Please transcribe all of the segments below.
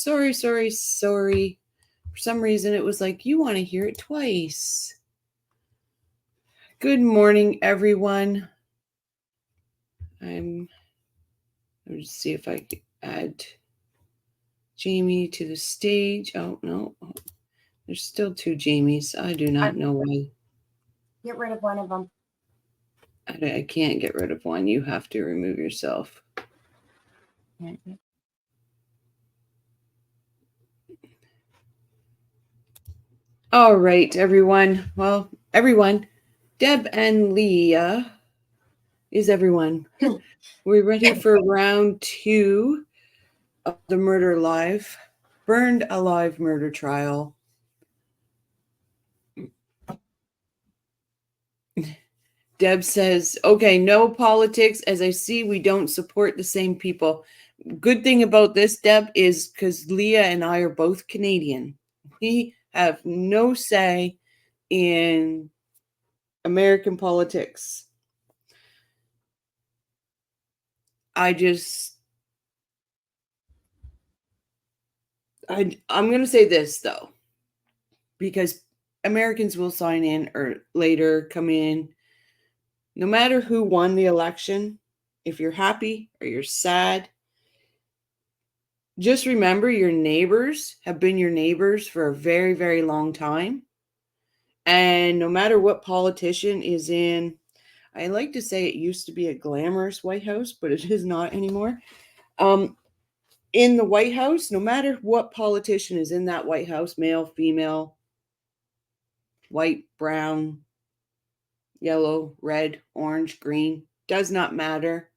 Sorry. For some reason, it was like, you want to hear it twice. Good morning, everyone. Let me see if I can add Jamie to the stage. Oh, no. There's still two Jamies. I do not know why. Get rid of one of them. I can't get rid of one. You have to remove yourself. All right, everyone. Well, everyone, Deb and Leah is everyone. We're ready for round 2 of the Murder Live, Burned Alive murder trial. Deb says, okay, no politics, as I see we don't support the same people. Good thing about this, Deb, is because Leah and I are both Canadian. We have no say in American politics. I'm going to say this, though, because Americans will sign in or later come in. No matter who won the election, if you're happy or you're sad, just remember your neighbors have been your neighbors for a very, very long time. And no matter what politician is in, I like to say it used to be a glamorous White House, but it is not anymore. In the White House, no matter what politician is in that White House, male, female, white, brown, yellow, red, orange, green, does not matter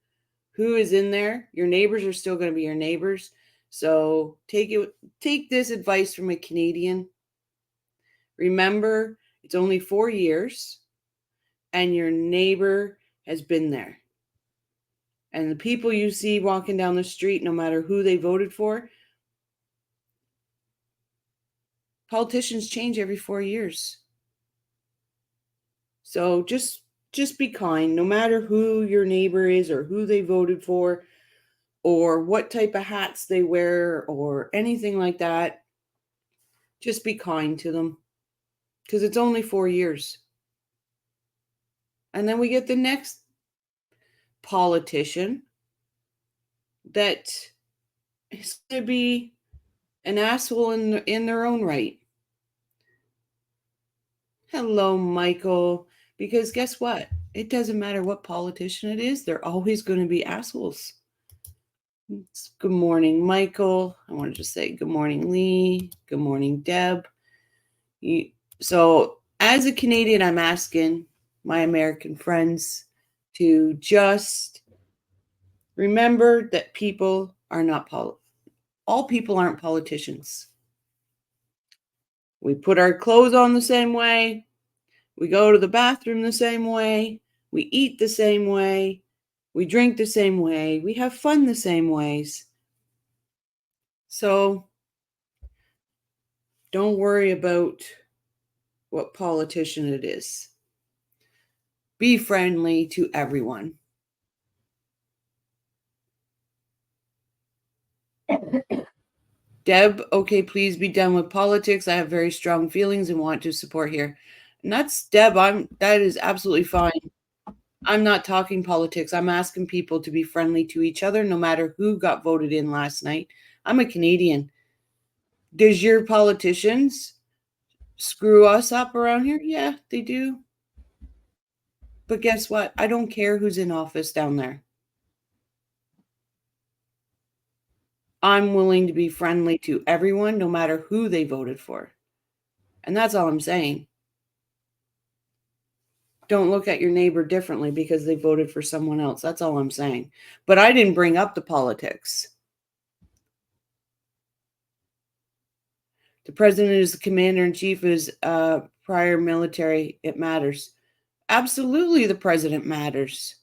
who is in there. Your neighbors are still going to be your neighbors. So take this advice from a Canadian. Remember, it's only 4 years and your neighbor has been there. And the people you see walking down the street, no matter who they voted for, politicians change every 4 years. So just be kind, no matter who your neighbor is or who they voted for or what type of hats they wear or anything like that. Just be kind to them because it's only 4 years. And then we get the next politician that is going to be an asshole in their own right. Hello, Michael. Because guess what? It doesn't matter what politician it is. They're always going to be assholes. Good morning, Michael. I want to just say good morning, Lee. Good morning, Deb. So as a Canadian, I'm asking my American friends to just remember that people are not all people aren't politicians. We put our clothes on the same way. We go to the bathroom the same way. We eat the same way. We drink the same way. We have fun the same ways. So don't worry about what politician it is. Be friendly to everyone. Deb, okay, please be done with politics. I have very strong feelings and want to support here. And that's Deb. That is absolutely fine. I'm not talking politics. I'm asking people to be friendly to each other, no matter who got voted in last night. I'm a Canadian. Does your politicians screw us up around here? Yeah, they do. But guess what? I don't care who's in office down there. I'm willing to be friendly to everyone, no matter who they voted for. And that's all I'm saying. Don't look at your neighbor differently because they voted for someone else. That's all I'm saying. But I didn't bring up the politics. The president is the commander-in-chief, is prior military. It matters. Absolutely, the president matters.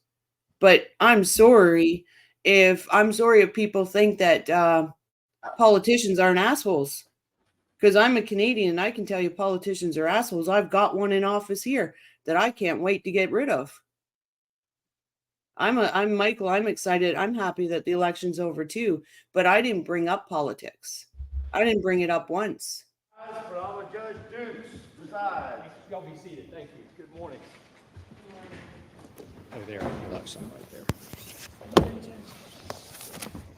But I'm sorry if people think that politicians aren't assholes. Because I'm a Canadian, and I can tell you politicians are assholes. I've got one in office here that I can't wait to get rid of. I'm Michael. I'm excited. I'm happy that the election's over too. But I didn't bring up politics. I didn't bring it up once. Brahma Judge Dukes presides. Y'all be seated. Thank you. Good morning. Oh, there. Left side right there.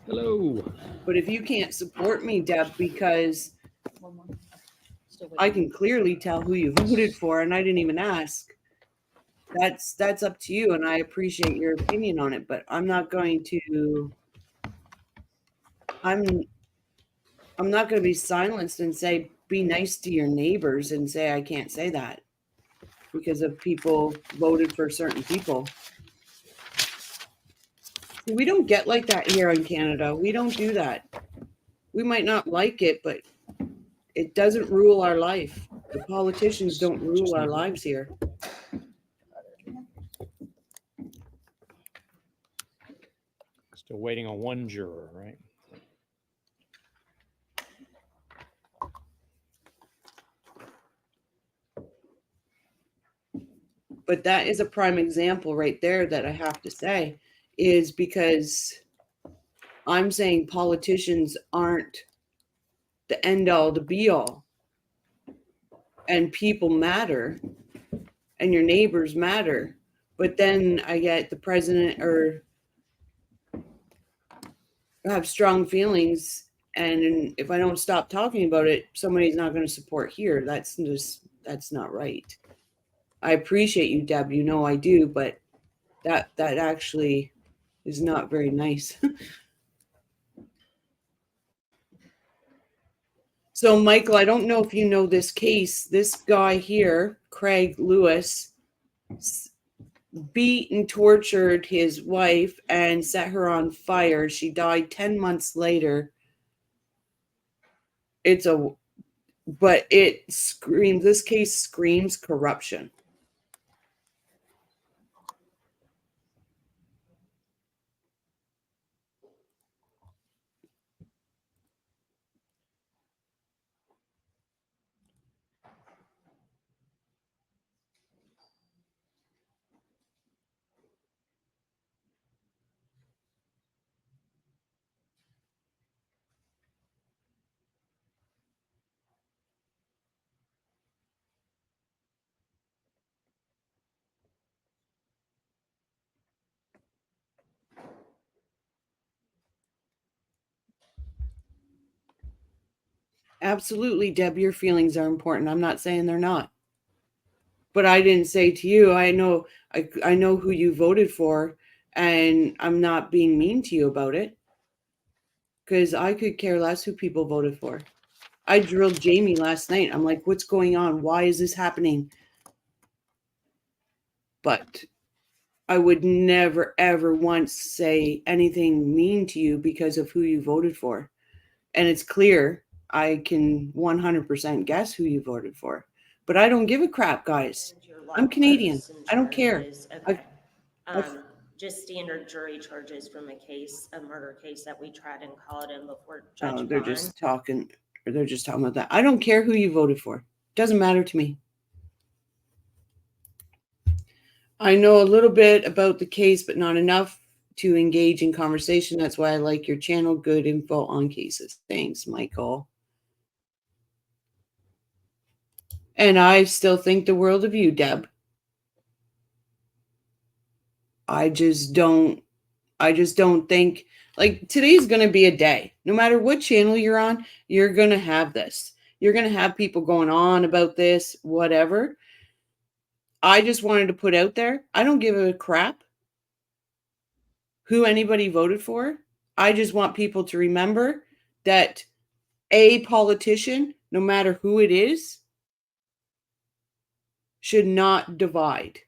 Hello. But if you can't support me, Deb, because I can clearly tell who you voted for, and I didn't even ask. That's up to you, and I appreciate your opinion on it. But I'm not going to. I'm not going to be silenced and say be nice to your neighbors and say I can't say that because of people voted for certain people. We don't get like that here in Canada. We don't do that. We might not like it, but it doesn't rule our life. The politicians don't rule our lives here. Still waiting on one juror, right? But that is a prime example right there that I have to say is because I'm saying politicians aren't the end all, the be all. And people matter and your neighbors matter. But then I get the president or have strong feelings. And if I don't stop talking about it, somebody's not going to support here. That's not right. I appreciate you, Deb. You know I do, but that actually is not very nice. So, Michael, I don't know if you know this case. This guy here, Craig Lewis, beat and tortured his wife and set her on fire. She died 10 months later. This case screams corruption. Absolutely, Deb, your feelings are important. I'm not saying they're not. But I didn't say to you, I know who you voted for, and I'm not being mean to you about it. Because I could care less who people voted for. I drilled Jamie last night. I'm like, what's going on? Why is this happening? But I would never, ever once say anything mean to you because of who you voted for. And it's clear I can 100% guess who you voted for. But I don't give a crap, guys. I'm Canadian. I don't care. Okay. Just standard jury charges from a murder case that we tried and called in before Judge Bond. They're just talking about that. I don't care who you voted for. Doesn't matter to me. I know a little bit about the case, but not enough to engage in conversation. That's why I like your channel. Good info on cases. Thanks, Michael. And I still think the world of you, Deb. I just don't think like today's going to be a day. No matter what channel you're on, you're going to have this. You're going to have people going on about this, whatever. I just wanted to put out there, I don't give a crap who anybody voted for. I just want people to remember that a politician, no matter who it is, should not divide.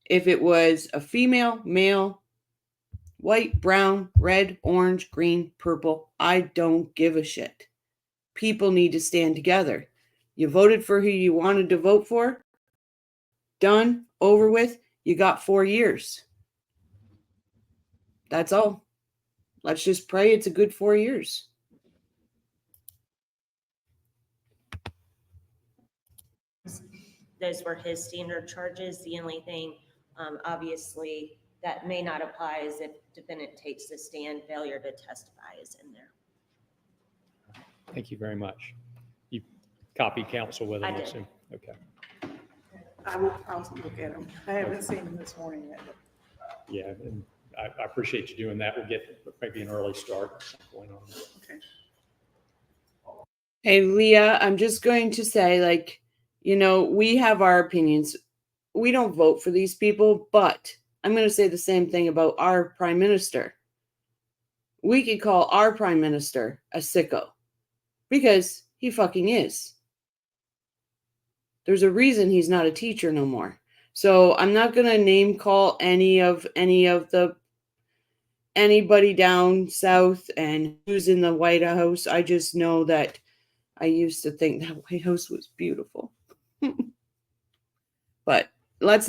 If it was a female, male, white, brown, red, orange, green, purple, I don't give a shit. People need to stand together. You voted for who you wanted to vote for. Done, over with. You got 4 years. That's all. Let's just pray it's a good 4 years. Those were his standard charges. The only thing, obviously, that may not apply is if defendant takes the stand, failure to testify is in there. Thank you very much. You copied council with them, I I did. assume? Okay. I'll look at them. I haven't seen them this morning yet. Yeah, and I appreciate you doing that. We'll get maybe an early start at some point on it. Okay. Hey, Leah, I'm just going to say, like, we have our opinions. We don't vote for these people, but I'm going to say the same thing about our prime minister. We could call our prime minister a sicko because he fucking is. There's a reason he's not a teacher no more. So I'm not going to name call anybody down south and who's in the White House. I just know that I used to think that White House was beautiful. But let's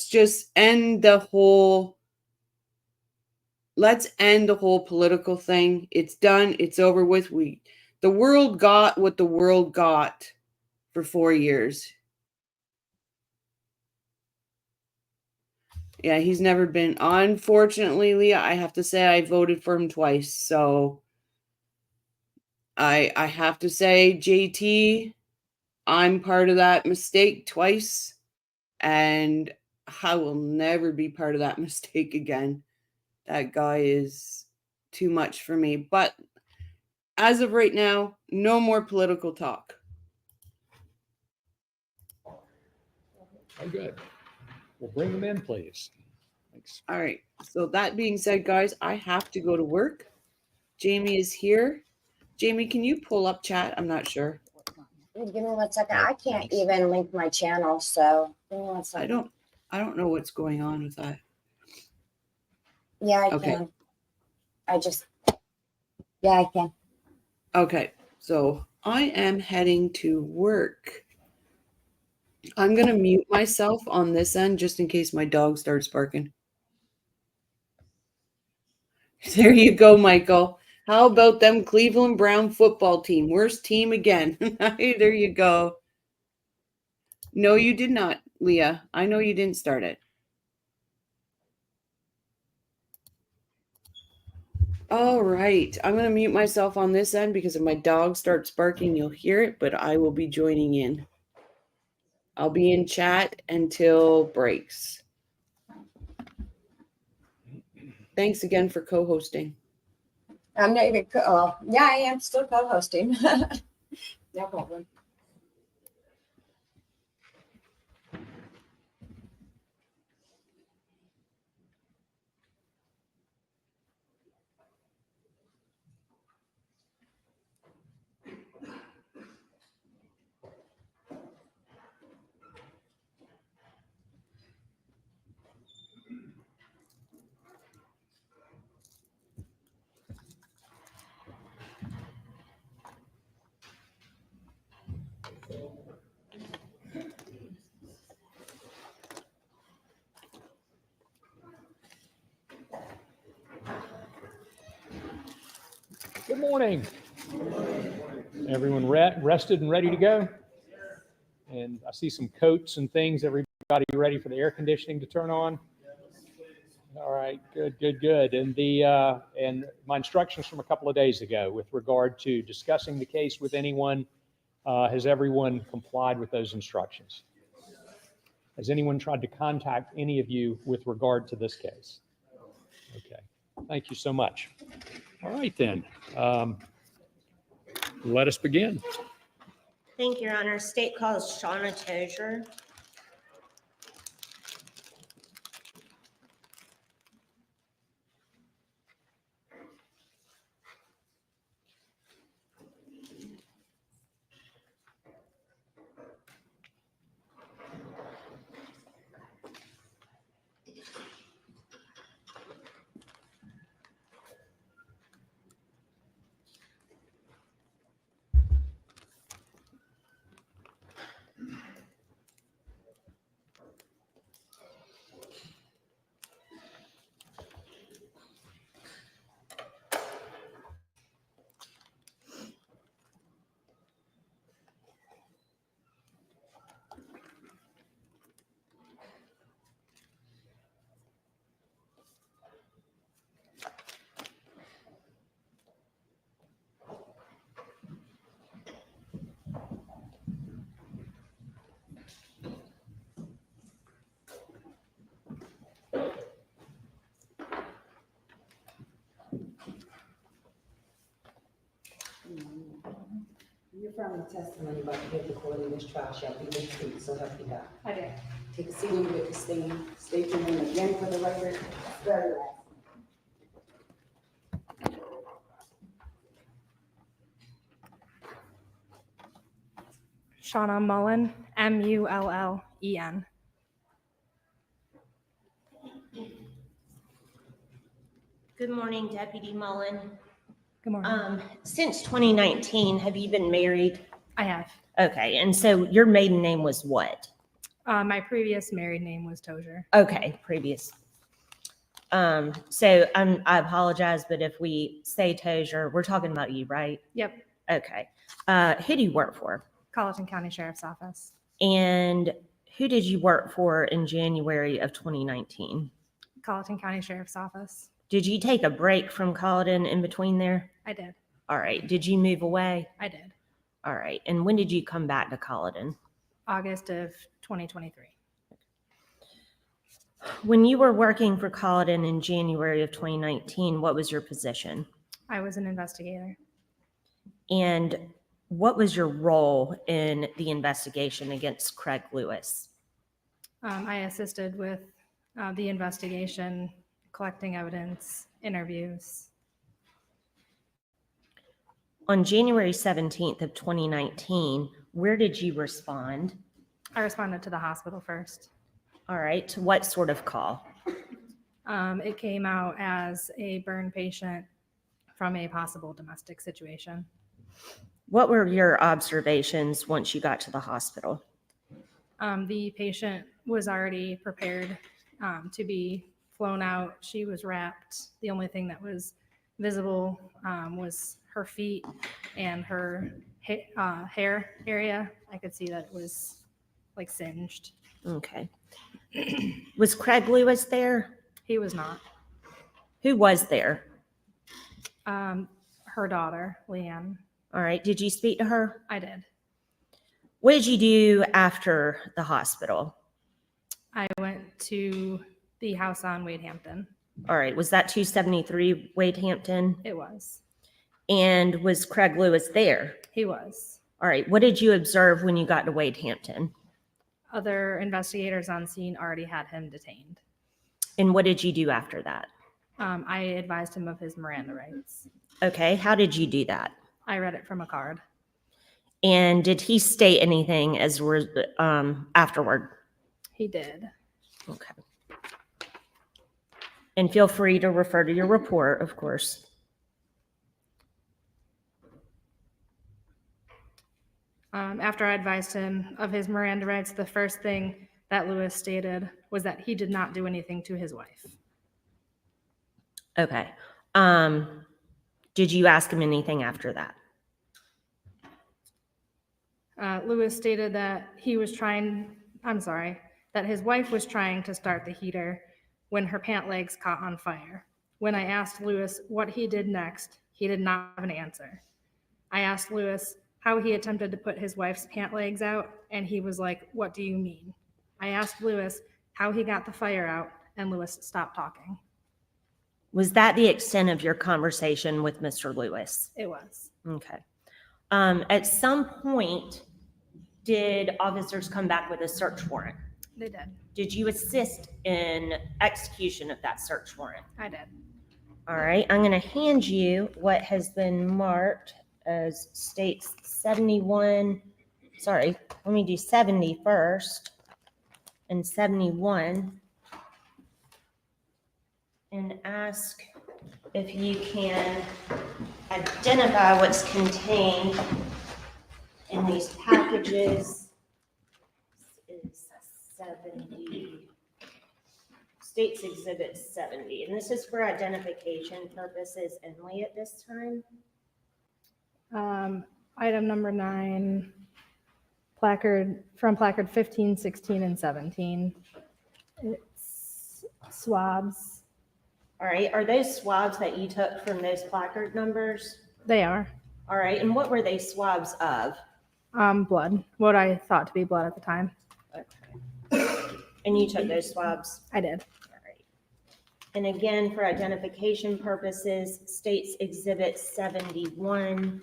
just end the whole political thing. It's done. It's over with. The world got what the world got for 4 years. Yeah, he's never been. Unfortunately, Leah, I have to say I voted for him twice. So I have to say, JT, I'm part of that mistake twice. And I will never be part of that mistake again. That guy is too much for me. But as of right now, no more political talk. Oh, good. Well, bring them in, please. Thanks. All right. So that being said, guys, I have to go to work. Jamie is here. Jamie, can you pull up chat? I'm not sure. Give me 1 second. Oh, I can't thanks. even link my channel, so give me 1 second. I don't know what's going on with that. Yeah, I Okay. can. Yeah, I can. Okay. So I am heading to work. I'm going to mute myself on this end just in case my dog starts barking. There you go, Michael. How about them Cleveland Brown football team? Worst team again. There you go. No, you did not, Leah. I know you didn't start it. All right. I'm going to mute myself on this end because if my dog starts barking, you'll hear it, but I will be joining in. I'll be in chat until breaks. Thanks again for co-hosting. I'm not even, yeah, I am still co-hosting. No problem. Good morning. Everyone rested and ready to go? And I see some coats and things. Everybody ready for the air conditioning to turn on? All right, good. And my instructions from a couple of days ago with regard to discussing the case with anyone, has everyone complied with those instructions? Has anyone tried to contact any of you with regard to this case? Okay, thank you so much. All right then, let us begin. Thank you, Your Honor. State calls Shauna Tozier. affirm the testimony about to give the court in this trial shall be the truth, so help you God. I do. Take a seat and you witness stand. State your name again for the record. Very last. Shauna Mullen, Mullen. Good morning, Deputy Mullen. Good morning. Since 2019, have you been married? I have. Okay, and so your maiden name was what? My previous married name was Tozier. Okay, previous. I apologize, but if we say Tozier, we're talking about you, right? Yep. Okay. Who do you work for? Colleton County Sheriff's Office. And who did you work for in January of 2019? Colleton County Sheriff's Office. Did you take a break from Colleton in between there? I did. All right. Did you move away? I did. All right. And when did you come back to Colleton? August of 2023. When you were working for Colleton in January of 2019, what was your position? I was an investigator. And what was your role in the investigation against Craig Lewis? I assisted with the investigation, collecting evidence, interviews. On January 17th of 2019, where did you respond? I responded to the hospital first. All right. To what sort of call? It came out as a burn patient from a possible domestic situation. What were your observations once you got to the hospital? The patient was already prepared to be flown out. She was wrapped. The only thing that was visible was her feet and her hair area. I could see that it was like singed. Okay. Was Craig Lewis there? He was not. Who was there? Her daughter, Leanne. All right. Did you speak to her? I did. What did you do after the hospital? I went to the house on Wade Hampton. All right. Was that 273 Wade Hampton? It was. And was Craig Lewis there? He was. All right. What did you observe when you got to Wade Hampton? Other investigators on scene already had him detained. And what did you do after that? I advised him of his Miranda rights. Okay. How did you do that? I read it from a card. And did he state anything as afterward? He did. Okay. And feel free to refer to your report, of course. After I advised him of his Miranda rights, the first thing that Lewis stated was that he did not do anything to his wife. Okay. Did you ask him anything after that? Lewis stated that that his wife was trying to start the heater when her pant legs caught on fire. When I asked Lewis what he did next, he did not have an answer. I asked Lewis how he attempted to put his wife's pant legs out, and he was like, "What do you mean?" I asked Lewis how he got the fire out, and Lewis stopped talking. Was that the extent of your conversation with Mr. Lewis? It was. Okay. At some point, did officers come back with a search warrant? They did. Did you assist in execution of that search warrant? I did. All right. I'm going to hand you what has been marked as states 71. Sorry, let me do 70 first and 71. And ask if you can identify what's contained in these packages. This is 70, States Exhibit 70, and this is for identification purposes only at this time. Item number 9, placard 15, 16, and 17. It's swabs. All right, are those swabs that you took from those placard numbers? They are. All right, and what were they swabs of? Blood. What I thought to be blood at the time. Okay. And you took those swabs? I did. All right. And again, for identification purposes, States Exhibit 71.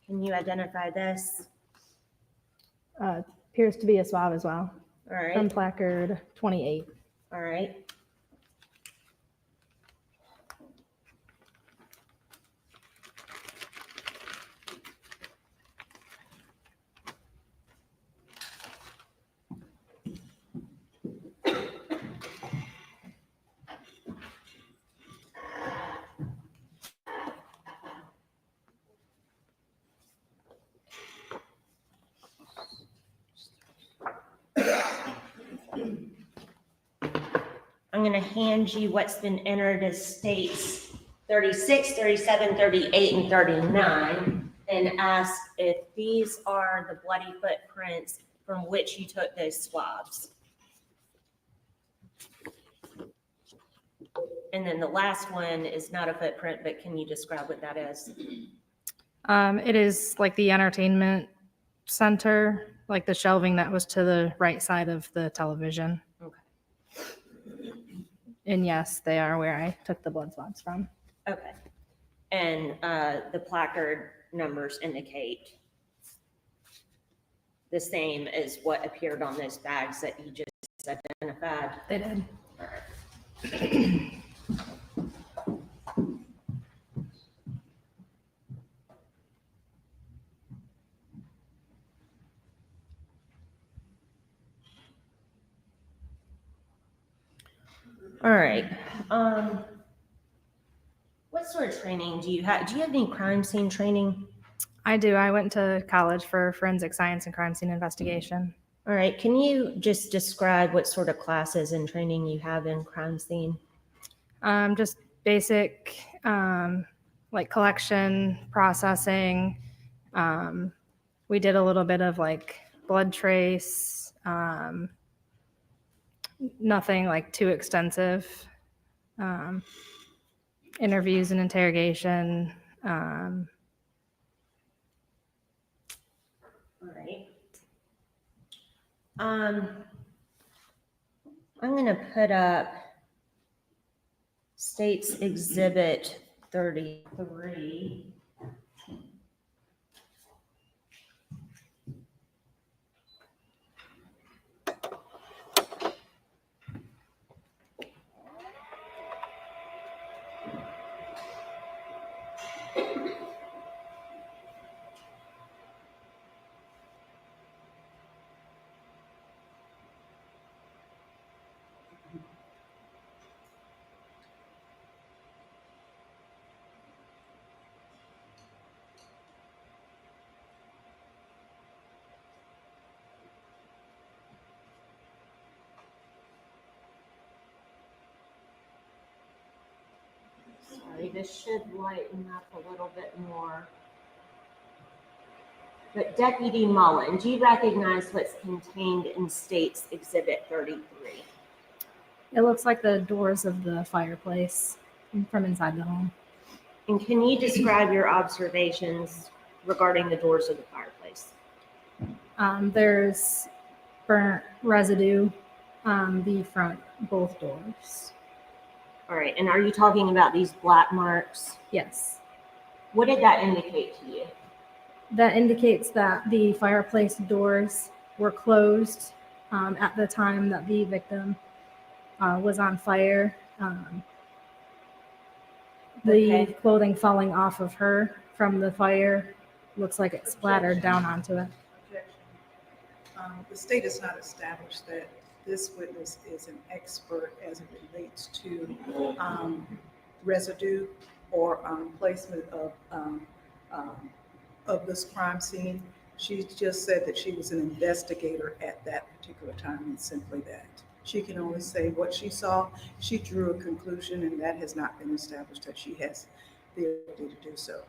Can you identify this? Appears to be a swab as well All from right, placard 28. all right. I'm going to hand you what's been entered as states 36, 37, 38, and 39, and ask if these are the bloody footprints from which you took those swabs. And then the last one is not a footprint, but can you describe what that is? It is like the entertainment center, like the shelving that was to the right side of the television. Okay. And yes, they are where I took the blood swabs from. Okay. And the placard numbers indicate the same as what appeared on those bags that you just identified? They did. All right. All right. What sort of training do you have? Do you have any crime scene training? I do. I went to college for forensic science and crime scene investigation. All right. Can you just describe what sort of classes and training you have in crime scene? Just basic, like collection, processing. We did a little bit of like blood trace, nothing like too extensive. Interviews and interrogation. All right. I'm going to put up States Exhibit 33. Sorry, this should lighten up a little bit more. But Deputy Mullen, do you recognize what's contained in States Exhibit 33? It looks like the doors of the fireplace from inside the home. And can you describe your observations regarding the doors of the fireplace? There's burnt residue on the front, both doors. All right, and are you talking about these black marks? Yes. What did that indicate to you? That indicates that the fireplace doors were closed at the time that the victim was on fire. The Okay. clothing falling off of her from the fire looks like it splattered down onto it. Objection. The state has not established that this witness is an expert as it relates to residue or placement of this crime scene. She just said that she was an investigator at that particular time, and simply that. She can only say what she saw. She drew a conclusion, and that has not been established that she has the ability to do so.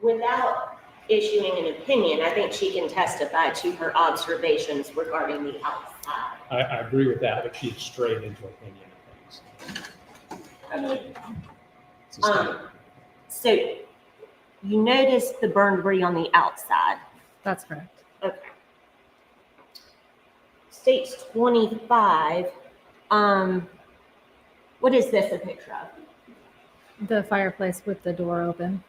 Without issuing an opinion, I think she can testify to her observations regarding the outside. I agree with that, but she's straight into opinion of things. So you noticed the burn debris on the outside. That's correct. Okay. States 25. What is this a picture of? The fireplace with the door open.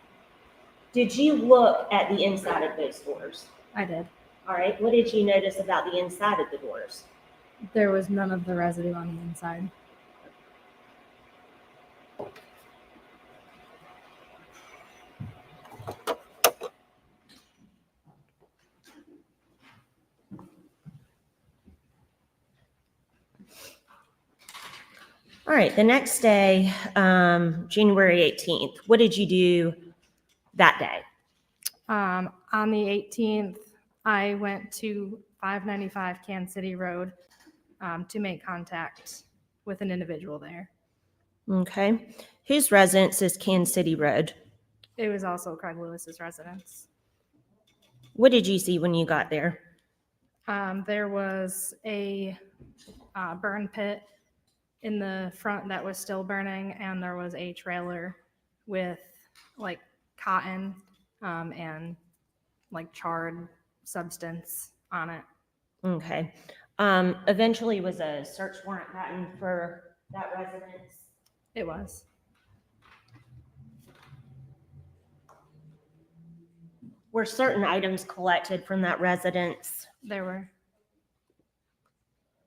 Did you look at the inside of those doors? I did. All right, what did you notice about the inside of the doors? There was none of the residue on the inside. All right, the next day, January 18th, what did you do that day? On the 18th, I went to 595 Kansas City Road to make contact with an individual there. Okay, whose residence is Kansas City Road? It was also Craig Lewis's residence. What did you see when you got there? There was a burn pit in the front that was still burning, and there was a trailer with like cotton and like charred substance on it. Okay. Eventually was a search warrant gotten for that residence? It was. Were certain items collected from that residence? There were.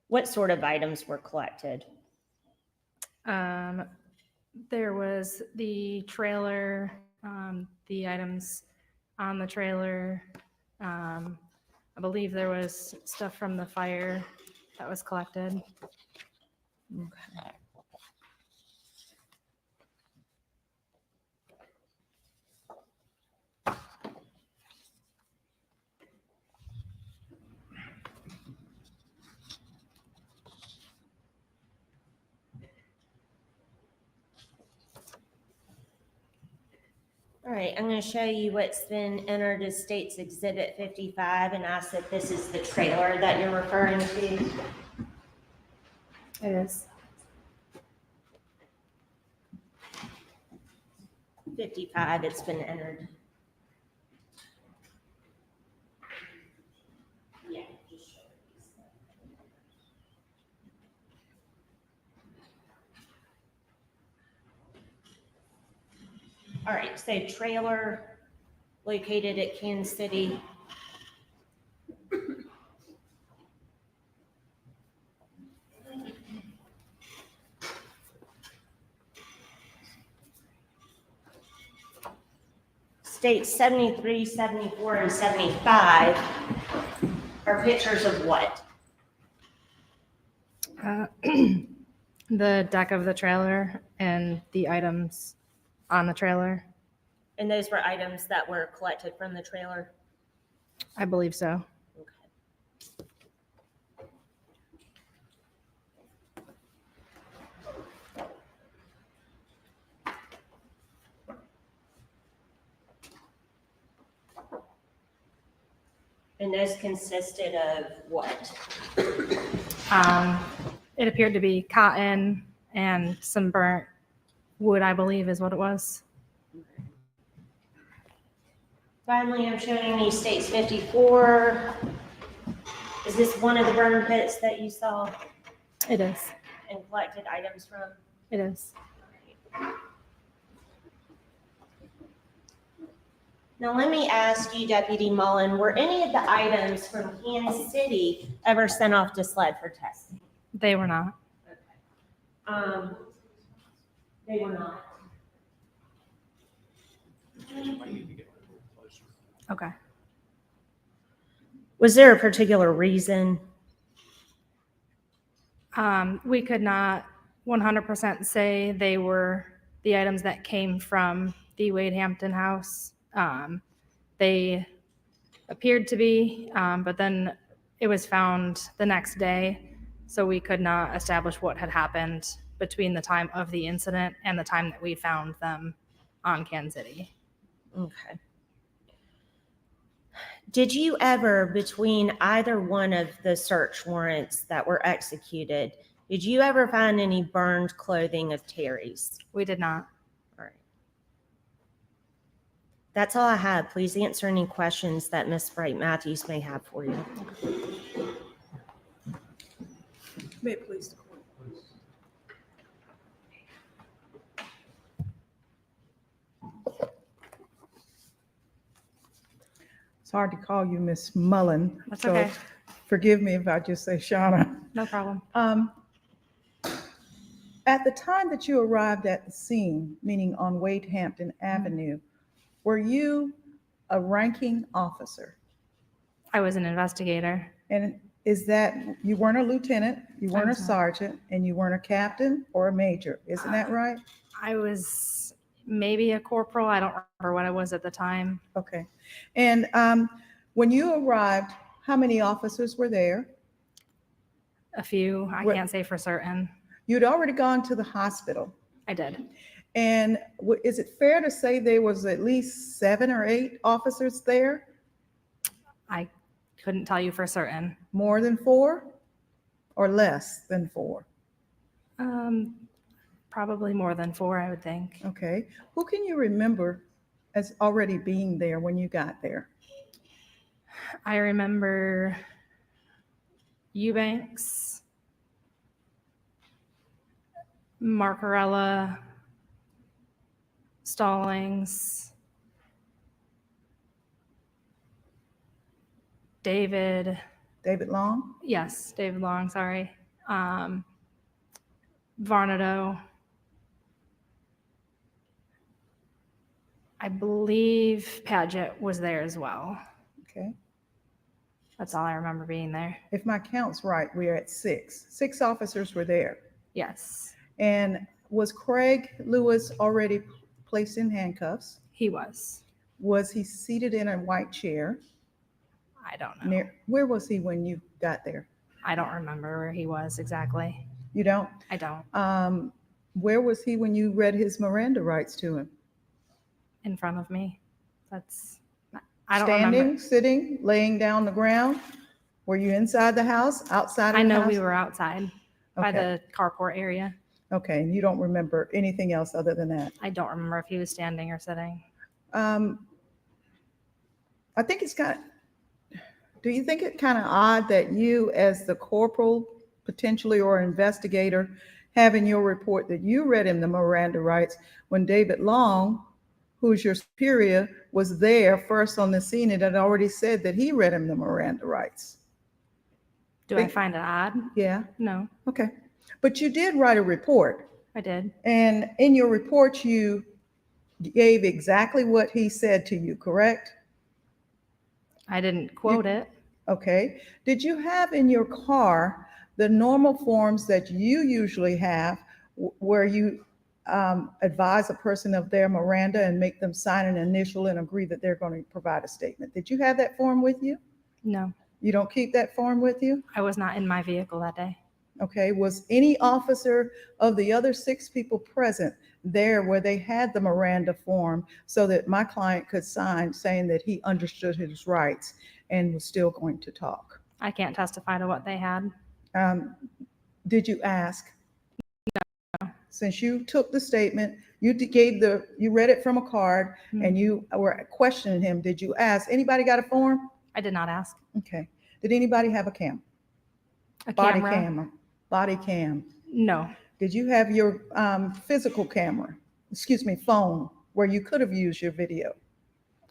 What sort of items were collected? There was the trailer, the items on the trailer. I believe there was stuff from the fire that was collected. Okay. All right, I'm going to show you what's been entered as State's Exhibit 55 and ask if this is the trailer that you're referring to. It is. 55, it's been entered. Yeah, just show it. All right, so trailer located at Kansas City. States 73, 74, and 75 are pictures of what? The deck of the trailer and the items on the trailer. And those were items that were collected from the trailer? I believe so. Okay. And those consisted of what? It appeared to be cotton and some burnt wood, I believe is what it was. Finally, I'm showing you States 54. Is this one of the burn pits that you saw It is. and collected items from? It is. Now, let me ask you, Deputy Mullen, were any of the items from Kansas City ever sent off to SLED for testing? They were not. They were not. Okay. Was there a particular reason? We could not 100% say they were the items that came from the Wade Hampton house. They appeared to be, but then it was found the next day, so we could not establish what had happened between the time of the incident and the time that we found them on Kansas City. Okay. Did you ever, between either one of the search warrants that were executed, did you ever find any burned clothing of Terry's? We did not. All right. That's all I have. Please answer any questions that Ms. Bright Matthews may have for you. May it please the court. It's hard to call you Miss Mullen. That's so okay. Forgive me if I just say Shauna. No problem. At the time that you arrived at the scene, meaning on Wade Hampton Mm-hmm. Avenue, were you a ranking officer? I was an investigator. And is that, you weren't a lieutenant, you weren't I'm a sorry. sergeant, and you weren't a captain or a major, isn't that right? I was maybe a corporal. I don't remember what I was at the time. Okay. And when you arrived, how many officers were there? A few. I What- can't say for certain. You'd already gone to the hospital. I did. And is it fair to say there was at least 7 or 8 officers there? I couldn't tell you for certain. More than 4 or less than 4? Probably more than 4, I would think. Okay. Who can you remember as already being there when you got there? I remember Eubanks, Marcarella, Stallings, David. David Long? Yes, David Long, sorry. Varnado. I believe Paget was there as well. Okay. That's all I remember being there. If my count's right, we're at 6. 6 officers were there. Yes, And was Craig Lewis already placed in handcuffs? he was. Was he seated in a white chair? I don't know. Where was he when you got there? I don't remember where he was exactly. You don't? I don't. Where was he when you read his Miranda rights to him? In front of me. That's, I don't Standing, remember. sitting, laying down the ground? Were you inside the house, outside of the I house? know we were outside by Okay. the carport area. Okay, and you don't remember anything else other than that? I don't remember if he was standing or sitting. I think do you think it kind of odd that you, as the corporal, potentially, or investigator, have in your report that you read him the Miranda rights when David Long, who's your superior, was there first on the scene and had already said that he read him the Miranda rights? Do I find it odd? Yeah, No, okay. But you did write a report, I did. and in your report, you gave exactly what he said to you, correct? I didn't quote it. Okay. Did you have in your car the normal forms that you usually have where you advise a person of their Miranda and make them sign an initial and agree that they're going to provide a statement? Did you have that form with you? No, You don't keep that form with you? I was not in my vehicle that day. Okay. Was any officer of the other 6 people present there where they had the Miranda form so that my client could sign saying that he understood his rights and was still going to talk? I can't testify to what they had. Did you ask? No. Since you took the statement, you read it from a card and you were questioning him, did you ask, anybody got a form? I did not ask. Okay. Did anybody have a cam? A Body camera? camera? Body cam? No, Did you have your physical camera, phone, where you could have used your video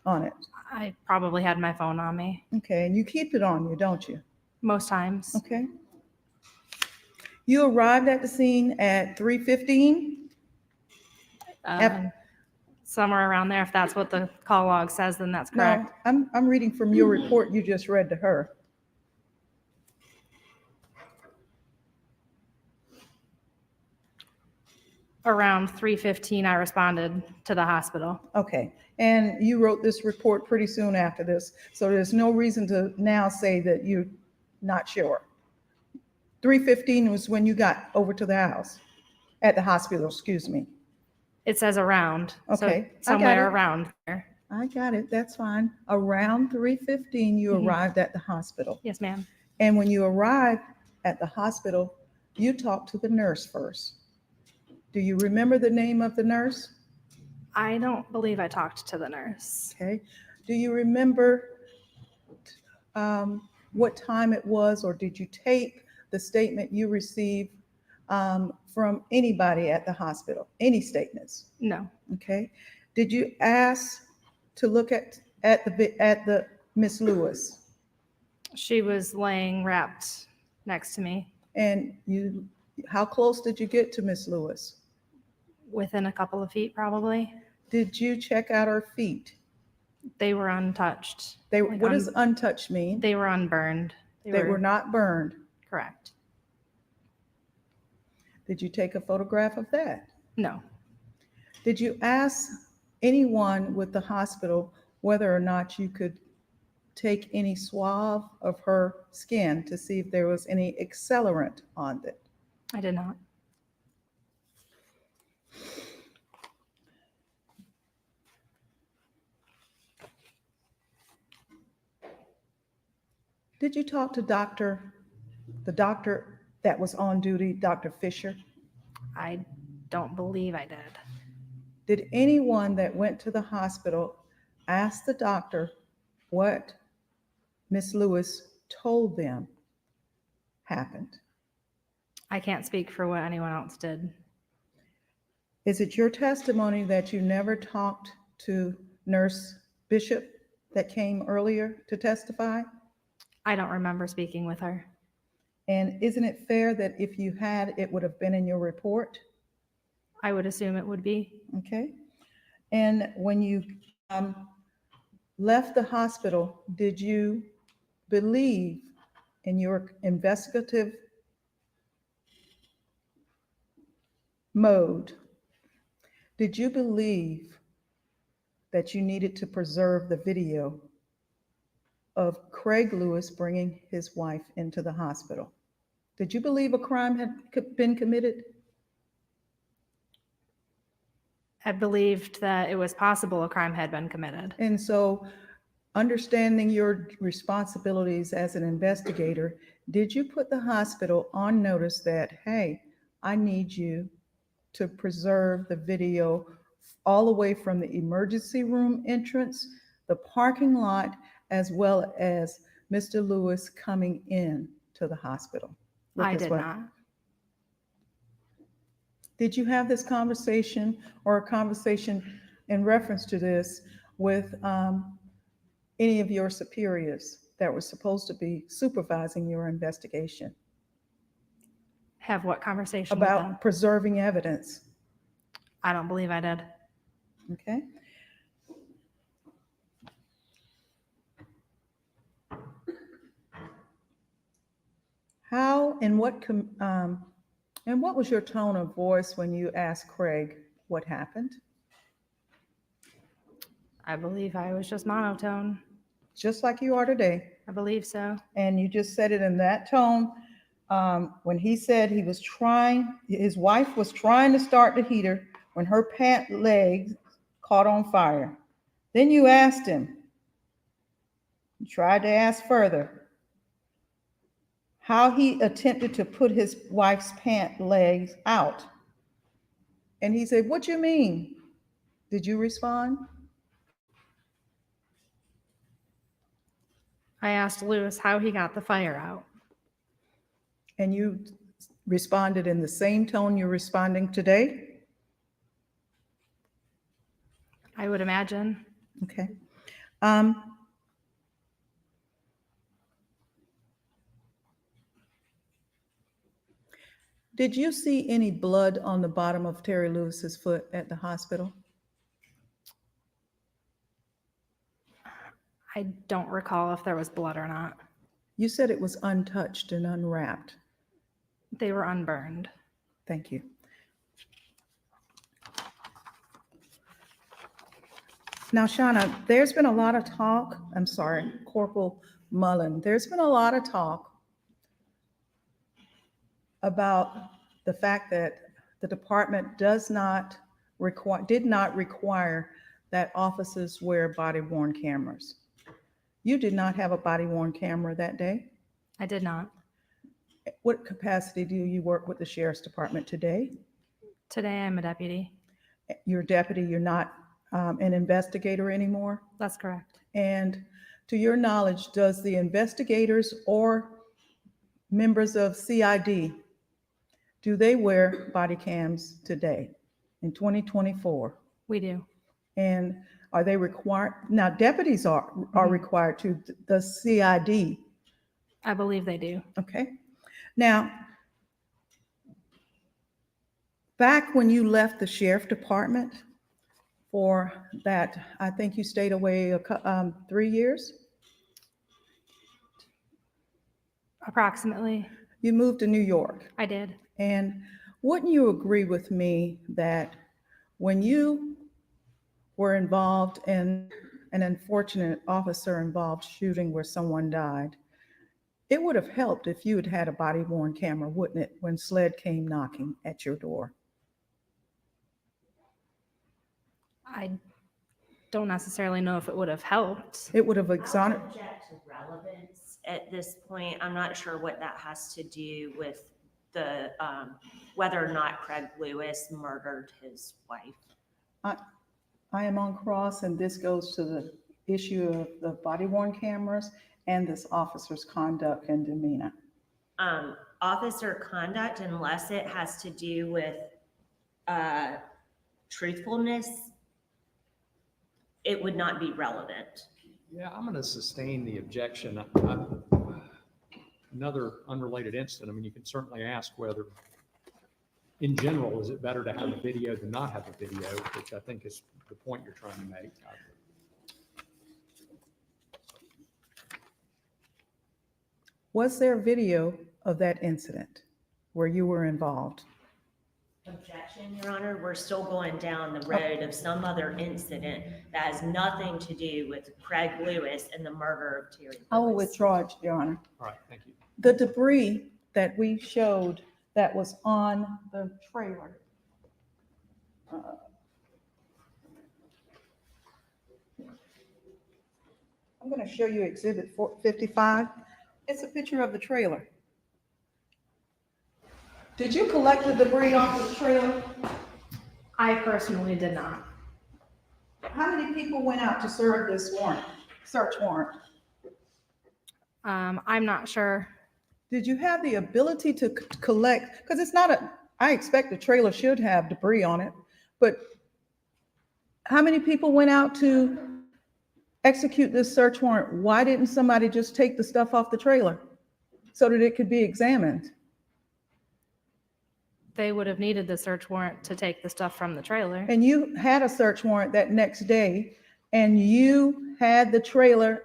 on it? I probably had my phone on me Okay, and you keep it on you, don't you? most times. Okay. You arrived at the scene at 3:15? Somewhere around there. If that's what the call log says, then that's No, correct. I'm reading from your report you just read to her. Around 3:15, I responded to the hospital. Okay, and you wrote this report pretty soon after this, so there's no reason to now say that you're not sure. 3:15 was when you got over to the house, at the hospital, excuse me. It says around. So Okay, I got somewhere it. around there. I got it, that's fine. Around 3:15, you Mhm. arrived at the hospital. Yes, ma'am. And when you arrived at the hospital, you talked to the nurse first. Do you remember the name of the nurse? I don't believe I talked to the nurse. Okay. Do you remember what time it was, or did you tape the statement you received from anybody at the hospital? Any statements? No, Okay. Did you ask to look at the Miss Lewis? She was laying wrapped next to me And how close did you get to Miss Lewis? within a couple of feet, probably. Did you check out her feet? They were untouched. Like What does untouched mean? They were unburned. They were not burned. correct. Did you take a photograph of that? No, Did you ask anyone with the hospital whether or not you could take any swab of her skin to see if there was any accelerant on it? I did not. Did you talk to the doctor that was on duty, Dr. Fisher? I don't believe I did. Did anyone that went to the hospital ask the doctor what Miss Lewis told them happened? I can't speak for what anyone else did. Is it your testimony that you never talked to Nurse Bishop that came earlier to testify? I don't remember speaking with her. And isn't it fair that if you had, it would have been in your report? I would assume it would be. Okay. And when you left the hospital, did you believe in your investigative mode? Did you believe that you needed to preserve the video of Craig Lewis bringing his wife into the hospital? Did you believe a crime had been committed? I believed that it was possible a crime had been committed. And so, understanding your responsibilities as an investigator, did you put the hospital on notice that, hey, I need you to preserve the video all the way from the emergency room entrance, the parking lot, as well as Mr. Lewis coming in to the hospital? with I his did wife? not. Did you have this conversation or a conversation in reference to this with any of your superiors that were supposed to be supervising your investigation Have what conversation with them? about preserving evidence? I don't believe I did. Okay. How and what was your tone of voice when you asked Craig what happened? I believe I was just monotone. Just like you are today. I believe so. And you just said it in that tone. When he said his wife was trying to start the heater when her pant legs caught on fire. Then you asked him, you tried to ask further, how he attempted to put his wife's pant legs out. And he said, "What you mean?" Did you respond? I asked Lewis how he got the fire out. And you responded in the same tone you're responding today? I would imagine. Okay. Did you see any blood on the bottom of Terry Lewis's foot at the hospital? I don't recall if there was blood or not. You said it was untouched and unwrapped. They were unburned. Thank you. Now, Shauna, there's been a lot of talk, Corporal Mullen, there's been a lot of talk about the fact that the department did not require that officers wear body-worn cameras. You did not have a body-worn camera that day. I did not. What capacity do you work with the Sheriff's Department today? Today I'm a deputy. You're a deputy, you're not an investigator anymore? That's correct. And to your knowledge, does the investigators or members of CID, do they wear body cams today in 2024? We do. And are they required? Now deputies are required to, the CID, I believe they do. okay? Now, back when you left the sheriff department for that, I think you stayed away 3 years? Approximately. You moved to New York. I did. And wouldn't you agree with me that when you were involved in an unfortunate officer-involved shooting where someone died, it would have helped if you had had a body-worn camera, wouldn't it, when SLED came knocking at your door? I don't necessarily know if it would have helped. It would have I would exonerated. object to relevance at this point. I'm not sure what that has to do with the, whether or not Craig Lewis murdered his wife. I am on cross, and this goes to the issue of the body-worn cameras and this officer's conduct and demeanor. Officer conduct, unless it has to do with truthfulness, it would not be relevant. Yeah, I'm going to sustain the objection. Another unrelated incident, I mean, you can certainly ask whether, in general, is it better to have a video than not have a video, which I think is the point you're trying to make. Was there video of that incident where you were involved? Objection, Your Honor. We're still going down the road of some other incident that has nothing to do with Craig Lewis and the murder of Terry Lewis. I will withdraw it, Your Honor. All right, thank you. The debris that we showed that was on the trailer. I'm going to show you Exhibit 55. It's a picture of the trailer. Did you collect the debris off the trailer? I personally did not. How many people went out to serve this warrant, search warrant? I'm not sure. Did you have the ability to collect, because it's not I expect the trailer should have debris on it, but how many people went out to execute this search warrant? Why didn't somebody just take the stuff off the trailer so that it could be examined? They would have needed the search warrant to take the stuff from the trailer. And you had a search warrant that next day, and you had the trailer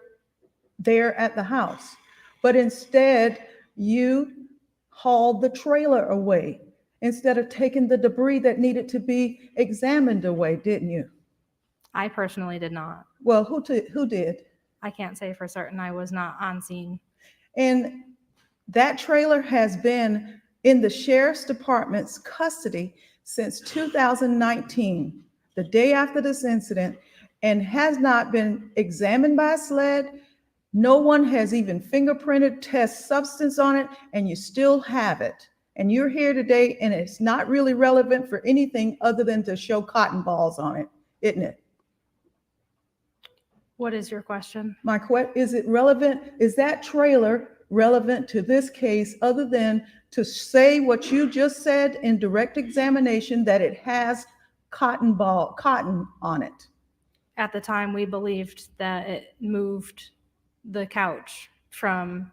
there at the house, but instead you hauled the trailer away instead of taking the debris that needed to be examined away, didn't you? I personally did not. Well, who did? I can't say for certain. I was not on scene. And that trailer has been in the sheriff's department's custody since 2019, the day after this incident, and has not been examined by SLED. No one has even fingerprinted test substance on it, and you still have it. And you're here today, and it's not really relevant for anything other than to show cotton balls on it, isn't it? What is your question? Is it relevant? Is that trailer relevant to this case other than to say what you just said in direct examination, that it has cotton on it? At the time, we believed that it moved the couch from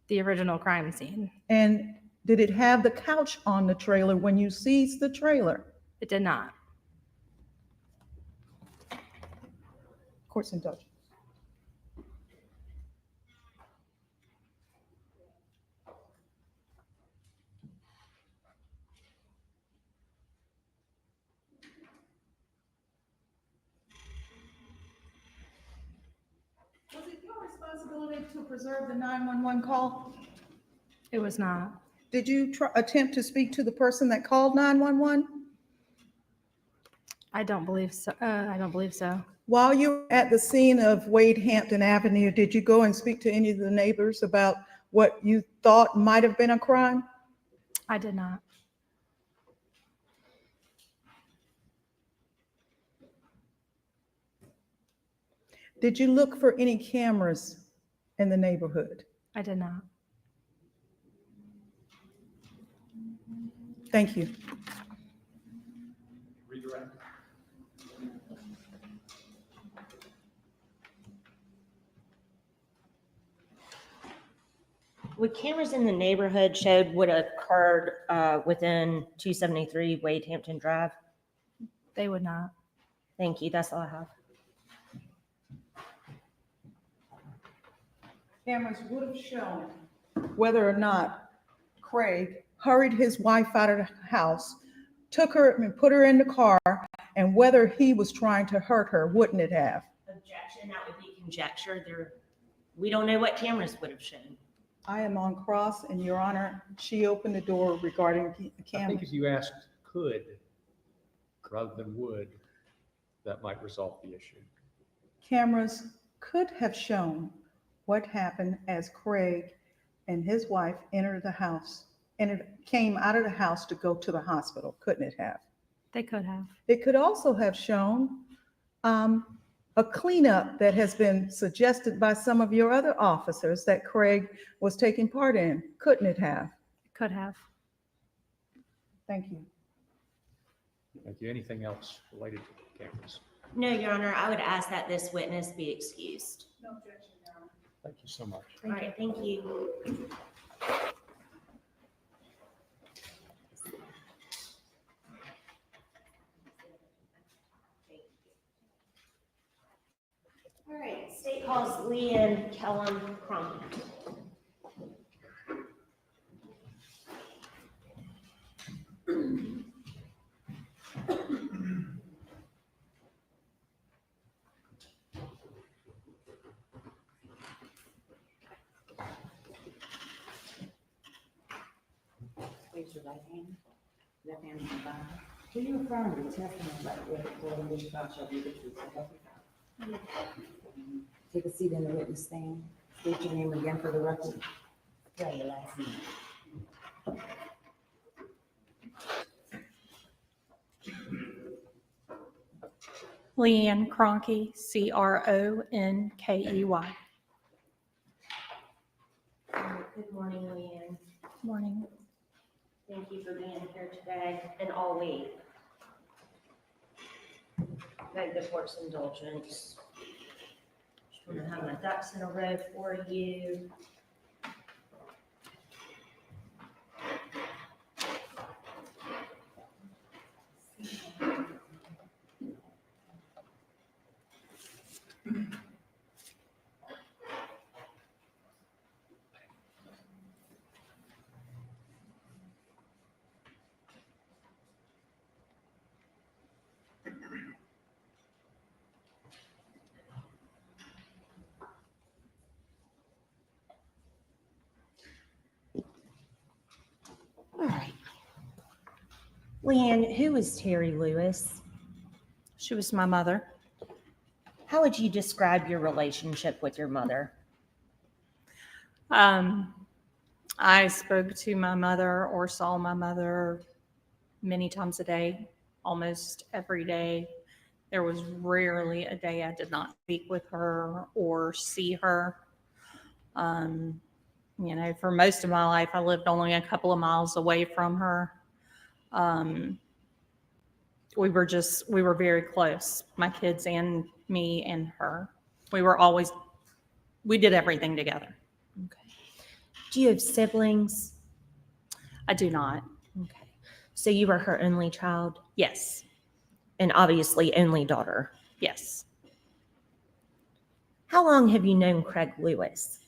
the original crime scene. And did it have the couch on the trailer when you seized the trailer? It did not. Court's indulgence. Was it your responsibility to preserve the 911 call? It was not. Did you attempt to speak to the person that called 911? I don't believe so. I don't believe so. While you were at the scene of Wade Hampton Avenue, did you go and speak to any of the neighbors about what you thought might have been a crime? I did not. Did you look for any cameras in the neighborhood? I did not. Thank you. Redirect. Would cameras in the neighborhood showed what occurred within 273 Wade Hampton Drive? They would not. Thank you. That's all I have. Cameras would have shown whether or not Craig hurried his wife out of the house, took her and put her in the car, and whether he was trying to hurt her, wouldn't it have? Objection. That would be conjecture. We don't know what cameras would have shown. I am on cross, and Your Honor, she opened the door regarding the I camera. think if you asked could rather than would, that might resolve the issue. Cameras could have shown what happened as Craig and his wife entered the house, came out of the house to go to the hospital, couldn't it have? They could have. It could also have shown a cleanup that has been suggested by some of your other officers that Craig was taking part in, couldn't it have? Could have. Thank you. Thank you. Anything else related to cameras? No, Your Honor. I would ask that this witness be excused. No objection, Your Honor. Thank you so much. All right. Thank you. All right. State calls Leanne Kellum Cronky. Raise your right hand. Left hand on the Bible. Do you affirm the testimony about the recording this trial shall be the truth? So help you God? Take a seat in the witness stand. State your name again for the record. Spell your last name. Leanne Cronky, Cronkey. Good morning, Leanne. Morning. Thank you for being here today and all week. Beg the court's indulgence. Just want to have my ducks in a row for you. All right. Leanne, who is Terry Lewis? She was my mother. How would you describe your relationship with your mother? I spoke to my mother or saw my mother many times a day, almost every day. There was rarely a day I did not speak with her or see her. For most of my life, I lived only a couple of miles away from her. We were very close, my kids and me and her. We did everything together. Okay. Do you have siblings? I do not. Okay. So you were her only child Yes. and obviously only daughter. Yes. How long have you known Craig Lewis?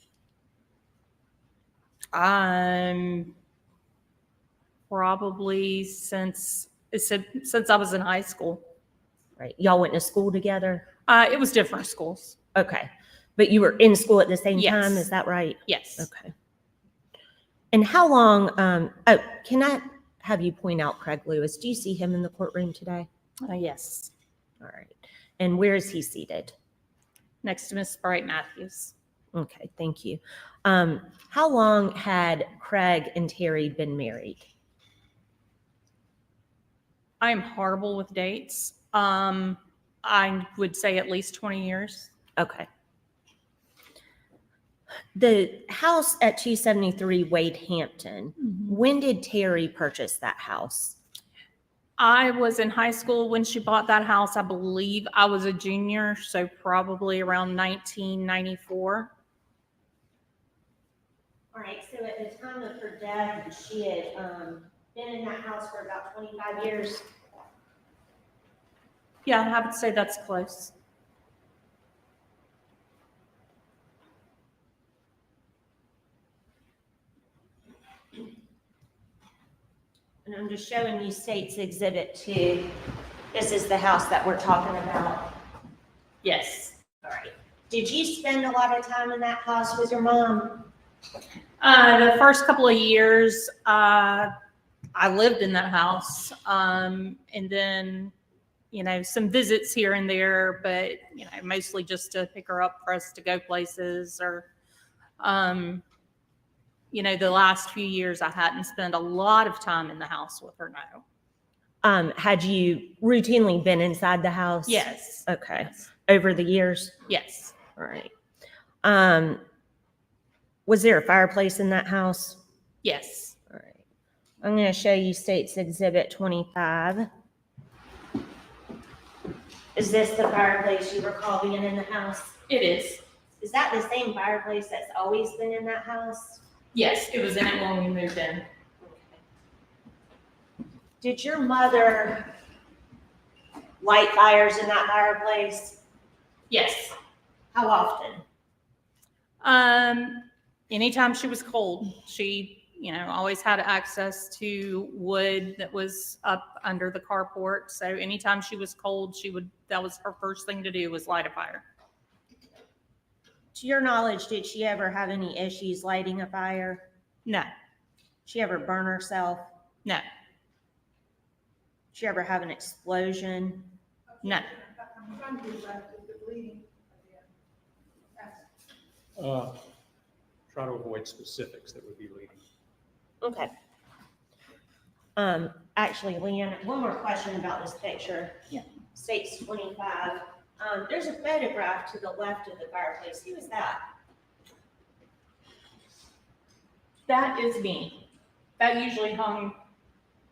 Probably since I was in high school. Right. Y'all went to school together? It was different schools. Okay. But you were in school at the same Yes. time, is that right? Yes. Okay. And how long, can I have you point out Craig Lewis? Do you see him in the courtroom today? Yes. All right. And where is he seated? Next to Miss Bright Matthews. Okay, thank you. How long had Craig and Terry been married? I am horrible with dates. I would say at least 20 years. Okay. The house at 273 Wade Hampton, when did Terry purchase that house? I was in high school when she bought that house. I believe I was a junior, so probably around 1994. All right, so at the time of her death, she had been in that house for about 25 years. Yeah, I would say that's close. And I'm just showing you State's Exhibit 2. This is the house that we're talking about. Yes. All right. Did you spend a lot of time in that house with your mom? The first couple of years, I lived in that house. And then, some visits here and there, but, mostly just to pick her up for us to go places or, the last few years I hadn't spent a lot of time in the house with her now. Had you routinely been inside the house? Yes. Okay. Yes. Over the years? Yes. All right. Was there a fireplace in that house? Yes. All right. I'm going to show you State's Exhibit 25. Is this the fireplace you recall being in the house? It is. Is that the same fireplace that's always been in that house? Yes, it was in it when we moved in. Did your mother light fires in that fireplace? Yes. How often? Anytime she was cold, she, always had access to wood that was up under the carport. So anytime she was cold, that was her first thing to do, was light a fire. To your knowledge, did she ever have any issues lighting a fire? No. She ever burn herself? No. She ever have an explosion? No. I'm trying to get back to the bleeding. Try to avoid specifics that would be leading. Okay. Actually, Leanna, one more question about this picture. Yeah. States 25. There's a photograph to the left of the fireplace. Who is that? That is me. That usually hung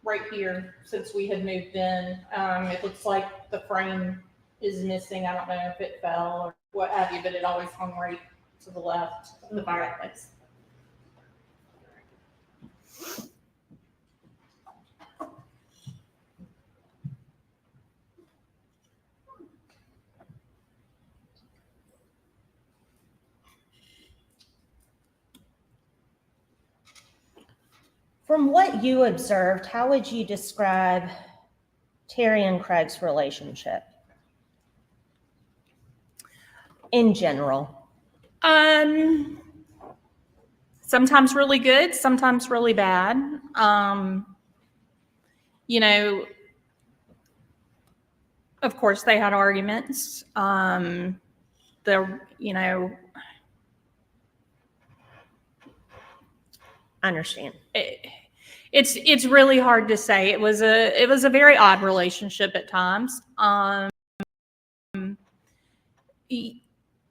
right here since we had moved in. It looks like the frame is missing. I don't know if it fell or what have you, but it always hung right to the left of the fireplace. From what you observed, how would you describe Terry and Craig's relationship in general? Sometimes really good, sometimes really bad. Of course they had arguments. I understand. It's really hard to say. It was a very odd relationship at times.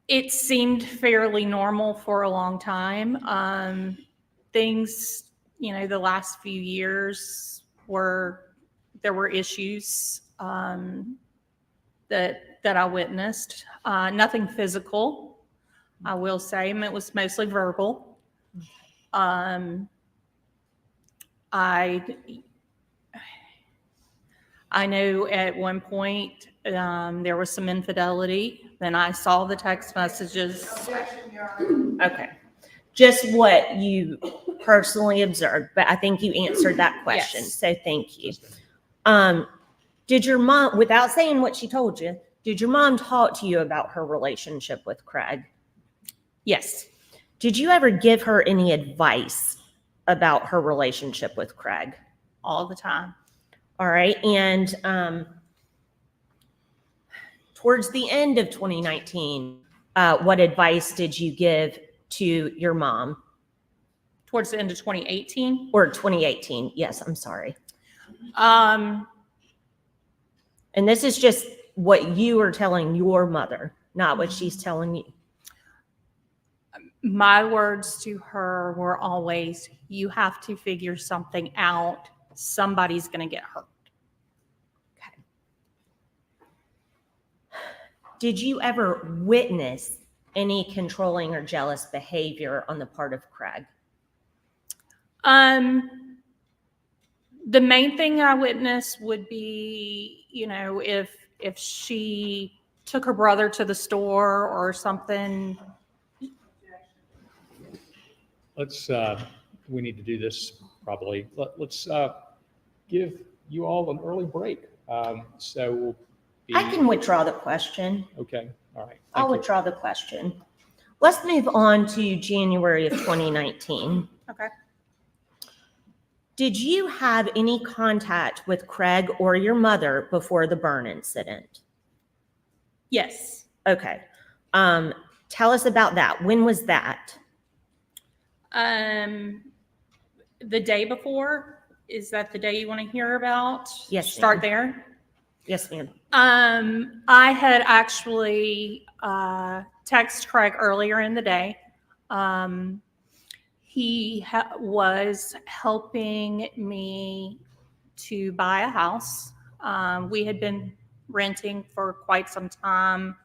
It seemed fairly normal for a long time. Things, the last few years there were issues that I witnessed. Nothing physical, I will say. It was mostly verbal. I know at one point there was some infidelity. Then I saw the text messages. Okay. Just what you personally observed, but I think you answered that question. Yes. So thank you. Did your mom, without saying what she told you, did your mom talk to you about her relationship with Craig? Yes. Did you ever give her any advice about her relationship with Craig? All the time. All right. And towards the end of 2019, what advice did you give to your mom? Towards the end of 2018? Or 2018. Yes, I'm sorry. And this is just what you are telling your mother, not what she's telling you. My words to her were always, you have to figure something out. Somebody's going to get hurt. Okay. Did you ever witness any controlling or jealous behavior on the part of Craig? The main thing I witnessed would be, if she took her brother to the store or something. Let's, we need to do this probably. Let's give you all an early break. So we'll be. I can withdraw the question. Okay, all right. I'll Thank you. withdraw the question. Let's move on to January of 2019. Okay. Did you have any contact with Craig or your mother before the burn incident? Yes. Okay. Tell us about that. When was that? The day before, is that the day you want to hear about? Yes, Start ma'am. there. Yes, ma'am. I had actually texted Craig earlier in the day. He was helping me to buy a house. We had been renting for quite some time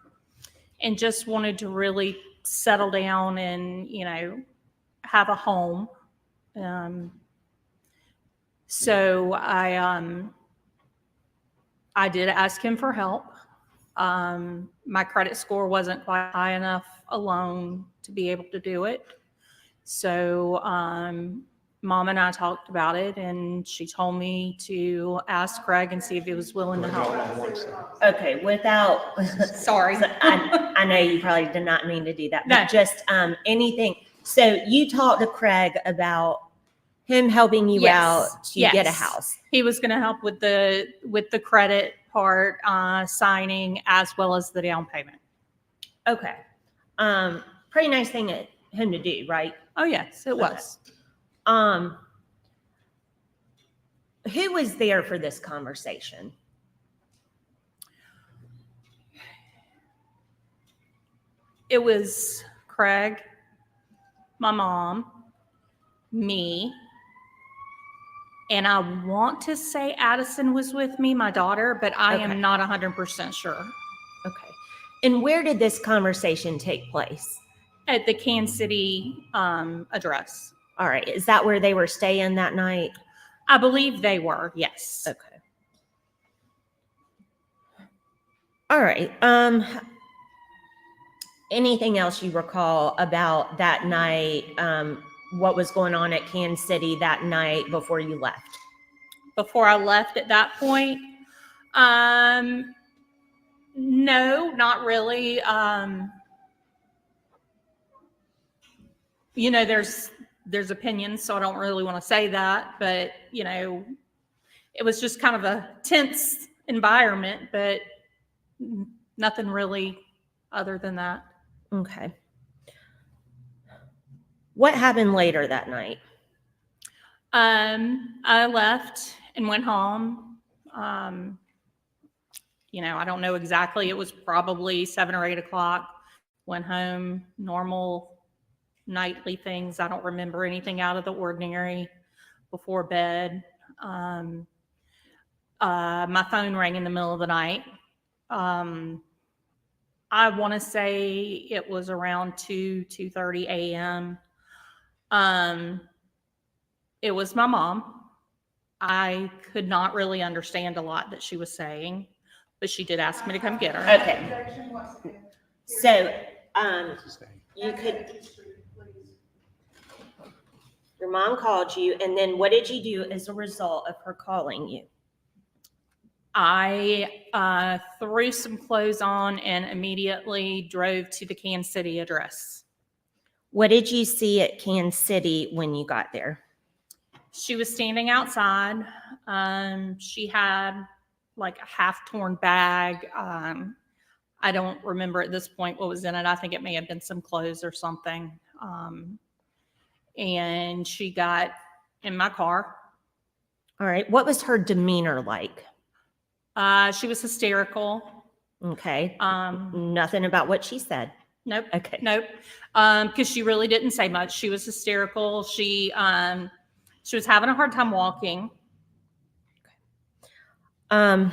and just wanted to really settle down and, have a home. So I did ask him for help. My credit score wasn't quite high enough alone to be able to do it. So Mom and I talked about it, and she told me to ask Craig and see if he was willing to help. Okay, without, Sorry. I know you probably did not mean to do that, but No. just anything. So you talked to Craig about him helping you Yes, out to get a yes. house. He was going to help with the credit part, signing, as well as the down payment. Okay. Pretty nice thing at him to do, right? Oh, yes, it was. Who was there for this conversation? It was Craig, my mom, me, and I want to say Addison was with me, my daughter, but I Okay. am not 100% sure. Okay. And where did this conversation take place? At the Kansas City address. All right. Is that where they were staying that night? I believe they were, yes. Okay. All right. Anything else you recall about that night? What was going on at Kansas City that night before you left? Before I left at that point, no, not really. There's opinions, so I don't really want to say that, but it was just kind of a tense environment, but nothing really other than that. Okay. What happened later that night? I left and went home. I don't know exactly. It was probably 7 or 8 o'clock. Went home, normal nightly things. I don't remember anything out of the ordinary before bed. My phone rang in the middle of the night. I want to say it was around 2:30 a.m. It was my mom. I could not really understand a lot that she was saying, but she did ask me to come get her. Okay. So, you could, your mom called you, and then what did you do as a result of her calling you? I threw some clothes on and immediately drove to the Kansas City address. What did you see at Kansas City when you got there? She was standing outside. She had like a half-torn bag. I don't remember at this point what was in it. I think it may have been some clothes or something. And she got in my car. All right. What was her demeanor like? She was hysterical. Okay. Nothing about what she said. Nope. Okay. Nope. Because she really didn't say much. She was hysterical. She was having a hard time walking. Where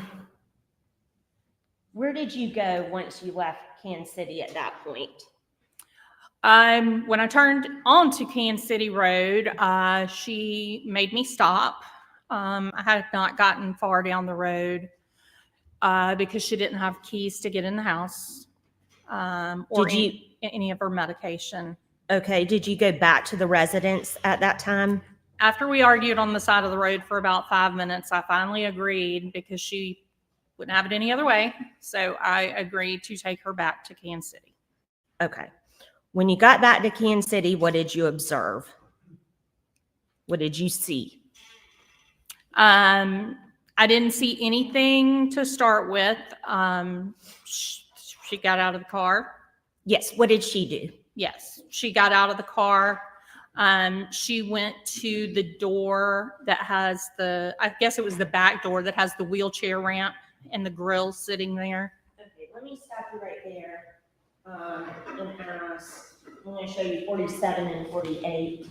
did you go once you left Kansas City at that point? When I turned onto Kansas City Road, she made me stop. I had not gotten far down the road because she didn't have keys to get in the house or any of her medication. Okay, did you go back to the residence at that time? After we argued on the side of the road for about 5 minutes, I finally agreed because she wouldn't have it any other way. So I agreed to take her back to Kansas City. Okay. When you got back to Kansas City, what did you observe? What did you see? I didn't see anything to start with. She got out of the car. Yes, what did she do? Yes, she got out of the car. She went to the door that has I guess it was the back door that has the wheelchair ramp and the grill sitting there. Okay, let me stop you right there. And ask, I'm going to show you 47 and 48.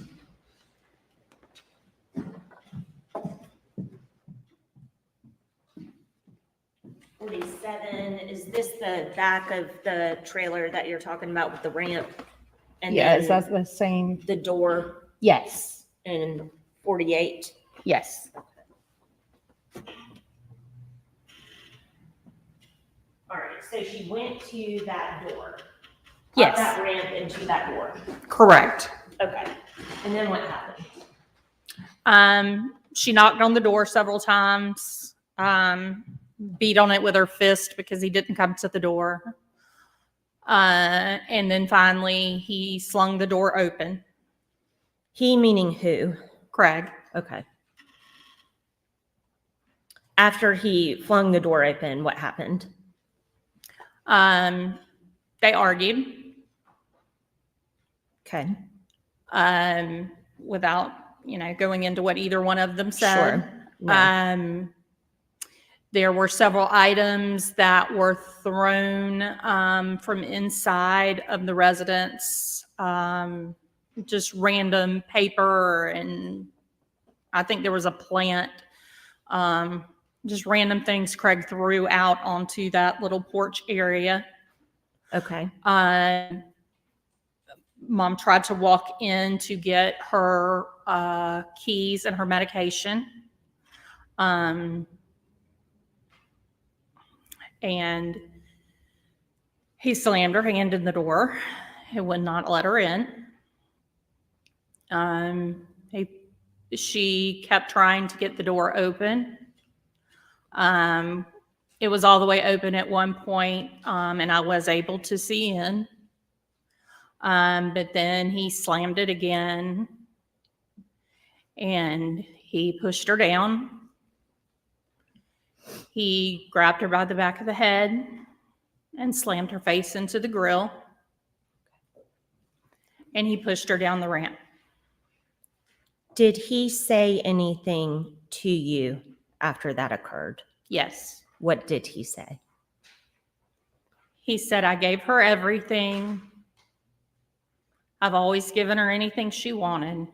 Is this the back of the trailer that you're talking about with the ramp? And Yes, then that's the same. the door Yes, in 48. yes. All right, so she went to that door. Yes. Up that ramp into that door. Correct. Okay. And then what happened? She knocked on the door several times, beat on it with her fist because he didn't come to the door. And then finally he slung the door open. He meaning who? Craig. Okay. After he flung the door open, what happened? They argued. Okay. Without, going into what either one of them said. Sure. No. There were several items that were thrown from inside of the residence, just random paper, and I think there was a plant, just random things Craig threw out onto that little porch area. Okay. Mom tried to walk in to get her keys and her medication. And he slammed her hand in the door. He would not let her in. She kept trying to get the door open. It was all the way open at one point, and I was able to see in. But then he slammed it again, and he pushed her down. He grabbed her by the back of the head and slammed her face into the grill, and he pushed her down the ramp. Did he say anything to you after that occurred? Yes. What did he say? He said, I gave her everything. I've always given her anything she wanted.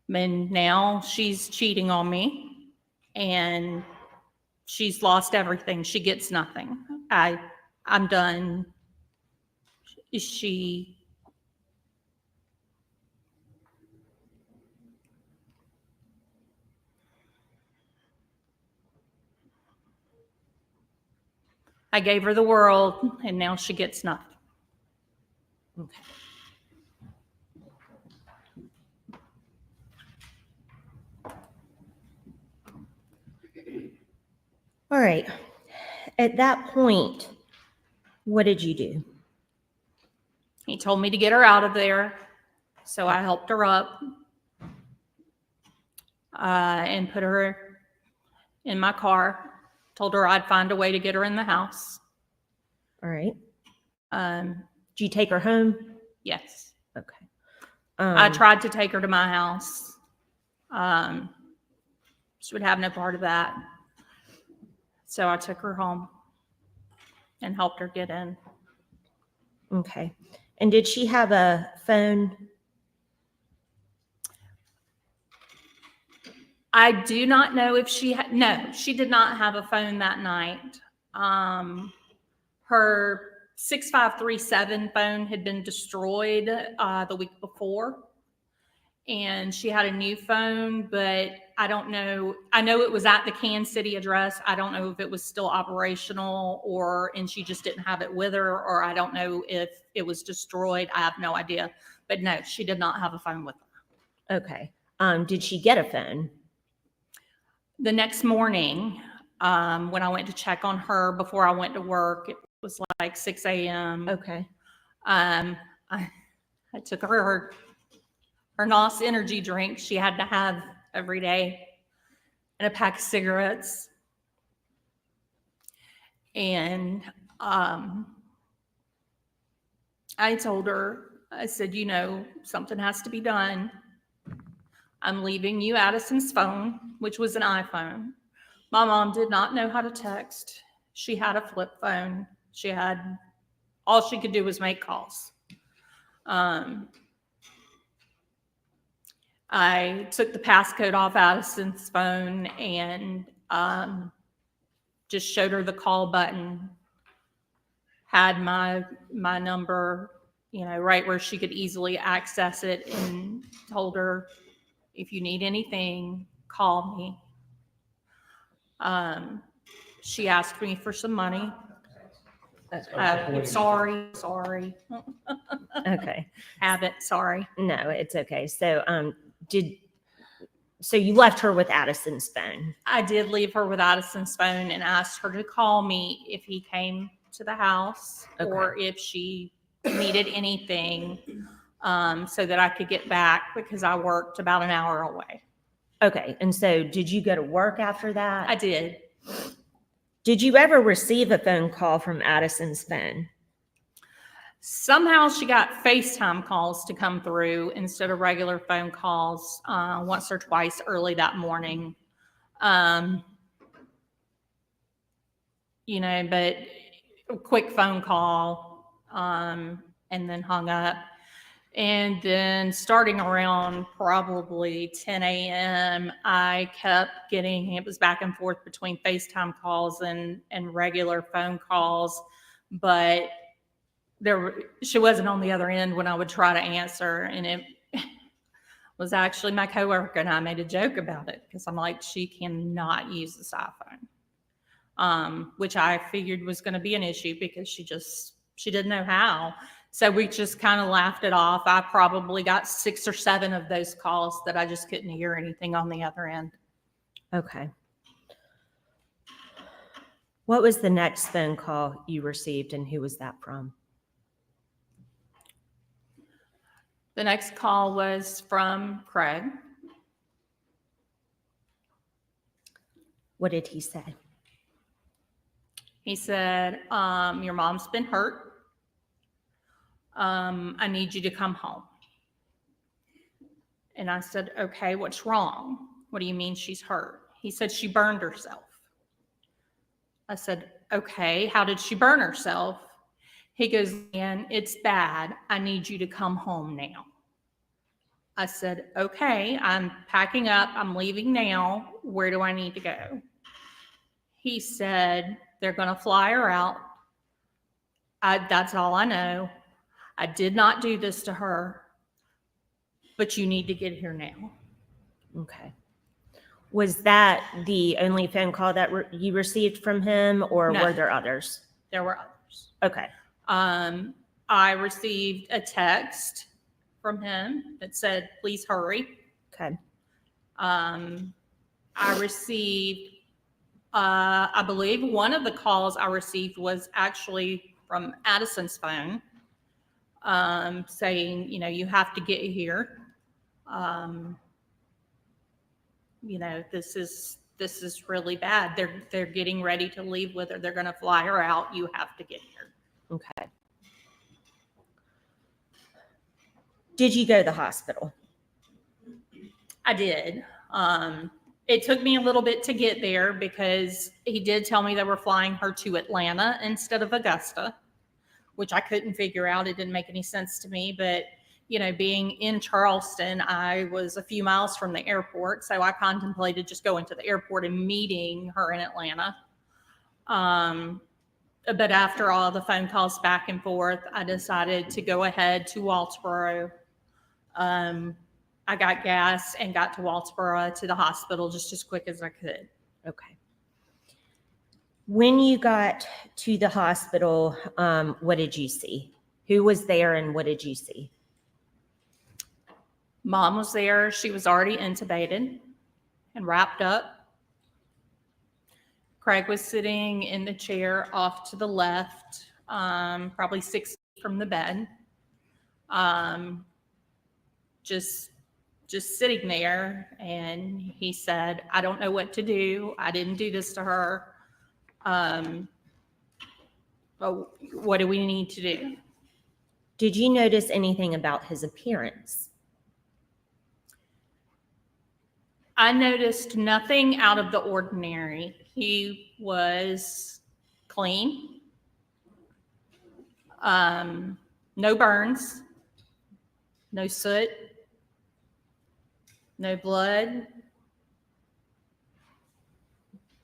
And now she's cheating on me. And she's lost everything. She gets nothing. I'm done. I gave her the world, and now she gets nothing. Okay. All right. At that point, what did you do? He told me to get her out of there, so I helped her up and put her in my car. Told her I'd find a way to get her in the house. All right. Did you take her home? Yes. Okay. I tried to take her to my house. She would have no part of that. So I took her home and helped her get in. Okay. And did she have a phone? I do not know if she no, she did not have a phone that night. Her 6537 phone had been destroyed the week before. And she had a new phone, but I don't know. I know it was at the Kansas City address. I don't know if it was still operational and she just didn't have it with her, or I don't know if it was destroyed. I have no idea. But no, she did not have a phone with her. Okay. Did she get a phone? The next morning, when I went to check on her before I went to work, it was like 6 a.m. Okay. I took her NOS energy drink she had to have every day, and a pack of cigarettes. And I told her, I said, something has to be done. I'm leaving you Addison's phone, which was an iPhone. My mom did not know how to text. She had a flip phone. All she could do was make calls. I took the passcode off Addison's phone and just showed her the call button, had my number, right where she could easily access it, and told her, if you need anything, call me. She asked me for some money. Sorry. Okay. Sorry. No, it's okay. So, so you left her with Addison's phone? I did leave her with Addison's phone and asked her to call me if he came to the house, or if she needed anything, so that I could get back, because I worked about an hour away. Okay. And so did you go to work after that? I did. Did you ever receive a phone call from Addison's phone? Somehow she got FaceTime calls to come through instead of regular phone calls, once or twice early that morning. But a quick phone call, and then hung up. And then starting around probably 10 a.m., I kept getting, it was back and forth between FaceTime calls and regular phone calls, but she wasn't on the other end when I would try to answer. And it was actually my coworker, and I made a joke about it, because I'm like, she cannot use this iPhone, which I figured was going to be an issue, because she didn't know how. So we just kind of laughed it off. I probably got 6 or 7 of those calls that I just couldn't hear anything on the other end. Okay. What was the next phone call you received, and who was that from? The next call was from Craig. What did he say? He said, your mom's been hurt. I need you to come home. And I said, okay, what's wrong? What do you mean she's hurt? He said, she burned herself. I said, okay, how did she burn herself? He goes, man, it's bad. I need you to come home now. I said, okay, I'm packing up. I'm leaving now. Where do I need to go? He said, they're going to fly her out. That's all I know. I did not do this to her, but you need to get here now. Okay. Was that the only phone call that you received from him, or No. were there others? There were others. Okay. I received a text from him that said, please hurry. Okay. I received, I believe one of the calls I received was actually from Addison's phone, saying, you have to get here. This is really bad. They're getting ready to leave with her. They're going to fly her out. You have to get here. Okay. Did you go to the hospital? I did. It took me a little bit to get there, because he did tell me they were flying her to Atlanta instead of Augusta, which I couldn't figure out. It didn't make any sense to me. But, being in Charleston, I was a few miles from the airport. So I contemplated just going to the airport and meeting her in Atlanta. but after all the phone calls back and forth, I decided to go ahead to Waltboro. I got gas and got to Waltboro to the hospital just as quick as I could. Okay. When you got to the hospital, what did you see? Who was there and what did you see? Mom was there. She was already intubated and wrapped up. Craig was sitting in the chair off to the left, probably 6 feet from the bed. Just sitting there, and he said, "I don't know what to do. I didn't do this to her. But what do we need to do?" Did you notice anything about his appearance? I noticed nothing out of the ordinary. He was clean. No burns, no soot, no blood.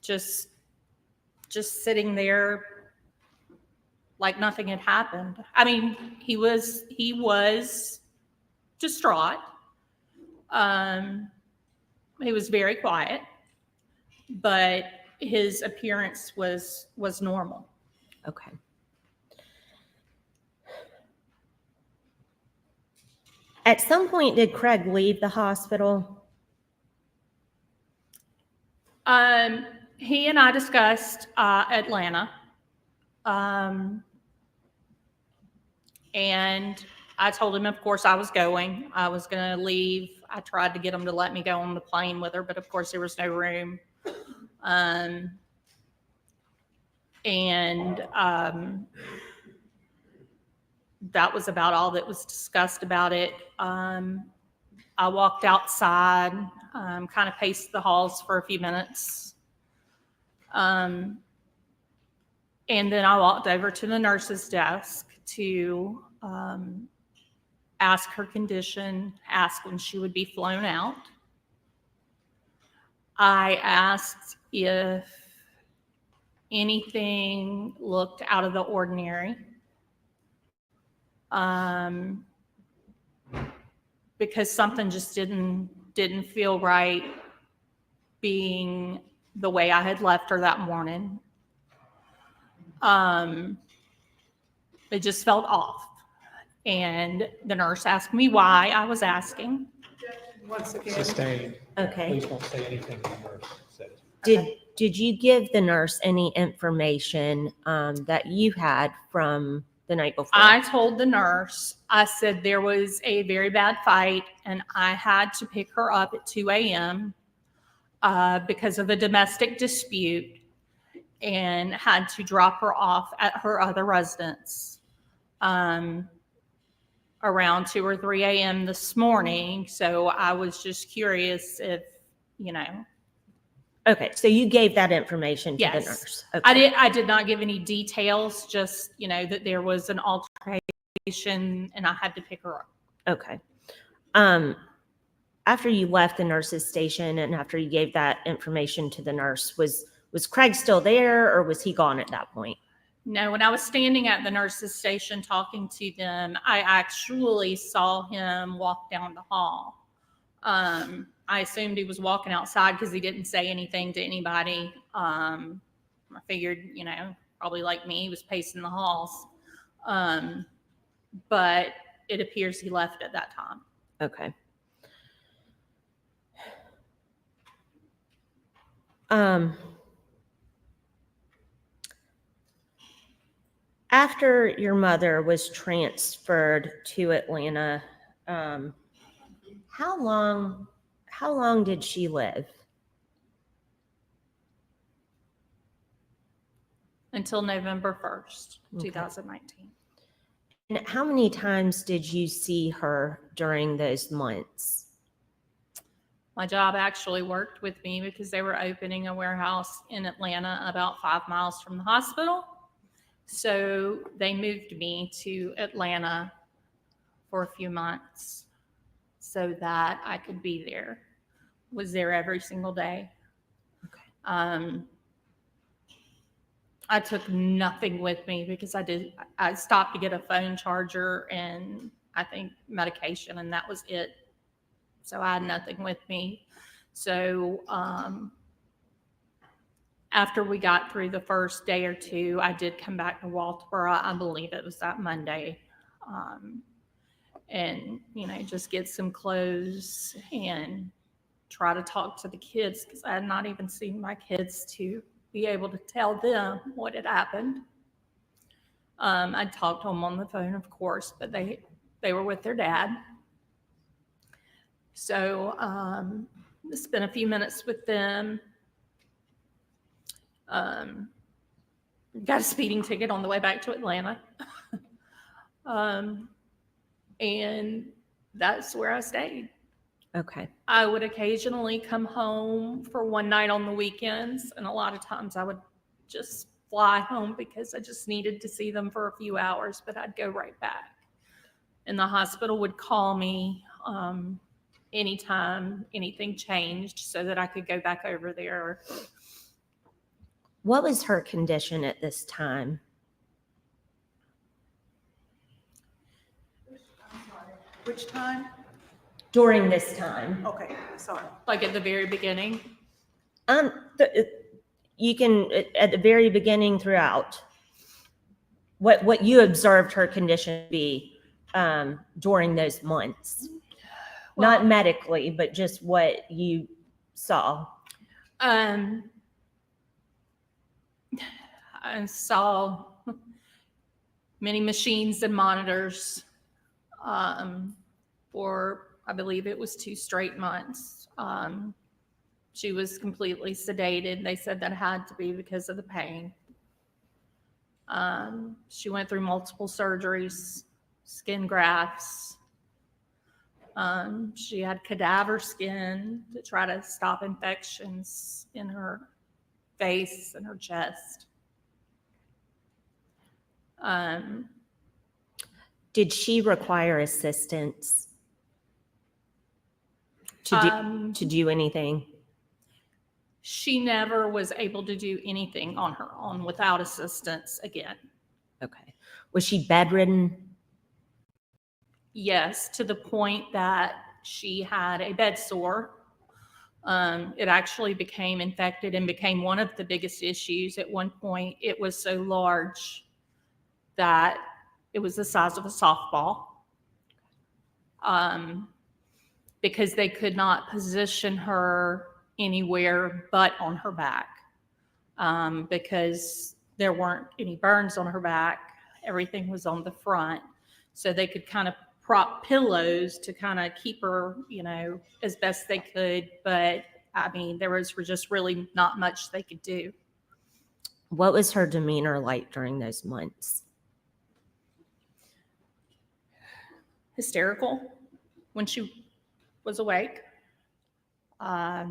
Just sitting there like nothing had happened. I mean, he was distraught. He was very quiet, but his appearance was normal. Okay. At some point, did Craig leave the hospital? He and I discussed Atlanta. And I told him, of course, I was going. I was going to leave. I tried to get him to let me go on the plane with her, but of course there was no room. That was about all that was discussed about it. I walked outside, kind of paced the halls for a few minutes. And then I walked over to the nurse's desk to ask her condition, ask when she would be flown out. I asked if anything looked out of the ordinary. Because something just didn't feel right being the way I had left her that morning. It just felt off. And the nurse asked me why I was asking. Once again, Sustained. Okay. Please don't say anything the nurse says. Did you give the nurse any information that you had from the night before? I told the nurse, I said there was a very bad fight and I had to pick her up at 2 a.m. Because of a domestic dispute and had to drop her off at her other residence around 2 or 3 a.m. this morning. So I was just curious if, Okay, so you gave that information to Yes. the nurse. Okay. I did not give any details, just, that there was an altercation and I had to pick her up. Okay. After you left the nurse's station and after you gave that information to the nurse, was Craig still there or was he gone at that point? No, when I was standing at the nurse's station talking to them, I actually saw him walk down the hall. I assumed he was walking outside because he didn't say anything to anybody. I figured, probably like me, he was pacing the halls. But it appears he left at that time. Okay. After your mother was transferred to Atlanta, how long did she live? Until November 1st, Okay. 2019. And how many times did you see her during those months? My job actually worked with me because they were opening a warehouse in Atlanta about 5 miles from the hospital. So they moved me to Atlanta for a few months so that I could be there. Was there every single day. Okay. I took nothing with me because I stopped to get a phone charger and I think medication, and that was it. So I had nothing with me. So after we got through the first day or two, I did come back to Walterboro. I believe it was that Monday. And, just get some clothes and try to talk to the kids because I had not even seen my kids to be able to tell them what had happened. I talked to them on the phone, of course, but they were with their dad. So spent a few minutes with them. Got a speeding ticket on the way back to Atlanta. And that's where I stayed. Okay. I would occasionally come home for one night on the weekends, and a lot of times I would just fly home because I just needed to see them for a few hours, but I'd go right back. And the hospital would call me anytime anything changed so that I could go back over there. What was her condition at this time? Which time? During this time? Okay, sorry. Like at the very beginning. You can, at the very beginning throughout, what you observed her condition be during those months. Not medically, but just what you saw. I saw many machines and monitors for, I believe it was 2 straight months. She was completely sedated. They said that had to be because of the pain. She went through multiple surgeries, skin grafts. She had cadaver skin to try to stop infections in her face and her chest. Did she require assistance to do anything? She never was able to do anything on her own without assistance again. Okay. Was she bedridden? Yes, to the point that she had a bed sore. It actually became infected and became one of the biggest issues. At one point, it was so large that it was the size of a softball. Because they could not position her anywhere but on her back, because there weren't any burns on her back. Everything was on the front. So they could kind of prop pillows to kind of keep her, as best they could. But I mean, there was just really not much they could do. What was her demeanor like during those months? Hysterical when she was awake. At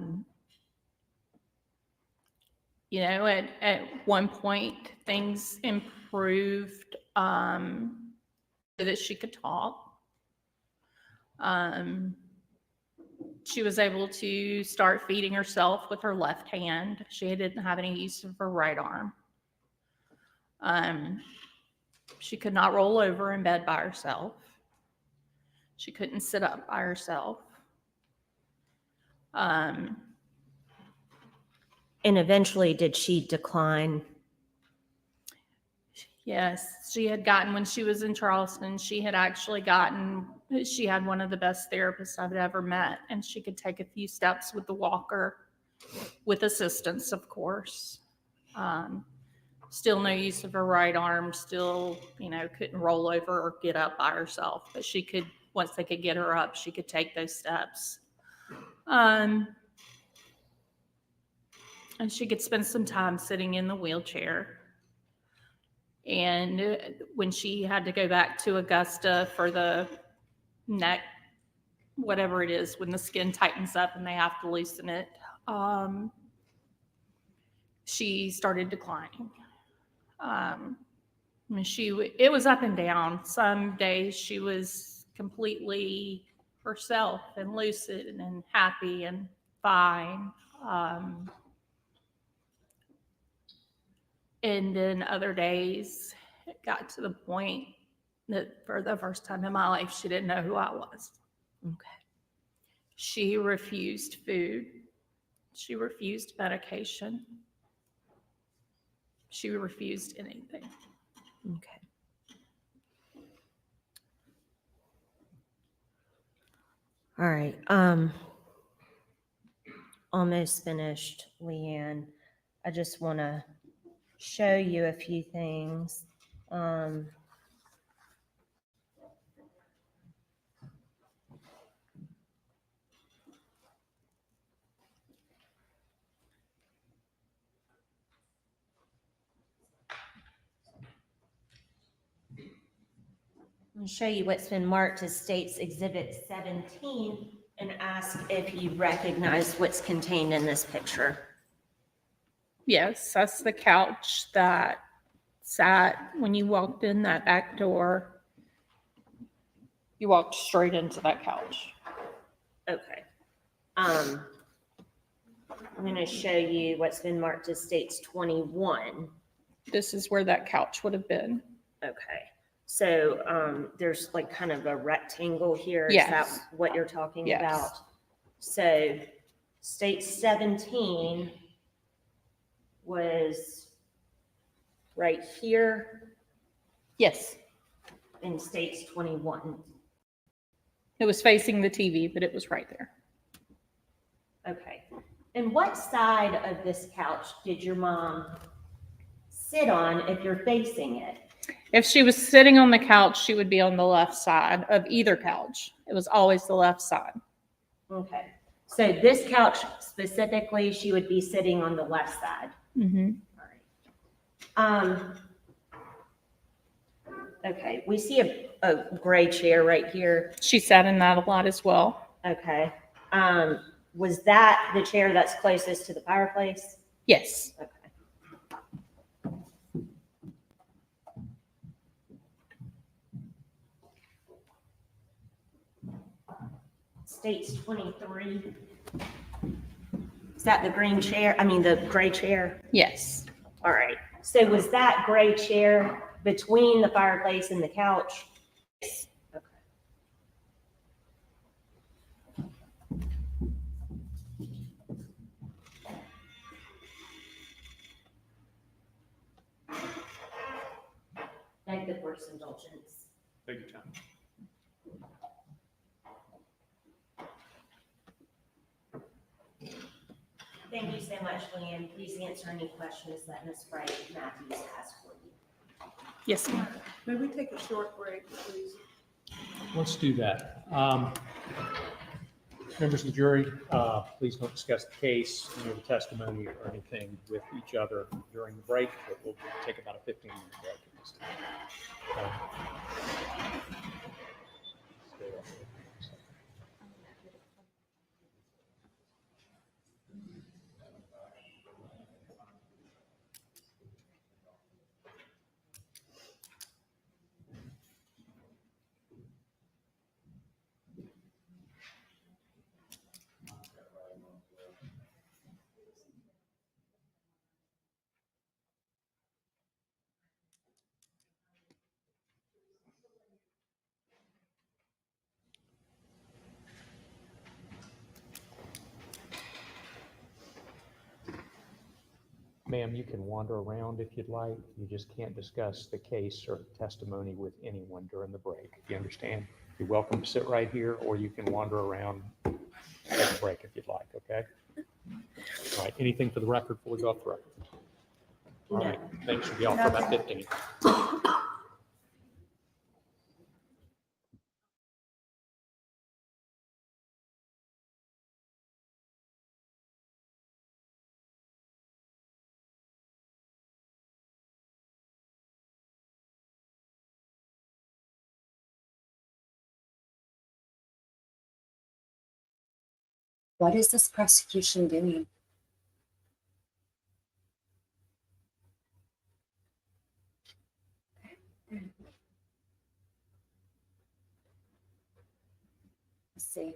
one point things improved so that she could talk. She was able to start feeding herself with her left hand. She didn't have any use of her right arm. She could not roll over in bed by herself. She couldn't sit up by herself. And eventually, did she decline? Yes, she had gotten, when she was in Charleston, she had one of the best therapists I've ever met, and she could take a few steps with the walker, with assistance, of course. Still no use of her right arm, still, couldn't roll over or get up by herself, but she could, once they could get her up, she could take those steps. And she could spend some time sitting in the wheelchair. And when she had to go back to Augusta for the neck, whatever it is, when the skin tightens up and they have to loosen it, she started declining. It was up and down. Some days she was completely herself and lucid and happy and fine. And then other days, it got to the point that for the first time in my life, she didn't know who I was. Okay. She refused food. She refused medication. She refused anything. Okay. All right. Almost finished, Leanne. I just want to show you a few things. I'll show you what's been marked as State's Exhibit 17 and ask if you recognize what's contained in this picture. Yes, that's the couch that sat when you walked in that back door. You walked straight into that couch. Okay. I'm going to show you what's been marked as State's 21. This is where that couch would have been. Okay. So there's like kind of a rectangle here. Is Yes. that what you're talking Yes. about? So State 17 was right here Yes. and State's 21. It was facing the TV, but it was right there. Okay. And what side of this couch did your mom sit on if you're facing it? If she was sitting on the couch, she would be on the left side of either couch. It was always the left side. Okay. So this couch specifically, she would be sitting on the left side. Mm-hmm. All right. Okay, we see a gray chair right here. She sat in that a lot as well. Okay. Was that the chair that's closest to the fireplace? Yes. Okay. State's 23. Is that the green chair? I mean, the gray chair? Yes. All right. So was that gray chair between the fireplace and the couch? Okay. Thank the court's indulgence. Take your time. Thank you so much, Leanne. Please answer any questions that Ms. Bright Matthews has for you. Yes, ma'am. May we take a short break, please? Let's do that. Members of the jury, please don't discuss the case, any of the testimony or anything with each other during the break, but we'll take about a 15-minute break at this time. Stay up there. Ma'am, you can wander around if you'd like. You just can't discuss the case or testimony with anyone during the break. You understand? You're welcome to sit right here, or you can wander around, take a break if you'd like, okay? All right, anything for the record before we go off the record? All right, things should be off for about 15. What is this prosecution doing? Let's see.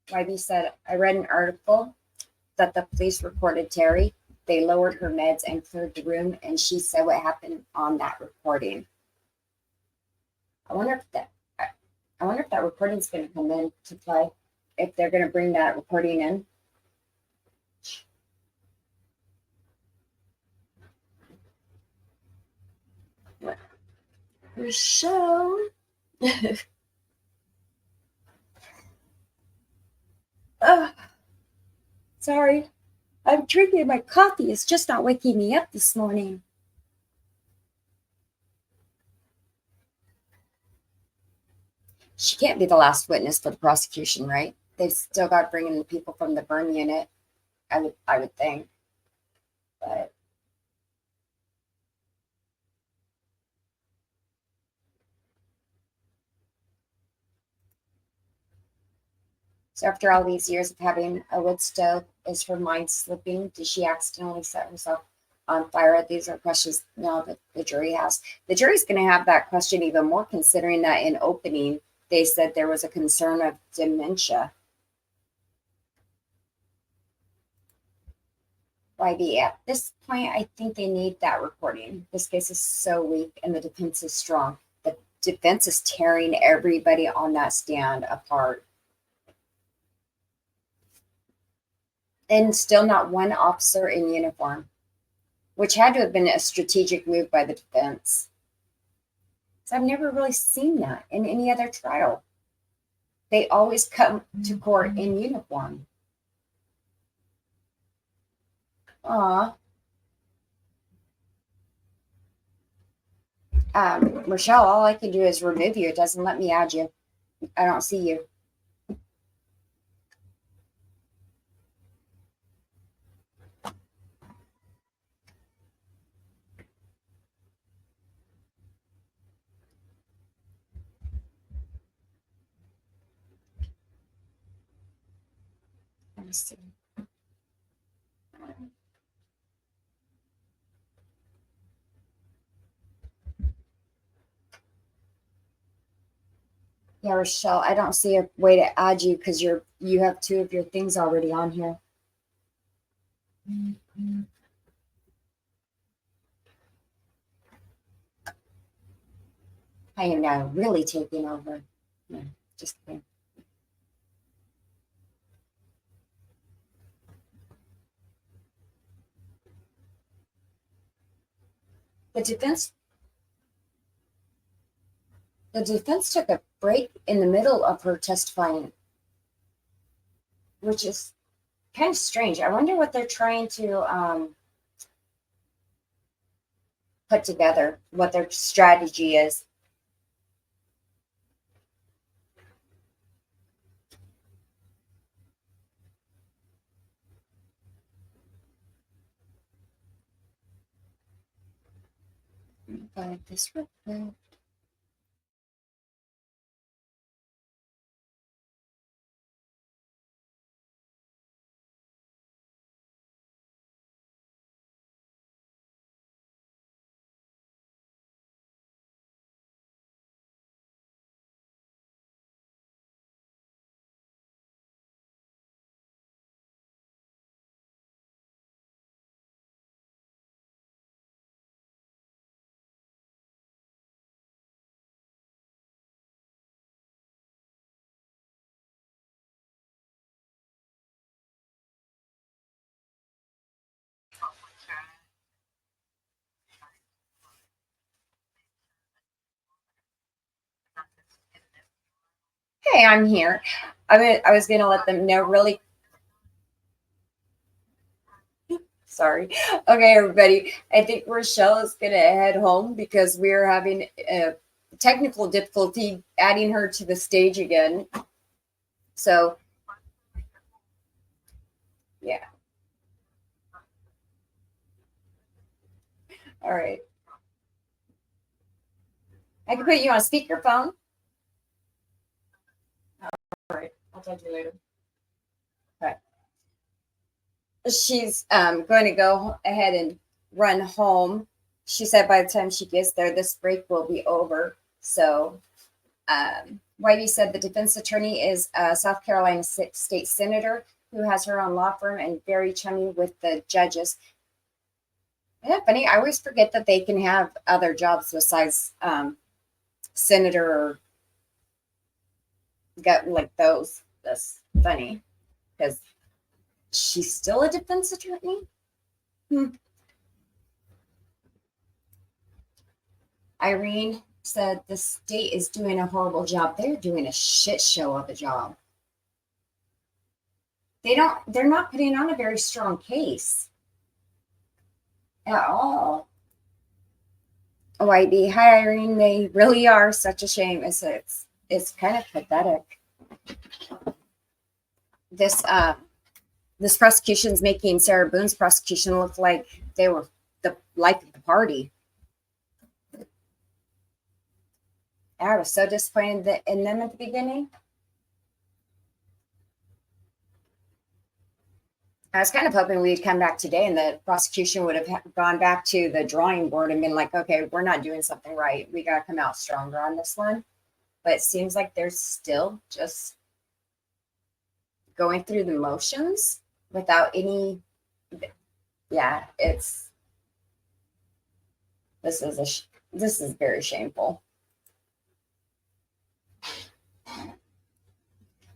YB said, I read an article that the police reported Terry. they lowered her meds and cleared the room, and she said what happened on that recording. I wonder if that recording's going to come in to play, if they're going to bring that recording in. Rochelle. Sorry. I'm drinking my coffee. It's just not waking me up this morning. She can't be the last witness for the prosecution, right? They've still got to bring in the people from the burn unit, I would think. But so after all these years of having a wood stove, is her mind slipping? Did she accidentally set herself on fire? These are questions now that the jury has. The jury's going to have that question even more, considering that in opening, they said there was a concern of dementia. YB, at this point, I think they need that recording. This case is so weak and the defense is strong. The defense is tearing everybody on that stand apart. And still not one officer in uniform, which had to have been a strategic move by the defense. So I've never really seen that in any other trial. They always come to court in uniform. Aw. Rochelle, all I can do is remove you. It doesn't let me add you. I don't see you. Let me see. Yeah, Rochelle, I don't see a way to add you because you have two of your things already on here. I am now really taking over. No, just kidding. The defense took a break in the middle of her testifying, which is kind of strange. I wonder what they're trying to put together, what their strategy is. Find this real quick. Hey, I'm here. I was going to let them know really. Sorry. Okay, everybody. I think Rochelle is going to head home because we're having a technical difficulty adding her to the stage again. So, yeah. All right. I can put you on speakerphone. All right. I'll talk to you later. Okay. She's going to go ahead and run home. She said by the time she gets there, this break will be over. So Whitey said the defense attorney is a South Carolina state senator who has her own law firm and very chummy with the judges. Isn't that funny? I always forget that they can have other jobs besides senator or got like those. That's funny because she's still a defense attorney. Irene said the state is doing a horrible job. They're doing a shit show of a job. They're not putting on a very strong case at all. YB, hi Irene, they really are such a shame. It's kind of pathetic. This prosecution's making Sarah Boone's prosecution look like they were the life of the party. I was so disappointed in them at the beginning. I was kind of hoping we'd come back today and the prosecution would have gone back to the drawing board and been like, okay, we're not doing something right. We got to come out stronger on this one. But it seems like they're still just going through the motions without any, this is very shameful.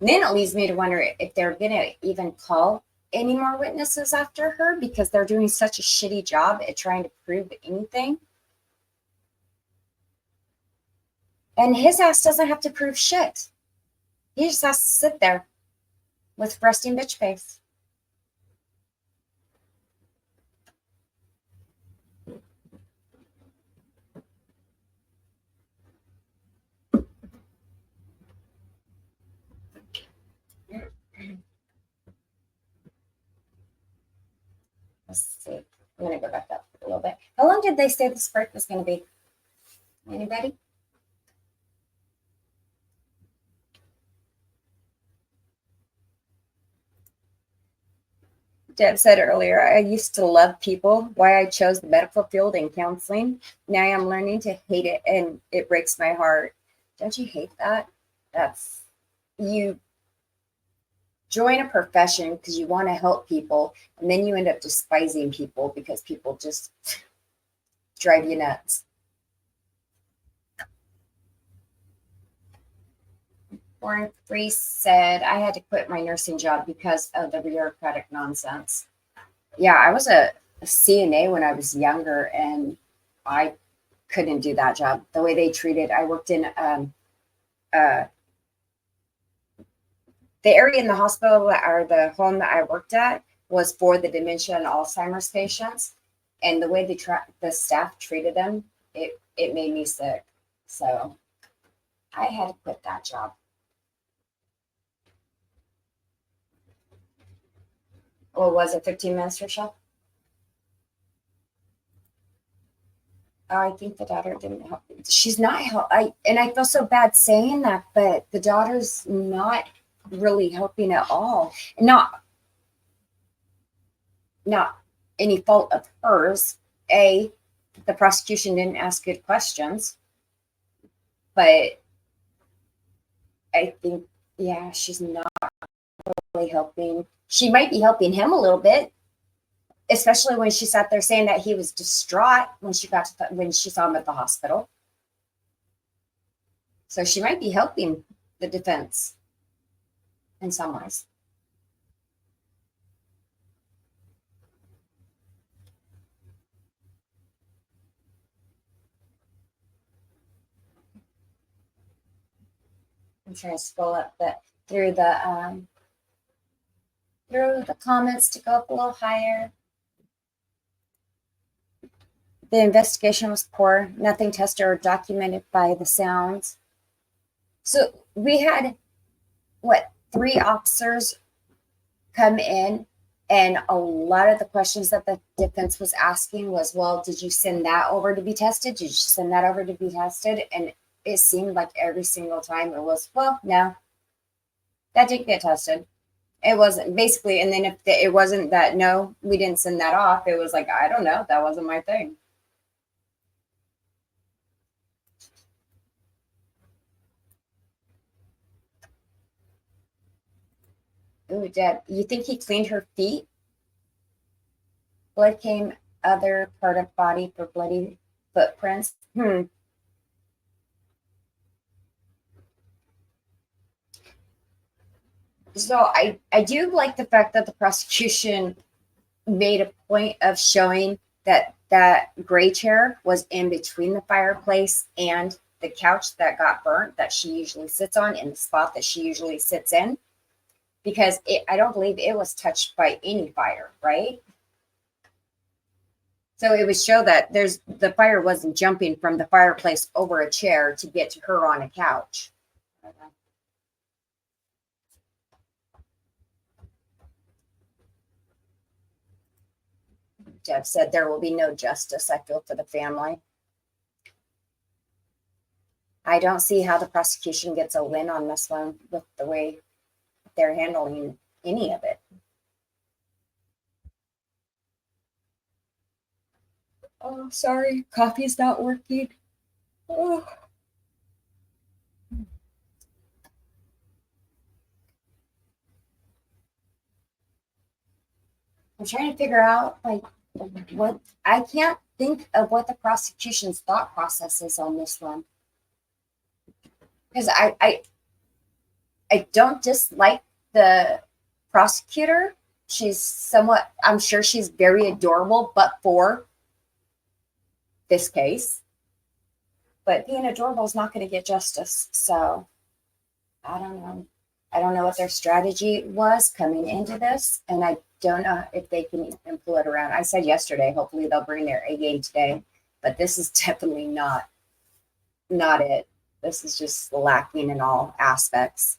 And then it leads me to wonder if they're going to even call any more witnesses after her because they're doing such a shitty job at trying to prove anything. And his ass doesn't have to prove shit. He just has to sit there with resting bitch face. Let's see. I'm going to go back up a little bit. How long did they say this break was going to be? Anybody? Deb said earlier, I used to love people, why I chose the medical field and counseling. Now I'm learning to hate it and it breaks my heart. Don't you hate that? You join a profession because you want to help people, and then you end up despising people because people just drive you nuts. Warren Free said, I had to quit my nursing job because of the bureaucratic nonsense. Yeah, I was a CNA when I was younger, and I couldn't do that job. The way they treated, I worked in the area in the hospital or the home that I worked at was for the dementia and Alzheimer's patients. And the way the staff treated them, it made me sick. So I had to quit that job. What was it, 15 minutes, Rochelle? Oh, I think the daughter didn't help. She's not help. I feel so bad saying that, but the daughter's not really helping at all. Not any fault of hers. The prosecution didn't ask good questions, but I think, she's not really helping. She might be helping him a little bit, especially when she sat there saying that he was distraught when she saw him at the hospital. So she might be helping the defense in some ways. I'm trying to scroll up through the comments to go up a little higher. The investigation was poor, nothing tested or documented by the sounds. So we had, 3 officers come in, and a lot of the questions that the defense was asking was, well, did you send that over to be tested? Did you send that over to be tested? And it seemed like every single time it was, well, no, that didn't get tested. It wasn't basically, and then if it wasn't that, no, we didn't send that off, it was like, I don't know, that wasn't my thing. Ooh, Deb, you think he cleaned her feet? Blood came other part of body for bloody footprints. So I do like the fact that the prosecution made a point of showing that that gray chair was in between the fireplace and the couch that got burnt that she usually sits on, in the spot that she usually sits in, because I don't believe it was touched by any fire, right? So it would show that the fire wasn't jumping from the fireplace over a chair to get to her on a couch. Deb said there will be no justice, I feel, for the family. I don't see how the prosecution gets a win on this one with the way they're handling any of it. Oh, sorry, coffee's not working. Oh. I'm trying to figure out, like, what I can't think of what the prosecution's thought process is on this one. Because I don't dislike the prosecutor. She's somewhat, I'm sure she's very adorable, but for this case. But being adorable is not going to get justice. So I don't know. I don't know what their strategy was coming into this, and I don't know if they can even pull it around. I said yesterday, hopefully they'll bring their A game today, but this is definitely not it. This is just lacking in all aspects.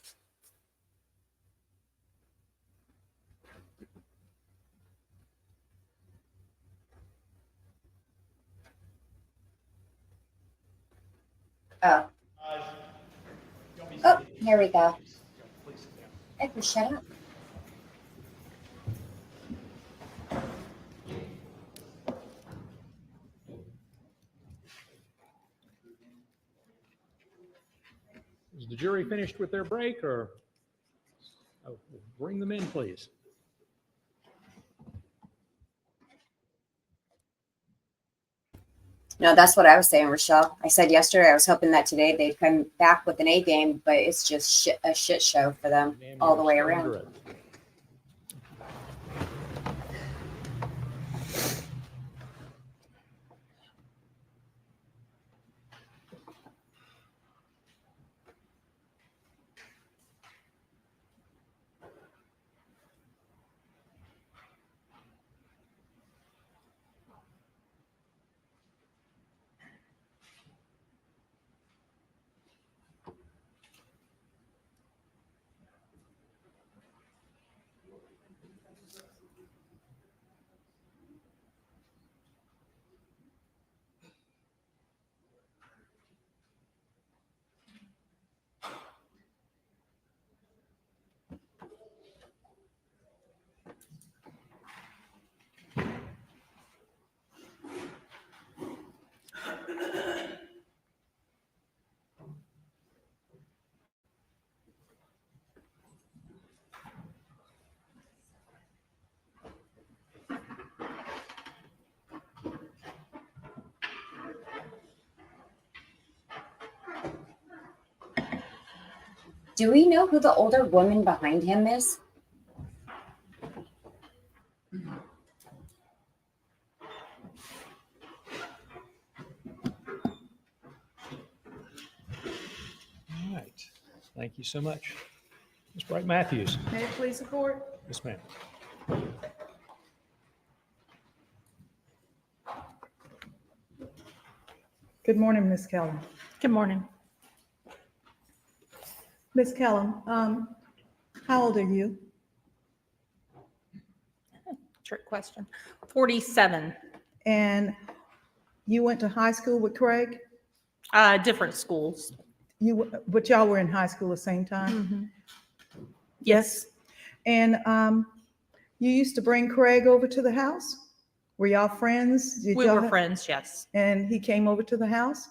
Oh, here we go. I can shut up. Is the jury finished with their break, or bring them in, please? No, that's what I was saying, Rochelle. I said yesterday I was hoping that today they'd come back with an A game, but it's just a shit show for them all the way around. Do we know who the older woman behind him is? All right. Thank you so much. Ms. Bright Matthews. May it please the court? Yes, ma'am. Good morning, Ms. Kellum. Good morning. Ms. Kellum, how old are you? Trick question. 47. And you went to high school with Craig? Different schools. But y'all were in high school at the same time? Mm-hmm. Yes. And you used to bring Craig over to the house? Were y'all friends? We were friends, yes. And he came over to the house?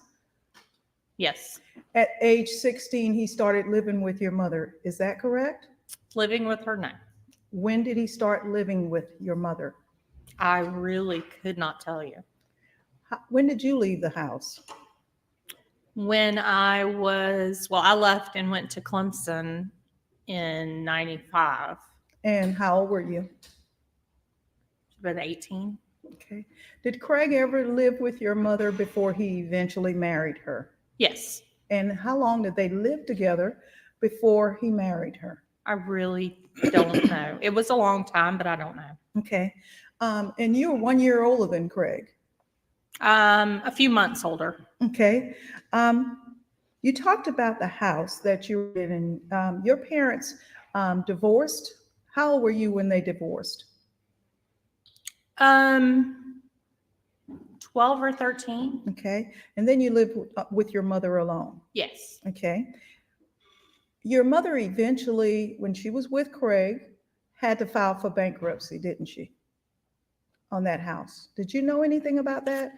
Yes. At age 16, he started living with your mother. Is that correct? Living with her now. When did he start living with your mother? I really could not tell you. When did you leave the house? When I was, well, I left and went to Clemson in 95, And how old were you? been 18. Okay. Did Craig ever live with your mother before he eventually married her? Yes, And how long did they live together before he married her? I really don't know. It was a long time, but I don't know. Okay. And you were 1 year older than Craig. A few months older. Okay. You talked about the house that you were in. Your parents divorced. How old were you when they divorced? 12 or 13. Okay. And then you lived with your mother alone. Yes, Okay. Your mother eventually, when she was with Craig, had to file for bankruptcy, didn't she? On that house. Did you know anything about that?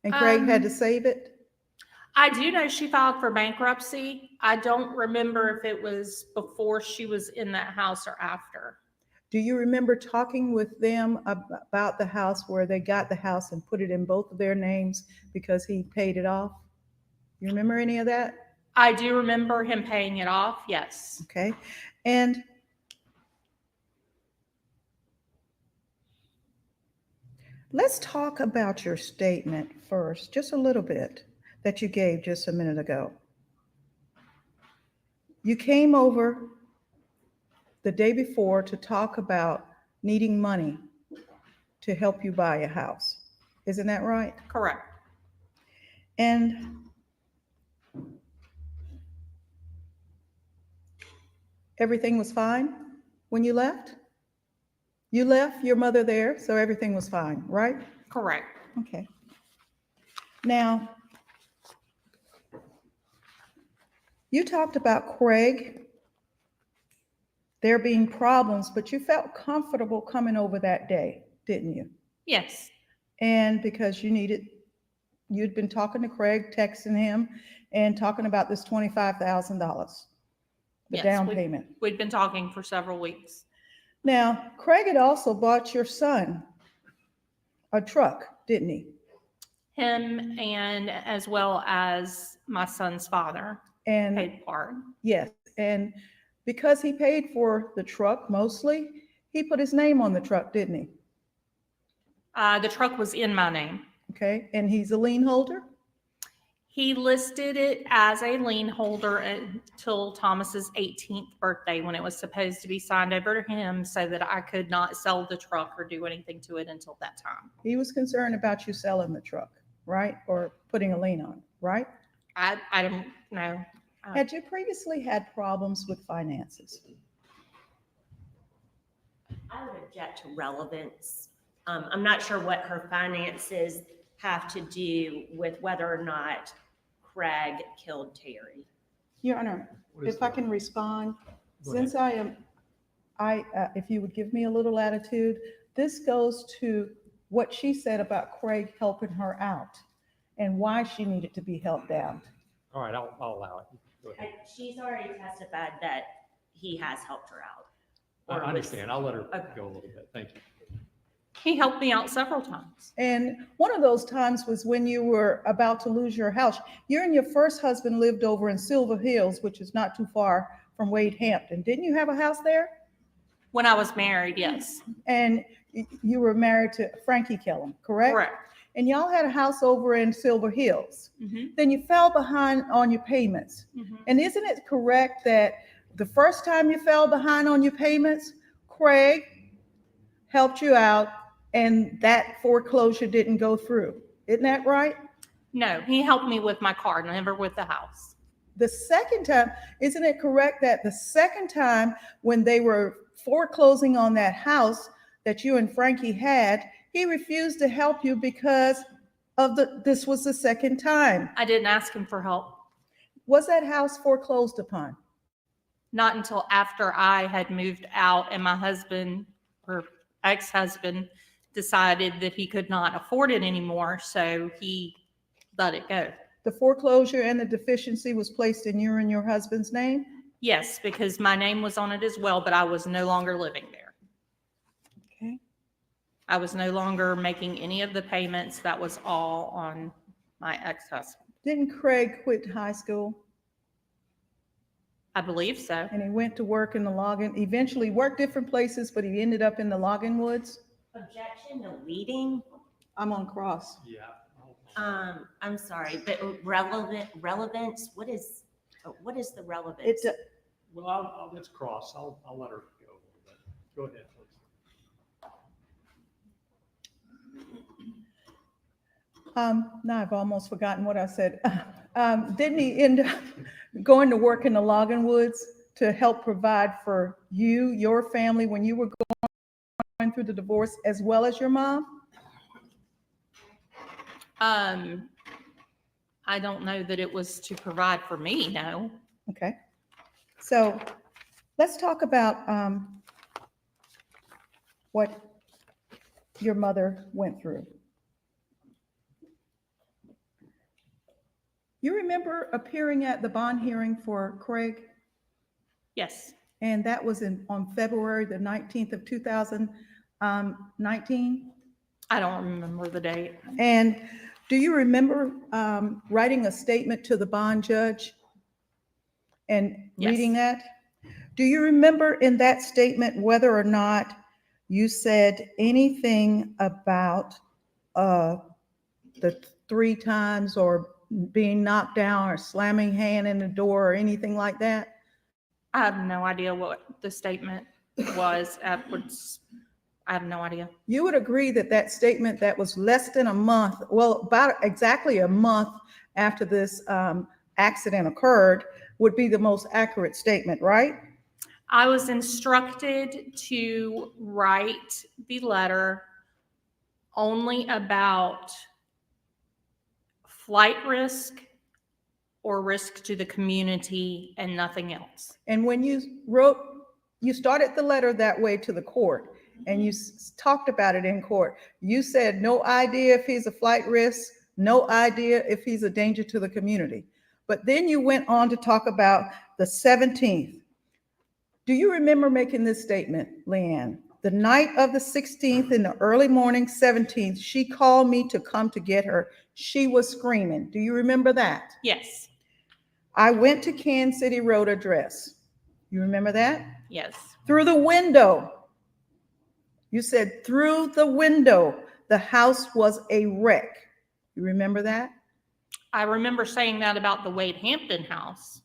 And Craig had to save it? I do know she filed for bankruptcy. I don't remember if it was before she was in that house or after. Do you remember talking with them about the house where they got the house and put it in both of their names because he paid it off? You remember any of that? I do remember him paying it off, yes. Okay. And let's talk about your statement first, just a little bit, that you gave just a minute ago. You came over the day before to talk about needing money to help you buy a house. Isn't that right? Correct. And everything was fine when you left? You left your mother there, so everything was fine, right? Correct. Okay. Now, you talked about Craig, there being problems, but you felt comfortable coming over that day, didn't you? Yes, And because you'd been talking to Craig, texting him, and talking about this $25,000, the Yes, down payment. we'd been talking for several weeks. Now, Craig had also bought your son a truck, didn't he? Him and as well as my son's father And paid part. yes, and because he paid for the truck mostly, he put his name on the truck, didn't he? The truck was in my name. Okay, and he's a lien holder? He listed it as a lien holder until Thomas's 18th birthday when it was supposed to be signed over to him so that I could not sell the truck or do anything to it until that time. He was concerned about you selling the truck, right? Or putting a lien on, right? I don't know. Had you previously had problems with finances? I would object to relevance. I'm not sure what her finances have to do with whether or not Craig killed Terry. Your Honor, if I can respond, since if you would give me a little latitude, this goes to what she said about Craig helping her out and why she needed to be helped out. All right, I'll allow it. Go ahead. She's already testified that he has helped her out. I Or was- understand. I'll let her Okay. go a little bit. Thank you. He helped me out several times. And one of those times was when you were about to lose your house. You and your first husband lived over in Silver Hills, which is not too far from Wade Hampton. Didn't you have a house there? When I was married, yes. And you were married to Frankie Kellum, correct? Correct. And y'all had a house over in Silver Hills. Mhm, Then you fell behind on your payments. mhm. And isn't it correct that the first time you fell behind on your payments, Craig helped you out and that foreclosure didn't go through? Isn't that right? No, he helped me with my car, never with the house. The second time, isn't it correct that the second time when they were foreclosing on that house that you and Frankie had, he refused to help you because of this was the second time. I didn't ask him for help. Was that house foreclosed upon? Not until after I had moved out and my husband or ex-husband decided that he could not afford it anymore, so he let it go. The foreclosure and the deficiency was placed in your and your husband's name? Yes, because my name was on it as well, but I was no longer living there. Okay. I was no longer making any of the payments. That was all on my ex-husband. Didn't Craig quit high school I believe so. and he went to work in the logging, eventually worked different places, but he ended up in the logging woods? Objection to leading? I'm on cross. Yeah. I'm sorry, but relevance, what is the relevance? It's, Well, let's cross. I'll let her go a little bit. Go ahead, please. now I've almost forgotten what I said. Didn't he end up going to work in the logging woods to help provide for you, your family, when you were going through the divorce, as well as your mom? I don't know that it was to provide for me, no. Okay. So let's talk about what your mother went through. You remember appearing at the bond hearing for Craig? Yes, And that was on February the 19th of 2019. I don't remember the date. And do you remember writing a statement to the bond judge and Yes. reading that? Do you remember in that statement whether or not you said anything about the 3 times or being knocked down or slamming hand in the door or anything like that? I have no idea what the statement was. I have no idea. You would agree that that statement that was less than a month, well, about exactly a month after this accident occurred, would be the most accurate statement, right? I was instructed to write the letter only about flight risk or risk to the community and nothing else. And when you started the letter that way to the court, and you talked about it in court, you said no idea if he's a flight risk, no idea if he's a danger to the community. But then you went on to talk about the 17th. Do you remember making this statement, Leanne? The night of the 16th in the early morning, 17th, she called me to come to get her. She was screaming. Do you remember that? Yes, I went to Kansas City Road address. You remember that? yes, Through the window. You said through the window, the house was a wreck. You remember that? I remember saying that about the Wade Hampton house.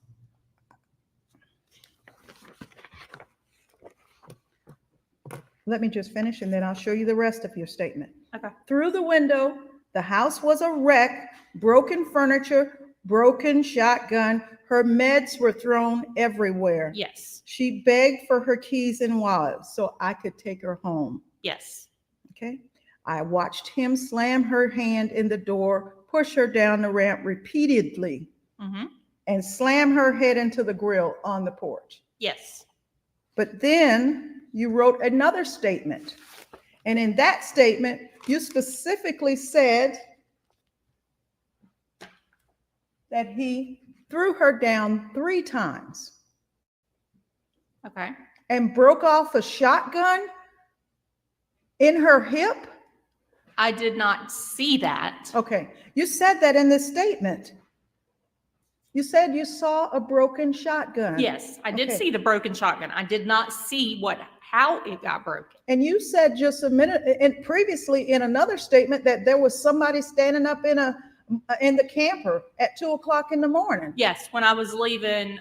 Let me just finish and then I'll show you the rest of your statement. Okay. Through the window, the house was a wreck, broken furniture, broken shotgun. Her meds were thrown everywhere. Yes, She begged for her keys and wallet so I could take her home. yes, Okay. I watched him slam her hand in the door, push her down the ramp repeatedly, mm-hmm, and slam her head into the grill on the porch. yes, But then you wrote another statement. And in that statement, you specifically said that he threw her down 3 times okay. and broke off a shotgun in her hip. I did not see that. Okay, you said that in this statement. You said you saw a broken shotgun. Yes, I did Okay. see the broken shotgun. I did not see how it got broken. And you said just a minute, and previously in another statement that there was somebody standing up in the camper at 2:00 in the morning. Yes, when I was leaving,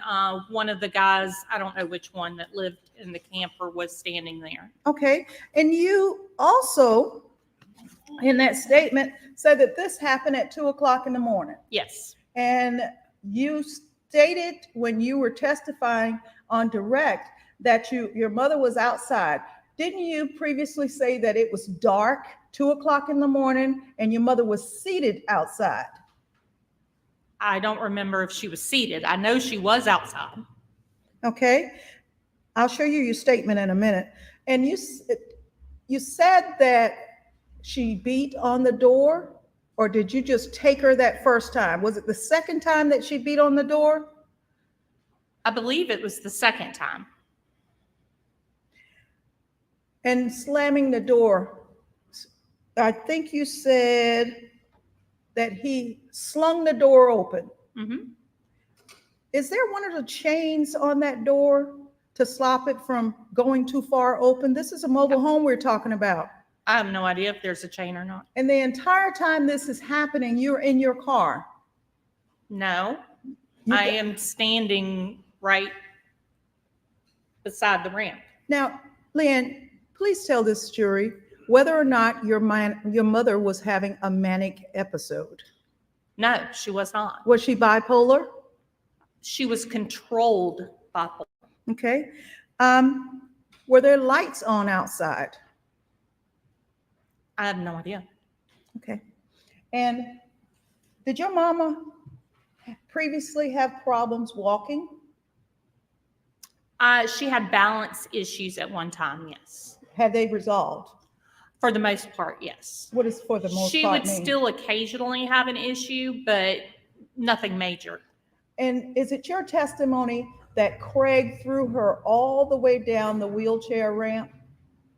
one of the guys, I don't know which one that lived in the camper, was standing there. Okay, and you also, in that statement, said that this happened at 2:00 in the morning. Yes, And you stated when you were testifying on direct that your mother was outside. Didn't you previously say that it was dark, 2:00 in the morning, and your mother was seated outside? I don't remember if she was seated. I know she was outside. Okay, I'll show you your statement in a minute. And you said that she beat on the door, or did you just take her that first time? Was it the second time that she beat on the door? I believe it was the second time. And slamming the door I think you said that he slung the door open. Mhm. Is there one of the chains on that door to stop it from going too far open? This is a mobile home we're talking about. I have no idea if there's a chain or not. And the entire time this is happening, you're in your car. No, You I got- am standing right beside the ramp. Now, Leanne, please tell this jury whether or not your mother was having a manic episode. No, she was not. Was she bipolar? She was controlled bipolar. Okay. Were there lights on outside? I have no idea. Okay. And did your mama previously have problems walking? She had balance issues at one time, yes. Had they resolved? For the most part, yes. What is for the most She part would mean? still occasionally have an issue, but nothing major. And is it your testimony that Craig threw her all the way down the wheelchair ramp?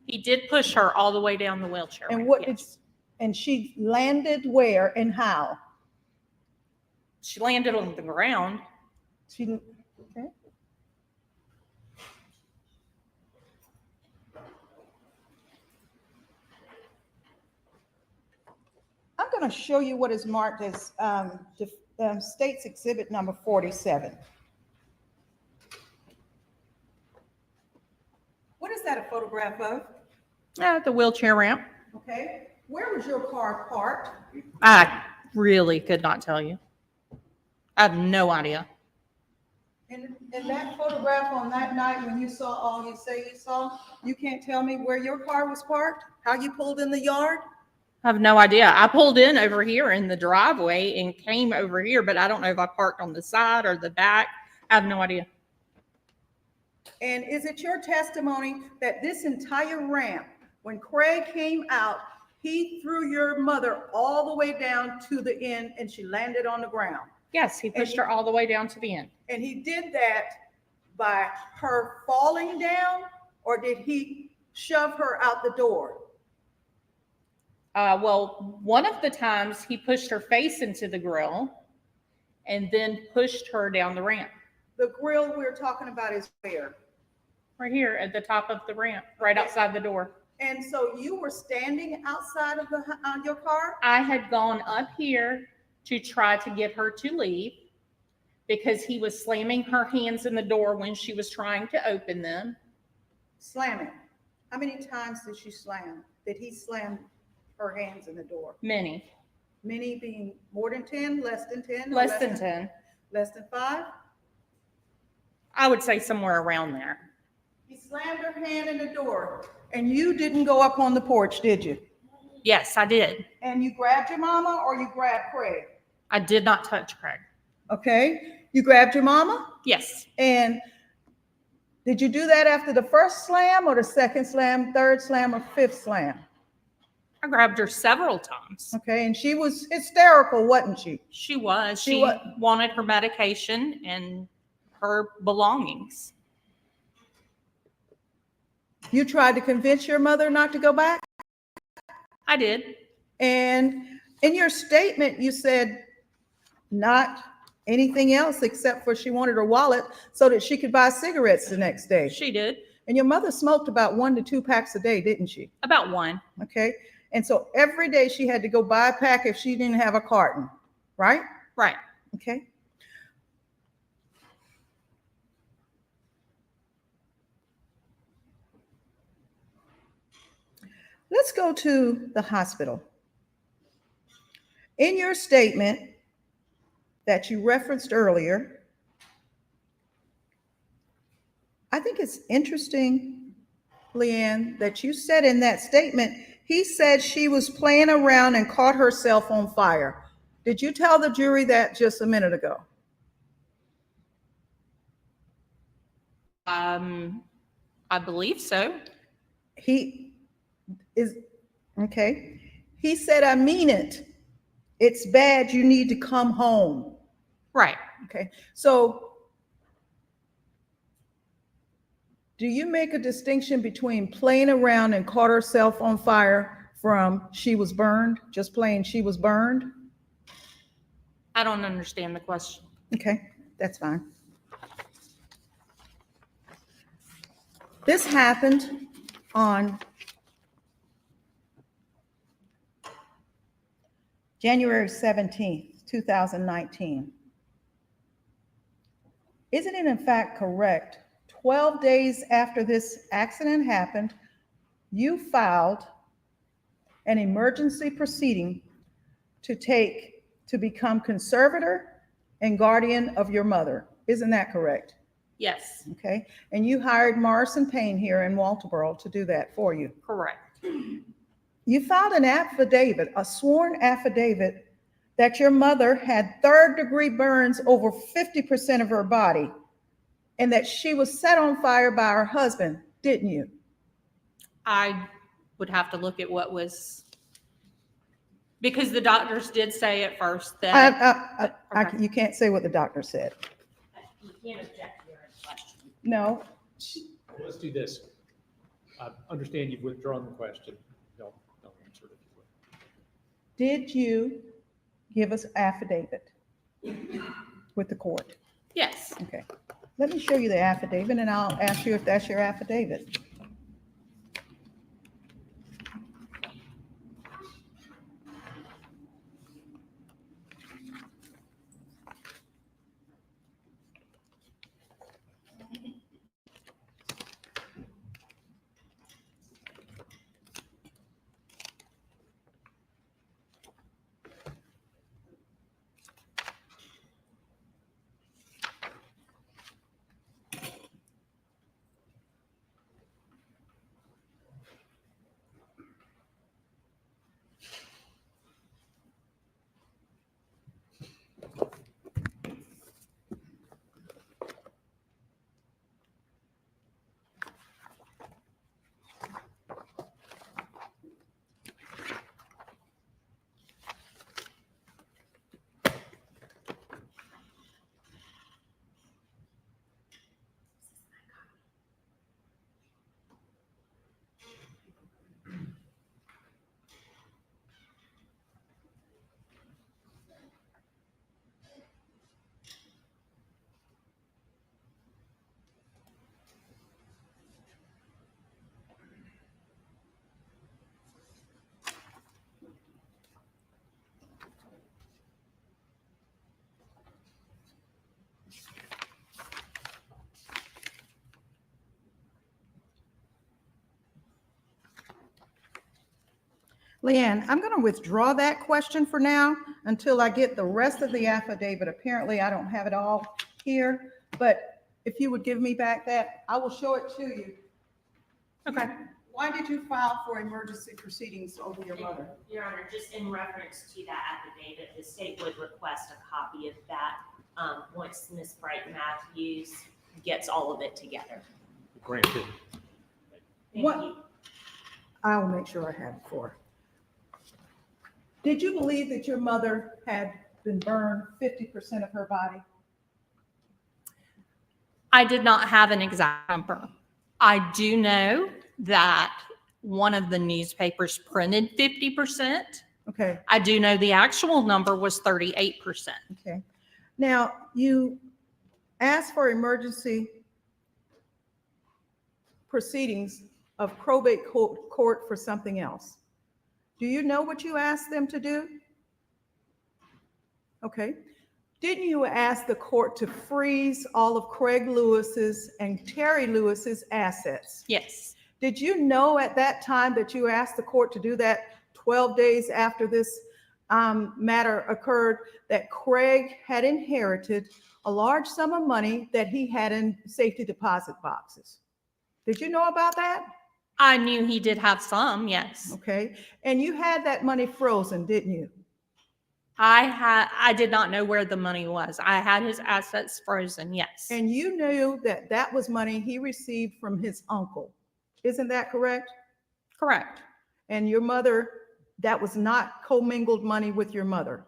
He did push her all the way down the wheelchair And ramp, what did, yes. and she landed where and how? She landed on the ground. She, okay. I'm going to show you what is marked as State's Exhibit number 47. What is that a photograph of? The wheelchair ramp. Okay. Where was your car parked? I really could not tell you. I have no idea. In that photograph on that night when you saw all you say you saw, you can't tell me where your car was parked? How you pulled in the yard? I have no idea. I pulled in over here in the driveway and came over here, but I don't know if I parked on the side or the back. I have no idea. And is it your testimony that this entire ramp, when Craig came out, he threw your mother all the way down to the end and she landed on the ground? Yes, he pushed her all the way down to the end. And he did that by her falling down, or did he shove her out the door? Well, one of the times he pushed her face into the grill and then pushed her down the ramp. The grill we're talking about is where? Right here at the top of the ramp, right outside the door. And so you were standing outside of your car? I had gone up here to try to get her to leave because he was slamming her hands in the door when she was trying to open them. Slamming. How many times did she slam? Did he slam her hands in the door? Many. Many being more than 10, less than 10? or Less than 10. Less than 5? I would say somewhere around there. He slammed her hand in the door, and you didn't go up on the porch, did you? Yes, I did. And you grabbed your mama or you grabbed Craig? I did not touch Craig. Okay. You grabbed your mama? Yes. And did you do that after the first slam or the second slam, third slam, or fifth slam? I grabbed her several times. Okay. And she was hysterical, wasn't she? She was. She She wa- wanted her medication and her belongings. You tried to convince your mother not to go back? I did. And in your statement, you said not anything else except for she wanted her wallet so that she could buy cigarettes the next day. She did. And your mother smoked about 1 to 2 packs a day, didn't she? About one. Okay. And so every day she had to go buy a pack if she didn't have a carton, right? Right. Okay. Let's go to the hospital. In your statement that you referenced earlier, I think it's interesting, Leanne, that you said in that statement, he said she was playing around and caught herself on fire. Did you tell the jury that just a minute ago? I believe so. He is, okay. He said, I mean it. It's bad. You need to come home. Right. Okay. So do you make a distinction between playing around and caught herself on fire from she was burned, just plain she was burned? I don't understand the question. Okay, that's fine. This happened on January 17th, 2019. Isn't it in fact correct, 12 days after this accident happened, you filed an emergency proceeding to become conservator and guardian of your mother? Isn't that correct? Yes, Okay, and you hired Morrison Payne here in Walterboro to do that for you. correct. You filed an affidavit, a sworn affidavit, that your mother had third-degree burns over 50% of her body and that she was set on fire by her husband, didn't you? I would have to look at what was, because the doctors did say at first that, Okay. You can't say what the doctor said. You can't object here in question. No, Let's do this. I understand you've withdrawn the question. Don't answer it if you would. did you give us affidavit with the court? yes, Okay, let me show you the affidavit and I'll ask you if that's your affidavit. Leanne, I'm going to withdraw that question for now until I get the rest of the affidavit. Apparently, I don't have it all here, but if you would give me back that, I will show it to you. okay. Why did you file for emergency proceedings over your mother? Your Honor, just in reference to that affidavit, the state would request a copy of that once Ms. Bright Matthews gets all of it together. Granted. Thank What- you. I'll make sure I have it for her. Did you believe that your mother had been burned 50% of her body? I did not have an exact number. I do know that one of the newspapers printed 50%. Okay, I do know the actual number was 38%. okay. Now, you asked for emergency proceedings of probate court for something else. Do you know what you asked them to do? Okay. Didn't you ask the court to freeze all of Craig Lewis's and Terry Lewis's assets? Yes, Did you know at that time that you asked the court to do that 12 days after this matter occurred, that Craig had inherited a large sum of money that he had in safety deposit boxes? Did you know about that? I knew he did have some, yes. Okay. And you had that money frozen, didn't you? I did not know where the money was. I had his assets frozen, yes. And you knew that that was money he received from his uncle. Isn't that correct? Correct. And your mother, that was not commingled money with your mother.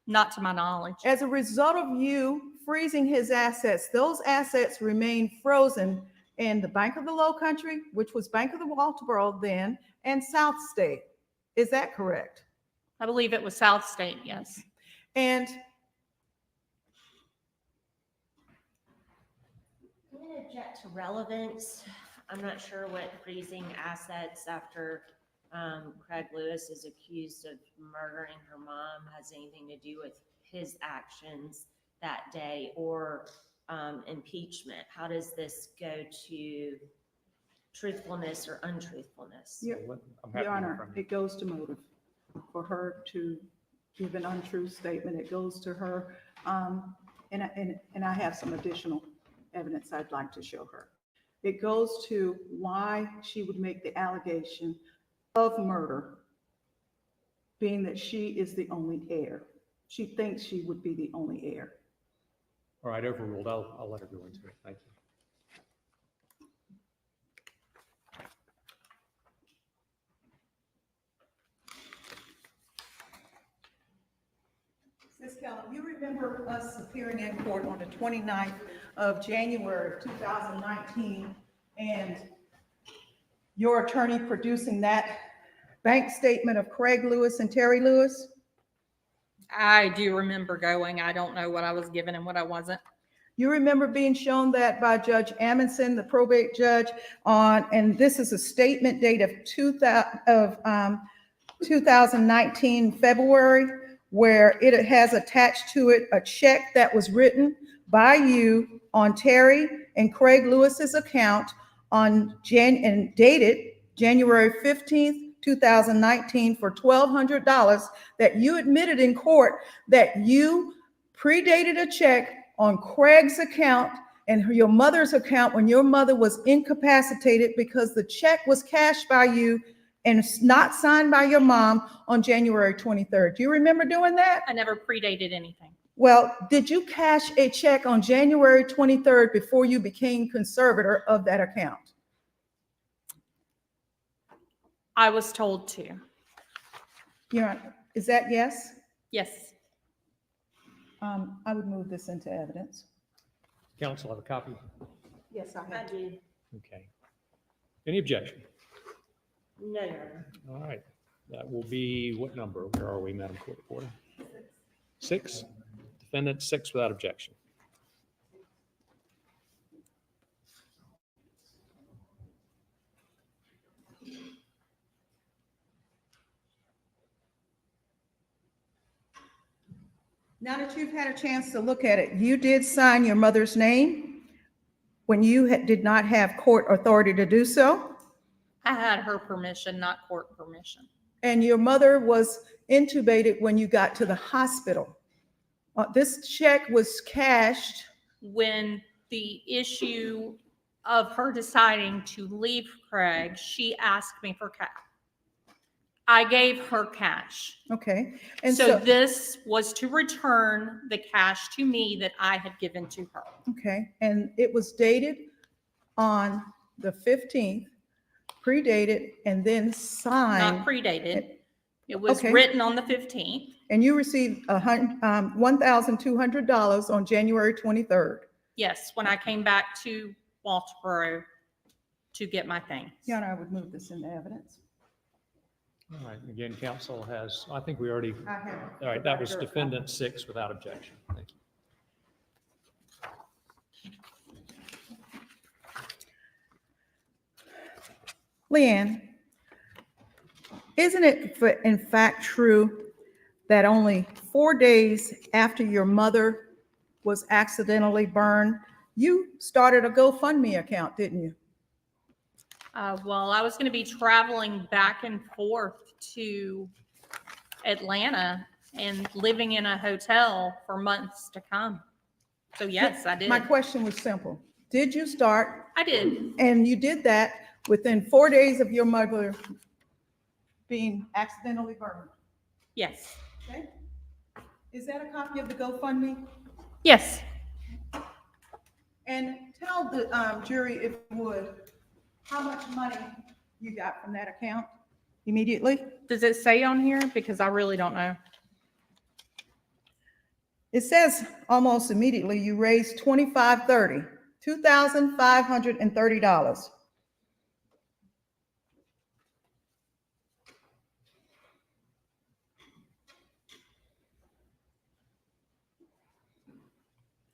Not to my knowledge. As a result of you freezing his assets, those assets remained frozen in the Bank of the Low Country, which was Bank of the Walterboro then, and South State. Is that correct? I believe it was South State, yes. And I'm going to object to relevance. I'm not sure what freezing assets after Craig Lewis is accused of murdering her mom has anything to do with his actions that day or impeachment. How does this go to truthfulness or untruthfulness? Your I'm happy Your to hear Honor, from you. it goes to motive. For her to give an untrue statement, it goes to her. And I have some additional evidence I'd like to show her. It goes to why she would make the allegation of murder, being that she is the only heir. She thinks she would be the only heir. All right, overruled. I'll let her go into it. Thank you. Ms. Kellum, you remember us appearing in court on the 29th of January of 2019 and your attorney producing that bank statement of Craig Lewis and Terry Lewis? I do remember going. I don't know what I was given and what I wasn't. You remember being shown that by Judge Amundsen, the probate judge, and this is a statement date of 2019 February, where it has attached to it a check that was written by you on Terry and Craig Lewis's account and dated January 15th, 2019 for $1,200 that you admitted in court that you predated a check on Craig's account and your mother's account when your mother was incapacitated because the check was cashed by you and not signed by your mom on January 23rd. Do you remember doing that? I never predated anything. Well, did you cash a check on January 23rd before you became conservator of that account? I was told to. Your Honor, is that yes? Yes. I would move this into evidence. Counsel have a copy? Yes, I have. do. Okay. Any objection? No, Your Honor. All right. That will be what number? Where are we, Madam Court Reporter? 6. Defendant 6 without objection. Now that you've had a chance to look at it, you did sign your mother's name when you did not have court authority to do so, I had her permission, not court permission. and your mother was intubated when you got to the hospital. This check was cashed. When the issue of her deciding to leave Craig, she asked me for cash. I gave her cash. Okay, and So so, this was to return the cash to me that I had given to her. okay, and it was dated on the 15th, predated, and then signed. Not predated. It was Okay. written on the 15th. And you received $1,200 on January 23rd. Yes, when I came back to Walterboro to get my things. Your Honor, I would move this into evidence. All right. Again, counsel has, I think we already, I have. all right, that was defendant 6 without objection. Thank you. Leanne, isn't it in fact true that only 4 days after your mother was accidentally burned, you started a GoFundMe account, didn't you? Well, I was going to be traveling back and forth to Atlanta and living in a hotel for months to come. So yes, I did. My question was simple. Did you start, I did. and you did that within 4 days of your mother being accidentally burned? Yes. Okay. Is that a copy of the GoFundMe? Yes. And tell the jury, if you would, how much money you got from that account immediately? Does it say on here? Because I really don't know. It says almost immediately you raised $2,530.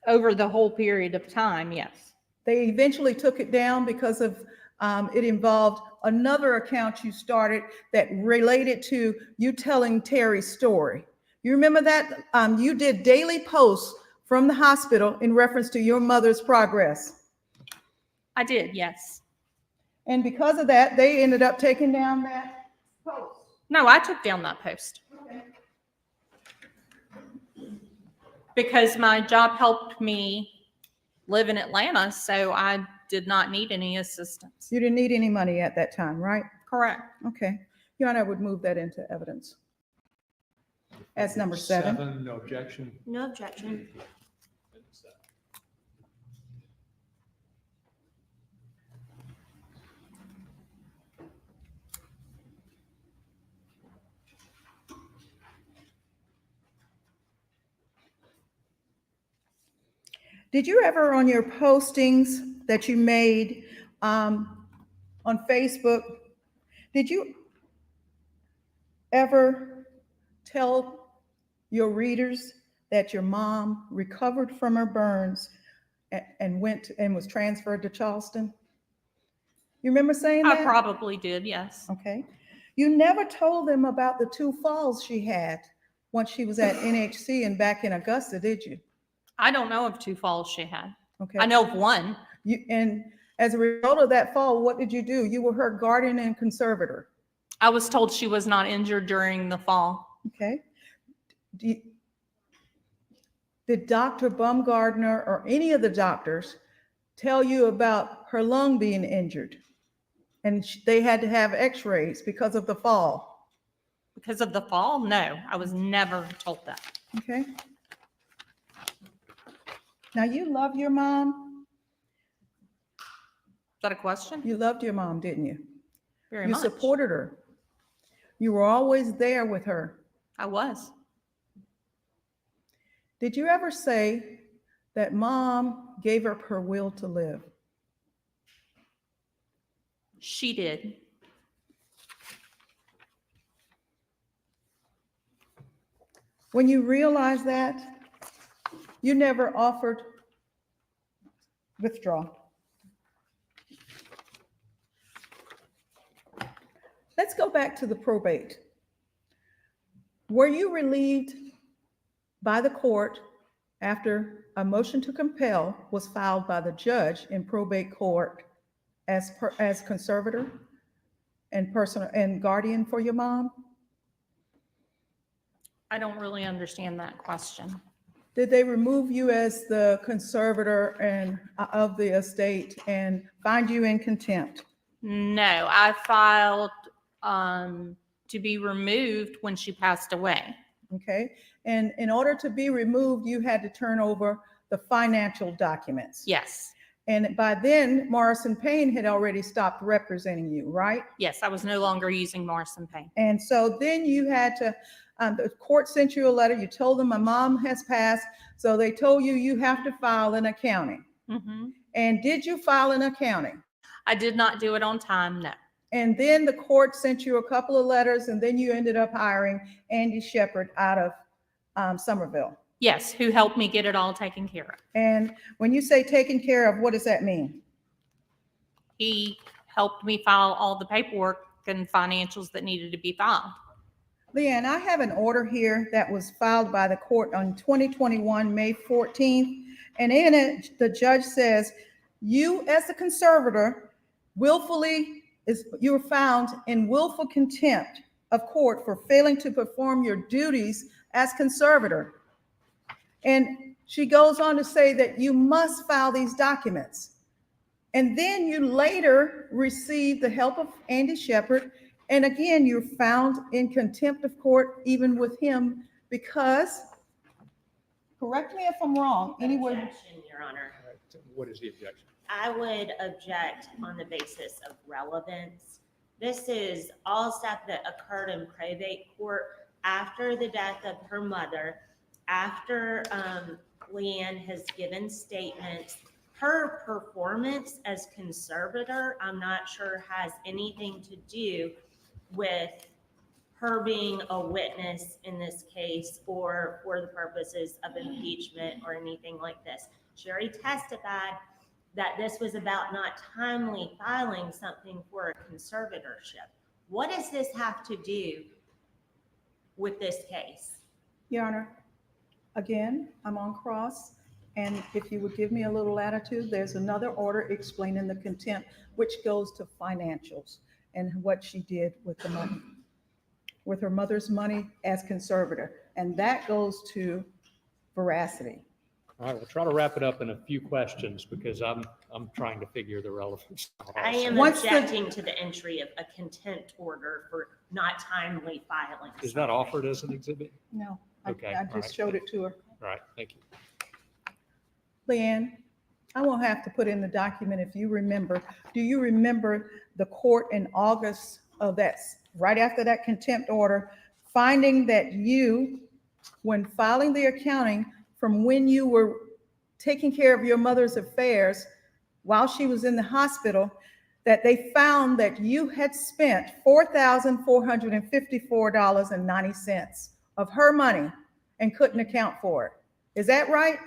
Over the whole period of time, yes. They eventually took it down because of, it involved another account you started that related to you telling Terry's story. You remember that? You did daily posts from the hospital in reference to your mother's progress. I did, yes. And because of that, they ended up taking down that post. No, I took down that post. Because my job helped me live in Atlanta, so I did not need any assistance. You didn't need any money at that time, right? Correct. Okay. Your Honor, I would move that into evidence. As number 7. No objection. No objection. Did you ever, on your postings that you made on Facebook, did you ever tell your readers that your mom recovered from her burns and went and was transferred to Charleston? You remember saying that? I probably did, yes. Okay. You never told them about the 2 falls she had once she was at NHC and back in Augusta, did you? I don't know of 2 falls she had. Okay. I know of one. And as a result of that fall, what did you do? You were her guardian and conservator. I was told she was not injured during the fall. Okay. Did Dr. Baumgardner or any of the doctors tell you about her lung being injured? And they had to have x-rays because of the fall? Because of the fall? No, I was never told that. Okay. Now, you love your mom? Is that a question? You loved your mom, didn't you? Very You much. supported her. You were always there with her. I was. Did you ever say that mom gave up her will to live? She did. When you realized that, you never offered withdrawal. Let's go back to the probate. Were you relieved by the court after a motion to compel was filed by the judge in probate court as conservator and personal and guardian for your mom? I don't really understand that question. Did they remove you as the conservator and of the estate and find you in contempt? No, I filed to be removed when she passed away. Okay. And in order to be removed, you had to turn over the financial documents. Yes. And by then, Morrison Payne had already stopped representing you, right? Yes, I was no longer using Morrison Payne. And so then you had to, the court sent you a letter. You told them my mom has passed. So they told you you have to file an accounting. Mm-hmm. And did you file an accounting? I did not do it on time, no. And then the court sent you a couple of letters, and then you ended up hiring Andy Shepard out of Somerville. Yes, who helped me get it all taken care of. And when you say taken care of, what does that mean? He helped me file all the paperwork and financials that needed to be filed. Leanne, I have an order here that was filed by the court on 2021, May 14th. And in it, the judge says, you as the conservator you were found in willful contempt of court for failing to perform your duties as conservator. And she goes on to say that you must file these documents. And then you later received the help of Andy Shepard. And again, you're found in contempt of court, even with him, because, correct me if I'm wrong, anyway. Objection, Your Honor. What is the objection? I would object on the basis of relevance. This is all stuff that occurred in probate court after the death of her mother, after Leanne has given statements. Her performance as conservator, I'm not sure has anything to do with her being a witness in this case or for the purposes of impeachment or anything like this. She already testified that this was about not timely filing something for a conservatorship. What does this have to do with this case? Your Honor, again, I'm on cross, and if you would give me a little latitude, there's another order explaining the contempt, which goes to financials and what she did with the money, with her mother's money as conservator, and that goes to veracity. All right, we'll try to wrap it up in a few questions because I'm trying to figure the relevance. I am What's the- objecting to the entry of a contempt order for not timely filing. Is that offered as an exhibit? No, Okay, I all right. just showed it to her. All right, thank you. Leanne, I won't have to put in the document if you remember. Do you remember the court in August of that, right after that contempt order, finding that you, when filing the accounting from when you were taking care of your mother's affairs while she was in the hospital, that they found that you had spent $4,454.90 of her money and couldn't account for it? Is that right?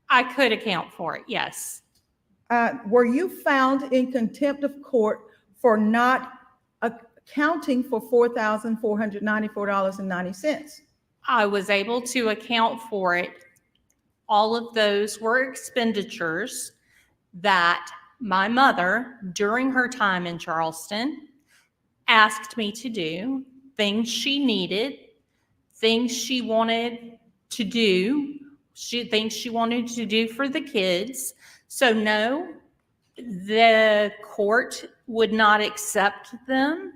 I could account for it, yes. Were you found in contempt of court for not accounting for $4,494.90? I was able to account for it. All of those were expenditures that my mother, during her time in Charleston, asked me to do, things she needed, things she wanted to do, things she wanted to do for the kids. So no, the court would not accept them,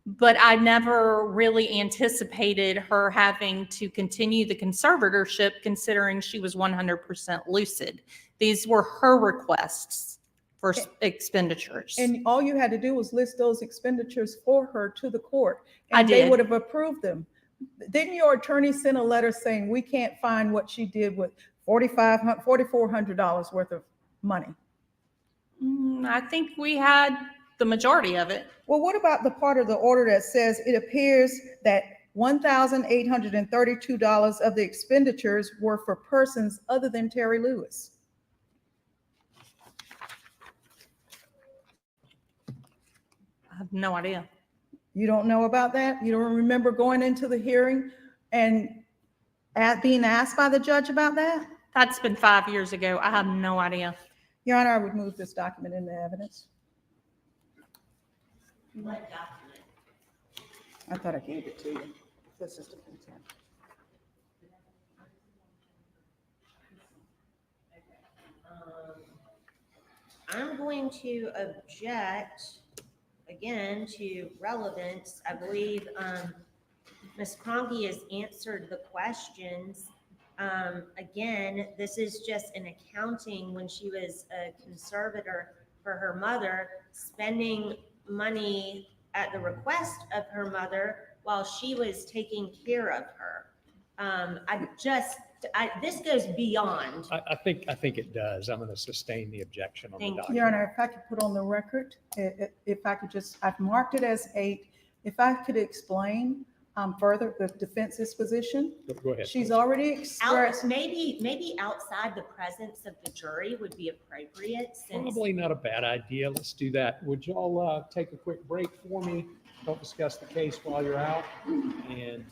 but I never really anticipated her having to continue the conservatorship considering she was 100% lucid. These were her requests for expenditures. And all you had to do was list those expenditures for her to the court. I And they did. would have approved them. Didn't your attorney send a letter saying we can't find what she did with $4,400 worth of money? I think we had the majority of it. Well, what about the part of the order that says it appears that $1,832 of the expenditures were for persons other than Terry Lewis? I have no idea. You don't know about that? You don't remember going into the hearing and being asked by the judge about that? That's been 5 years ago. I have no idea. Your Honor, I would move this document into evidence. What document? I thought I gave it to you. This is the contempt. I'm going to object again to relevance. I believe Ms. Cronky has answered the questions. Again, this is just an accounting when she was a conservator for her mother, spending money at the request of her mother while she was taking care of her. This goes beyond. I think it does. I'm going to sustain the objection on the Thank you. document. Your Honor, if I could put on the record, if I could just, I've marked it as 8. If I could explain further the defense's position. Go ahead. She's already expressed. Maybe outside the presence of the jury would be appropriate since Probably not a bad idea. Let's do that. Would y'all take a quick break for me? Don't discuss the case while you're out. And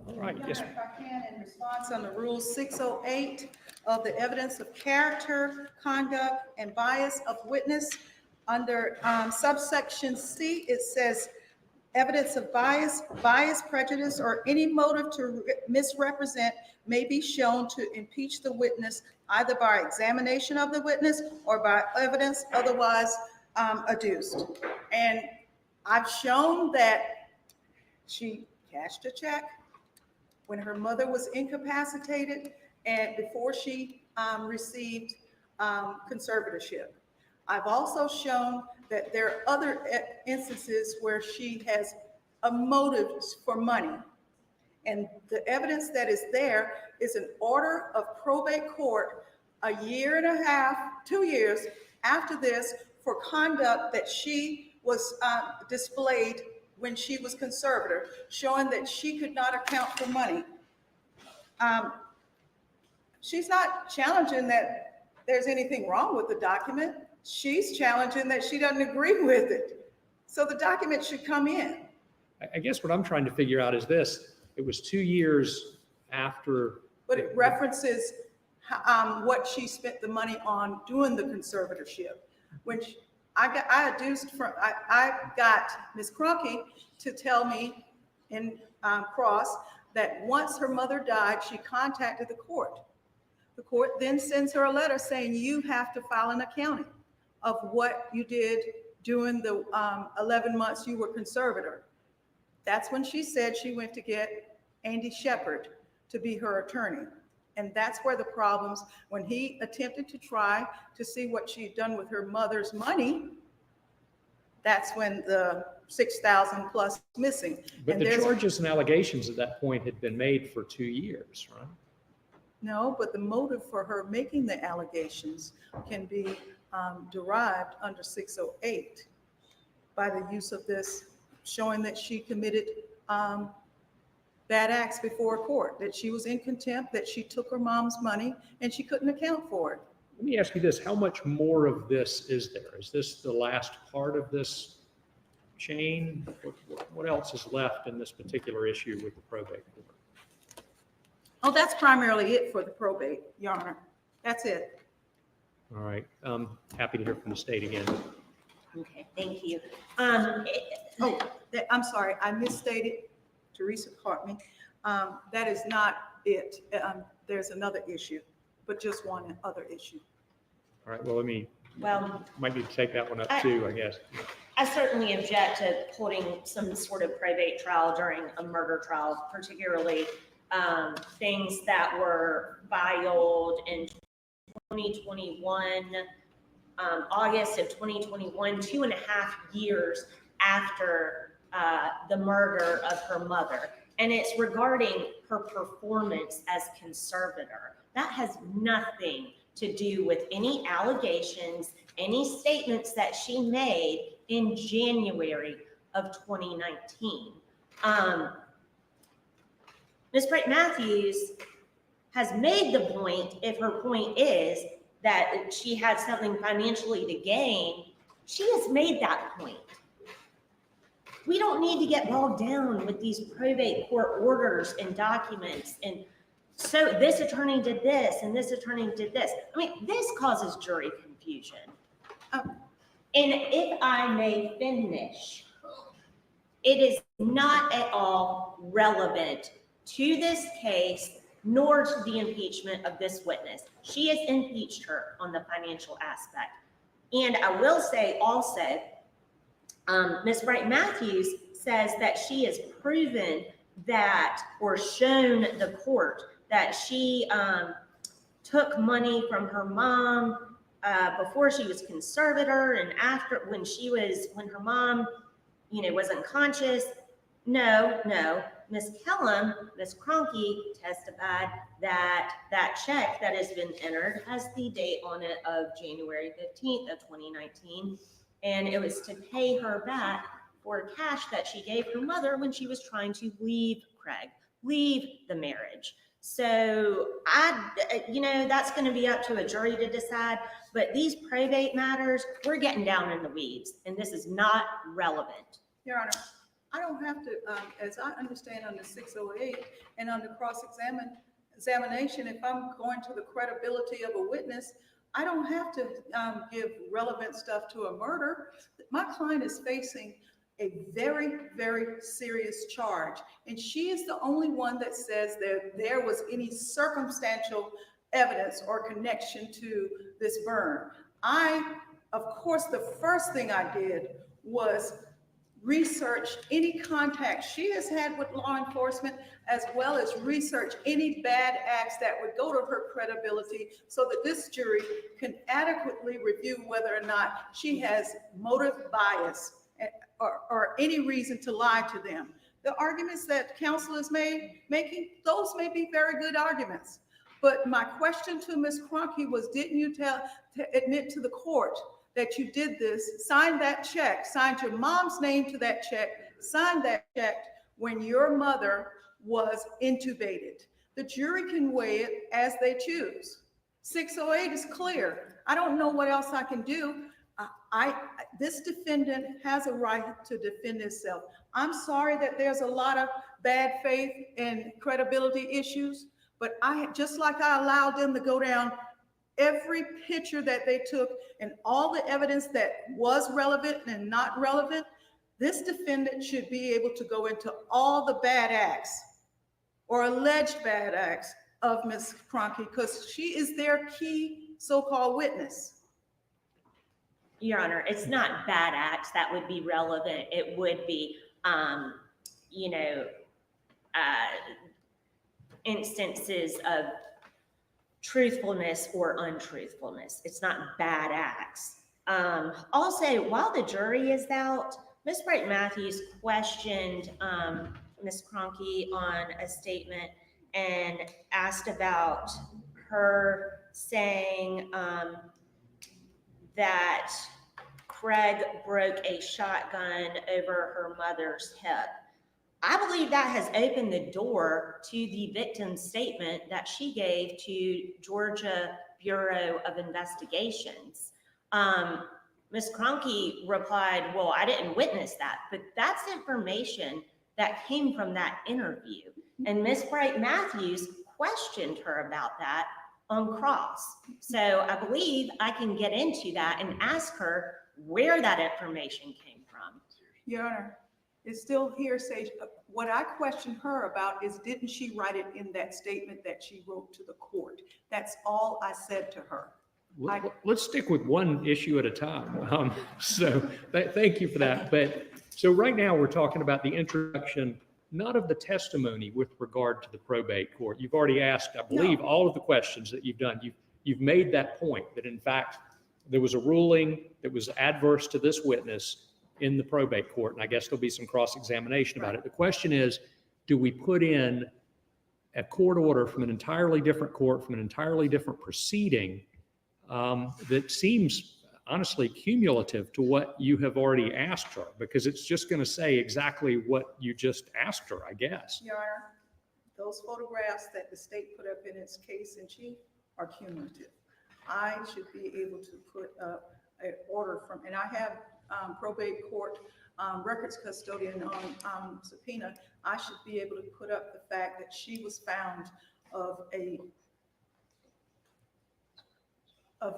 all right, yes. If I can, in response on the Rule 608 of the evidence of character, conduct, and bias of witness, under subsection C, it says Evidence of bias, prejudice, or any motive to misrepresent may be shown to impeach the witness either by examination of the witness or by evidence otherwise adduced. And I've shown that she cashed a check when her mother was incapacitated and before she received conservatorship. I've also shown that there are other instances where she has a motive for money. And the evidence that is there is an order of probate court a year and a half, 2 years after this for conduct that she was displayed when she was conservator, showing that she could not account for money. She's not challenging that there's anything wrong with the document. She's challenging that she doesn't agree with it. So the document should come in. I guess what I'm trying to figure out is this. It was 2 years after. But it references what she spent the money on doing the conservatorship. When I got Ms. Cronky to tell me in Cross that once her mother died, she contacted the court. The court then sends her a letter saying you have to file an accounting of what you did during the 11 months you were conservator. That's when she said she went to get Andy Shepard to be her attorney. And that's where the problems, when he attempted to try to see what she had done with her mother's money, that's when the 6,000 plus missing. But and the charges and allegations at that point had been made for 2 years, right? No, but the motive for her making the allegations can be derived under 608 by the use of this, showing that she committed bad acts before a court, that she was in contempt, that she took her mom's money and she couldn't account for it. Let me ask you this. How much more of this is there? Is this the last part of this chain? What else is left in this particular issue with the probate court? Oh, that's primarily it for the probate, Your Honor. That's it. All right. Happy to hear from the state again. Okay, thank you. I'm sorry, I misstated. Teresa caught me. That is not it. There's another issue, but just one other issue. All right. Well, might need to take that one up too, I guess. I certainly object to holding some sort of probate trial during a murder trial, particularly things that were filed in 2021, August of 2021, 2.5 years after the murder of her mother. And it's regarding her performance as conservator. That has nothing to do with any allegations, any statements that she made in January of 2019. Ms. Bright-Matthews has made the point, if her point is that she had something financially to gain, she has made that point. We don't need to get bogged down with these probate court orders and documents. And so this attorney did this and this attorney did this. I mean, this causes jury confusion. And if I may finish, it is not at all relevant to this case nor to the impeachment of this witness. She has impeached her on the financial aspect. And I will say also, Ms. Bright-Matthews says that she has proven that, or shown the court that she took money from her mom before she was conservator and after, when her mom, was unconscious. No. Ms. Kellum, Ms. Cronky testified that that check that has been entered has the date on it of January 15th of 2019. And it was to pay her back for cash that she gave her mother when she was trying to leave the marriage. So that's going to be up to a jury to decide, but these probate matters, we're getting down in the weeds and this is not relevant. Your Honor, I don't have to, as I understand under 608 and under cross-examination, if I'm going to the credibility of a witness, I don't have to give relevant stuff to a murder. My client is facing a very, very serious charge. And she is the only one that says that there was any circumstantial evidence or connection to this burn. Of course, the first thing I did was research any contact she has had with law enforcement, as well as research any bad acts that would go to her credibility, so that this jury can adequately review whether or not she has motive bias or any reason to lie to them. The arguments that counsel is making, those may be very good arguments. But my question to Ms. Kroenke was, didn't you admit to the court that you did this, signed that check, signed your mom's name to that check, signed that check when your mother was intubated? The jury can weigh it as they choose. 608 is clear. I don't know what else I can do. This defendant has a right to defend himself. I'm sorry that there's a lot of bad faith and credibility issues, but just like I allowed them to go down every picture that they took and all the evidence that was relevant and not relevant, this defendant should be able to go into all the bad acts or alleged bad acts of Ms. Kroenke, because she is their key so-called witness. Your Honor, it's not bad acts that would be relevant. It would be, instances of truthfulness or untruthfulness. It's not bad acts. Also, while the jury is out, Ms. Bright Matthews questioned Ms. Kroenke on a statement and asked about her saying that Craig broke a shotgun over her mother's hip. I believe that has opened the door to the victim's statement that she gave to Georgia Bureau of Investigations. Ms. Kroenke replied, well, I didn't witness that, but that's information that came from that interview. And Ms. Bright Matthews questioned her about that on cross. So I believe I can get into that and ask her where that information came from. Your Honor, it's still hearsay. What I questioned her about is, didn't she write it in that statement that she wrote to the court? That's all I said to her. Let's stick with one issue at a time. Thank you for that. But so right now we're talking about the introduction, not of the testimony with regard to the probate court. You've already asked, I believe, all of the questions that you've done. You've made that point that in fact there was a ruling that was adverse to this witness in the probate court, and I guess there'll be some cross-examination about it. The question is, do we put in a court order from an entirely different court, from an entirely different proceeding that seems honestly cumulative to what you have already asked her? Because it's just going to say exactly what you just asked her, I guess. Your Honor, those photographs that the state put up in its case in chief are cumulative. I should be able to put up an order from, and I have probate court records custodian on subpoena. I should be able to put up the fact that she was found of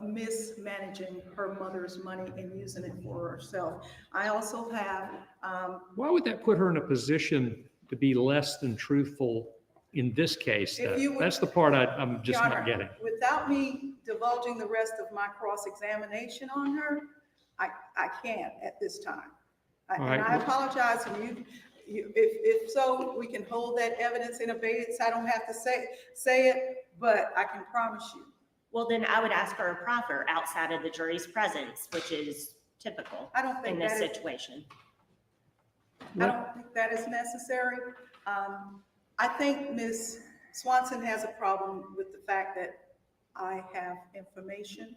mismanaging her mother's money and using it for herself. I also have. Why would that put her in a position to be less than truthful in this case? That's the part I'm just not getting. Without me divulging the rest of my cross-examination on her, I can't at this time. And I apologize. And if so, we can hold that evidence in abeyance. I don't have to say it, but I can promise you. Well, then I would ask for a proffer outside of the jury's presence, which is typical in this situation. I don't think that is necessary. I think Ms. Swanson has a problem with the fact that I have information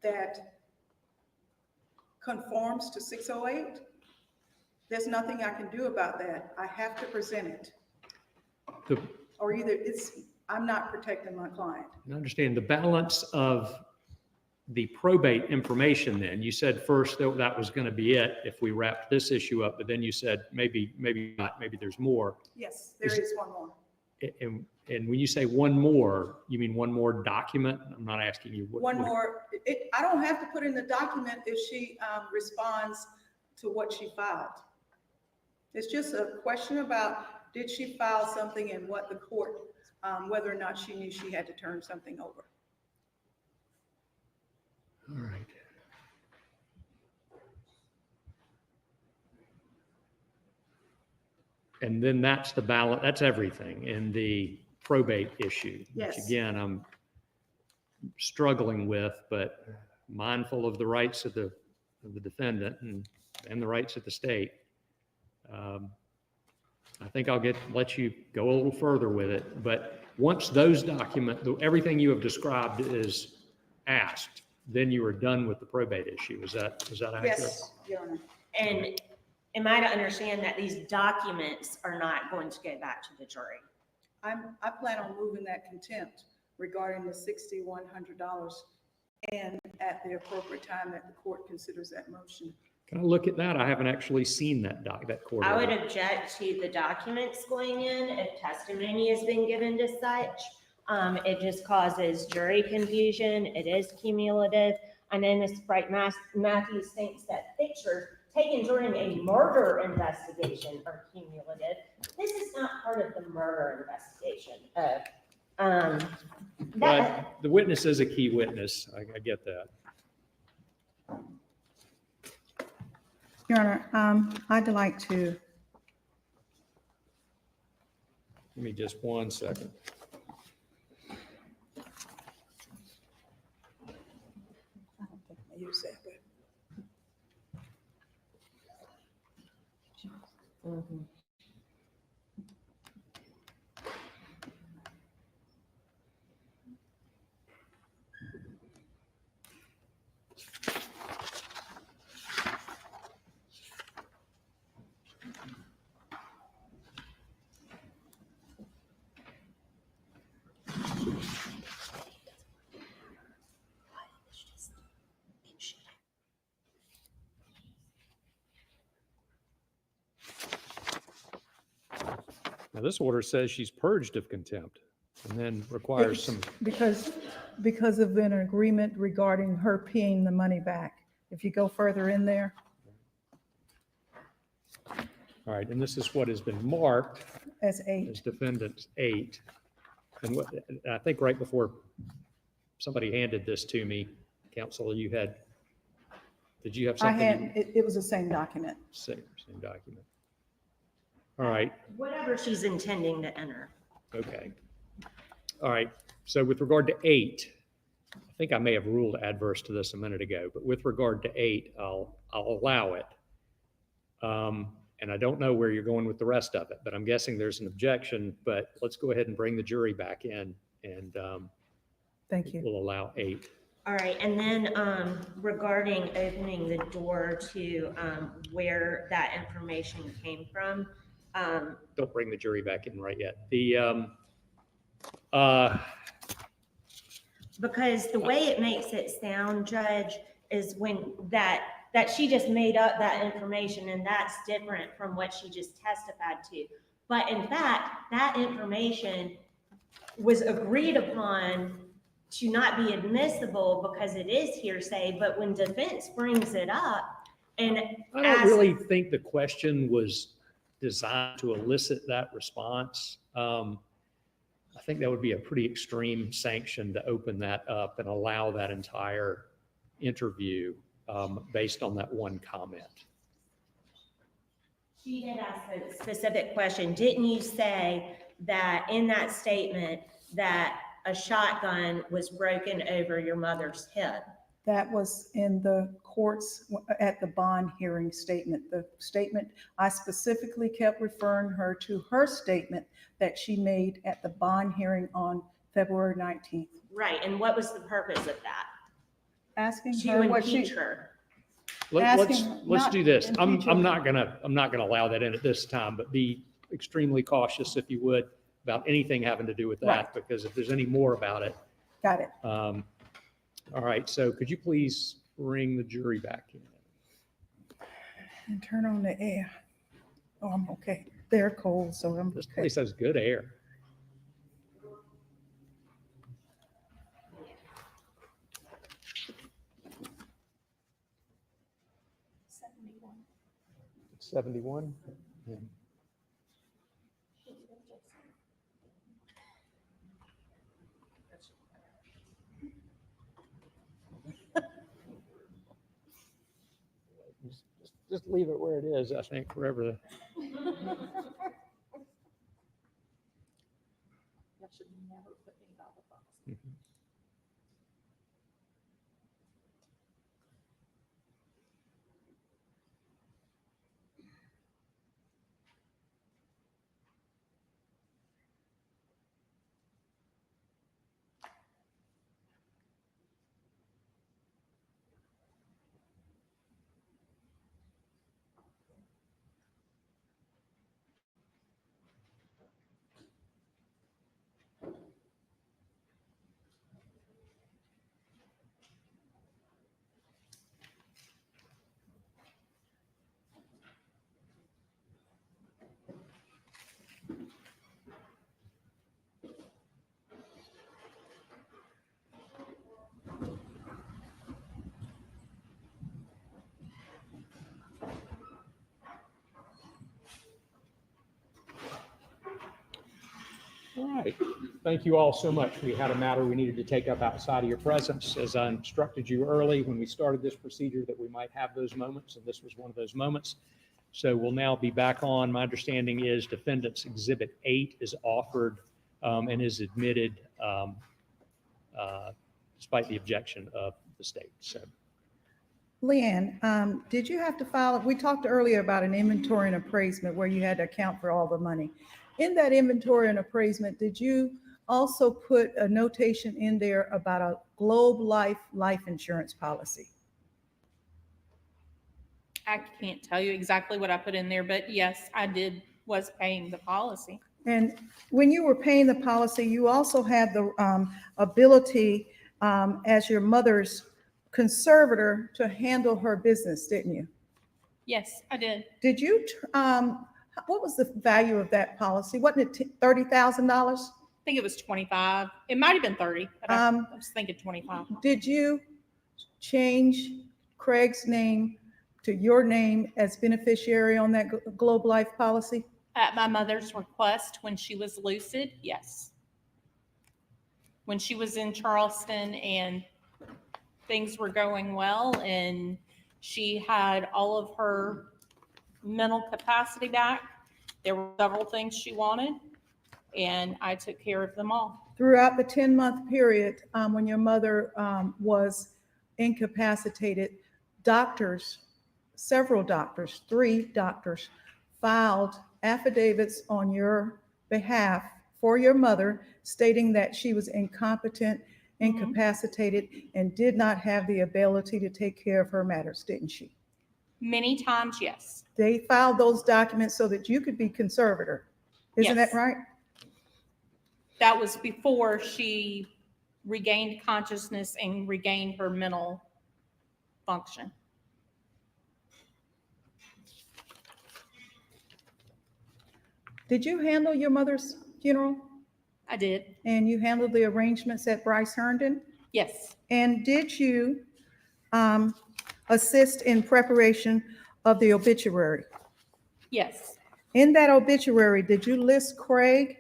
that conforms to 608. There's nothing I can do about that. I have to present it. Or either I'm not protecting my client. I understand the balance of the probate information. Then you said first that was going to be it if we wrapped this issue up, but then you said maybe not, maybe there's more. Yes, there is one more. And when you say one more, you mean one more document? I'm not asking you what. One more. I don't have to put in the document if she responds to what she filed. It's just a question about, did she file something and what the court, whether or not she knew she had to turn something over. All right. And then that's the ballot, that's everything in the probate issue. Yes. Which again, I'm struggling with, but mindful of the rights of the defendant and the rights of the state. I think I'll let you go a little further with it, but once those everything you have described is asked, then you are done with the probate issue. Is that accurate? Yes, Your Honor. And am I to understand that these documents are not going to go back to the jury? I plan on moving that contempt regarding the $6,100 and at the appropriate time that the court considers that motion. Can I look at that? I haven't actually seen that court I order. would object to the documents going in if testimony has been given to such. It just causes jury confusion. It is cumulative. And then Ms. Bright Matthews thinks that pictures taken during a murder investigation are cumulative. This is not part of the murder investigation. But the witness is a key witness. I get that. Your Honor, I'd like to. Give me just 1 second. I don't think I use that, but. Mhm. Now, this order says she's purged of contempt and then requires some, Because of an agreement regarding her paying the money back. If you go further in there, all right, and this is what has been marked as 8. as defendant 8. And I think right before somebody handed this to me, counsel, did you have something? It was the same document. Same document. All right, Whatever she's intending to enter. okay. All right, so with regard to 8, I think I may have ruled adverse to this a minute ago, but with regard to 8, I'll allow it. And I don't know where you're going with the rest of it, but I'm guessing there's an objection, but let's go ahead and bring the jury back in and Thank you. we'll allow 8. All right, and then regarding opening the door to where that information came from, Don't bring the jury back in right yet. because the way it makes it sound, Judge, is when that she just made up that information, and that's different from what she just testified to. But in fact, that information was agreed upon to not be admissible because it is hearsay, but when defense brings it up and I don't really think the question was designed to elicit that response. I think that would be a pretty extreme sanction to open that up and allow that entire interview based on that one comment. She did ask a specific question. Didn't you say that in that statement that a shotgun was broken over your mother's head? That was in the courts at the bond hearing statement. The statement, I specifically kept referring her to her statement that she made at the bond hearing on February 19th. Right, and what was the purpose of that? Asking To her what she, impeach her. Let's not do this. I'm impeaching. not gonna allow that in at this time, but be extremely cautious, if you would, about anything having to do with that, Right. because if there's any more about it. got it. All right, so could you please bring the jury back in? And turn on the air. Oh, I'm okay. They're cold, so I'm This okay. place has good air. $71. Just leave it where it is, I think, forever. Y'all should never put me out of box. All right. Thank you all so much. We had a matter we needed to take up outside of your presence. As I instructed you early when we started this procedure that we might have those moments, and this was one of those moments. So we'll now be back on. My understanding is Defendant's Exhibit 8 is offered and is admitted despite the objection of the state. So Leanne, did you have to file, we talked earlier about an inventory and appraisement where you had to account for all the money. In that inventory and appraisement, did you also put a notation in there about a Globe Life life insurance policy? I can't tell you exactly what I put in there, but yes, was paying the policy. And when you were paying the policy, you also had the ability as your mother's conservator to handle her business, didn't you? Yes, I did. Did you, what was the value of that policy? Wasn't it $30,000? I think it was 25. It might have been 30, but I was thinking 25. Did you change Craig's name to your name as beneficiary on that Globe Life policy? At my mother's request, when she was lucid, yes. When she was in Charleston and things were going well and she had all of her mental capacity back, there were several things she wanted and I took care of them all. Throughout the 10-month period when your mother was incapacitated, several doctors, 3 doctors, filed affidavits on your behalf for your mother stating that she was incompetent, incapacitated, and did not have the ability to take care of her matters, didn't she? Many times, yes. They filed those documents so that you could be conservator. Isn't that Yes. right? That was before she regained consciousness and regained her mental function. Did you handle your mother's funeral? I did. And you handled the arrangements at Bryce Herndon? Yes. And did you assist in preparation of the obituary? Yes. In that obituary, did you list Craig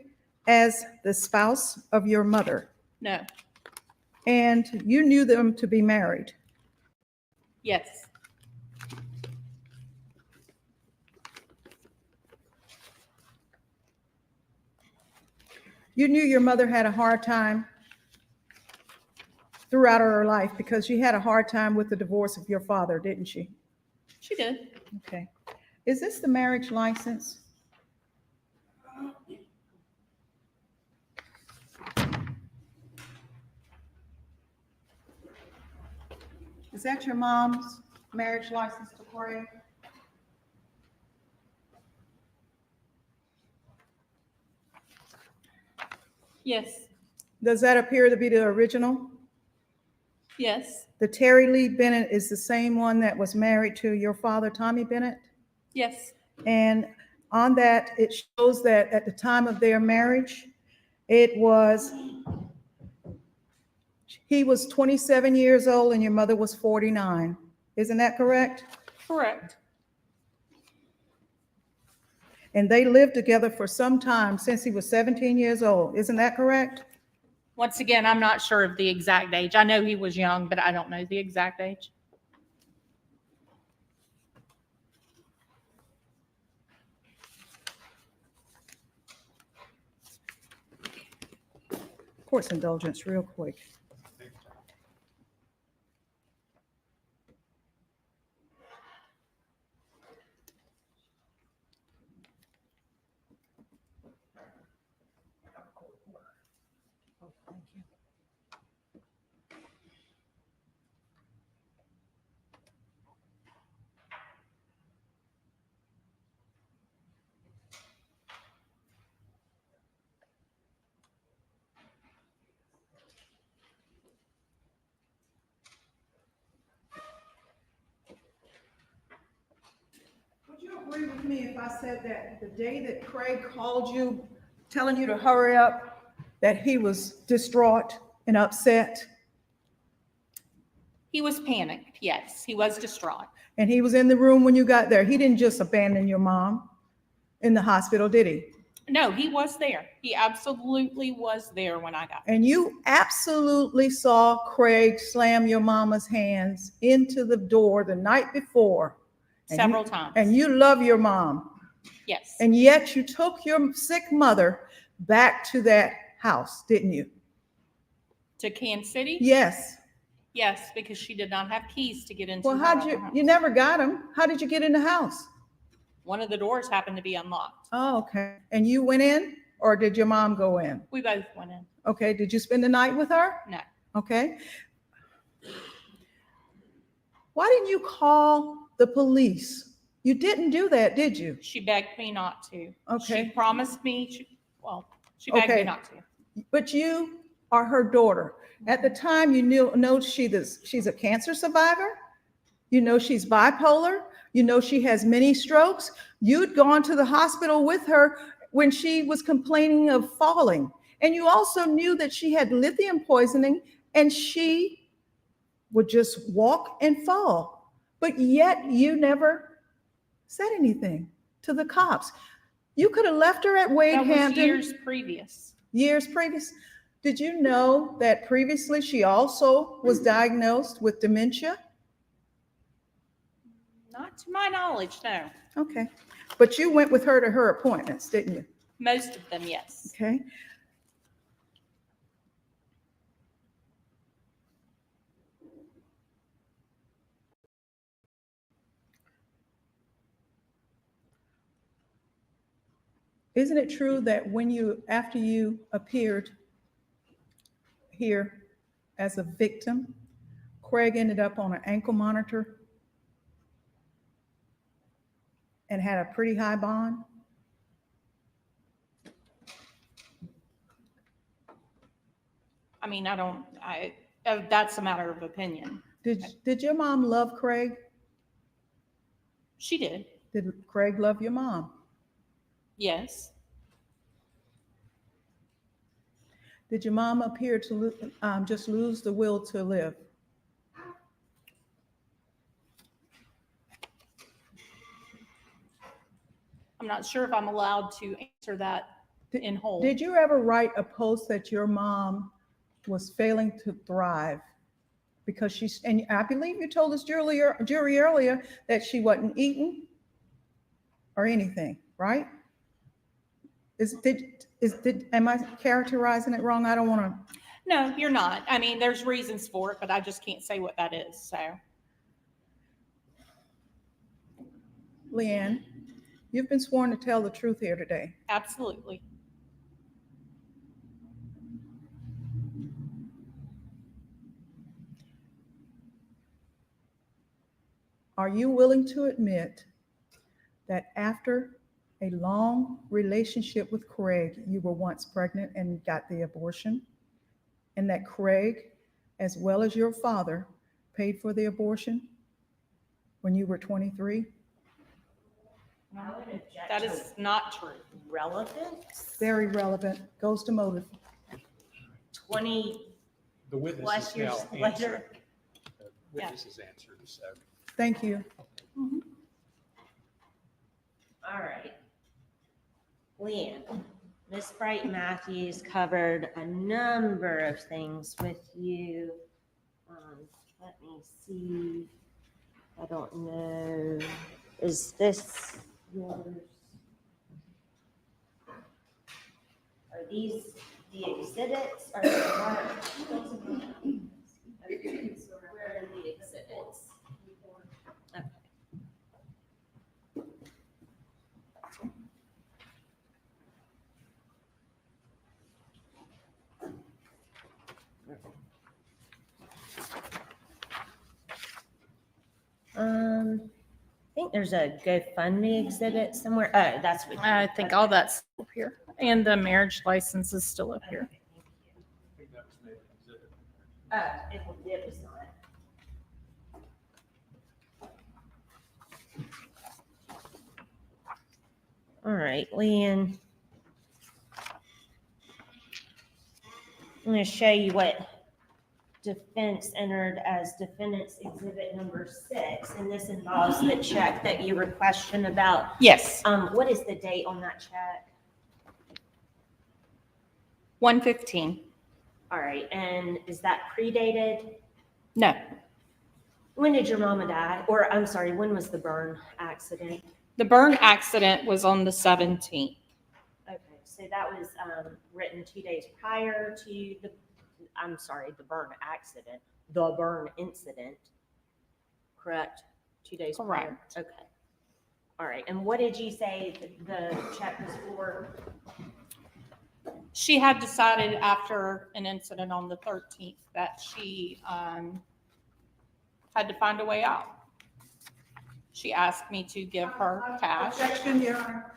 as the spouse of your mother? No. And you knew them to be married? Yes. You knew your mother had a hard time throughout her life because she had a hard time with the divorce of your father, didn't she? She did. Okay. Is this the marriage license? Is that your mom's marriage license to Craig? Yes. Does that appear to be the original? Yes. The Terry Lee Bennett is the same one that was married to your father, Tommy Bennett? Yes. And on that, it shows that at the time of their marriage, he was 27 years old and your mother was 49. Isn't that correct? Correct. And they lived together for some time since he was 17 years old. Isn't that correct? Once again, I'm not sure of the exact age. I know he was young, but I don't know the exact age. Court's indulgence real quick. Would you agree with me if I said that the day that Craig called you, telling you to hurry up, that he was distraught and upset? He was panicked. Yes, he was distraught. And he was in the room when you got there. He didn't just abandon your mom in the hospital, did he? No, he was there. He absolutely was there when I got there. And you absolutely saw Craig slam your mama's hands into the door the night before. And Several you, times. And you love your mom. Yes. And yet you took your sick mother back to that house, didn't you? To Kansas City? Yes. Yes, because she did not have keys to get into Well, her how'd other you, house. you never got them. How did you get in the house? One of the doors happened to be unlocked. Oh, okay. And you went in, or did your mom go in? We both went in. Okay. Did you spend the night with her? No. Okay. Why didn't you call the police? You didn't do that, did you? She begged me not to. Okay. She promised me, she begged Okay. me not to. But you are her daughter. At the time, you know she's a cancer survivor. You know she's bipolar. You know she has many strokes. You'd gone to the hospital with her when she was complaining of falling. And you also knew that she had lithium poisoning and she would just walk and fall. But yet you never said anything to the cops. You could have left her at Wade That was Hampton. years previous. Years previous. Did you know that previously she also was diagnosed with dementia? Not to my knowledge, no. Okay. But you went with her to her appointments, didn't you? Most of them, yes. Okay. Isn't it true that after you appeared here as a victim, Craig ended up on an ankle monitor and had a pretty high bond? I mean, that's a matter of opinion. Did your mom love Craig? She did. Did Craig love your mom? Yes. Did your mom appear to just lose the will to live? I'm not sure if I'm allowed to answer that in whole. Did you ever write a post that your mom was failing to thrive? Because and I believe you told us jury earlier that she wasn't eating or anything, right? Am I characterizing it wrong? I don't want to. No, you're not. I mean, there's reasons for it, but I just can't say what that is, so. Leanne, you've been sworn to tell the truth here today. Absolutely. Are you willing to admit that after a long relationship with Craig, you were once pregnant and got the abortion? And that Craig, as well as your father, paid for the abortion when you were 23? That is not true. Relevance? Very relevant. Goes to motive. 20 The witness plus is years now later. answered. The witness is answered, so. Thank you. All right. Leanne, Miss Bright Matthews covered a number of things with you. Let me see. I don't know. Is this yours? Are these the exhibits or what? Okay, so where are the exhibits? Okay. I think there's a GoFundMe exhibit somewhere. Oh, that's what. I think all that's up here. And the marriage license is still up here. It was not. All right, Leanne. I'm going to show you what defense entered as defendant's exhibit number 6, and this involves the check that you were questioned about. Yes, What is the date on that check? 115. All right, and is that predated? No, When did your mama die? Or I'm sorry, when was the burn accident? the burn accident was on the 17th. Okay, so that was written 2 days prior to the burn accident, the burn incident, correct? 2 days prior? Correct. Okay. All right, and what did you say the check was for? She had decided after an incident on the 13th that she had to find a way out. She asked me to give her cash. Objection, Your Honor.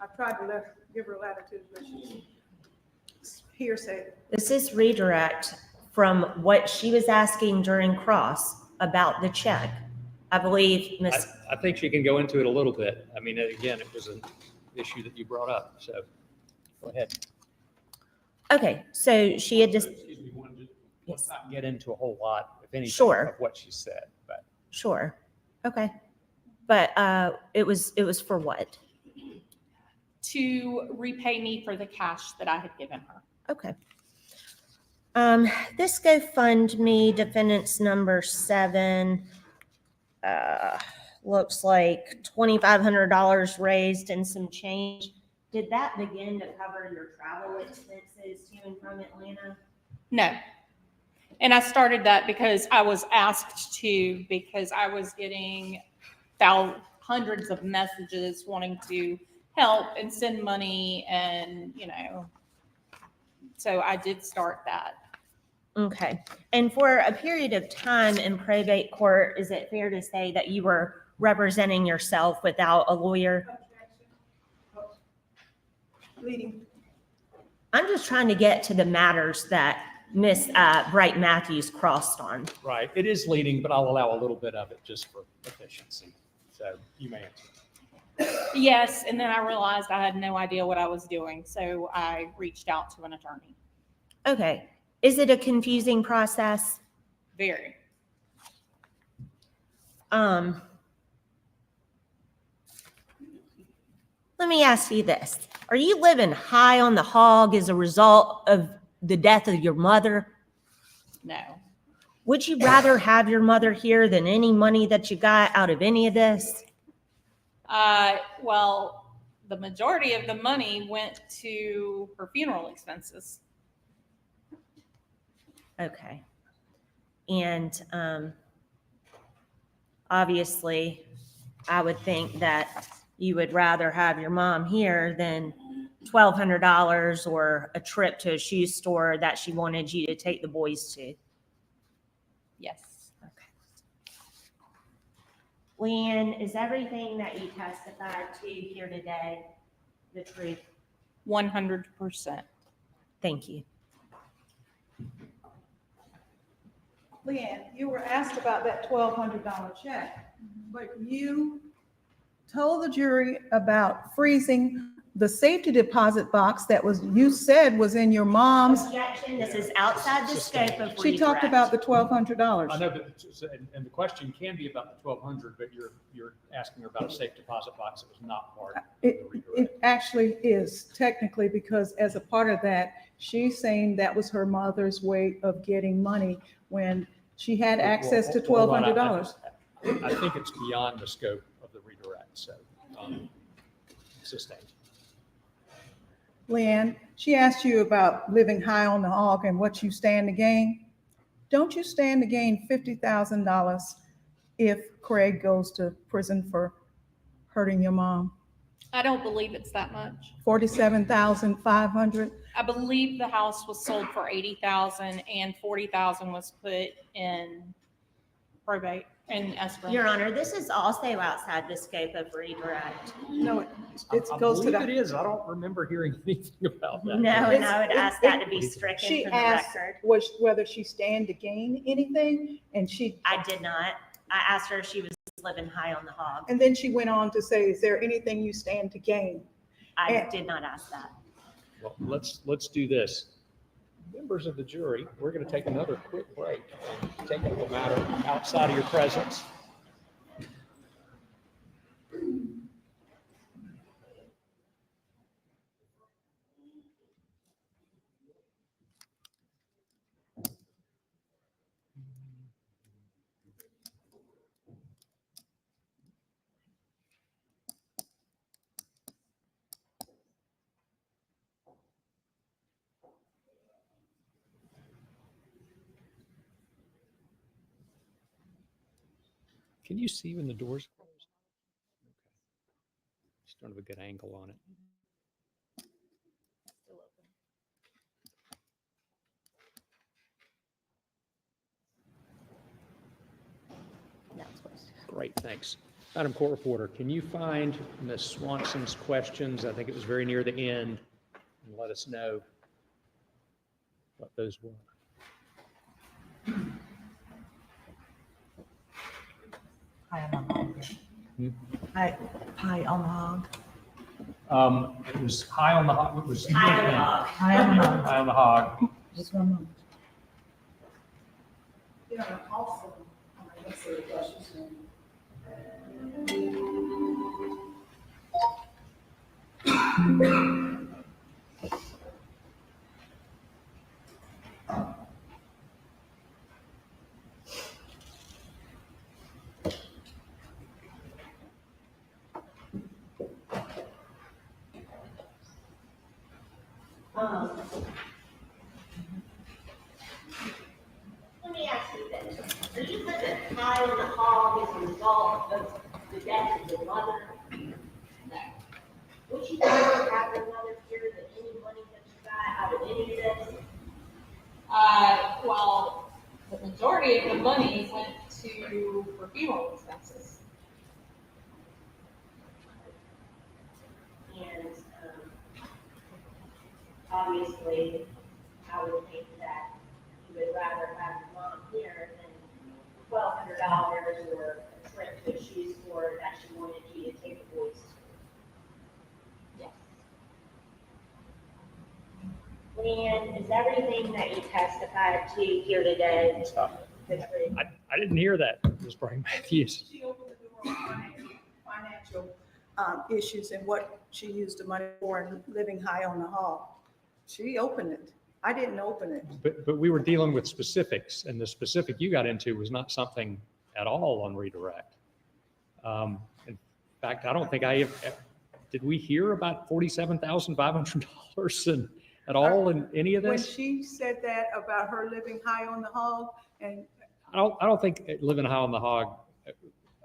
I tried to give her latitude, but she's hearsay. This is redirect from what she was asking during cross about the check. I believe Miss. I think she can go into it a little bit. I mean, again, it was an issue that you brought up, so go ahead. Okay, so she had just, Excuse me, let's not get into a whole lot, if anything, Sure. of what she said, but. sure, okay. But it was for what? To repay me for the cash that I had given her. Okay. This GoFundMe defendant's number 7, looks like $2,500 raised and some change. Did that begin to cover your travel expenses to and from Atlanta? No. And I started that because I was asked to, because I was getting hundreds of messages wanting to help and send money and, so I did start that. Okay. And for a period of time in probate court, is it fair to say that you were representing yourself without a lawyer? Leading. I'm just trying to get to the matters that Miss Bright Matthews crossed on. Right, it is leading, but I'll allow a little bit of it just for efficiency. So you may answer. Yes, and then I realized I had no idea what I was doing, so I reached out to an attorney. Okay. Is it a confusing process? Very. Let me ask you this. Are you living high on the hog as a result of the death of your mother? No. Would you rather have your mother here than any money that you got out of any of this? Well, the majority of the money went to her funeral expenses. Okay. And obviously, I would think that you would rather have your mom here than $1,200 or a trip to a shoe store that she wanted you to take the boys to. Yes. Okay. Leanne, is everything that you testified to here today the truth? 100%. Thank you. Leanne, you were asked about that $1,200 check, but you told the jury about freezing the safety deposit box that was, you said was in your mom's, Objection, this is outside the scope of she talked about the $1,200. I know that, and the question can be about the 1,200, but you're asking her about a safe deposit box that was not part of the redirect. It actually is technically, because as a part of that, she's saying that was her mother's way of getting money when she had access to Hold on, $1,200. I think it's beyond the scope of the redirect, so sustained. Leanne, she asked you about living high on the hog and what you stand to gain. Don't you stand to gain $50,000 if Craig goes to prison for hurting your mom? I don't believe it's that much. $47,500. I believe the house was sold for 80,000 and 40,000 was put in probate and escrow. Your Honor, this is also outside the scope of redirect. No, it I goes to believe it the. is. I don't remember hearing anything about that. No, and I would ask that to be She stricken from the asked record. whether she stand to gain anything, and I did not. I asked her if she was living high on the hog. and then she went on to say, is there anything you stand to gain? I did not ask that. Well, let's do this. Members of the jury, we're going to take another quick break and take up the matter outside of your presence. Can you see when the doors close? Okay. Just don't have a good angle on it. Great, thanks. Madam Court Reporter, can you find Ms. Swanson's questions? I think it was very near the end, and let us know what those were. Pie on the hog. Hmm? Pie on the hog. It was high on the hog. It was Pie on the hog. Pie on the hog. High on the hog. Just one moment. Yeah, also, let's see the questions. Let me ask you this. Are you living high on the hog as a result of the death of your mother? No. Would you ever have your mother hear that any money that you got out of any of this? Well, the majority of the money went to for funeral expenses. And obviously, I would think that you would rather have your mom here than $1,200 or a trip to choose for that she wanted you to take the boys to. Yes. Leanne, is everything that you testified to here today the truth? I didn't hear that, Ms. Brian Matthews. She opened the door on financial issues and what she used the money for and living high on the hog. She opened it. I didn't open it. But we were dealing with specifics, and the specific you got into was not something at all on redirect. In fact, I don't think did we hear about $47,500 and at all in any of When this? she said that about her living high on the hog, and I don't think living high on the hog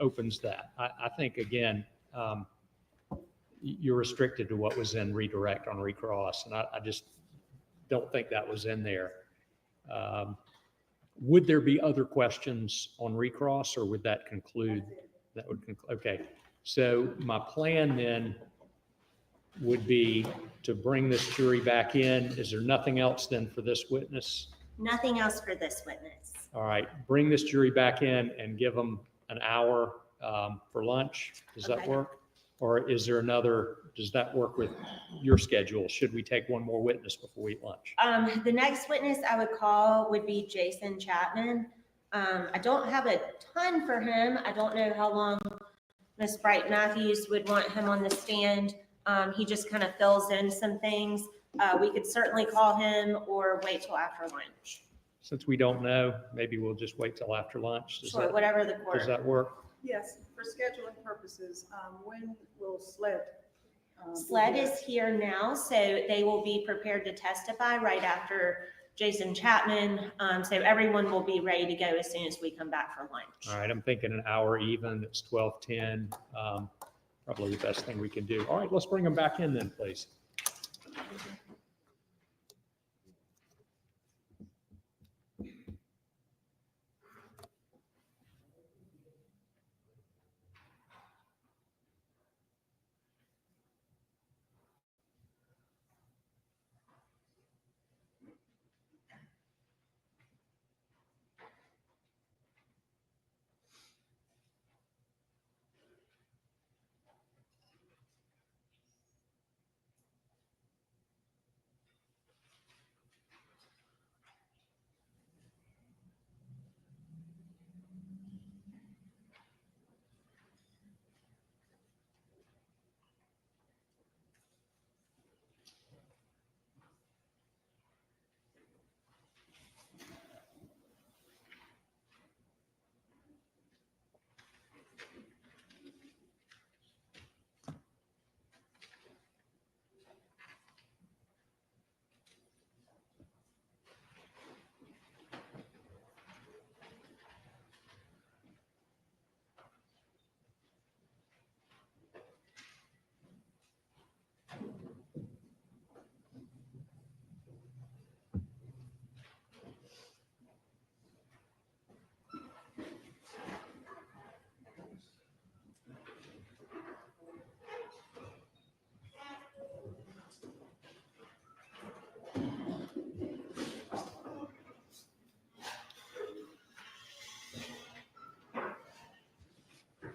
opens that. I think, again, you're restricted to what was in redirect on recross, and I just don't think that was in there. Would there be other questions on recross, or would that conclude? That would conclude. Okay. So my plan then would be to bring this jury back in. Is there nothing else then for this witness? Nothing else for this witness. All right, bring this jury back in and give them an hour for lunch. Does that Okay. work? Or is there another does that work with your schedule? Should we take one more witness before we eat lunch? The next witness I would call would be Jason Chapman. I don't have a ton for him. I don't know how long Ms. Bright Matthews would want him on the stand. He just kind of fills in some things. We could certainly call him or wait till after lunch. Since we don't know, maybe we'll just wait till after lunch. Sure, whatever the Does court. that work? Yes, for scheduling purposes, when will SLED? SLED is here now, so they will be prepared to testify right after Jason Chapman. So everyone will be ready to go as soon as we come back from lunch. All right, I'm thinking an hour even. It's 12:10. Probably the best thing we can do. All right, let's bring them back in then, please.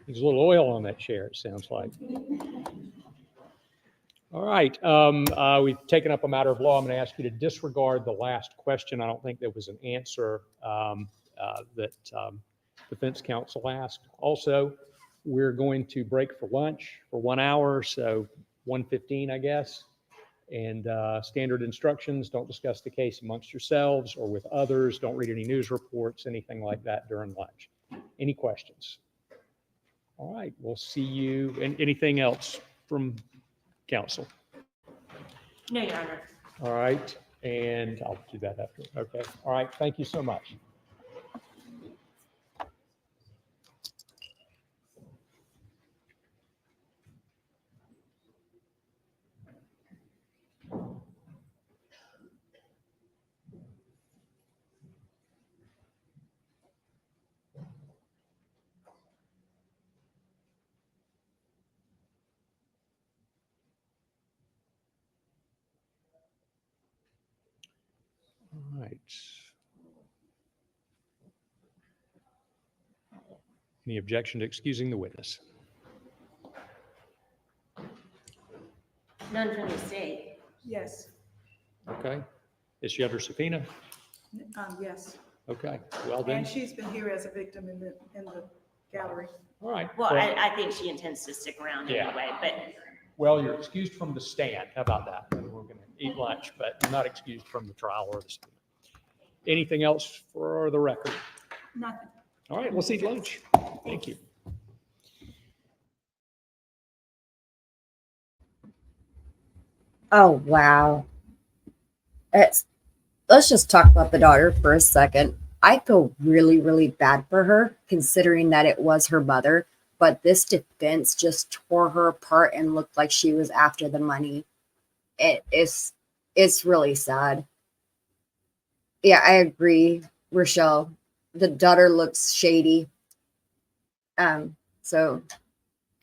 There's a little oil on that chair, it sounds like. All right, we've taken up a matter of law. I'm going to ask you to disregard the last question. I don't think there was an answer that defense counsel asked. Also, we're going to break for lunch for 1 hour, so 1:15, I guess. And standard instructions, don't discuss the case amongst yourselves or with others. Don't read any news reports, anything like that during lunch. Any questions? All right, we'll see you. And anything else from counsel? No, Your Honor. All right, and I'll do that after. Okay, all right, thank you so much. All right. Any objection to excusing the witness? None from the state. Yes, Okay. Is she under subpoena? yes. Okay, well then, And she's been here as a victim in the gallery. all right. Well, I think she intends to stick around Yeah. anyway, but Well, you're excused from the stand. How about that? We're going to eat lunch, but you're not excused from the trial or the subpoena. Anything else for the record? Nothing. All right, let's eat lunch. Thank you. Oh, wow. Let's just talk about the daughter for a second. I feel really, really bad for her, considering that it was her mother, but this defense just tore her apart and looked like she was after the money. It's really sad. Yeah, I agree, Rochelle. The daughter looks shady. So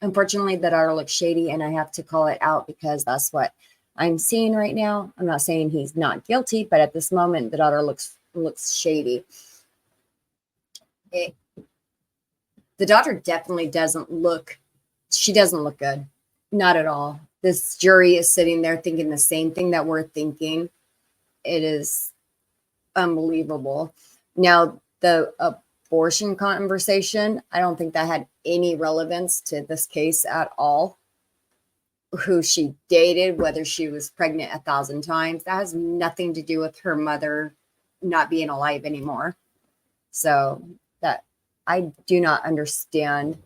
unfortunately, the daughter looks shady, and I have to call it out because that's what I'm seeing right now. I'm not saying he's not guilty, but at this moment, the daughter looks shady. The daughter definitely doesn't look good. Not at all. this jury is sitting there thinking the same thing that we're thinking. It is unbelievable. Now, the abortion conversation, I don't think that had any relevance to this case at all. Who she dated, whether she was pregnant 1,000 times, that has nothing to do with her mother not being alive anymore. So that I do not understand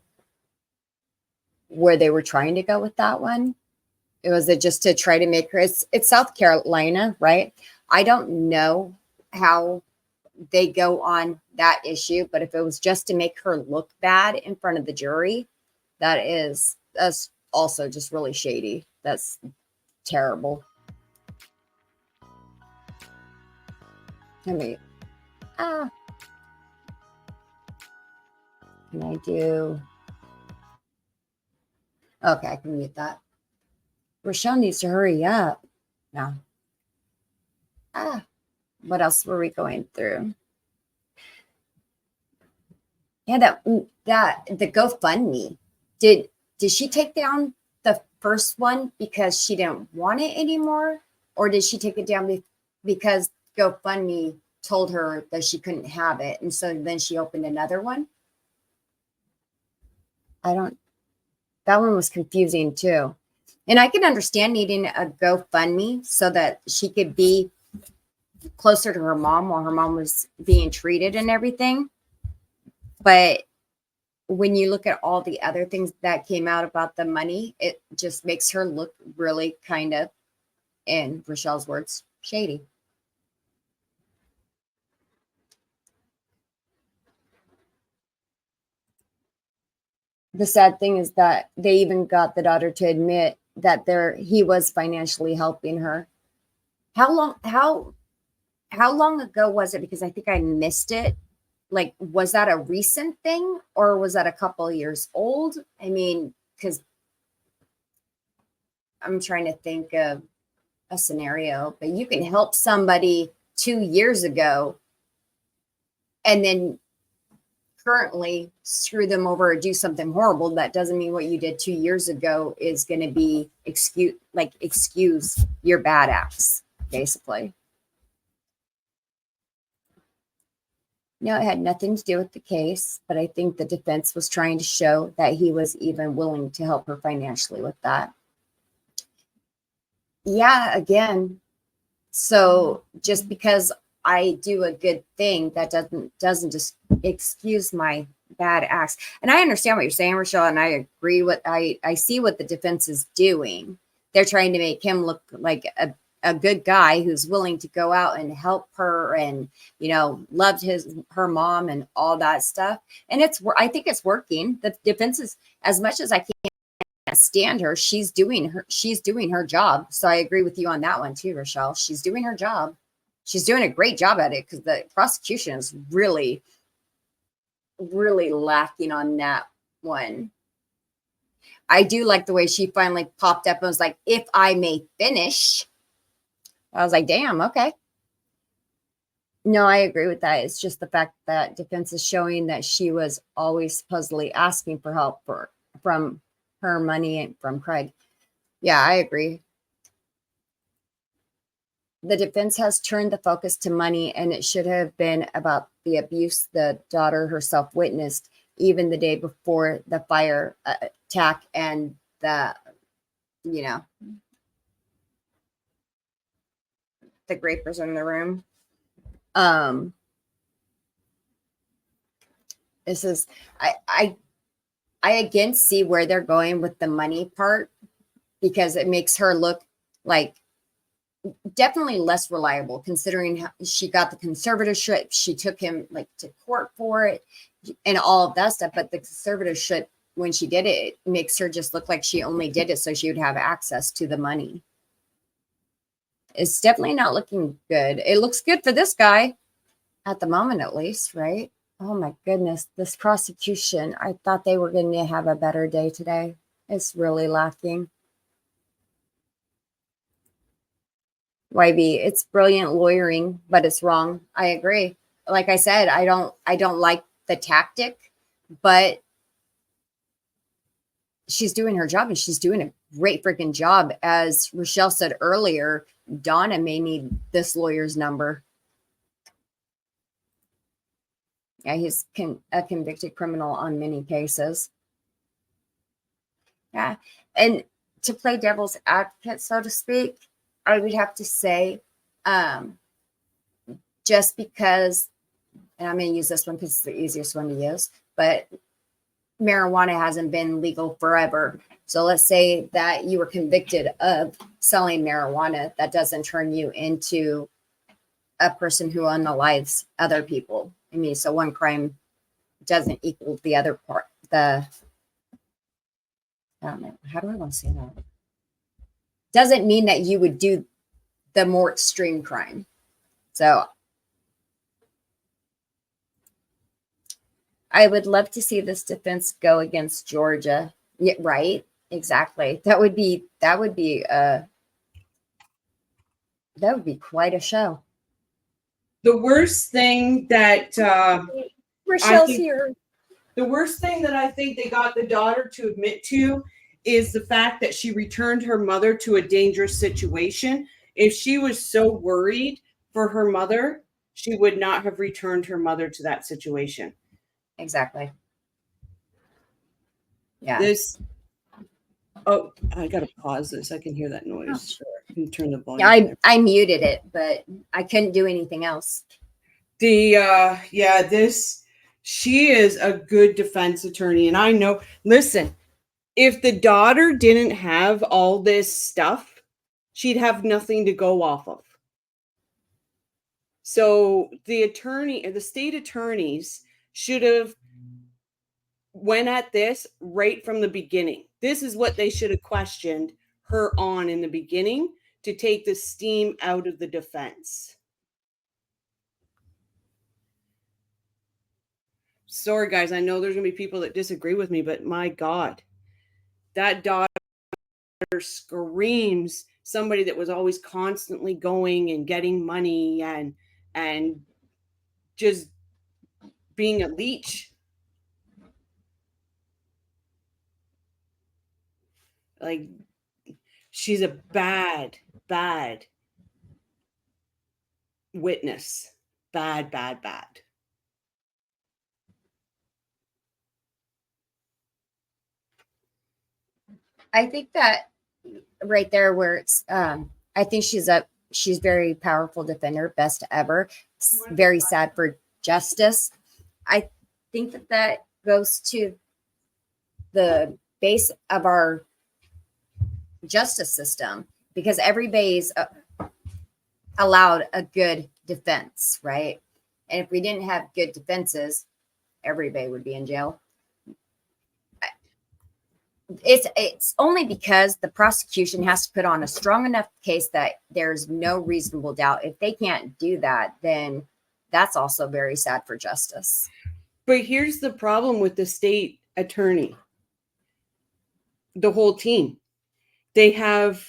where they were trying to go with that one. Was it just to try to make her, it's South Carolina, right? I don't know how they go on that issue, but if it was just to make her look bad in front of the jury, that's also just really shady. That's terrible. I mean, can I do? Okay, I can mute that. Rochelle needs to hurry up. No. What else were we going through? Yeah, that the GoFundMe. Did she take down the first one because she didn't want it anymore? Or did she take it down because GoFundMe told her that she couldn't have it? And so then she opened another one? That one was confusing too. And I can understand needing a GoFundMe so that she could be closer to her mom while her mom was being treated and everything. But when you look at all the other things that came out about the money, it just makes her look really kind of, in Rochelle's words, shady. The sad thing is that they even got the daughter to admit that he was financially helping her. How long ago was it? Because I think I missed it. Like, was that a recent thing or was that a couple of years old? I mean, because I'm trying to think of a scenario, but you can help somebody 2 years ago and then currently screw them over or do something horrible. That doesn't mean what you did 2 years ago is going to be excuse your bad acts, basically. No, it had nothing to do with the case, but I think the defense was trying to show that he was even willing to help her financially with that. Yeah, again, so just because I do a good thing, that doesn't just excuse my bad acts. And I understand what you're saying, Rochelle, and I agree with I see what the defense is doing. They're trying to make him look like a good guy who's willing to go out and help her and, loved her mom and all that stuff. And I think it's working. The defense is, as much as I can't stand her, she's doing her job. So I agree with you on that one too, Rochelle. She's doing her job. She's doing a great job at it because the prosecution is really, really lacking on that one. I do like the way she finally popped up and was like, if I may finish. I was like, damn, okay. No, I agree with that. It's just the fact that defense is showing that she was always supposedly asking for help from her money and from Craig. Yeah, I agree. The defense has turned the focus to money, and it should have been about the abuse the daughter herself witnessed even the day before the fire attack and the grapers in the room. This is I again see where they're going with the money part, because it makes her look like definitely less reliable, considering how she got the conservatorship. She took him to court for it and all of that stuff. But the conservatorship, when she did it, it makes her just look like she only did it so she would have access to the money. It's definitely not looking good. It looks good for this guy at the moment, at least, right? Oh my goodness, this prosecution, I thought they were going to have a better day today. It's really lacking. YB, it's brilliant lawyering, but it's wrong. I agree. Like I said, I don't like the tactic, but she's doing her job and she's doing a great freaking job. As Rochelle said earlier, Donna may need this lawyer's number. Yeah, he's a convicted criminal on many cases. Yeah. And to play devil's advocate, so to speak, I would have to say, just because, and I'm going to use this one because it's the easiest one to use, but marijuana hasn't been legal forever. So let's say that you were convicted of selling marijuana. That doesn't turn you into a person who unalives other people. I mean, so one crime doesn't equal the other part. I don't know. How do I want to say that? Doesn't mean that you would do the more extreme crime. So I would love to see this defense go against Georgia. Yeah, right. Exactly. That would be quite a show. The worst thing that Rochelle's think- here. the worst thing that I think they got the daughter to admit to is the fact that she returned her mother to a dangerous situation. If she was so worried for her mother, she would not have returned her mother to that situation. Exactly. Yeah. Oh, I gotta pause this. I can hear that noise. Oh, sure. I can turn the volume. Yeah, I muted it, but I couldn't do anything else. She is a good defense attorney. And I know, listen, if the daughter didn't have all this stuff, she'd have nothing to go off of. So the state attorneys should have went at this right from the beginning. This is what they should have questioned her on in the beginning to take the steam out of the defense. Sorry, guys. I know there's going to be people that disagree with me, but my God, that daughter screams somebody that was always constantly going and getting money and just being a leech. Like, she's a bad witness. Bad. I think that right there where it's I think she's very powerful defender, best ever. It's very sad for justice. I think that goes to the base of our justice system, because everybody's allowed a good defense, right? And if we didn't have good defenses, everybody would be in jail. It's only because the prosecution has to put on a strong enough case that there's no reasonable doubt. If they can't do that, then that's also very sad for justice. But here's the problem with the state attorney, the whole team. They have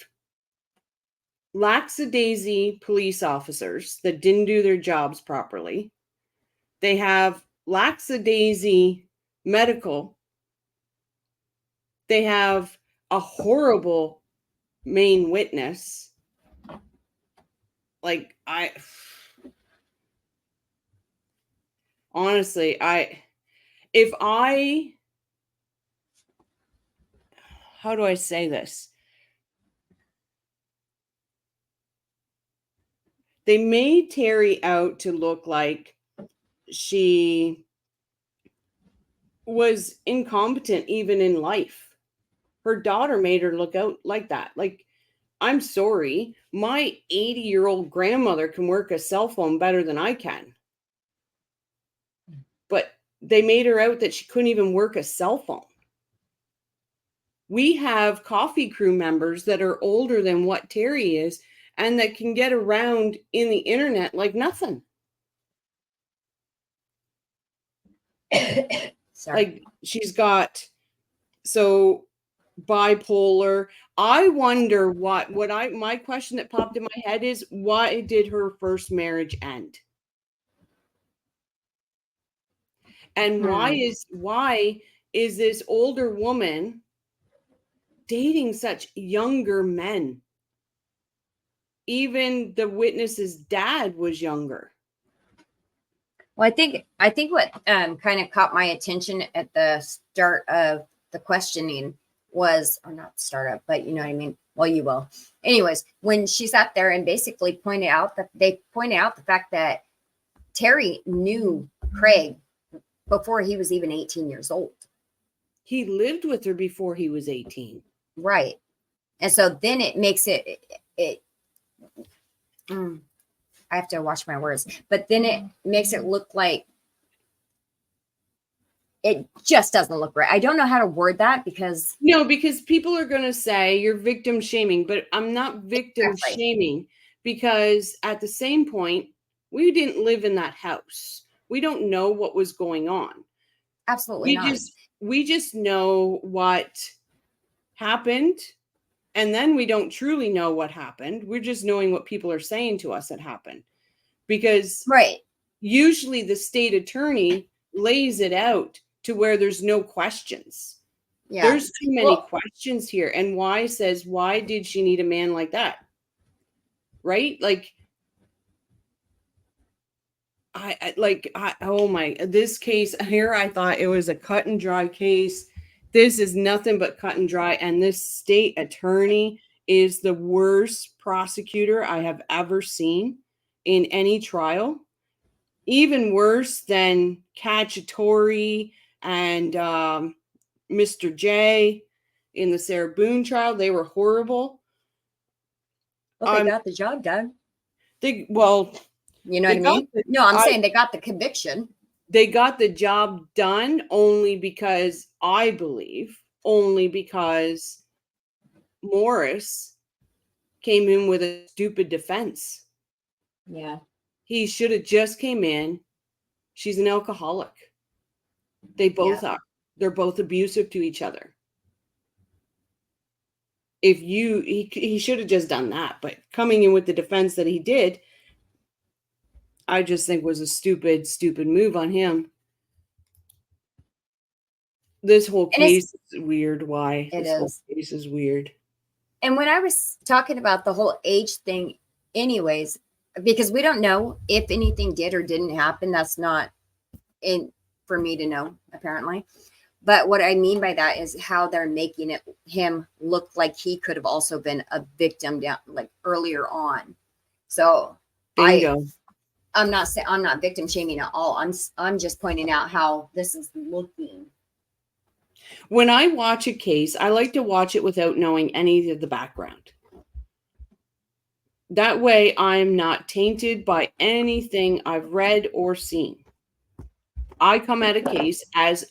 lackadaisy police officers that didn't do their jobs properly. They have lackadaisy medical. They have a horrible main witness. Like, honestly, how do I say this? They made Terry out to look like she was incompetent even in life. Her daughter made her look out like that. Like, I'm sorry, my 80-year-old grandmother can work a cell phone better than I can. But they made her out that she couldn't even work a cell phone. We have coffee crew members that are older than what Terry is and that can get around in the internet like nothing. Sorry. Like, she's got bipolar. I wonder my question that popped in my head is, why did her first marriage end? And why is this older woman dating such younger men. Even the witness's dad was younger. Well, I think what kind of caught my attention at the start of the questioning was, or not start up, but you know what I mean? Well, you will. Anyways, when she sat there and basically pointed out the fact that Terry knew Craig before he was even 18 years old. He lived with her before he was 18. Right. And so then it makes it I have to watch my words, but then it makes it look like it just doesn't look right. I don't know how to word that because people are going to say you're victim shaming, but I'm not victim shaming because at the same point, we didn't live in that house. We don't know what was going on. Absolutely not. We just know what happened. And then we don't truly know what happened. We're just knowing what people are saying to us that happened. Because usually the state attorney lays it out to where there's no questions. Yeah. There's too many questions here. And why says, why did she need a man like that? Right? Like, this case here, I thought it was a cut and dry case. This is nothing but cut and dry. And this state attorney is the worst prosecutor I have ever seen in any trial. Even worse than Cacciatore and Mr. J in the Sarah Boone trial. They were horrible. Well, they got the job done. You know what I mean? I'm saying they got the conviction. They got the job done only because Morris came in with a stupid defense. Yeah. He should have just came in. She's an alcoholic. They both are. They're both abusive to each other. He should have just done that. But coming in with the defense that he did, I just think was a stupid move on him. This whole case is weird. Why? Whole case is weird. And when I was talking about the whole age thing, anyways, because we don't know if anything did or didn't happen. That's not for me to know, apparently. But what I mean by that is how they're making him look like he could have also been a victim earlier on. So bingo. I'm not victim shaming at all. I'm just pointing out how this is looking. When I watch a case, I like to watch it without knowing any of the background. That way I'm not tainted by anything I've read or seen. I come at a case as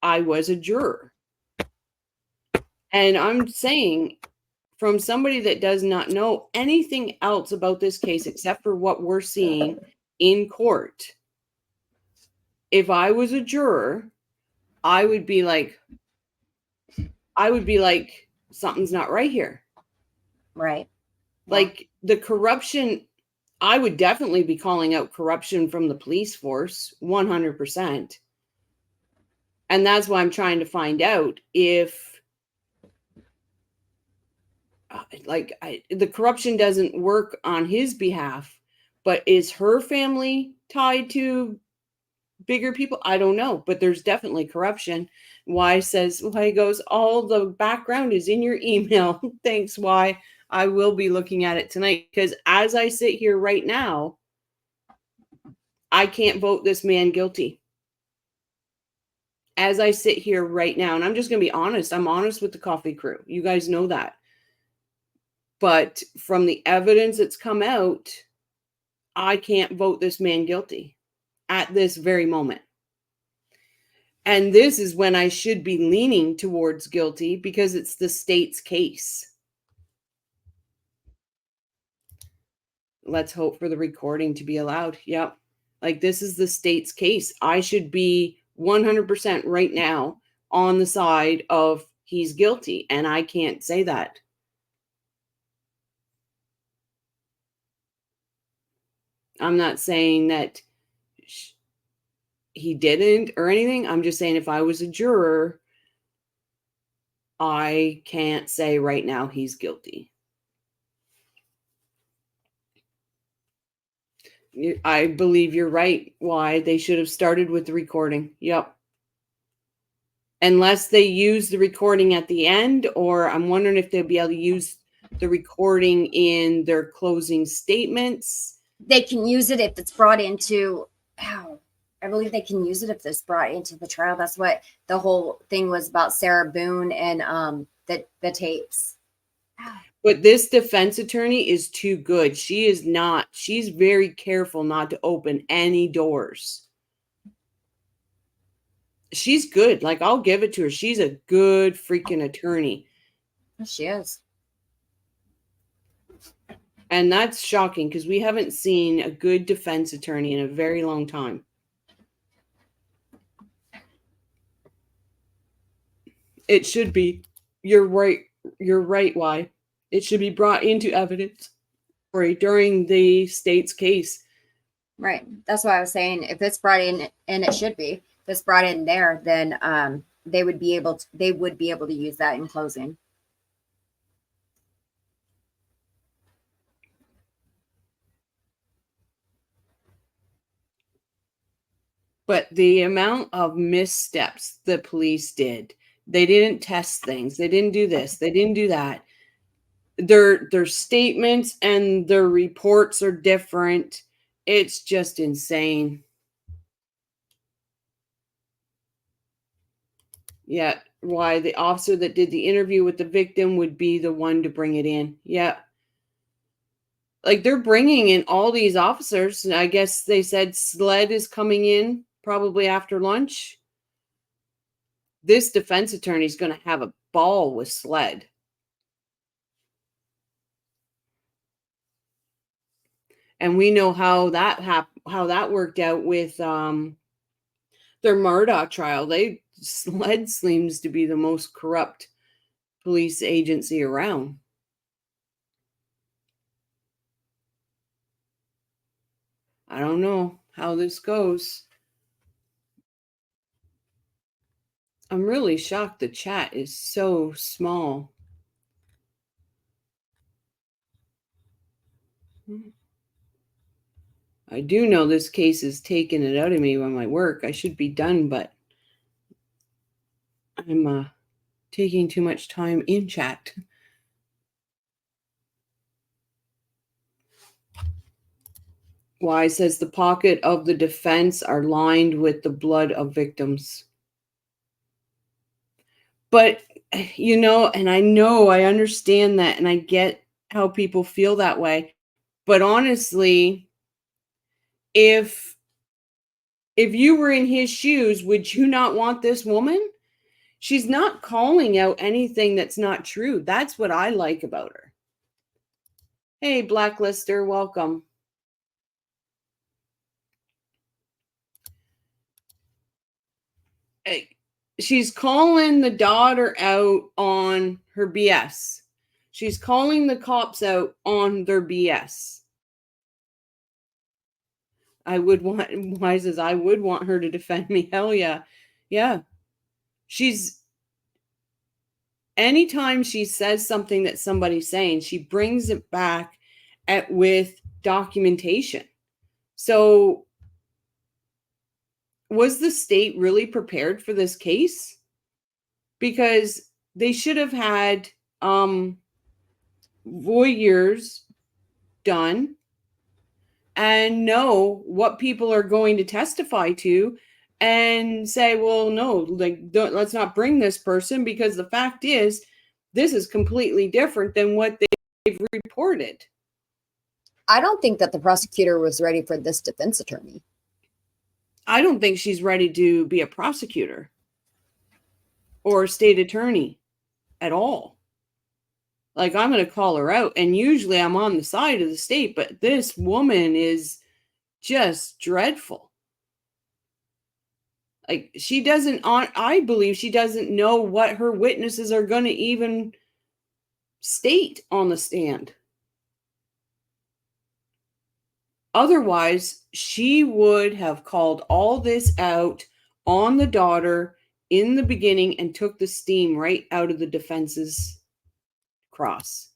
I was a juror. And I'm saying from somebody that does not know anything else about this case except for what we're seeing in court. If I was a juror, I would be like, something's not right here. Right. Like the corruption, I would definitely be calling out corruption from the police force, 100%. And that's why I'm trying to find out if the corruption doesn't work on his behalf, but is her family tied to bigger people? I don't know, but there's definitely corruption. Y goes, all the background is in your email. Thanks, Y. I will be looking at it tonight because as I sit here right now, I can't vote this man guilty. As I sit here right now, and I'm just going to be honest. I'm honest with the coffee crew. You guys know that. But from the evidence that's come out, I can't vote this man guilty at this very moment. And this is when I should be leaning towards guilty because it's the state's case. Let's hope for the recording to be allowed. Yep. Like this is the state's case. I should be 100% right now on the side of he's guilty. And I can't say that. I'm not saying that he didn't or anything. I'm just saying if I was a juror, I can't say right now he's guilty. I believe you're right. Why they should have started with the recording. Yep. Unless they use the recording at the end, or I'm wondering if they'll be able to use the recording in their closing statements. They can use it if it's brought into, I believe they can use it if it's brought into the trial. That's what the whole thing was about, Sarah Boone and the tapes. But this defense attorney is too good. She is not. She's very careful not to open any doors. She's good. Like, I'll give it to her. She's a good freaking attorney. She is. And that's shocking because we haven't seen a good defense attorney in a very long time. It should be. You're right. You're right. Why? It should be brought into evidence during the state's case. Right. That's why I was saying if it's brought in, and it should be, if it's brought in there, then they would be able to use that in closing. But the amount of missteps the police did, they didn't test things. They didn't do this. They didn't do that. Their statements and their reports are different. It's just insane. Yeah, why the officer that did the interview with the victim would be the one to bring it in. Yeah. Like, they're bringing in all these officers. And I guess they said SLED is coming in probably after lunch. This defense attorney is going to have a ball with SLED. And we know how that worked out with their Murdaugh trial. SLED seems to be the most corrupt police agency around. I don't know how this goes. I'm really shocked the chat is so small. I do know this case is taking it out of me when I work. I should be done, but I'm taking too much time in chat. Why says the pocket of the defense are lined with the blood of victims. But, and I understand that, and I get how people feel that way. But honestly, if you were in his shoes, would you not want this woman? She's not calling out anything that's not true. That's what I like about her. Hey, Blacklister, welcome. She's calling the daughter out on her BS. She's calling the cops out on their BS. Why says I would want her to defend me. Hell yeah. Yeah. Anytime she says something that somebody's saying, she brings it back with documentation. So was the state really prepared for this case? Because they should have had voyeurs done and know what people are going to testify to and say, well, no, let's not bring this person, because the fact is this is completely different than what they've reported. I don't think that the prosecutor was ready for this defense attorney. I don't think she's ready to be a prosecutor or a state attorney at all. Like, I'm going to call her out. And usually I'm on the side of the state, but this woman is just dreadful. Like, I believe she doesn't know what her witnesses are going to even state on the stand. Otherwise, she would have called all this out on the daughter in the beginning and took the steam right out of the defense's cross.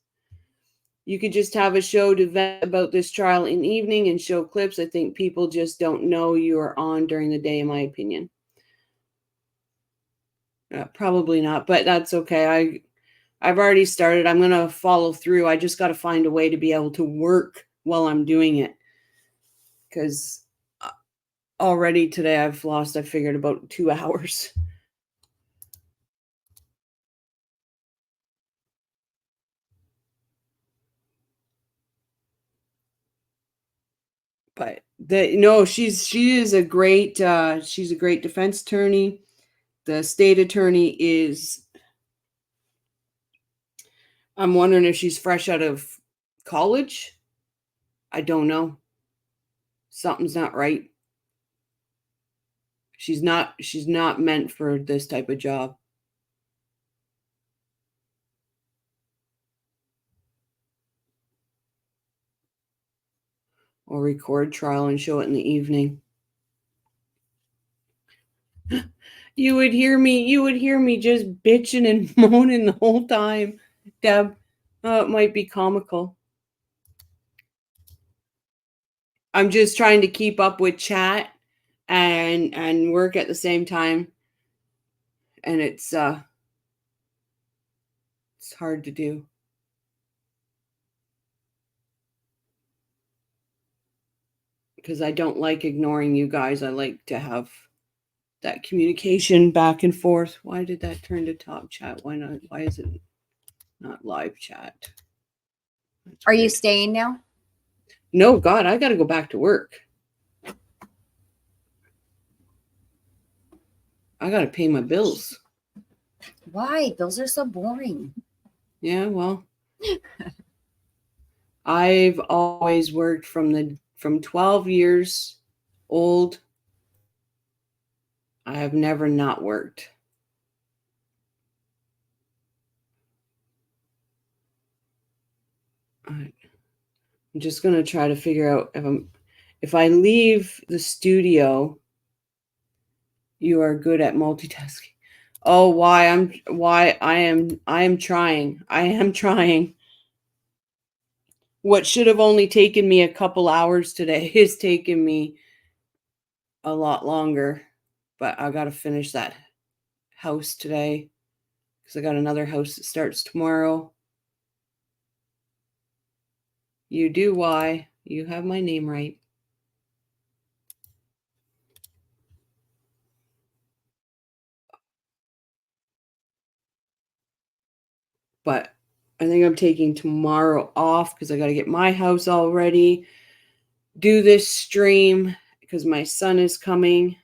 You could just have a show to vent about this trial in evening and show clips. I think people just don't know you are on during the day, in my opinion. Probably not, but that's okay. I've already started. I'm going to follow through. I just got to find a way to be able to work while I'm doing it. Because already today I figured about 2 hours. But she is a great she's a great defense attorney. The state attorney is, I'm wondering if she's fresh out of college. I don't know. Something's not right. She's not meant for this type of job. Or record trial and show it in the evening. You would hear me just bitching and moaning the whole time, Deb. It might be comical. I'm just trying to keep up with chat and work at the same time. And it's hard to do. Because I don't like ignoring you guys. I like to have that communication back and forth. Why did that turn to top chat? Why not? Why is it not live chat? That's Are you weird. staying now? No, God, I got to go back to work. I got to pay my bills. Why? Bills are so boring. Yeah, well, I've always worked from 12 years old. I have never not worked. I'm just going to try to figure out if I leave the studio. You are good at multitasking. Oh, I am trying. I am trying. What should have only taken me a couple hours today is taking me a lot longer. But I got to finish that house today because I got another house that starts tomorrow. You do why? You have my name right. But I think I'm taking tomorrow off because I got to get my house all ready. Do this stream because my son is coming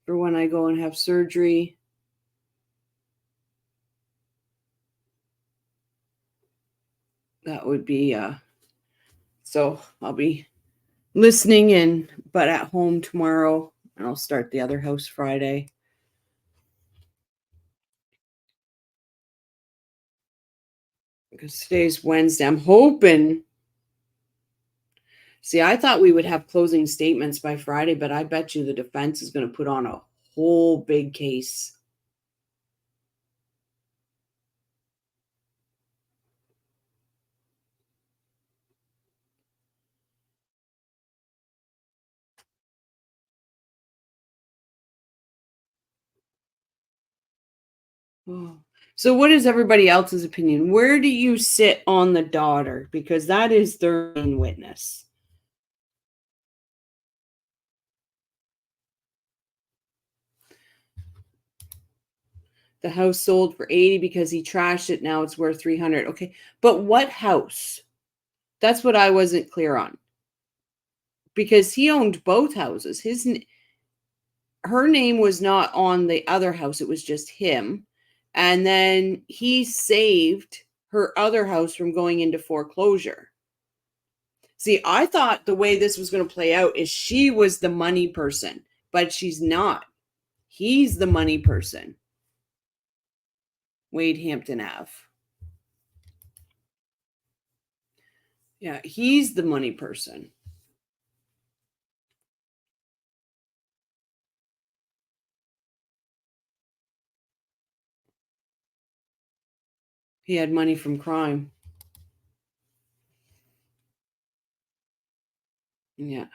for when I go and have surgery. That would be so I'll be listening but at home tomorrow, and I'll start the other house Friday. Because today's Wednesday. I'm hoping. See, I thought we would have closing statements by Friday, but I bet you the defense is going to put on a whole big case. Oh. So what is everybody else's opinion? Where do you sit on the daughter? Because that is their main witness. The house sold for 80 because he trashed it. Now it's worth 300. Okay. But what house? That's what I wasn't clear on. Because he owned both houses. Her name was not on the other house. It was just him. And then he saved her other house from going into foreclosure. See, I thought the way this was going to play out is she was the money person, but she's not. He's the money person. Wade Hampton Ave. Yeah, he's the money person. He had money from crime. Yeah.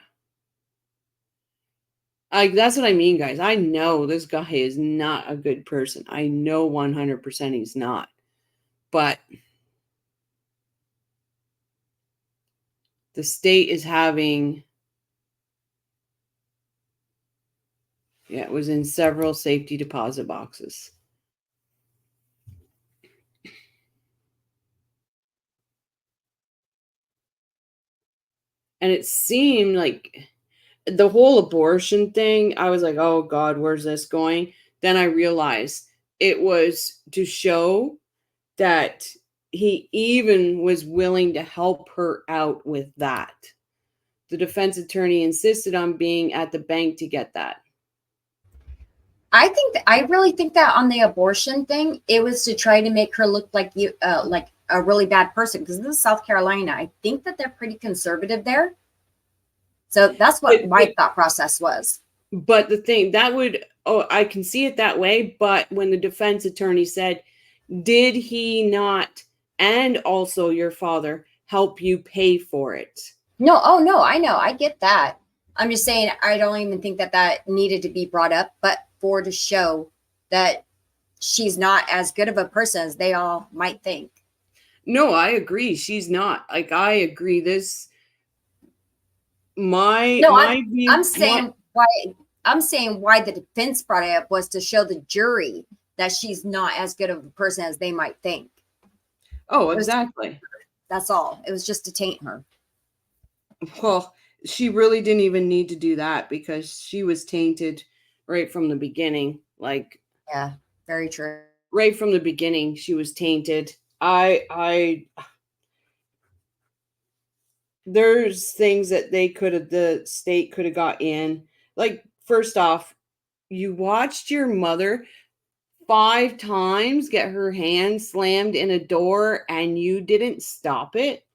That's what I mean, guys. I know this guy is not a good person. I know 100% he's not. But the state is having, it was in several safety deposit boxes. And it seemed like the whole abortion thing, I was like, oh God, where's this going? Then I realized it was to show that he even was willing to help her out with that. The defense attorney insisted on being at the bank to get that. I really think that on the abortion thing, it was to try to make her look like like a really bad person. Because this is South Carolina. I think that they're pretty conservative there. So that's what my thought process was. But the thing that would, I can see it that way. But when the defense attorney said, did he not, and also your father, help you pay for it? No, oh no, I know. I get that. I'm just saying, I don't even think that that needed to be brought up, but to show that she's not as good of a person as they all might think. No, I agree. She's not. Like, I agree. This, my view. I'm saying why the defense brought it up was to show the jury that she's not as good of a person as they might think. Oh, exactly. That's all. It was just to taint her. Well, she really didn't even need to do that because she was tainted right from the beginning. Like, yeah, very true. Right from the beginning, she was tainted. There's things that the state could have got in. Like, first off, you watched your mother 5 times get her hand slammed in a door and you didn't stop it?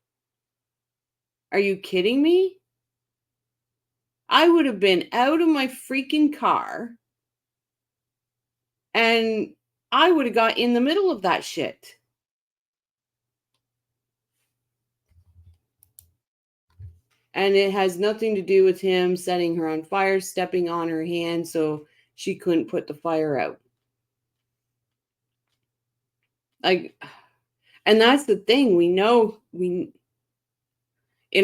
Are you kidding me? I would have been out of my freaking car and I would have got in the middle of that shit. And it has nothing to do with him setting her on fire, stepping on her hand so she couldn't put the fire out. Like, and that's the thing. We know, in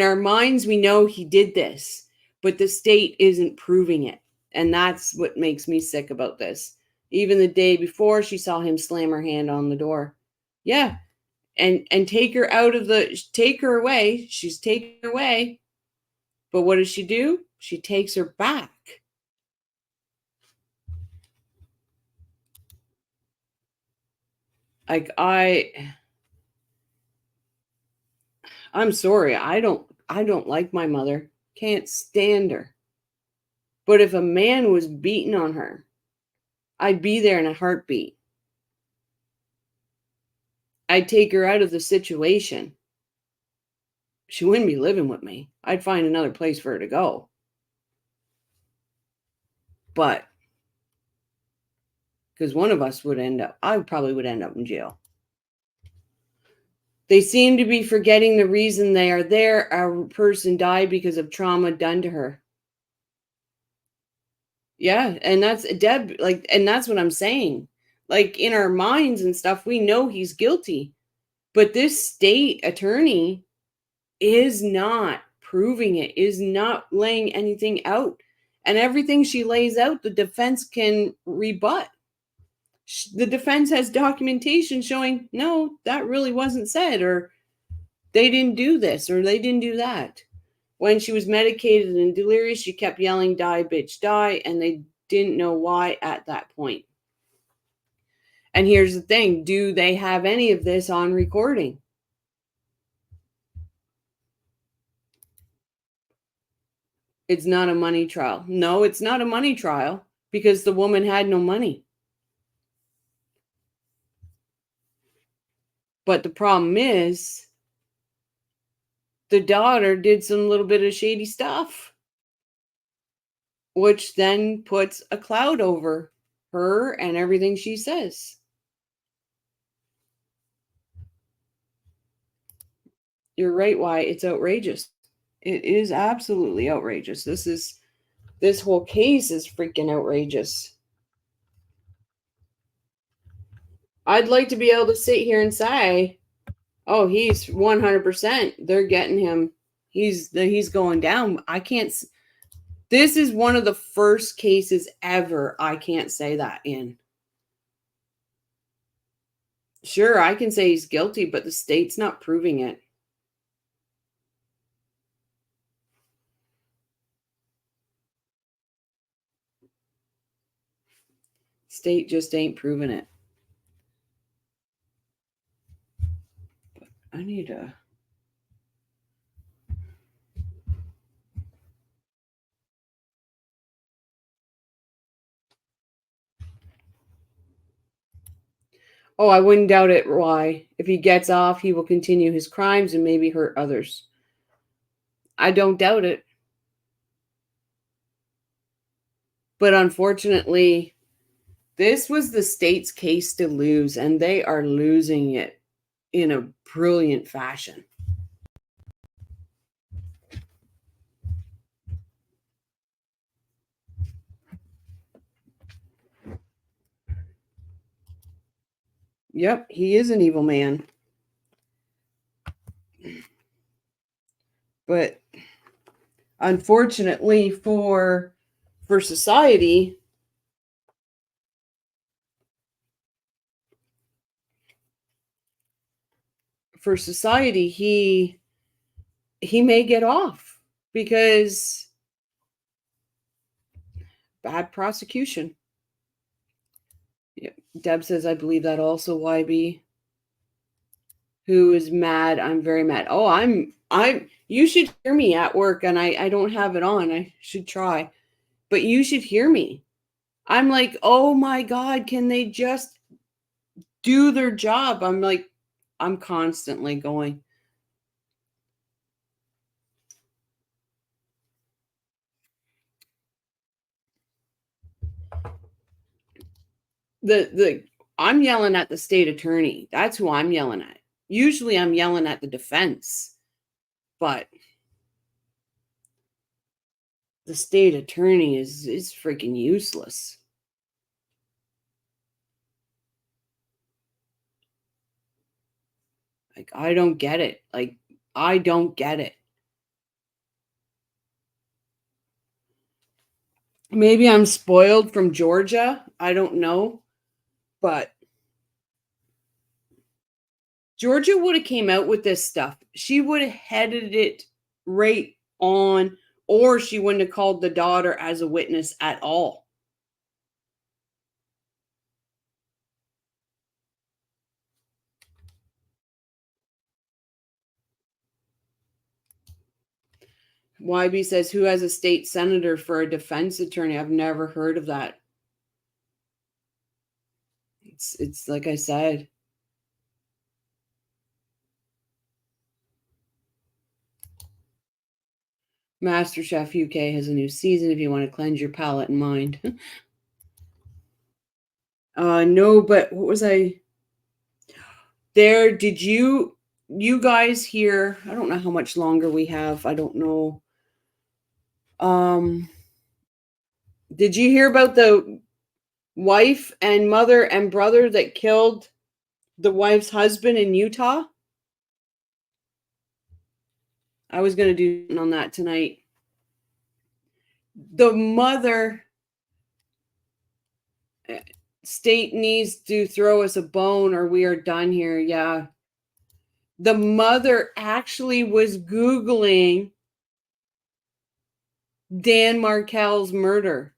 our minds, we know he did this, but the state isn't proving it. And that's what makes me sick about this. Even the day before, she saw him slam her hand on the door. Yeah. And take her away. She's taken her away. But what does she do? She takes her back. Like, I'm sorry. I don't like my mother. Can't stand her. But if a man was beating on her, I'd be there in a heartbeat. I'd take her out of the situation. She wouldn't be living with me. I'd find another place for her to go. But because one of us I probably would end up in jail. They seem to be forgetting the reason they are there. A person died because of trauma done to her. Yeah, and that's Deb, and that's what I'm saying. Like, in our minds and stuff, we know he's guilty. But this state attorney is not proving it, is not laying anything out. And everything she lays out, the defense can rebut. The defense has documentation showing, no, that really wasn't said, or they didn't do this, or they didn't do that. When she was medicated and delirious, she kept yelling, die, bitch, die, and they didn't know why at that point. And here's the thing, do they have any of this on recording? It's not a money trial. No, it's not a money trial because the woman had no money. But the problem is the daughter did some little bit of shady stuff, which then puts a cloud over her and everything she says. You're right, why it's outrageous. It is absolutely outrageous. This whole case is freaking outrageous. I'd like to be able to sit here and say, oh, he's 100%. They're getting him. He's going down. I can't. This is one of the first cases ever I can't say that in. Sure, I can say he's guilty, but the state's not proving it. State just ain't proving it. But I need a... Oh, I wouldn't doubt it. Why? If he gets off, he will continue his crimes and maybe hurt others. I don't doubt it. But unfortunately, this was the state's case to lose, and they are losing it in a brilliant fashion. Yep, he is an evil man. But unfortunately for society, he may get off because bad prosecution. Yeah. Deb says, I believe that also, YB. Who is mad? I'm very mad. Oh, you should hear me at work, and I don't have it on. I should try. But you should hear me. I'm like, oh my God, can they just do their job? I'm like, I'm constantly going. I'm yelling at the state attorney. That's who I'm yelling at. Usually I'm yelling at the defense, but the state attorney is freaking useless. Like, I don't get it. Like, I don't get it. Maybe I'm spoiled from Georgia. I don't know. But Georgia would have came out with this stuff. She would have headed it right on, or she wouldn't have called the daughter as a witness at all. YB says, who has a state senator for a defense attorney? I've never heard of that. It's like I said. MasterChef UK has a new season if you want to cleanse your palate and mind. No, but what was I there? Did you guys hear? I don't know how much longer we have. I don't know. Did you hear about the wife and mother and brother that killed the wife's husband in Utah? I was going to do on that tonight. The mother, state needs to throw us a bone or we are done here. Yeah. The mother actually was Googling Dan Markel's murder.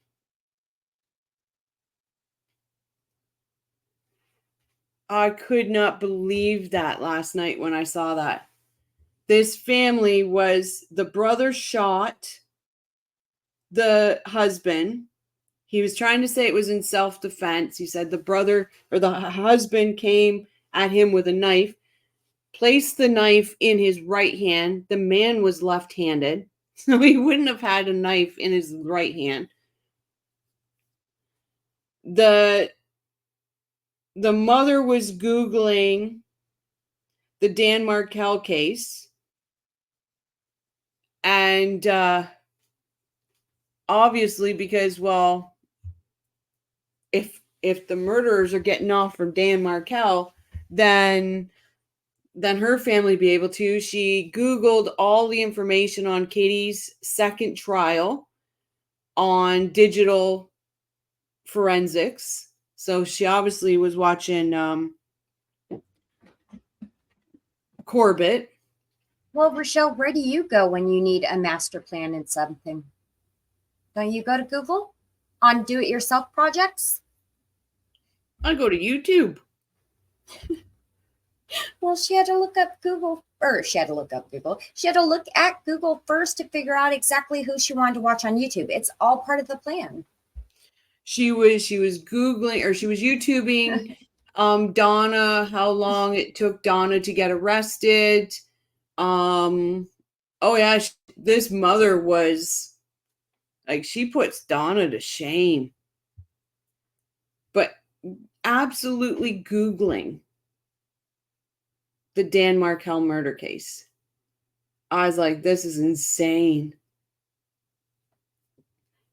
I could not believe that last night when I saw that. This family was, the brother shot the husband. He was trying to say it was in self-defense. He said the brother or the husband came at him with a knife, placed the knife in his right hand. The man was left-handed, so he wouldn't have had a knife in his right hand. The mother was Googling the Dan Markel case. And obviously, because, well, if the murderers are getting off from Dan Markel, then her family be able to. She Googled all the information on Katie's second trial on digital forensics. So she obviously was watching Corbett. Well, Rochelle, where do you go when you need a master plan in something? Don't you go to Google on do-it-yourself projects? I go to YouTube. Well, she had to look up Google, or she had to look up Google. She had to look at Google first to figure out exactly who she wanted to watch on YouTube. It's all part of the plan. She was Googling, or she was YouTubing Donna, how long it took Donna to get arrested. Oh yeah, this mother was like, she puts Donna to shame. But absolutely Googling the Dan Markel murder case. I was like, this is insane.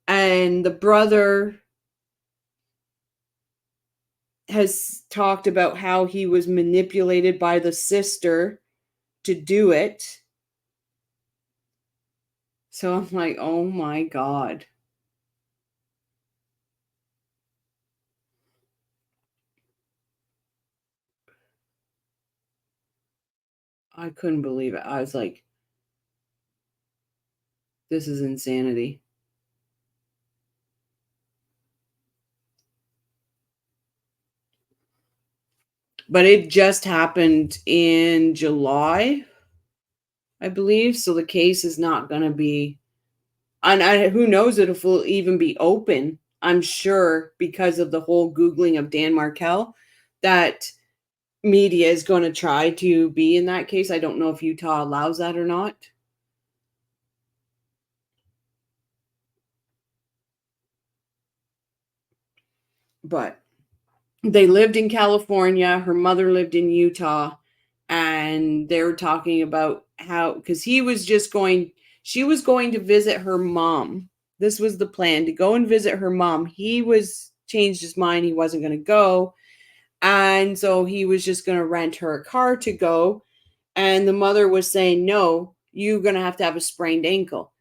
And the brother has talked about how he was manipulated by the sister to do it. So I'm like, oh my God. I couldn't believe it. I was like, this is insanity. But it just happened in July, I believe. So the case is not going to be, and who knows if it will even be open. I'm sure, because of the whole Googling of Dan Markel, that media is going to try to be in that case. I don't know if Utah allows that or not. But they lived in California. Her mother lived in Utah. And they were talking about how, because she was going to visit her mom. This was the plan, to go and visit her mom. He changed his mind. He wasn't going to go. And so he was just going to rent her a car to go. And the mother was saying, no, you're going to have a sprained ankle.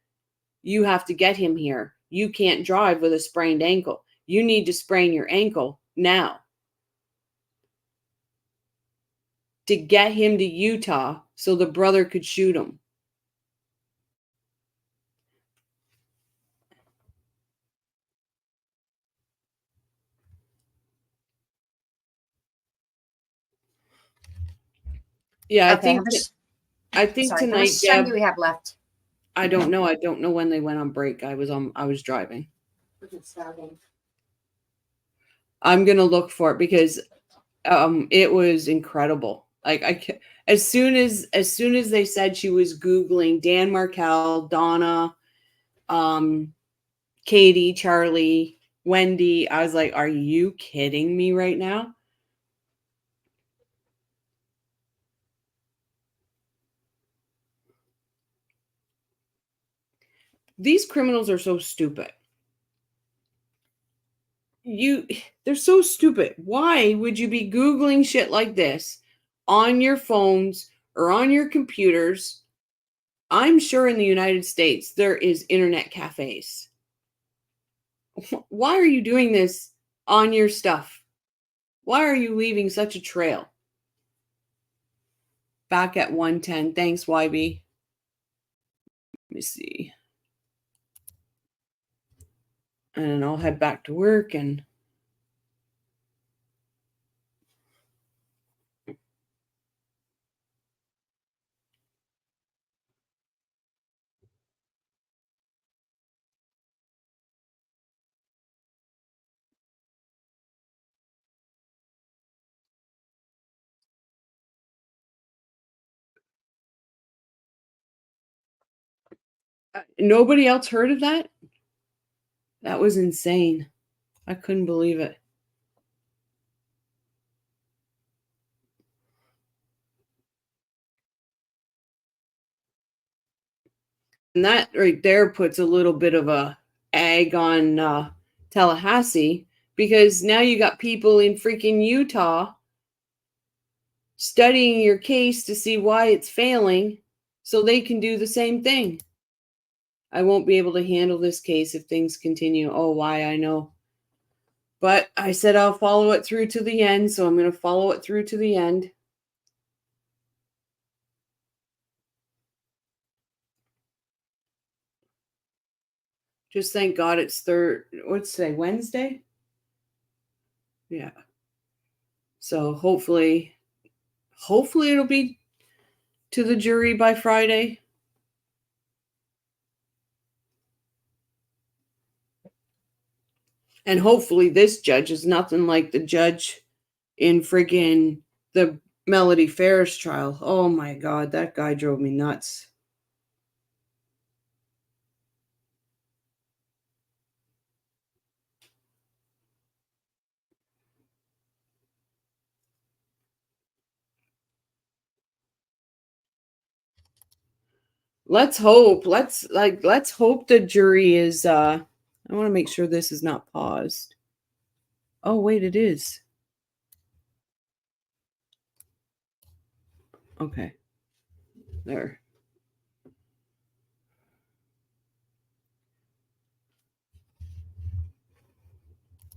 You have to get him here. You can't drive with a sprained ankle. You need to sprain your ankle now to get him to Utah so the brother could shoot him. Yeah, Okay, I think sorry, how tonight, much time Deb, do we have left? I don't know. I don't know when they went on break. I was driving. I'm gonna look for it because it was incredible. Like, as soon as they said she was Googling Dan Markel, Donna, Katie, Charlie, Wendy, I was like, are you kidding me right now? These criminals are so stupid. They're so stupid. Why would you be Googling shit like this on your phones or on your computers? I'm sure in the United States there is internet cafes. Why are you doing this on your stuff? Why are you leaving such a trail? Back at 110. Thanks, YB. Let me see. And I'll head back to work and nobody else heard of that? That was insane. I couldn't believe it. And that right there puts a little bit of a egg on Tallahassee, because now you got people in freaking Utah studying your case to see why it's failing so they can do the same thing. I won't be able to handle this case if things continue. Oh, why? I know. But I said I'll follow it through to the end, so I'm going to follow it through to the end. Just thank God it's what's today, Wednesday? Yeah. So hopefully it'll be to the jury by Friday. And hopefully this judge is nothing like the judge in friggin' the Melody Ferris trial. Oh my God, that guy drove me nuts. Let's hope. Let's hope the jury is I want to make sure this is not paused. Oh wait, it is. Okay. There.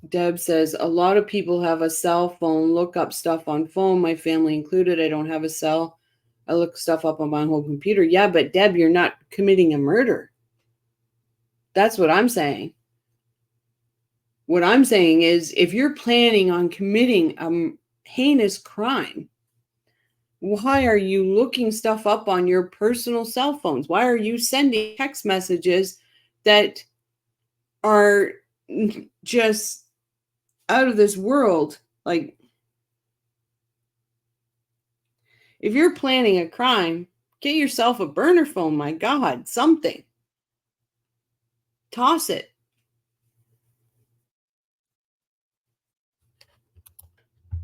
Deb says, a lot of people have a cell phone, look up stuff on phone, my family included. I don't have a cell. I look stuff up on my whole computer. Yeah, but Deb, you're not committing a murder. That's what I'm saying. What I'm saying is, if you're planning on committing a heinous crime, why are you looking stuff up on your personal cell phones? Why are you sending text messages that are just out of this world? Like, if you're planning a crime, get yourself a burner phone. My God, something. Toss it.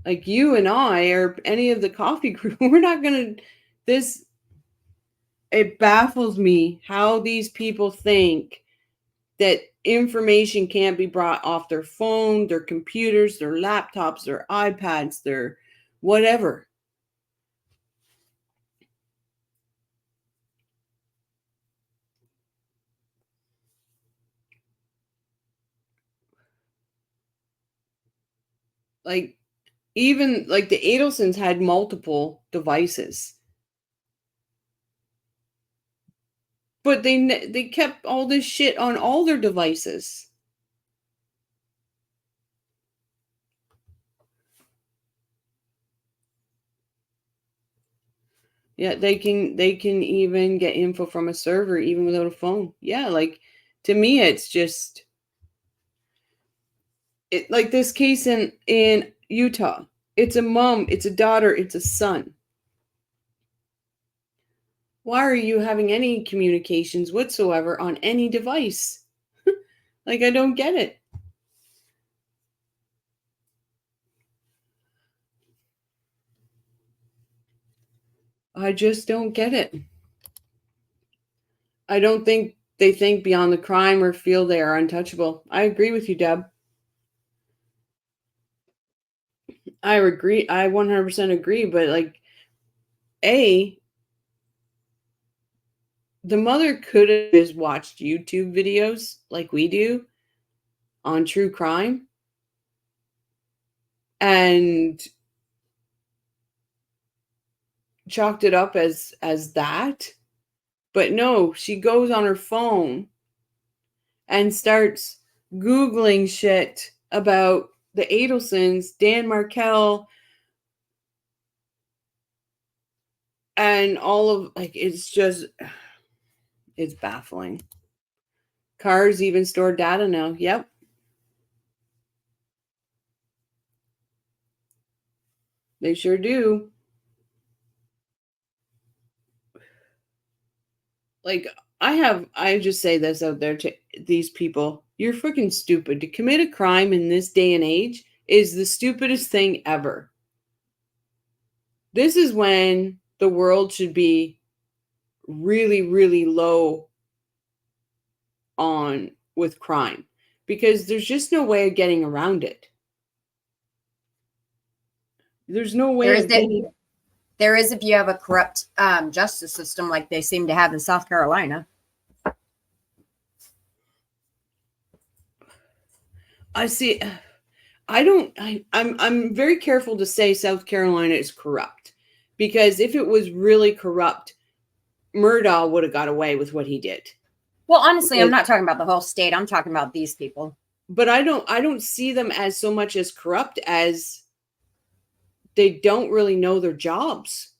Like, you and I, or any of the coffee crew, we're not going to, it baffles me how these people think that information can't be brought off their phone, their computers, their laptops, their iPads, their whatever. Like, even like the Adelsons had multiple devices, but they kept all this shit on all their devices. Yeah, they can even get info from a server even without a phone. Yeah, like, to me it's just like this case in Utah. It's a mom, it's a daughter, it's a son. Why are you having any communications whatsoever on any device? Like, I don't get it. I just don't get it. I don't think they think beyond the crime or feel they are untouchable. I agree with you, Deb. I agree. I 100% agree. But like, the mother could have just watched YouTube videos like we do on true crime and chalked it up as that. But no, she goes on her phone and starts Googling shit about the Adelsons, Dan Markel, and all of, like, it's baffling. Cars even store data now. Yep. They sure do. Like, I just say this out there to these people. You're freaking stupid. To commit a crime in this day and age is the stupidest thing ever. This is when the world should be really, really low on with crime, because there's just no way of getting around it. There's no way There of is getting, there is if you have a corrupt justice system like they seem to have in South Carolina. I see. I'm very careful to say South Carolina is corrupt, because if it was really corrupt, Murdaugh would have got away with what he did. Well, honestly, I'm not talking about the whole state. I'm talking about these people. But I don't see them as so much as corrupt as they don't really know their jobs.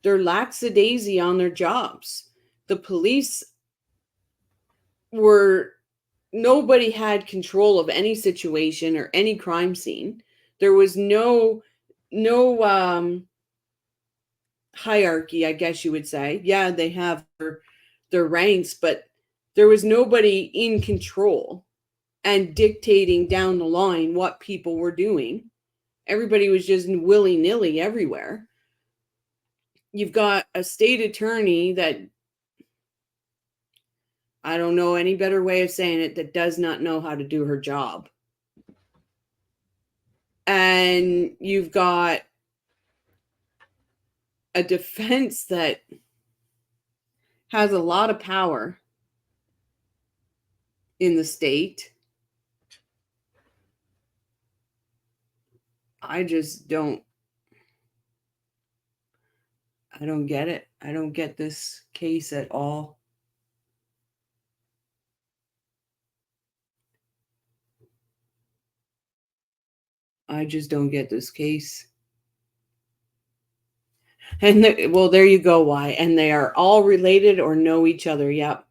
They're lackadaisy on their jobs. The police nobody had control of any situation or any crime scene. There was no hierarchy, I guess you would say. Yeah, they have their ranks, but there was nobody in control and dictating down the line what people were doing. Everybody was just willy-nilly everywhere. You've got a state attorney that, I don't know any better way of saying it, that does not know how to do her job. And you've got a defense that has a lot of power in the state. I don't get it. I don't get this case at all. I just don't get this case. And well, there you go. Why? And they are all related or know each other. Yep.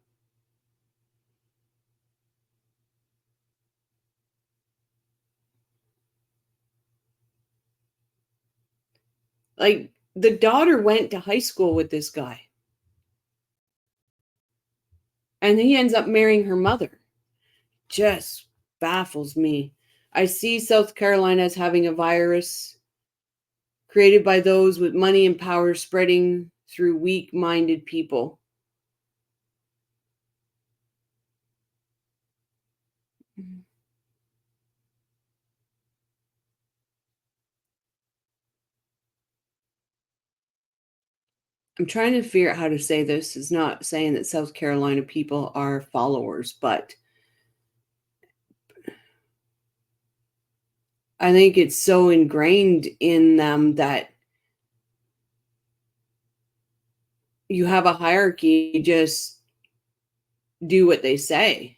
Like, the daughter went to high school with this guy. And he ends up marrying her mother. Just baffles me. I see South Carolina as having a virus created by those with money and power spreading through weak-minded people. I'm trying to figure out how to say this. It's not saying that South Carolina people are followers, but I think it's so ingrained in them that you have a hierarchy, you just do what they say.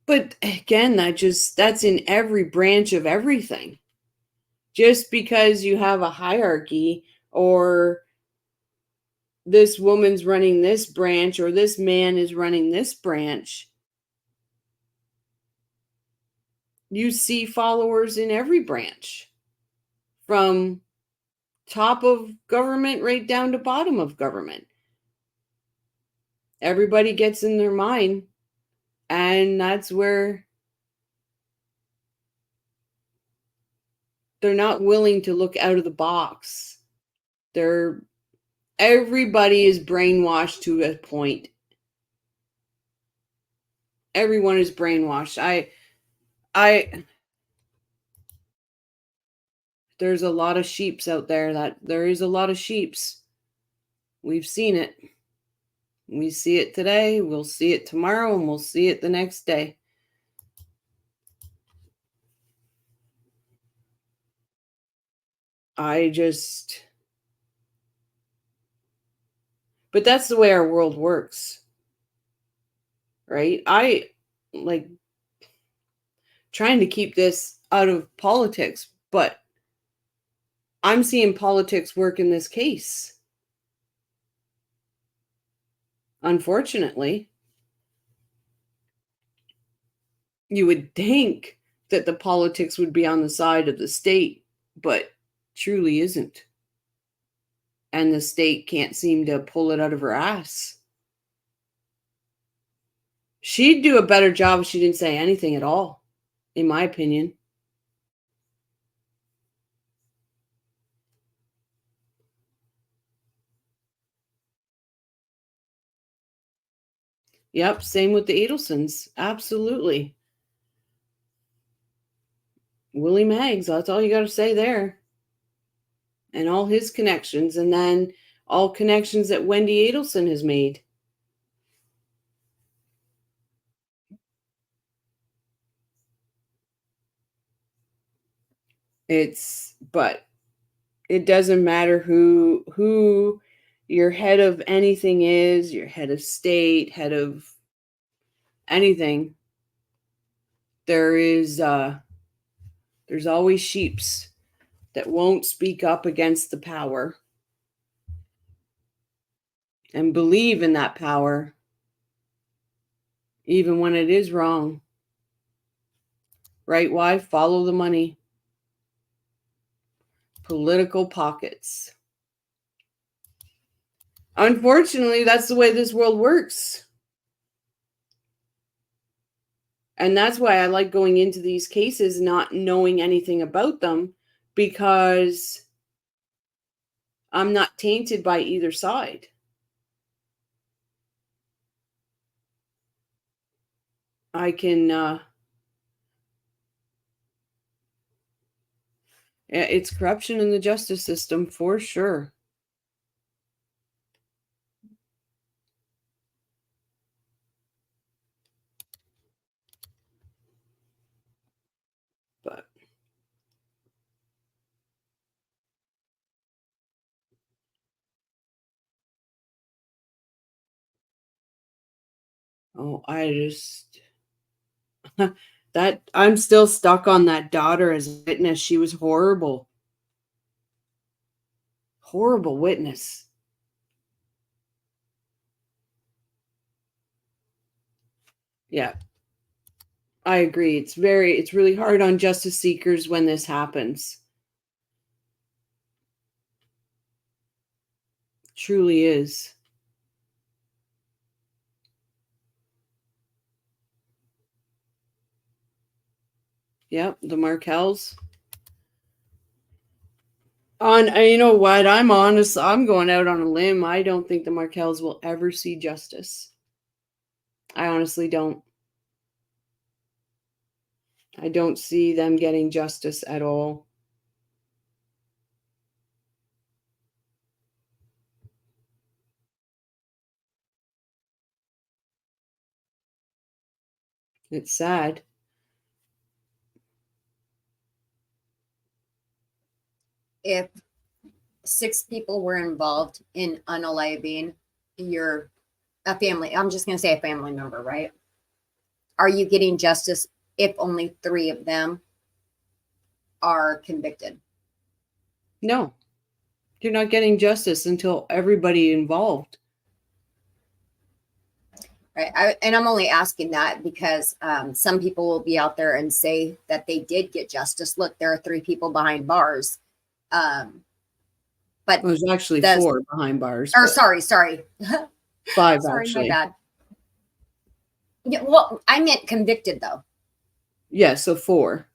But again, that's in every branch of everything. Just because you have a hierarchy, or this woman's running this branch, or this man is running this branch, you see followers in every branch, from top of government right down to bottom of government. Everybody gets in their mind, and that's where they're not willing to look out of the box. Everybody is brainwashed to a point. Everyone is brainwashed. There's a lot of sheeps out there. There is a lot of sheeps. We've seen it. We see it today, we'll see it tomorrow, and we'll see it the next day. But that's the way our world works, right? I like trying to keep this out of politics, but I'm seeing politics work in this case. Unfortunately, you would think that the politics would be on the side of the state, but truly isn't. And the state can't seem to pull it out of her ass. She'd do a better job if she didn't say anything at all, in my opinion. Yep, same with the Adelsons. Absolutely. Willie Maggs, that's all you got to say there. And all his connections, and then all connections that Wendy Adelson has made. But it doesn't matter who your head of anything is, your head of state, head of anything. There's always sheeps that won't speak up against the power and believe in that power, even when it is wrong. Right? Why? Follow the money. Political pockets. Unfortunately, that's the way this world works. And that's why I like going into these cases not knowing anything about them, because I'm not tainted by either side. I can, it's corruption in the justice system for sure. But I just that I'm still stuck on that daughter as a witness. She was horrible. Horrible witness. Yeah. I agree. It's really hard on justice seekers when this happens. Truly is. Yep, the Markells. You know what? I'm honest. I'm going out on a limb. I don't think the Markells will ever see justice. I honestly don't. I don't see them getting justice at all. It's sad. If 6 people were involved in unaliving a family, I'm just going to say a family member, right? Are you getting justice if only 3 of them are convicted? No, you're not getting justice until everybody involved. Right. And I'm only asking that because some people will be out there and say that they did get justice. Look, there are 3 people behind bars. But There's actually 4 behind bars. Or sorry. 5 sorry, actually. my bad. Yeah, well, I meant convicted though. Yeah, so 4.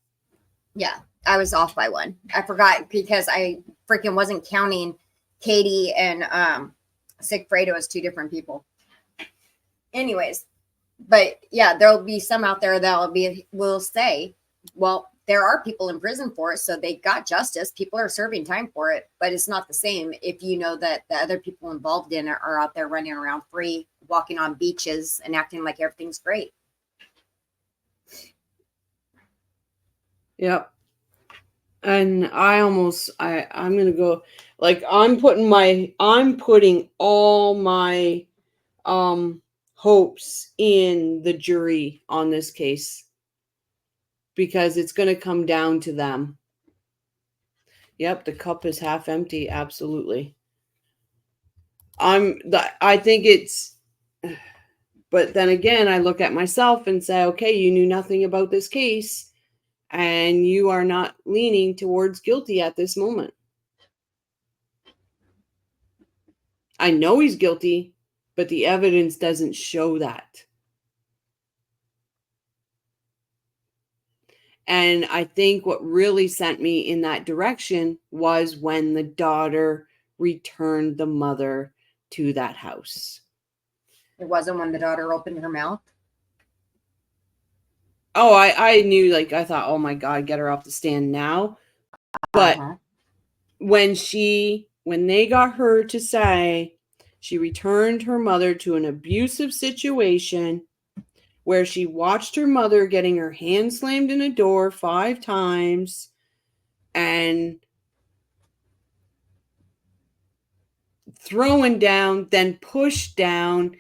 Yeah, I was off by 1. I forgot because I freaking wasn't counting Katie and Sigfredo as 2 different people. Anyways, but yeah, there'll be some out there that will say, well, there are people in prison for it, so they got justice. People are serving time for it, but it's not the same if you know that the other people involved in it are out there running around free, walking on beaches and acting like everything's great. Yep. And I'm going to go, like, I'm putting all my hopes in the jury on this case, because it's going to come down to them. Yep, the cup is half empty. Absolutely. I think it's, but then again, I look at myself and say, okay, you knew nothing about this case and you are not leaning towards guilty at this moment. I know he's guilty, but the evidence doesn't show that. And I think what really sent me in that direction was when the daughter returned the mother to that house. It wasn't when the daughter opened her mouth. Oh, I knew, like, I thought, oh my God, get her off the stand now. But Uh-huh. when they got her to say she returned her mother to an abusive situation where she watched her mother getting her hand slammed in a door 5 times and throwing down, then pushed down.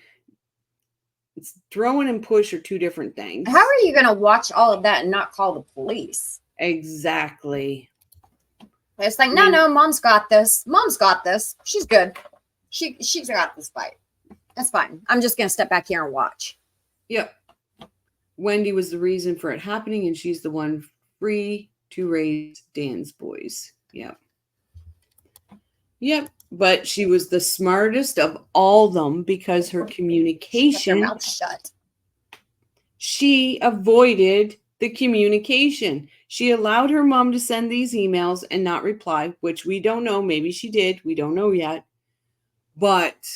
Throwing and push are 2 different things. How are you going to watch all of that and not call the police? Exactly. It's like, no, mom's got this. Mom's got this. She's good. She's got this fight. That's fine. I'm just going to step back here and watch. Yep. Wendy was the reason for it happening, and she's the one free to raise Dan's boys. Yep. Yep. But she was the smartest of all them because her communication. Kept her mouth shut. She avoided the communication. She allowed her mom to send these emails and not reply, which we don't know. Maybe she did. We don't know yet. But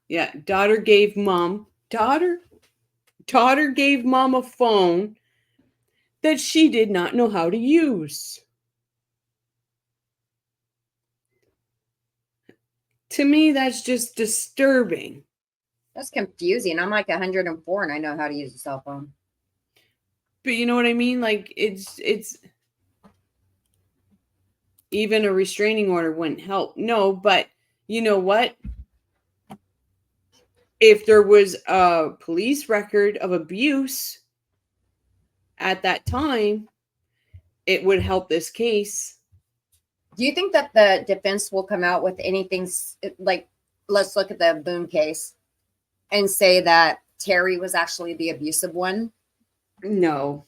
yeah, daughter gave mom a phone that she did not know how to use. To me, that's just disturbing. That's confusing. I'm like 104 and I know how to use a cell phone. But you know what I mean? Like, it's even a restraining order wouldn't help. No, but you know what? If there was a police record of abuse at that time, it would help this case. Do you think that the defense will come out with anything like, let's look at the Boone case and say that Terry was actually the abusive one? No.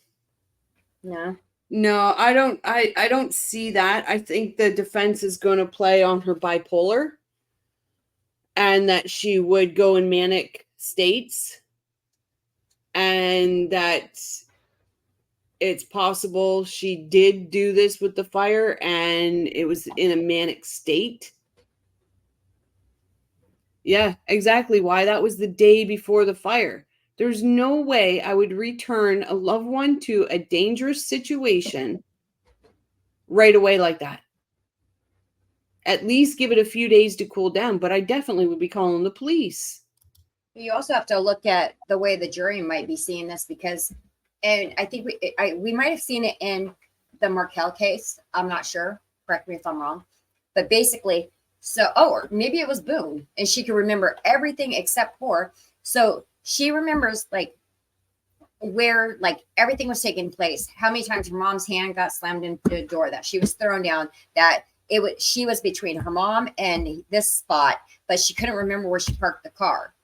No. No, I don't see that. I think the defense is going to play on her bipolar and that she would go in manic states and that it's possible she did do this with the fire and it was in a manic state. Yeah, exactly. Why that was the day before the fire. There's no way I would return a loved one to a dangerous situation right away like that. At least give it a few days to cool down, but I definitely would be calling the police. You also have to look at the way the jury might be seeing this because, and I think we might have seen it in the Markel case. I'm not sure. Correct me if I'm wrong. But basically, or maybe it was Boone and she can remember everything except for, so she remembers like where like everything was taking place, how many times her mom's hand got slammed into the door, that she was thrown down, that she was between her mom and this spot, but she couldn't remember where she parked the car.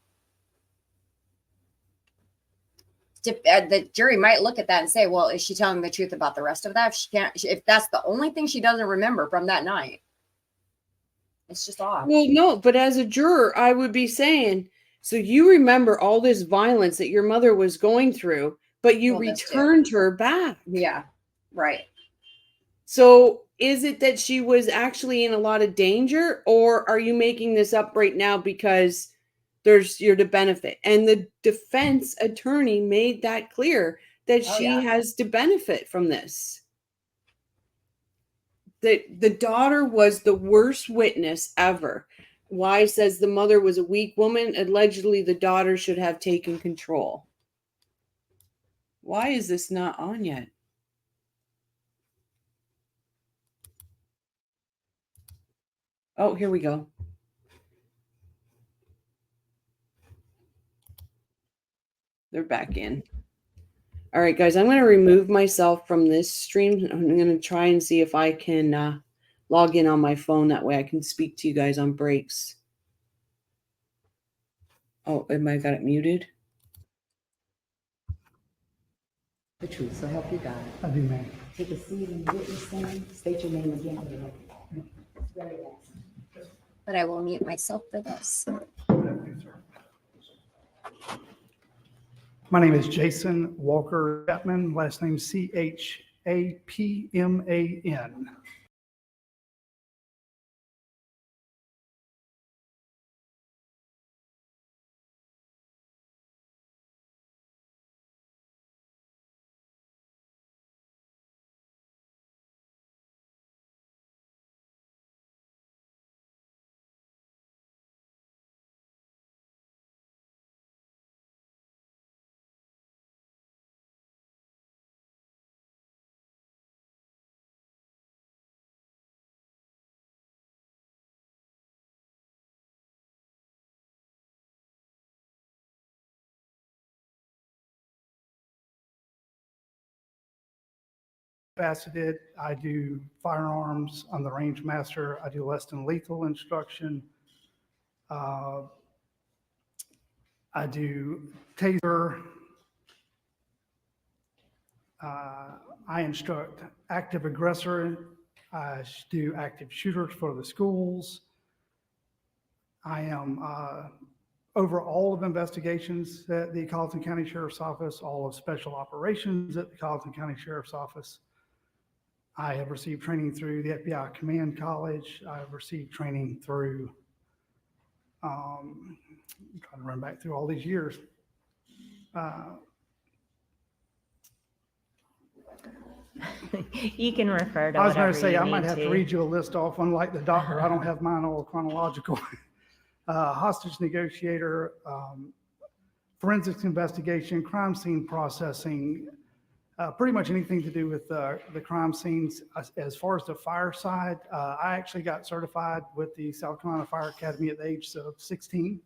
The jury might look at that and say, well, is she telling the truth about the rest of that? If that's the only thing she doesn't remember from that night, it's just odd. Well, no, but as a juror, I would be saying, so you remember all this violence that your mother was going through, but you returned her back. Yeah, right. So is it that she was actually in a lot of danger, or are you making this up right now because you're to benefit? And the defense attorney made that clear that she has to benefit from this. That the daughter was the worst witness ever. Wise says the mother was a weak woman. Allegedly, the daughter should have taken control. Why is this not on yet? Oh, here we go. They're back in. All right, guys, I'm going to remove myself from this stream. I'm going to try and see if I can log in on my phone. That way I can speak to you guys on breaks. Oh, am I got it muted? The truth, so help you God. I do, ma'am. Take a seat in the witness stand. State your name again. It's very nice. But I will mute myself for this. My name is Jason Walker Chapman, last name Chapman. multifaceted. I do firearms. I'm the range master. I do less than lethal instruction. I do taser. I instruct active aggressor. I do active shooters for the schools. I am over all of investigations at the Colleton County Sheriff's Office, all of special operations at the Colleton County Sheriff's Office. I have received training through the FBI Command College. I have received training through, I'm trying to run back through all these years. You can refer to I was going whatever to say, you I might need have to read you a list off, unlike the doctor. I don't have mine all chronological. Hostage negotiator, forensics investigation, crime scene processing, pretty much anything to do with the crime scenes. As far as the fire side, I actually got certified with the South Carolina Fire Academy at the age of 16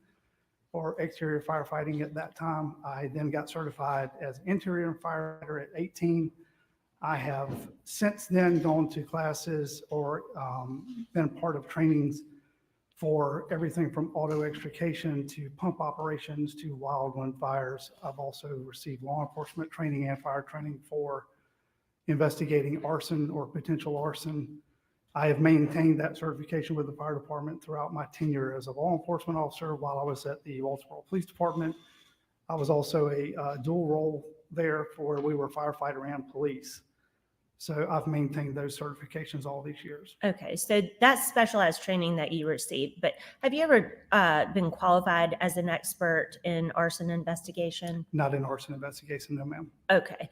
for exterior firefighting at that time. I then got certified as interior firefighter at 18. I have since then gone to classes or been part of trainings for everything from auto extrication to pump operations to wildland fires. I've also received law enforcement training and fire training for investigating arson or potential arson. I have maintained that certification with the fire department throughout my tenure as a law enforcement officer. While I was at the Walterboro Police Department, I was also a dual role there for we were firefighter and police. So I've maintained those certifications all these years. Okay, so that's specialized training that you received, but have you ever been qualified as an expert in arson investigation? Not in arson investigation, no ma'am. Okay,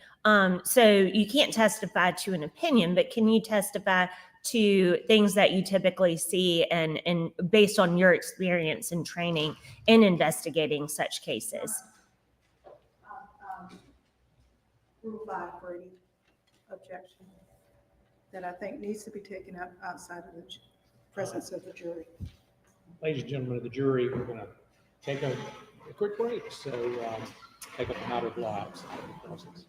so you can't testify to an opinion, but can you testify to things that you typically see and based on your experience and training in investigating such cases? Rule 5, Brady, objection, that I think needs to be taken up outside of the presence of the jury. Ladies and gentlemen of the jury, we're going to take a quick break. So take up a matter of law outside of the presence.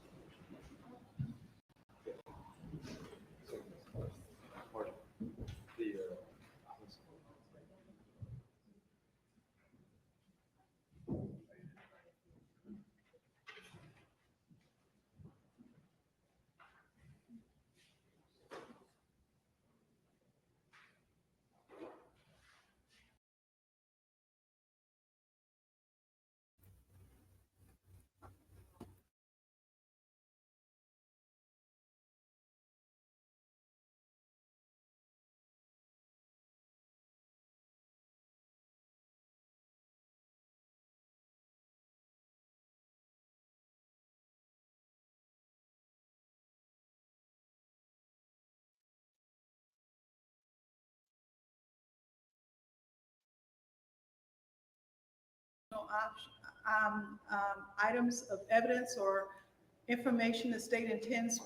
Items of evidence or information the state intends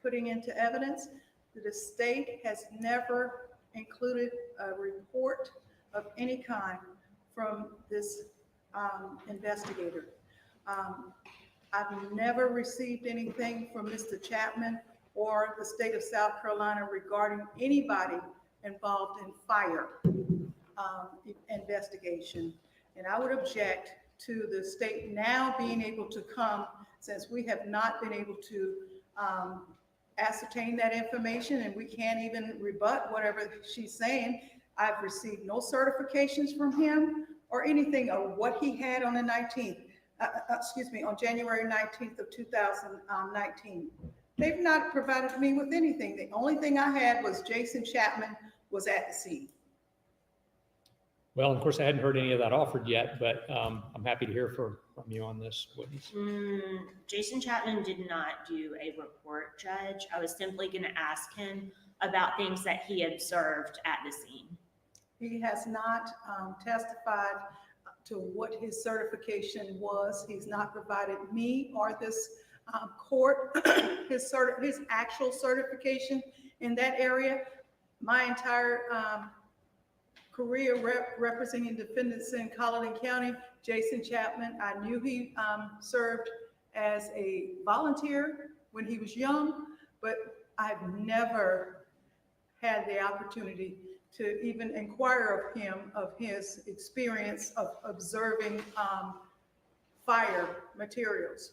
putting into evidence. The state has never included a report of any kind from this investigator. I've never received anything from Mr. Chapman or the state of South Carolina regarding anybody involved in fire investigation. And I would object to the state now being able to come, since we have not been able to ascertain that information and we can't even rebut whatever she's saying. I've received no certifications from him or anything of what he had on the 19th, on January 19th of 2019. They've not provided me with anything. The only thing I had was Jason Chapman was at the scene. Well, of course, I hadn't heard any of that offered yet, but I'm happy to hear from you on this witness. Jason Chapman did not do a report, Judge. I was simply going to ask him about things that he observed at the scene. He has not testified to what his certification was. He's not provided me or this court his actual certification in that area. My entire career representing defendants in Colleton County, Jason Chapman, I knew he served as a volunteer when he was young. but I've never had the opportunity to even inquire of him, of his experience of observing fire materials.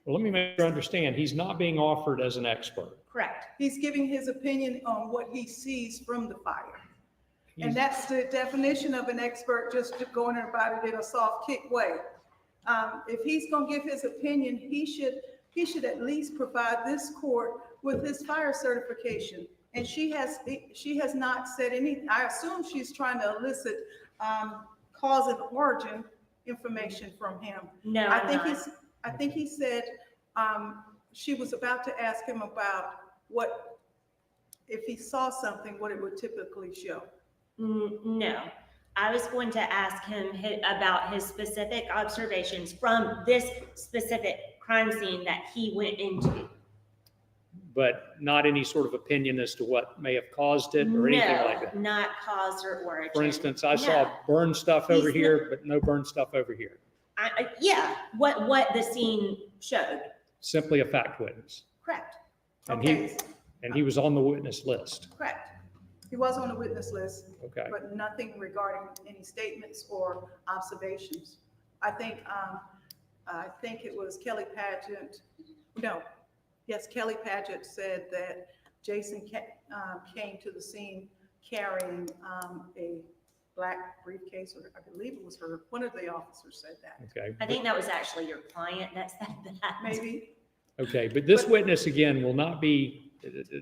Well, let me make sure I understand. He's not being offered as an expert. Correct. He's giving his opinion on what he sees from the fire. He's- And that's the definition of an expert, just going about it in a soft kick way. If he's gonna give his opinion, he should at least provide this court with his fire certification. And she has not said anything. I assume she's trying to elicit cause and origin information from him. No, I I'm think not. I think he said she was about to ask him about what, if he saw something, what it would typically show. No, I was going to ask him about his specific observations from this specific crime scene that he went into. But not any sort of opinion as to what may have caused it or anything like that. No, not cause or origin. For instance, I No. saw burned stuff over He's here, but no burned stuff over here. Yeah, what the scene showed. Simply a fact witness. Correct. And Okay, he was on the witness list. correct. He was on the witness list, Okay. but nothing regarding any statements or observations. I think it was Kelly Paget. No, yes, Kelly Paget said that Jason came to the scene carrying a black briefcase, or I believe it was her. One of the officers said that. Okay. I think that was actually your client that said that. Maybe. Okay, but this witness, again, will not be,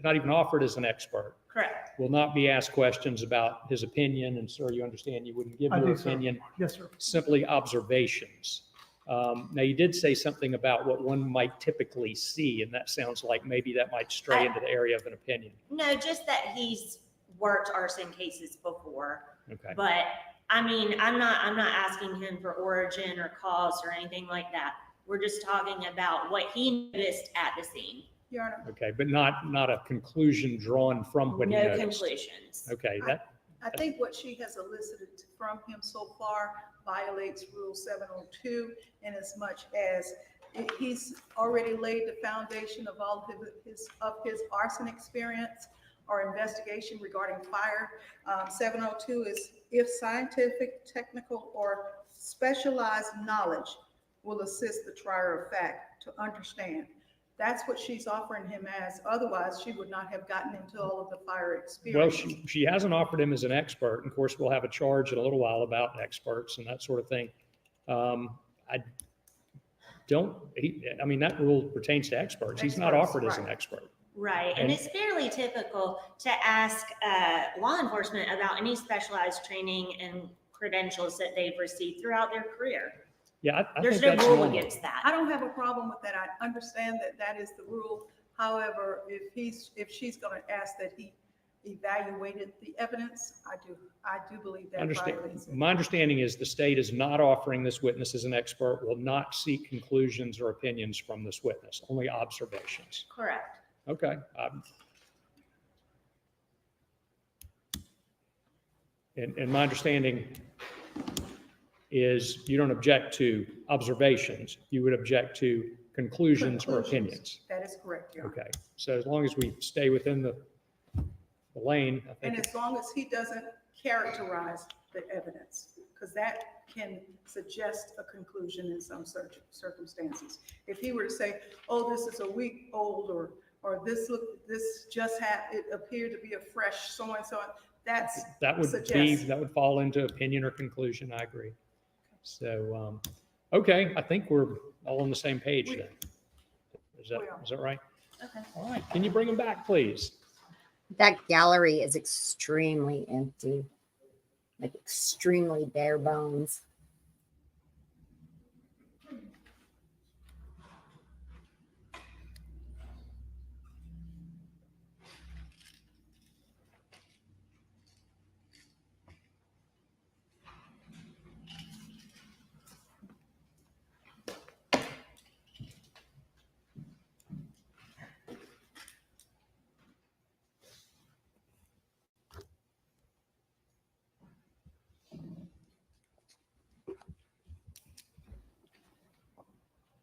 not even offered as an expert, Correct. will not be asked questions about his opinion, and sir, you understand you wouldn't give I your do, sir. opinion, Yes, sir. simply observations. Now, you did say something about what one might typically see, and that sounds like maybe that might stray into the area of an opinion. No, just that he's worked arson cases before. Okay, But I mean, I'm not asking him for origin or cause or anything like that. We're just talking about what he noticed at the scene. Your Honor, okay, but not a conclusion drawn from what he No noticed. conclusions. Okay, that, I think what she has elicited from him so far violates Rule 702 in as much as he's already laid the foundation of all of his arson experience or investigation regarding fire. 702 is if scientific, technical, or specialized knowledge will assist the trier of fact to understand. That's what she's offering him as. Otherwise, she would not have gotten into all of the fire well, experience. she hasn't offered him as an expert. And of course, we'll have a charge in a little while about experts and that sort of thing. I mean, that rule pertains to experts. He's not Experts, offered as an right. expert. Right, and it's fairly typical to ask law enforcement about any specialized training and credentials that they've received throughout their career. Yeah, I There's think no that's rule normal. against that. I don't have a problem with that. I understand that that is the rule. However, if she's going to ask that he evaluated the evidence, I do believe that violates it. My understanding is the state is not offering this witness as an expert, will not seek conclusions or opinions from this witness, only observations. Correct. Okay. And my understanding is you don't object to observations, you would object to conclusions or opinions. That is correct, Your Honor. Okay, so as long as we stay within the lane, I And think, as long as he doesn't characterize the evidence, because that can suggest a conclusion in some circumstances. If he were to say, oh, this is a week old, or this it appeared to be a fresh so-and-so, that would fall into opinion or conclusion, I agree. So, okay, I think we're all on the same page then. Is that right? Okay. All right, can you bring them back, please? That gallery is extremely empty, like extremely bare bones.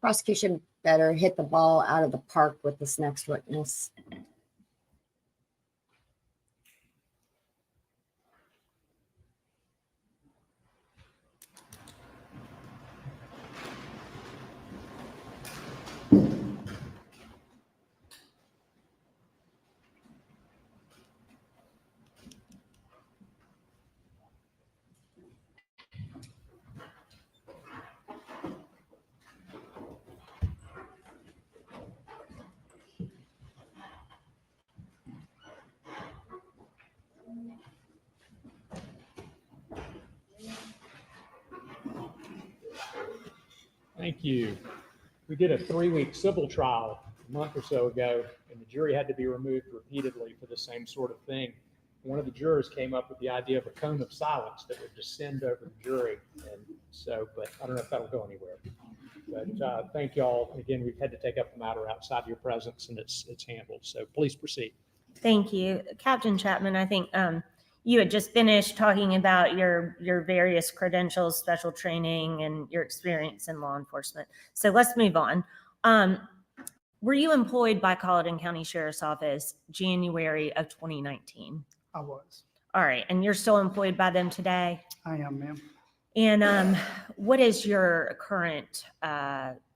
Prosecution better hit the ball out of the park with this next witness. Thank you. We did a 3-week civil trial a month or so ago, and the jury had to be removed repeatedly for the same sort of thing. One of the jurors came up with the idea of a cone of silence that would descend over the jury. And so, but I don't know if that'll go anywhere. But thank you all. Again, we've had to take up the matter outside of your presence, and it's handled. So please proceed. Thank you. Captain Chapman, I think you had just finished talking about your various credentials, special training, and your experience in law enforcement. So let's move on. Were you employed by Colleton County Sheriff's Office January of 2019? I was. All right. And you're still employed by them today? I am, ma'am. And what is your current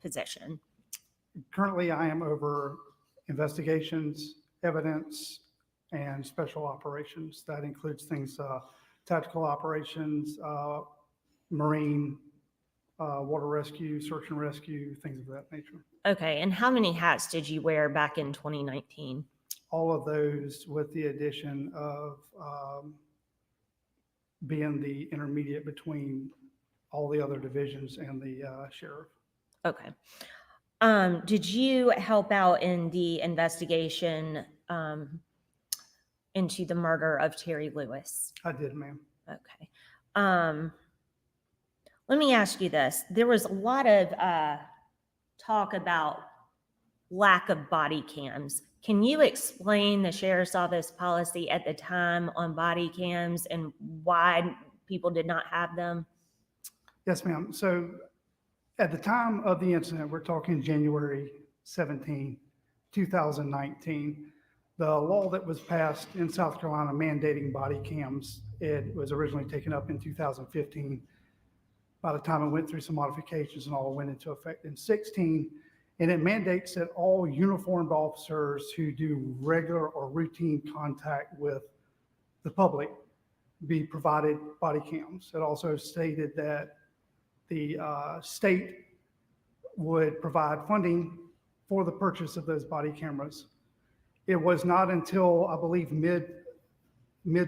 position? Currently, I am over investigations, evidence, and special operations. That includes things, tactical operations, marine, water rescue, search and rescue, things of that nature. Okay. And how many hats did you wear back in 2019? All of those with the addition of being the intermediate between all the other divisions and the sheriff. Okay. Did you help out in the investigation into the murder of Terry Lewis? I did, ma'am. Okay. Let me ask you this. There was a lot of talk about lack of body cams. Can you explain the sheriff's office policy at the time on body cams and why people did not have them? Yes, ma'am. So at the time of the incident, we're talking January 17, 2019, the law that was passed in South Carolina mandating body cams, it was originally taken up in 2015. By the time it went through some modifications and all went into effect in 16, and it mandates that all uniformed officers who do regular or routine contact with the public be provided body cams. It also stated that the state would provide funding for the purchase of those body cameras. It was not until, I believe, mid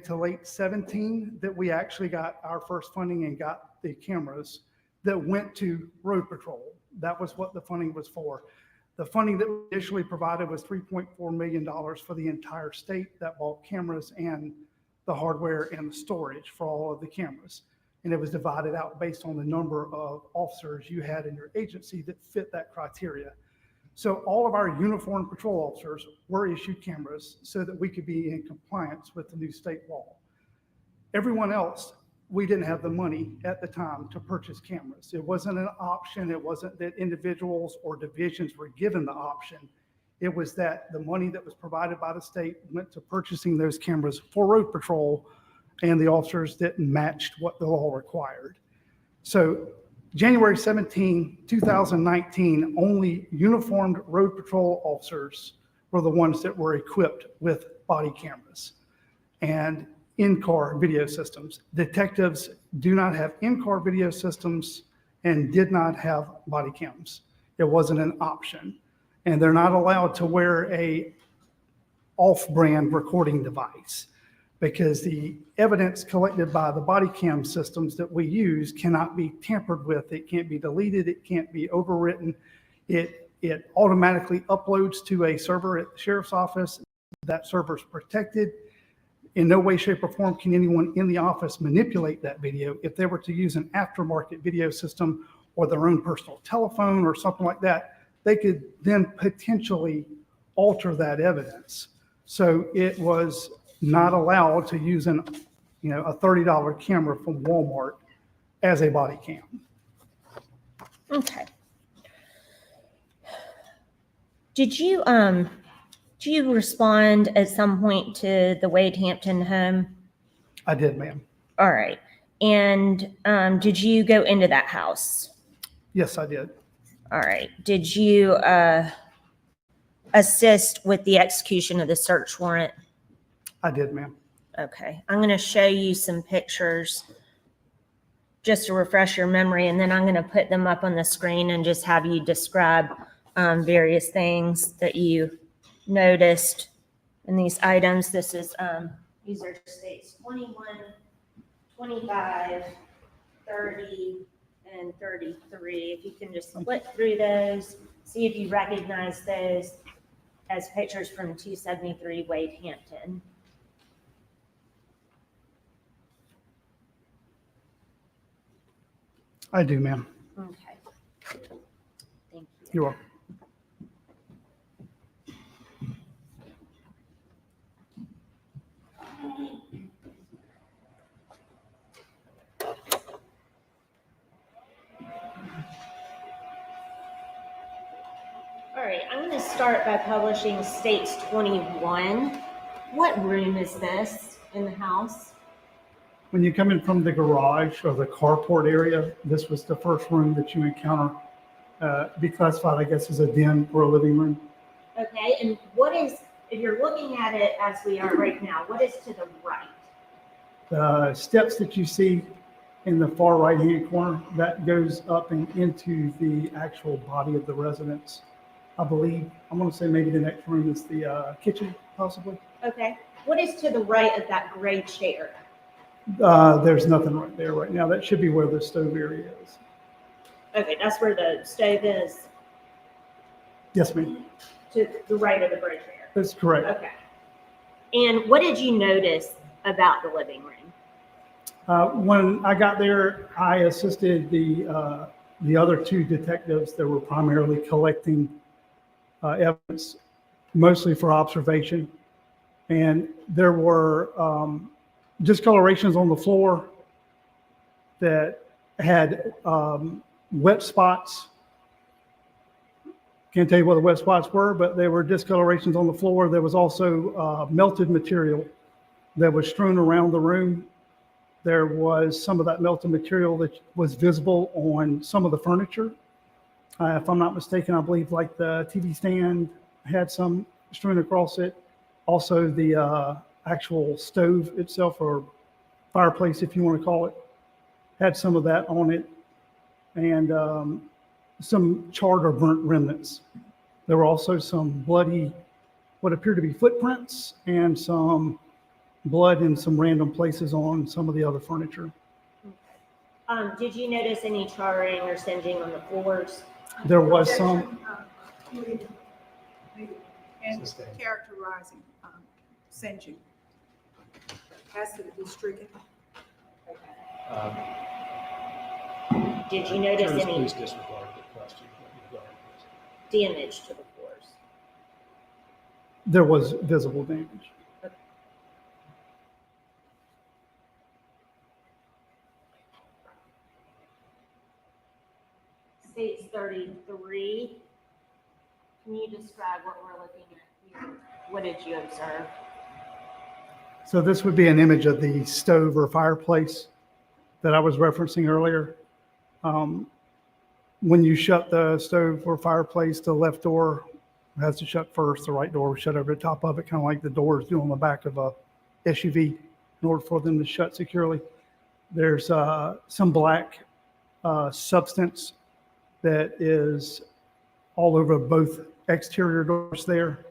to late 17 that we actually got our first funding and got the cameras that went to road patrol. That was what the funding was for. The funding that we initially provided was $3.4 million for the entire state that bought cameras and the hardware and the storage for all of the cameras. And it was divided out based on the number of officers you had in your agency that fit that criteria. So all of our uniformed patrol officers were issued cameras so that we could be in compliance with the new state law. Everyone else, we didn't have the money at the time to purchase cameras. It wasn't an option. It wasn't that individuals or divisions were given the option. It was that the money that was provided by the state went to purchasing those cameras for road patrol, and the officers didn't match what the law required. So January 17, 2019, only uniformed road patrol officers were the ones that were equipped with body cameras and in-car video systems. Detectives do not have in-car video systems and did not have body cams. It wasn't an option. And they're not allowed to wear a off-brand recording device because the evidence collected by the body cam systems that we use cannot be tampered with. It can't be deleted. It can't be overwritten. It automatically uploads to a server at the sheriff's office. That server is protected. In no way, shape, or form can anyone in the office manipulate that video. If they were to use an aftermarket video system or their own personal telephone or something like that, they could then potentially alter that evidence. So it was not allowed to use a $30 camera from Walmart as a body cam. Okay. did you respond at some point to the Wade Hampton home? I did, ma'am. All right. And did you go into that house? Yes, I did. All right. Did you assist with the execution of the search warrant? I did, ma'am. Okay. I'm going to show you some pictures just to refresh your memory, and then I'm going to put them up on the screen and just have you describe various things that you noticed in these items. These are states 21, 25, 30, and 33. If you can just flip through those, see if you recognize those as pictures from 273 Wade Hampton. I do, ma'am. Okay. Thank you. You're welcome. All right, I'm going to start by publishing States 21. What room is this in the house? When you come in from the garage or the carport area, this was the first room that you encounter. Be classified, I guess, as a den or a living room. Okay, and what is, if you're looking at it as we are right now, what is to the right? The steps that you see in the far right-hand corner, that goes up and into the actual body of the residence. I believe, I'm going to say maybe the next room is the kitchen, possibly. Okay, what is to the right of that gray chair? There's nothing right there right now. That should be where the stove area is. Okay, that's where the stove is, Yes, ma'am. to the right of the gray chair. That's correct. Okay. And what did you notice about the living room? When I got there, I assisted the other two detectives that were primarily collecting evidence, mostly for observation. And there were discolorations on the floor that had wet spots. Can't tell you what the wet spots were, but there were discolorations on the floor. There was also melted material that was strewn around the room. There was some of that melted material that was visible on some of the furniture. If I'm not mistaken, I believe like the TV stand had some strewn across it. Also the actual stove itself, or fireplace, if you want to call it, had some of that on it. And some charred or burnt remnants. There were also some bloody, what appeared to be footprints, and some blood in some random places on some of the other furniture. Did you notice any charring or singeing on the floors? There was some. And characterizing singeing. Has to be stricken. Did you notice Attorneys, any please disregard the question. damage to the floors? There was visible damage. States 33. Can you describe what we're looking at here? What did you observe? So this would be an image of the stove or fireplace that I was referencing earlier. When you shut the stove or fireplace, the left door has to shut first. The right door will shut over the top of it, kind of like the doors do on the back of a SUV in order for them to shut securely. There's some black substance that is all over both exterior doors there.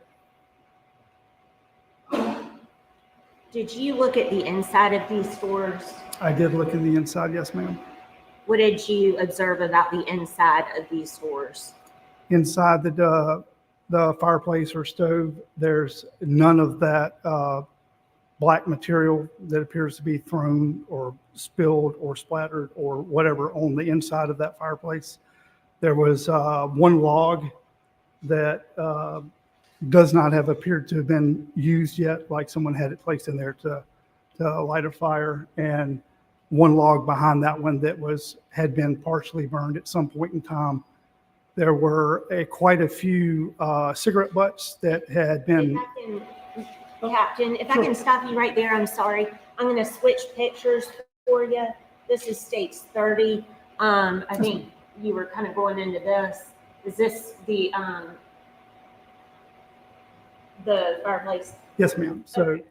Did you look at the inside of these doors? I did look in the inside, yes, ma'am. What did you observe about the inside of these doors? Inside the fireplace or stove, there's none of that black material that appears to be thrown or spilled or splattered or whatever on the inside of that fireplace. There was one log that does not have appeared to have been used yet, like someone had it placed in there to light a fire, and one log behind that one that had been partially burned at some point in time There were quite a feyou cigarette butts that had been, Captain, if I Sure. can stop you right there, I'm sorry. I'm gonna switch pictures for you. This is states 30. I think you were kind of going into this. Is this the fireplace? yes, ma'am. So, Okay.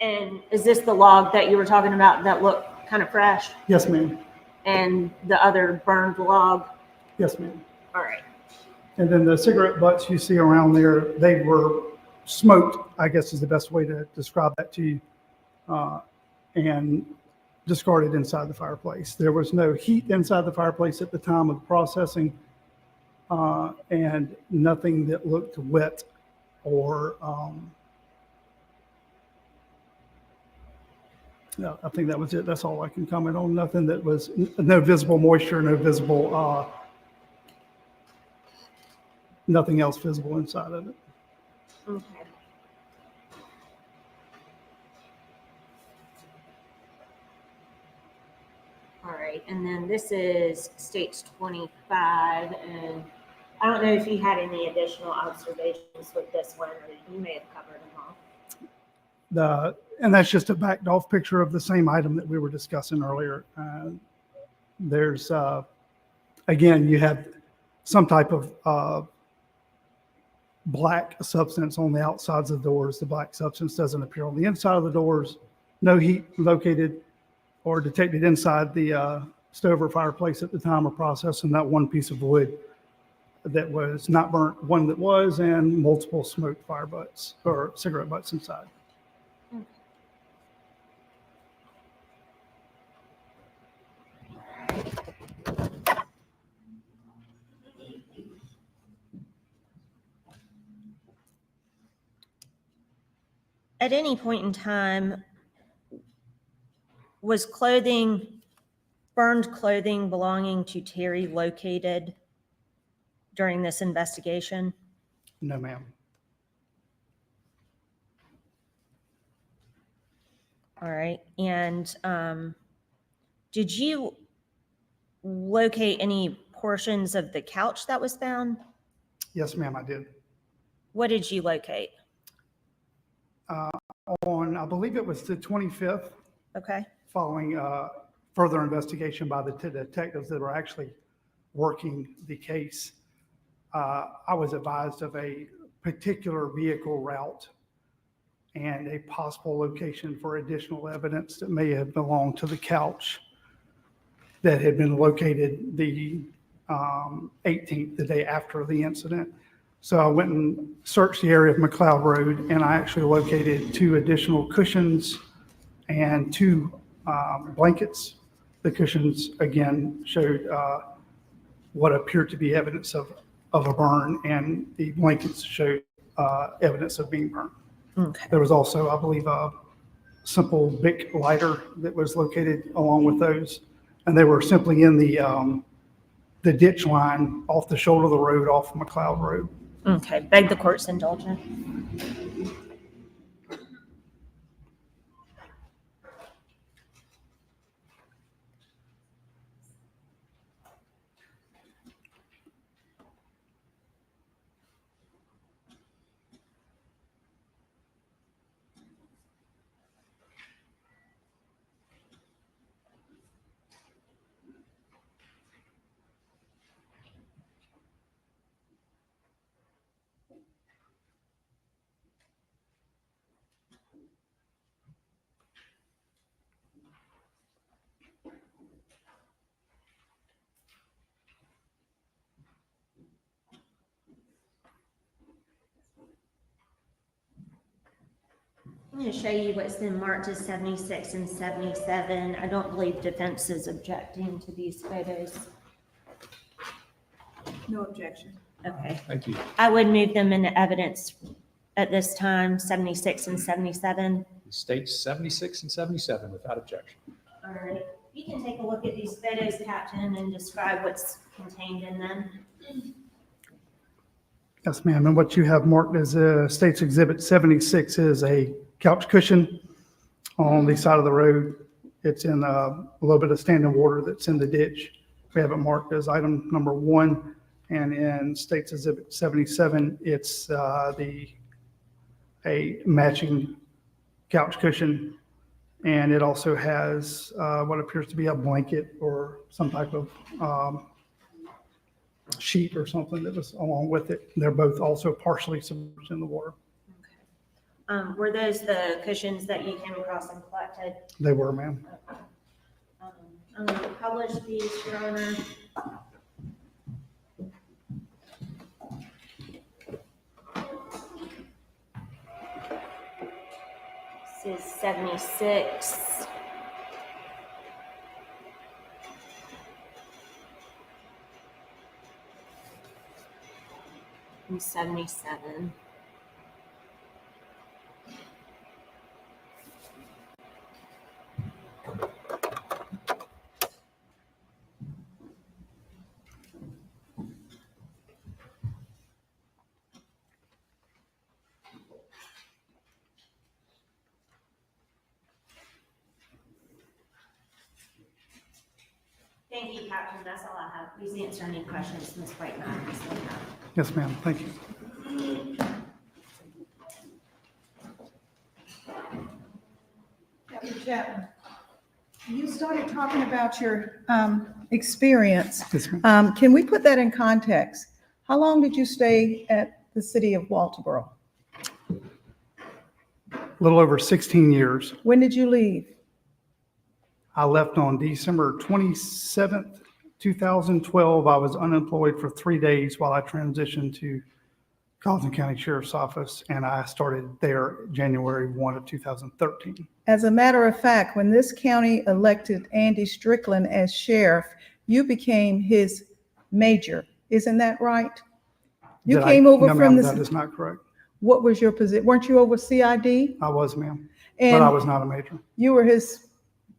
And is this the log that you were talking about that looked kind of fresh? yes, ma'am. And the other burned log? Yes, ma'am. All right. And then the cigarette butts you see around there, they were smoked, I guess is the best way to describe that to you, and discarded inside the fireplace. There was no heat inside the fireplace at the time of the processing, and nothing that looked wet or, no, I think that was it. That's all I can comment on. Nothing that was, no visible moisture, no visible, nothing else visible inside of it. Okay. All right, and then this is states 25, and I don't know if you had any additional observations with this one, or you may have covered them all. And that's just a backed off picture of the same item that we were discussing earlier. There's, again, you have some type of black substance on the outsides of the doors. The black substance doesn't appear on the inside of the doors. No heat located or detected inside the stove or fireplace at the time of processing that one piece of wood that was not burnt, one that was, and multiple smoked fire butts or cigarette butts inside. At any point in time, was burned clothing belonging to Terry located during this investigation? No, ma'am. All right, and did you locate any portions of the couch that was found? Yes, ma'am, I did. What did you locate? On, I believe it was the 25th, Okay, following further investigation by the detectives that were actually working the case, I was advised of a particular vehicle route and a possible location for additional evidence that may have belonged to the couch that had been located the 18th, the day after the incident. So I went and searched the area of McLeod Road, and I actually located 2 additional cushions and 2 blankets. The cushions, again, showed what appeared to be evidence of a burn, and the blankets showed evidence of being burned. okay. There was also, I believe, a simple Bic lighter that was located along with those, and they were simply in the ditch line off the shoulder of the road off McLeod Road. Okay, beg the court's indulgence. I'm going to show you what's been marked as 76 and 77. I don't believe defense is objecting to these photos. No objection. Okay. Thank you. I would move them into evidence at this time, 76 and 77. States 76 and 77 without objection. All right. You can take a look at these photos, Captain, and describe what's contained in them. Yes, ma'am. And what you have marked as State's Exhibit 76 is a couch cushion on the side of the road. It's in a little bit of standing water that's in the ditch. We have it marked as item number 1. And in States Exhibit 77, it's a matching couch cushion. And it also has what appears to be a blanket or some type of sheet or something that was along with it. They're both also partially submerged in the water. Were those the cushions that you came across and collected? They were, ma'am. I'm going to publish these, Your Honor. This is 76. And 77. Thank you, Captain. That's all I have. Please answer any questions, Ms. White. Yes, ma'am. Thank you. Captain Chapman, you started talking about your experience. Yes, ma'am. Can we put that in context? How long did you stay at the city of Walterboro? A little over 16 years. When did you leave? I left on December 27th, 2012. I was unemployed for 3 days while I transitioned to Carlton County Sheriff's Office, and I started there January 1 of 2013. As a matter of fact, when this county elected Andy Strickland as sheriff, you became his major. Isn't that right? You came over No, from ma'am, the. that is not correct. What was your position? Weren't you over CID? I was, ma'am, but I And was not a major. you were his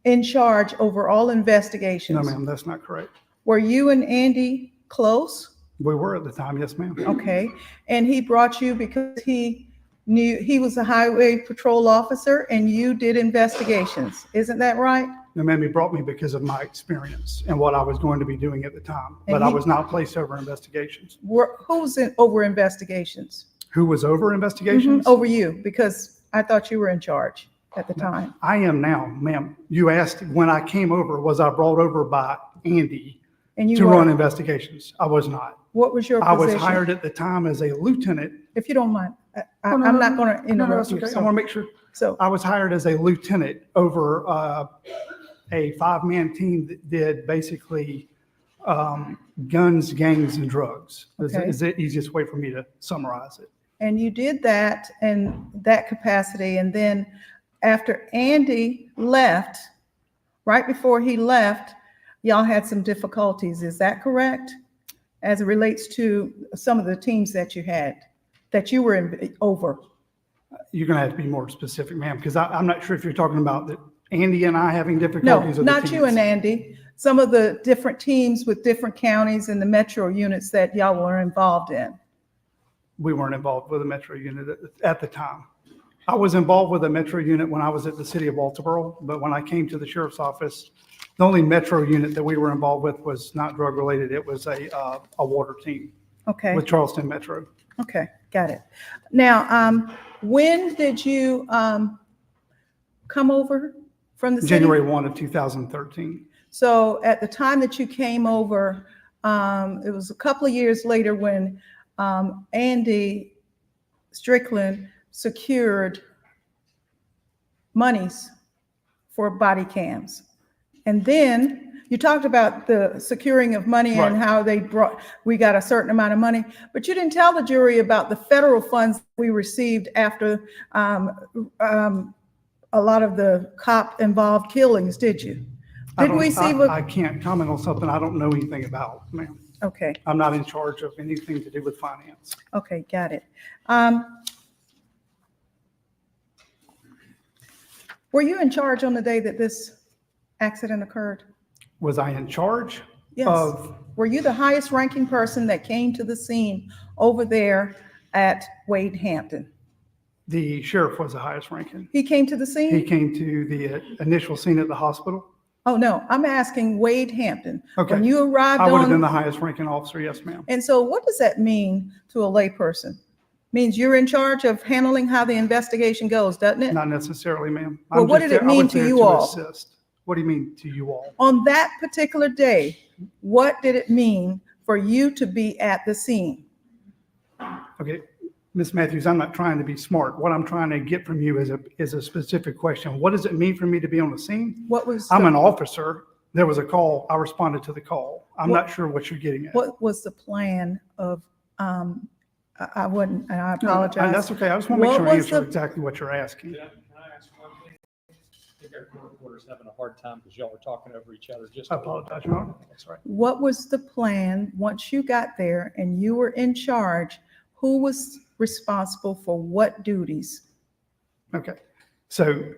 in charge over all investigations. No, ma'am, that's not correct. Were you and Andy close? We were at the time, yes, ma'am. Okay. And he brought you because he knew he was a highway patrol officer and you did investigations. Isn't that right? No, ma'am, he brought me because of my experience and what I was going to be doing at the time, And but I he- was not placed over investigations. Who's over investigations? Who was over investigations? Over you, because I thought you were in charge at the time. I am now, ma'am. You asked when I came over, was I brought over by Andy And you to run were, investigations? I was not. what was your I was position? hired at the time as a lieutenant. If you don't mind, Oh, no, I'm no, not going to No, no, interrupt that's you. okay. I So- want to make sure. So, I was hired as a lieutenant over a 5-man team that did basically guns, gangs, and drugs. Okay. Is the easiest way for me to summarize it. and you did that in that capacity. And then after Andy left, right before he left, y'all had some difficulties. Is that correct? As it relates to some of the teams that you had, that you were over. You're going to have to be more specific, ma'am, because I'm not sure if you're talking about that Andy and I having No, difficulties. or the not you teams. and Andy. Some of the different teams with different counties and the metro units that y'all were involved in. We weren't involved with a metro unit at the time. I was involved with a metro unit when I was at the city of Walterboro, but when I came to the sheriff's office, the only metro unit that we were involved with was not drug related. It was a water team Okay, with Charleston Metro. okay, got it. Now, when did you come over from the city? January 1 of 2013. So at the time that you came over, it was a couple of years later when Andy Strickland secured monies for body cams. And then you talked about the securing of money and Right. how we got a certain amount of money, but you didn't tell the jury about the federal funds we received after a lot of the cop-involved killings, did you? Did we see what? I can't comment on something I don't know anything about, ma'am. Okay, I'm not in charge of anything to do with finance. okay, got it. Were you in charge on the day that this accident occurred? Was I in charge Yes. of, Were you the highest ranking person that came to the scene over there at Wade Hampton? the sheriff was the highest ranking. He came to the He scene? came to the initial scene at the hospital. Oh, no, I'm asking Wade Hampton. Okay. When you arrived I would have been on, the highest ranking officer, yes, ma'am. and so what does that mean to a layperson? Means you're in charge of handling how the investigation goes, doesn't it? Not necessarily, ma'am. Well, I'm what just did it there- I was mean to there you all? assist. What do you mean to you all? On that particular day, what did it mean for you to be at the scene? Okay, Ms. Matthews, I'm not trying to be smart. What I'm trying to get from you is a specific question. What does it mean for me to be on the scene? What was, I'm the- an officer. There was a call. I responded to the call. I'm What- not sure what you're getting at. what was the plan of, I wouldn't, and I No, apologize. that's okay. I just want to make What sure I was answer the- exactly what you're asking. Can I ask one thing? I think our court reporter's having a hard time because y'all are talking over each other. Just I apologize, Your Honor. That's right. What was the plan once you got there and you were in charge? Who was responsible for what duties? Okay, so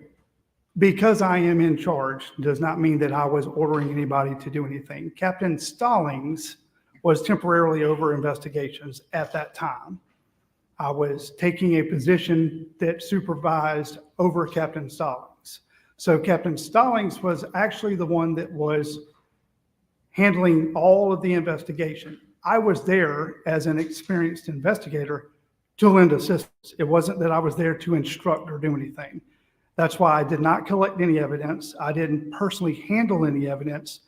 because I am in charge does not mean that I was ordering anybody to do anything. Captain Stallings was temporarily over investigations at that time. I was taking a position that supervised over Captain Stallings. So Captain Stallings was actually the one that was handling all of the investigation. I was there as an experienced investigator to lend assistance. It wasn't that I was there to instruct or do anything. That's why I did not collect any evidence. I didn't personally handle any evidence.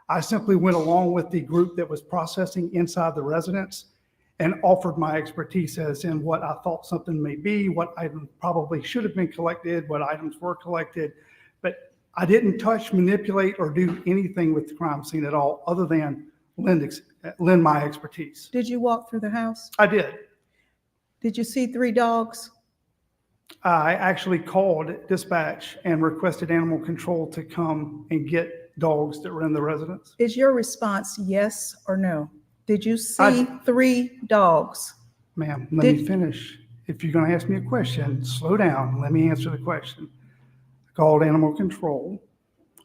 I simply went along with the group that was processing inside the residence and offered my expertise as in what I thought something may be, what items probably should have been collected, what items were collected. But I didn't touch, manipulate, or do anything with the crime scene at all, other than lend my expertise. Did you walk through the house? I did. Did you see 3 dogs? I actually called dispatch and requested animal control to come and get dogs that were in the residence. Is your response yes or no? Did you see I- 3 dogs? Ma'am, let me Did- finish. If you're going to ask me a question, slow down. Let me answer the question. I called animal control.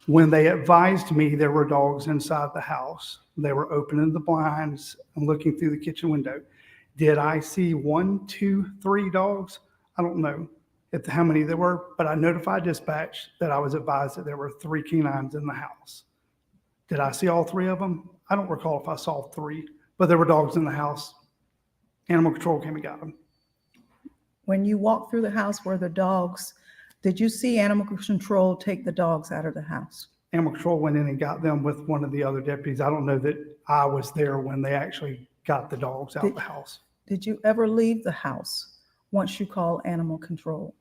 When they advised me there were dogs inside the house, they were opening the blinds and looking through the kitchen window. Did I see 1, 2, 3 dogs? I don't know how many there were, but I notified dispatch that I was advised that there were 3 canines in the house. Did I see all 3 of them? I don't recall if I saw 3, but there were dogs in the house. Animal control came and got them. When you walked through the house where the dogs, did you see animal control take the dogs out of the house? Animal control went in and got them with one of the other deputies. I don't know that I was there when they actually got the dogs out of the house. Did you ever leave the house once you called animal control?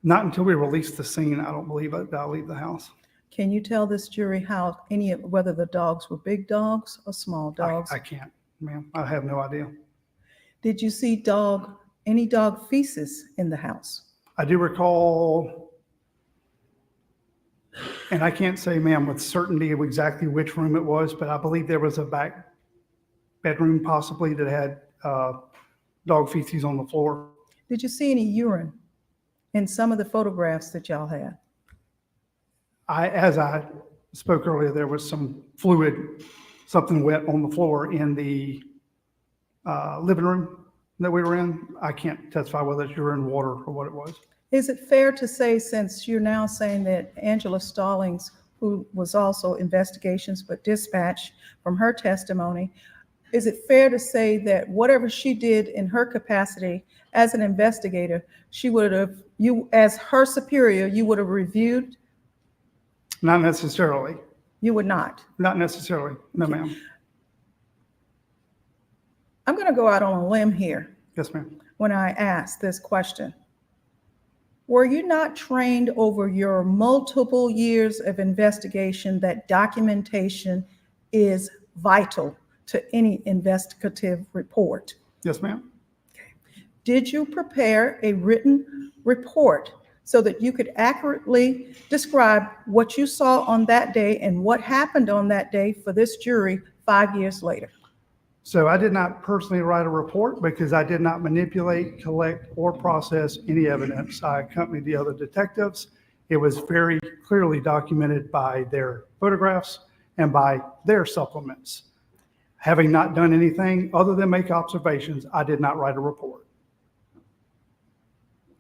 Not until we released the scene, I don't believe I'll leave the house. Can you tell this jury how whether the dogs were big dogs or small dogs? I can't, ma'am. I have no idea. Did you see any dog feces in the house? I do recall, and I can't say, ma'am, with certainty of exactly which room it was, but I believe there was a back bedroom possibly that had dog feces on the floor. Did you see any urine in some of the photographs that y'all had? As I spoke earlier, there was some fluid, something wet on the floor in the living room that we were in. I can't testify whether it's urine, water, or what it was. Is it fair to say, since you're now saying that Angela Stallings, who was also investigations but dispatch from her testimony, is it fair to say that whatever she did in her capacity as an investigator, she would have, you as her superior, you would have reviewed? Not necessarily. You would not. Not necessarily. No, ma'am. I'm going to go out on a limb here Yes, ma'am. when I ask this question. Were you not trained over your multiple years of investigation that documentation is vital to any investigative report? Yes, ma'am. Did you prepare a written report so that you could accurately describe what you saw on that day and what happened on that day for this jury 5 years later? So I did not personally write a report because I did not manipulate, collect, or process any evidence. I accompanied the other detectives. It was very clearly documented by their photographs and by their supplements. Having not done anything other than make observations, I did not write a report.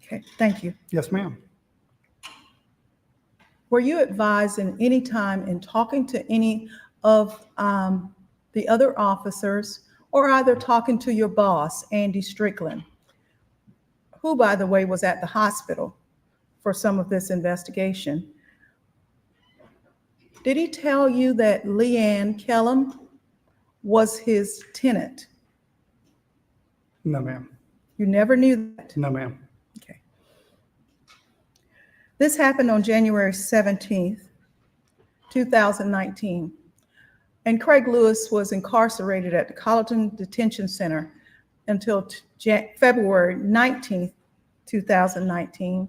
Okay, thank you. Yes, ma'am. were you advised in any time in talking to any of the other officers, or either talking to your boss, Andy Strickland, who, by the way, was at the hospital for some of this investigation? Did he tell you that Leanne Kellum was his tenant? No, ma'am. You never knew that? No, ma'am. Okay. This happened on January 17th, 2019. And Craig Lewis was incarcerated at the Colleton Detention Center until February 19th, 2019.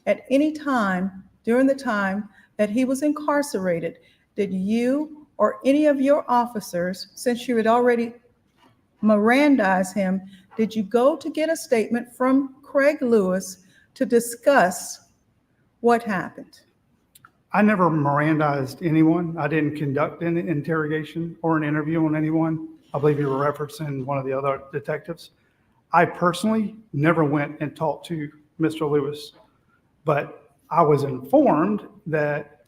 At any time during the time that he was incarcerated, did you or any of your officers, since you had already Mirandized him, did you go to get a statement from Craig Lewis to discuss what happened? I never Mirandized anyone. I didn't conduct an interrogation or an interview on anyone. I believe you were referencing one of the other detectives. I personally never went and talked to Mr. Lewis, but I was informed that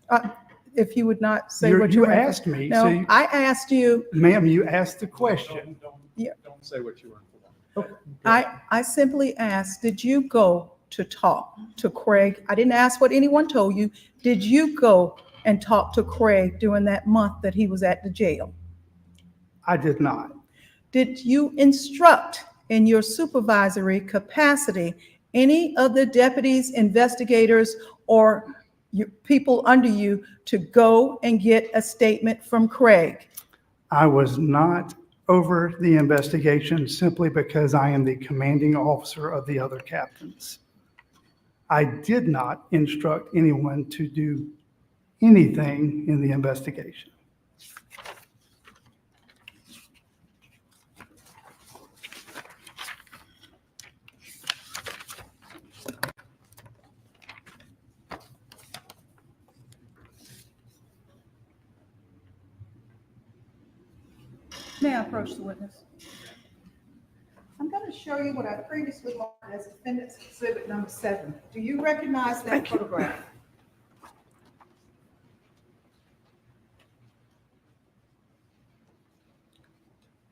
If you would not say you what you asked me. No, so you- I asked you, Ma'am, you asked the question. Don't say what you were informed. I simply asked, did you go to talk to Craig? I didn't ask what anyone told you. Did you go and talk to Craig during that month that he was at the jail? I did not. Did you instruct in your supervisory capacity any of the deputies, investigators, or people under you to go and get a statement from Craig? I was not over the investigation simply because I am the commanding officer of the other captains. I did not instruct anyone to do anything in the investigation. May I approach the witness? I'm going to show you what I previously marked as Defendant's Exhibit Number 7. Do you recognize that photograph?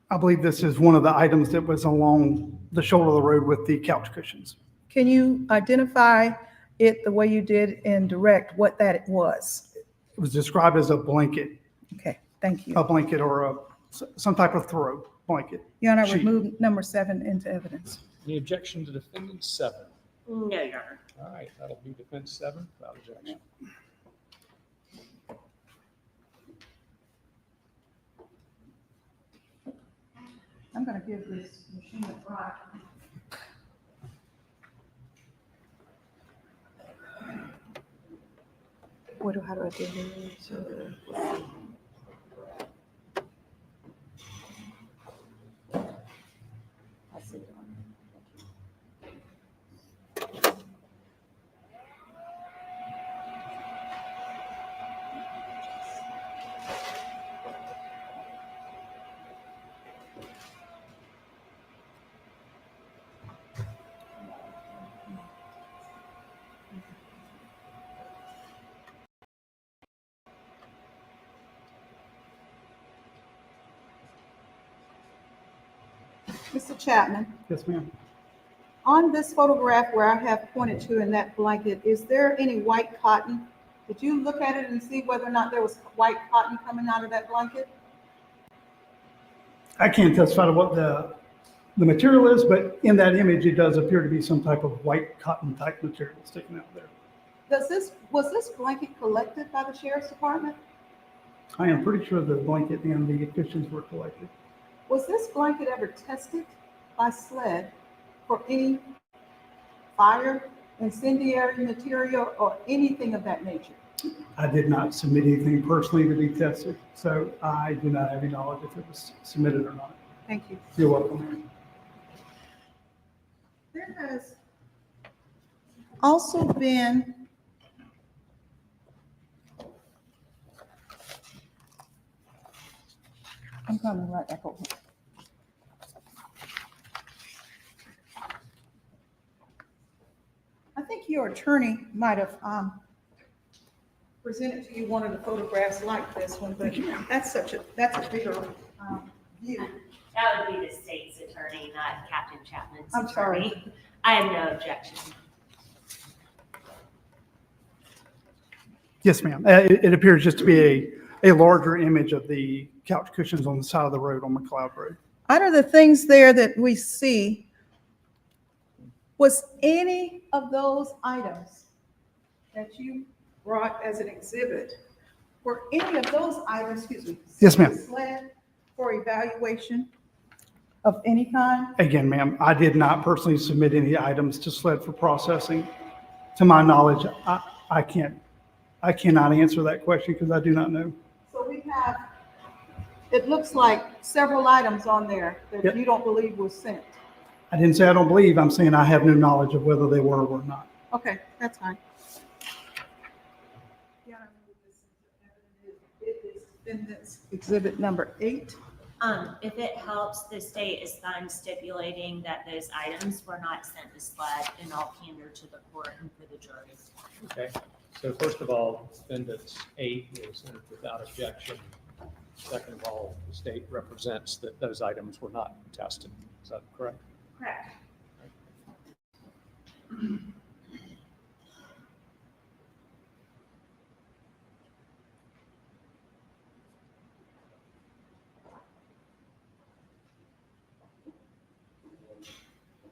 I believe this is one of the items that was along the shoulder of the road with the couch cushions. Can you identify it the way you did in direct, what that was? It was described as a blanket, Okay, thank you. a blanket or some type of throw blanket. Your Honor, sheet. remove number 7 into evidence. Any objection to defendant 7? No, Your Honor. All right, that'll be defense 7 without objection. I'm going to give this machine a try. How do I do this? I see it on. Mr. Chapman, Yes, ma'am. on this photograph where I have pointed to in that blanket, is there any white cotton? Did you look at it and see whether or not there was white cotton coming out of that blanket? I can't testify to what the material is, but in that image, it does appear to be some type of white cotton type material sticking out there. Was this blanket collected by the Sheriff's Department? I am pretty sure the blanket and the cushions were collected. Was this blanket ever tested by SLED for any fire, incendiary material, or anything of that nature? I did not submit anything personally to be tested, so I do not have any knowledge if it was submitted or not. Thank you. You're welcome. There has also been I'm coming right back over. I think your attorney might have presented to you one of the photographs like this one, but that's a bigger view. That would be the state's attorney, not Captain Chapman's I'm sorry. attorney. I have no objection. Yes, ma'am. It appears just to be a larger image of the couch cushions on the side of the road on McLeod Road. Out of the things there that we see, was any of those items that you brought as an exhibit, were any of those items, excuse me? Yes, ma'am. SLED for evaluation of any kind? Again, ma'am, I did not personally submit any items to SLED for processing. To my knowledge, I cannot answer that question because I do not know. So we have, it looks like several items on there that Yep. you don't believe was sent. I didn't say I don't believe, I'm saying I have no knowledge of whether they were or not. Okay, that's fine. Exhibit number 8. If it helps, the state is fine stipulating that those items were not sent to SLED in all candor to the court and for the jury. Okay, so first of all, defendants 8 was entered without objection. Second of all, the state represents that those items were not tested. Is that correct? Correct.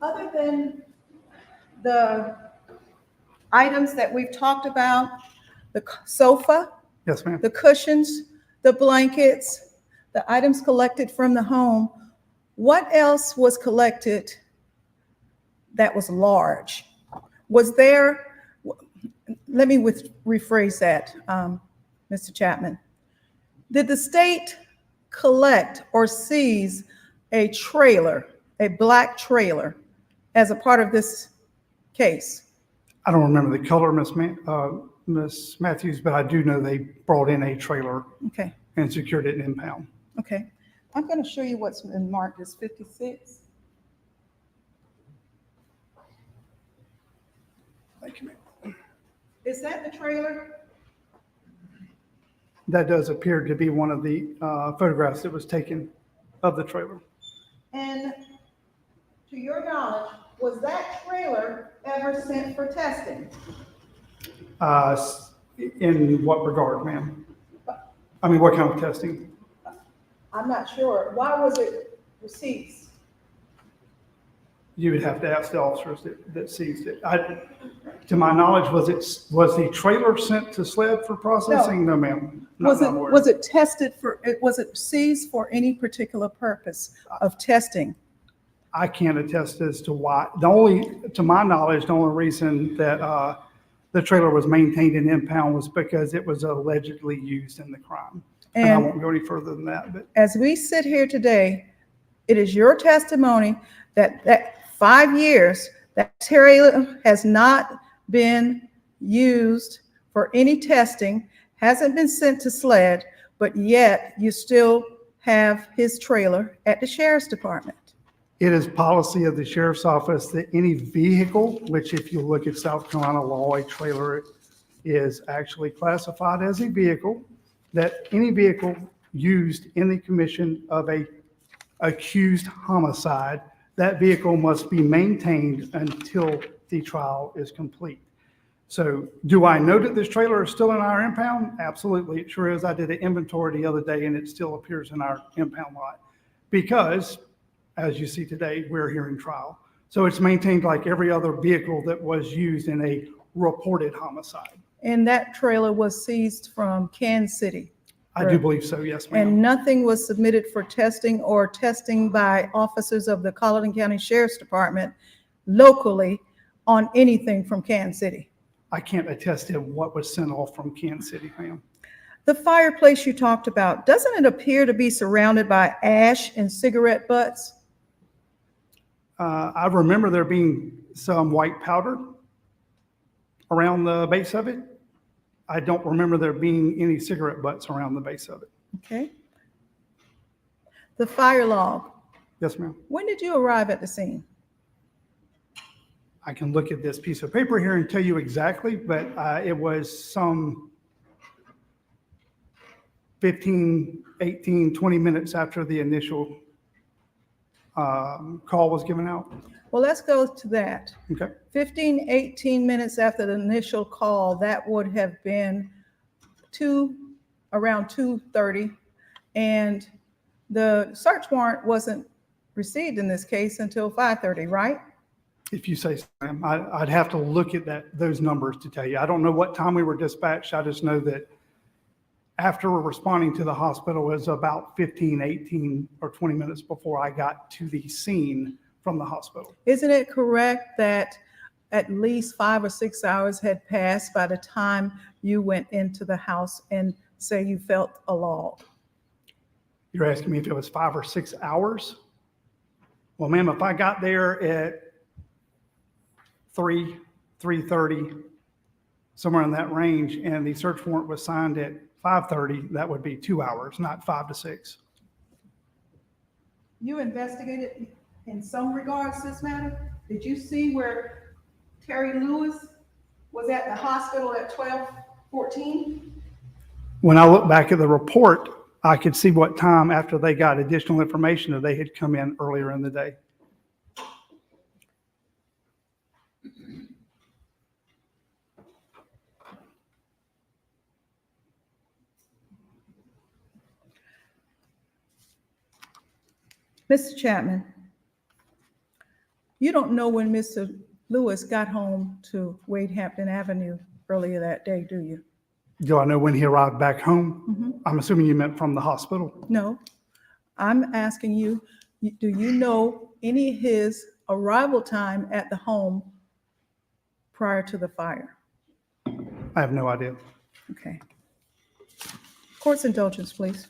Other than the items that we've talked about, the sofa, Yes, ma'am. the cushions, the blankets, the items collected from the home, what else was collected that was large? Was there, let me rephrase that, Mr. Chapman. Did the state collect or seize a trailer, a black trailer, as a part of this case? I don't remember the color, Miss Matthews, but I do know they brought in a trailer Okay, and secured it in impound. okay. I'm going to show you what's been marked as 56. Thank you, ma'am. Is that the trailer? That does appear to be one of the photographs that was taken of the trailer. And to your knowledge, was that trailer ever sent for testing? In what regard, ma'am? I mean, what kind of testing? I'm not sure. Why was it seized? You would have to ask the officers that seized it. To my knowledge, was the trailer sent to SLED for processing? No, ma'am. Was it tested for, was it seized for any particular purpose of testing? I can't attest as to why. To my knowledge, the only reason that the trailer was maintained in impound was because it was allegedly used in the crime. And I won't go any further than that, but As we sit here today, it is your testimony that 5 years, that trailer has not been used for any testing, hasn't been sent to SLED, but yet you still have his trailer at the sheriff's department. it is policy of the sheriff's office that any vehicle, which if you look at South Carolina law, a trailer is actually classified as a vehicle, that any vehicle used in the commission of a accused homicide, that vehicle must be maintained until the trial is complete. So do I know that this trailer is still in our impound? Absolutely, it sure is. I did an inventory the other day and it still appears in our impound lot because, as you see today, we're here in trial. So it's maintained like every other vehicle that was used in a reported homicide. And that trailer was seized from Kansas City. I do believe so, yes, ma'am. And nothing was submitted for testing or testing by officers of the Colleton County Sheriff's Department locally on anything from Kansas City. I can't attest to what was sent off from Kansas City, ma'am. The fireplace you talked about, doesn't it appear to be surrounded by ash and cigarette butts? I remember there being some white powder around the base of it. I don't remember there being any cigarette butts around the base of it. Okay. The fire log, Yes, ma'am. when did you arrive at the scene? I can look at this piece of paper here and tell you exactly, but it was some 15, 18, 20 minutes after the initial call was given out. Well, let's go to that. Okay. 15, 18 minutes after the initial call, that would have been around 2:30. And the search warrant wasn't received in this case until 5:30, right? If you say so, ma'am. I'd have to look at those numbers to tell you. I don't know what time we were dispatched. I just know that after responding to the hospital, it was about 15, 18, or 20 minutes before I got to the scene from the hospital. Isn't it correct that at least 5 or 6 hours had passed by the time you went into the house and say you felt a lull? You're asking me if it was 5 or 6 hours? Well, ma'am, if I got there at 3:30, somewhere in that range, and the search warrant was signed at 5:30, that would be 2 hours, not 5 to 6. You investigated in some regards this matter? Did you see where Terry Lewis was at the hospital at 12:14? When I look back at the report, I could see what time after they got additional information that they had come in earlier in the day. Mr. Chapman, you don't know when Mr. Lewis got home to Wade Hampton Avenue earlier that day, do you? Do I know when he arrived back home? I'm assuming you meant from the hospital. No. I'm asking you, do you know any of his arrival time at the home prior to the fire? I have no idea. Okay. Court's indulgence, please.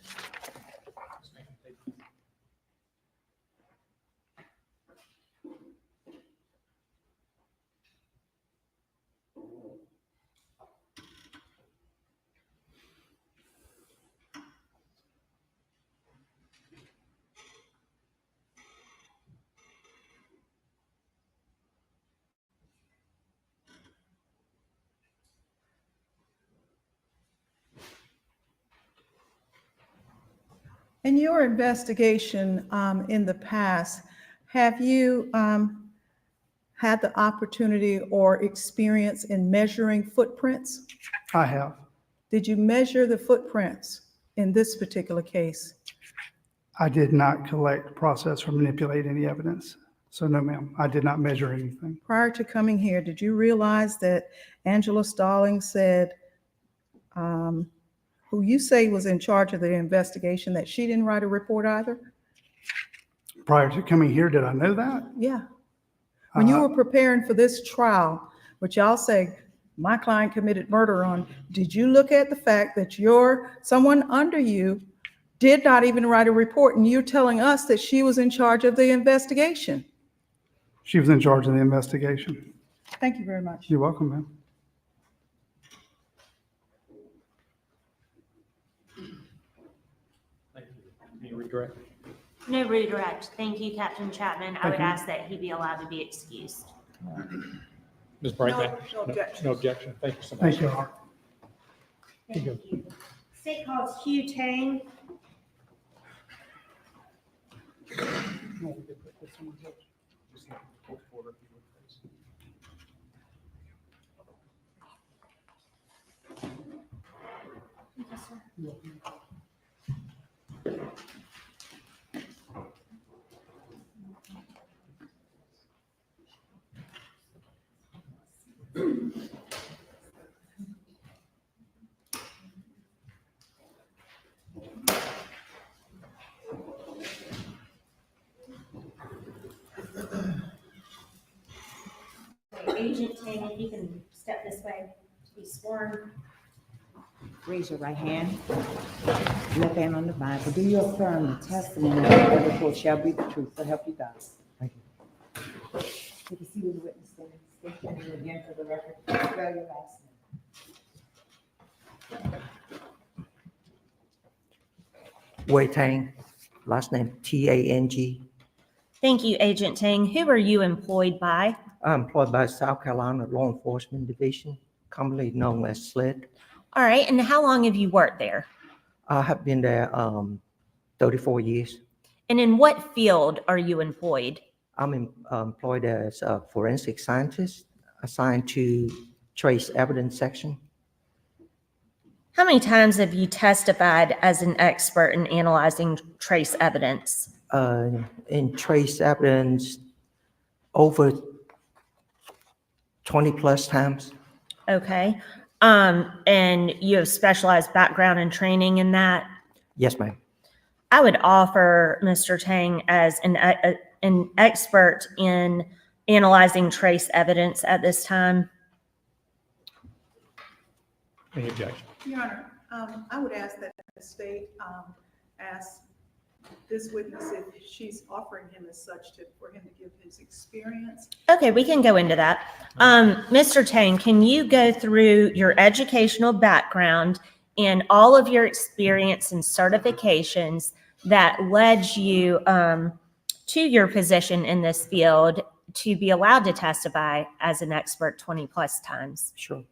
In your investigation in the past, have you had the opportunity or experience in measuring footprints? I have. Did you measure the footprints in this particular case? I did not collect, process, or manipulate any evidence. So no, ma'am, I did not measure anything. Prior to coming here, did you realize that Angela Stallings said, who you say was in charge of the investigation, that she didn't write a report either? Prior to coming here, did I know that? Yeah. When you were preparing for this trial, which y'all say my client committed murder on, did you look at the fact that someone under you did not even write a report, and you're telling us that she was in charge of the investigation? She was in charge of the investigation. Thank you very much. You're welcome, ma'am. Thank you. Any redirect? No redirect. Thank you, Captain Chapman. I Thank would you. ask that he be allowed to be excused. Ms. Brightman? No objection. No objection. Thank you so much. Thank you, Art. Thank you. State calls Hugh Tang. Agent Tang, if you can step this way to be sworn. Raise your right hand. Left hand on the Bible. Do you affirm the testimony of the court shall be the truth, so help you God? Thank you. Take a seat in the witness stand. State your name again for the record. Spell your last name. Wei Tang, last name T-A-N-G. Thank you, Agent Tang. Who are you employed by? I'm employed by South Carolina Law Enforcement Division, commonly known as SLED. All right, and how long have you worked there? I have been there 34 years. And in what field are you employed? I'm employed as a forensic scientist assigned to trace evidence section. How many times have you testified as an expert in analyzing trace evidence? In trace evidence, over 20 plus times. Okay. And you have specialized background and training in that? Yes, ma'am. I would offer Mr. Tang as an expert in analyzing trace evidence at this time. Any objection? Your Honor, I would ask that the state ask this witness if she's offering him as such for him to give his experience. Okay, we can go into that. Mr. Tang, can you go through your educational background and all of your experience and certifications that led you to your position in this field to be allowed to testify as an expert 20 plus times? Sure.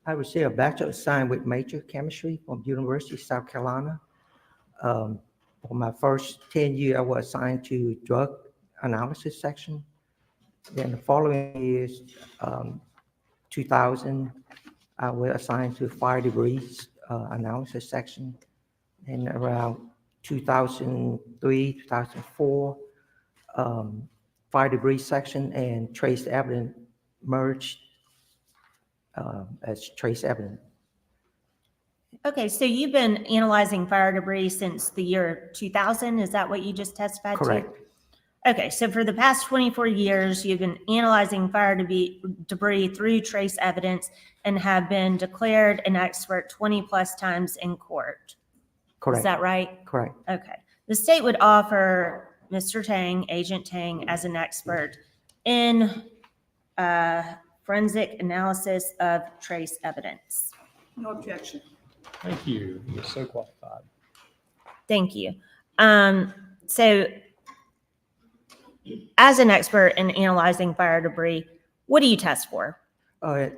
I received a Bachelor of Science with major chemistry from University of South Carolina. For my first 10 years, I was assigned to drug analysis section. Then the following years, 2000, I was assigned to fire debris analysis section. And around 2003, 2004, fire debris section and trace evidence merged as trace evidence. Okay, so you've been analyzing fire debris since the year 2000. Is that what you just testified to? Correct. Okay, so for the past 24 years, you've been analyzing fire debris through trace evidence and have been declared an expert 20 plus times in court. Correct. Is that right? Correct. Okay. The state would offer Mr. Tang, Agent Tang, as an expert in forensic analysis of trace evidence. No objection. Thank you. You're so qualified. Thank you. So as an expert in analyzing fire debris, what do you test for?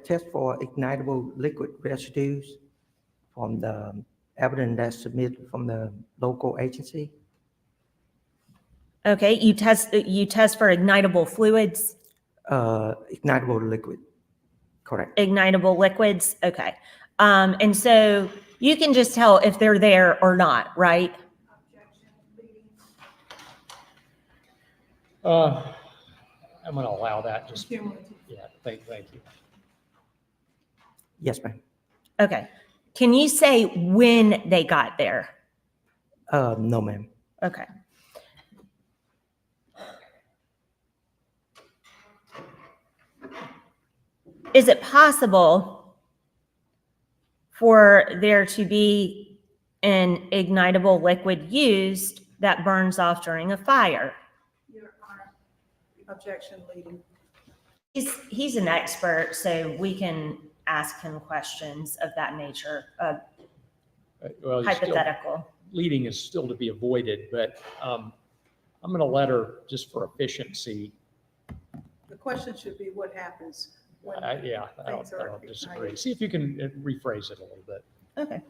Test for ignitable liquid residues from the evidence that's submitted from the local agency. Okay, you test for ignitable fluids? Ignitable liquid, correct. Ignitable liquids, okay. And so you can just tell if they're there or not, right? I'm going to allow that. Just Cumulative. yeah. Thank you. Yes, ma'am. Okay. Can you say when they got there? No, ma'am. Okay. Is it possible for there to be an ignitable liquid used that burns off during a fire? Your Honor, objection leading. He's an expert, so we can ask him questions of that nature, Well, you're still- hypothetical. leading is still to be avoided, but I'm going to let her, just for efficiency. The question should be what happens when I things don't are disagree. ignited. See if you can rephrase it a little bit. Okay.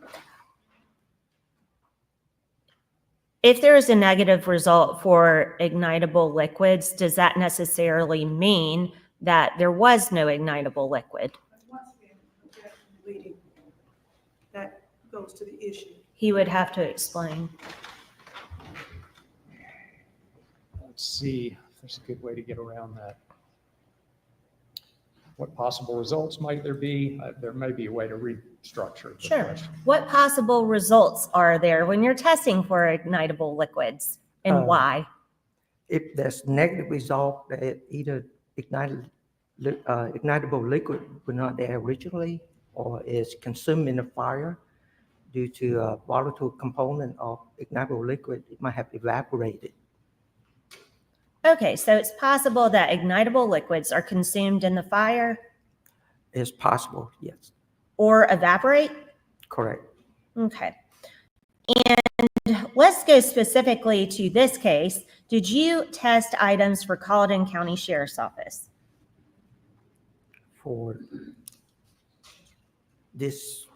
If there is a negative result for ignitable liquids, does that necessarily mean that there was no ignitable liquid? Once again, objection leading. That goes to the issue. He would have to explain. Let's see if there's a good way to get around that. What possible results might there be? There may be a way to restructure the Sure. question. What possible results are there when you're testing for ignitable liquids and why? If there's negative result, that either ignitable liquid was not there originally or is consumed in the fire due to a volatile component of ignitable liquid, it might have evaporated. Okay, so it's possible that ignitable liquids are consumed in the fire It's possible, yes, or evaporate? correct. Okay. And let's go specifically to this case. Did you test items for Colleton County Sheriff's Office? For this,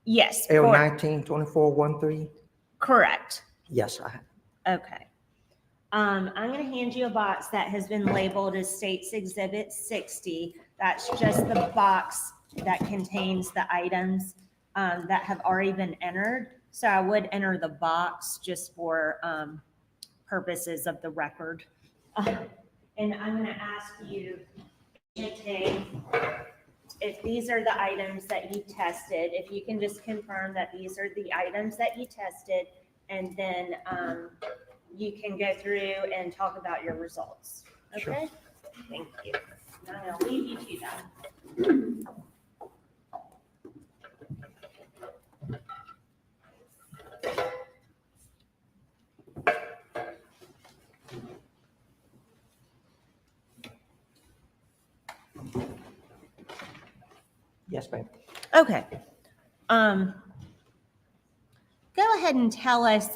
Yes. L for- 192413? Correct. Yes, I have. Okay. I'm going to hand you a box that has been labeled as States Exhibit 60. That's just the box that contains the items that have already been entered. So I would enter the box just for purposes of the record. And I'm going to ask you, if these are the items that you tested, if you can just confirm that these are the items that you tested, and then you can go through and talk about your results. Sure. Okay? Thank you. I'm going to leave you to that. Yes, ma'am. Okay. Go ahead and tell us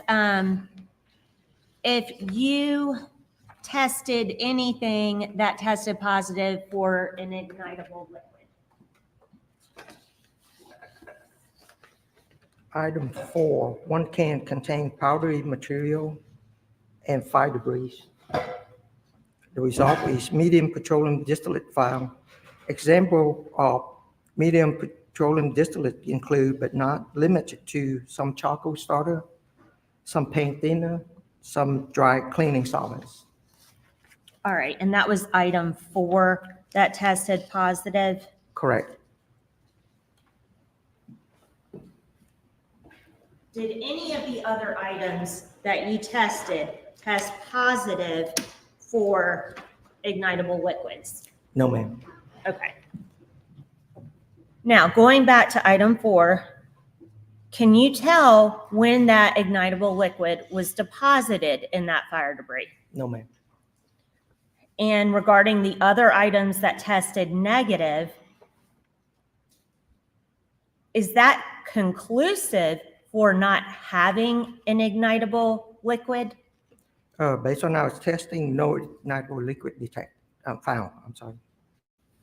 if you tested anything that tested positive for an ignitable liquid. Item 4, one can contain powdery material and fire debris. The result is medium petroleum distillate found. Example of medium petroleum distillate include, but not limited to, some charcoal starter, some paint thinner, some dry cleaning solvents. All right, and that was item 4 that tested positive. Correct. Did any of the other items that you tested test positive for ignitable liquids? No, ma'am. Okay. Now, going back to item 4, can you tell when that ignitable liquid was deposited in that fire debris? No, ma'am. And regarding the other items that tested negative, is that conclusive for not having an ignitable liquid? Based on our testing, no ignitable liquid found. I'm sorry.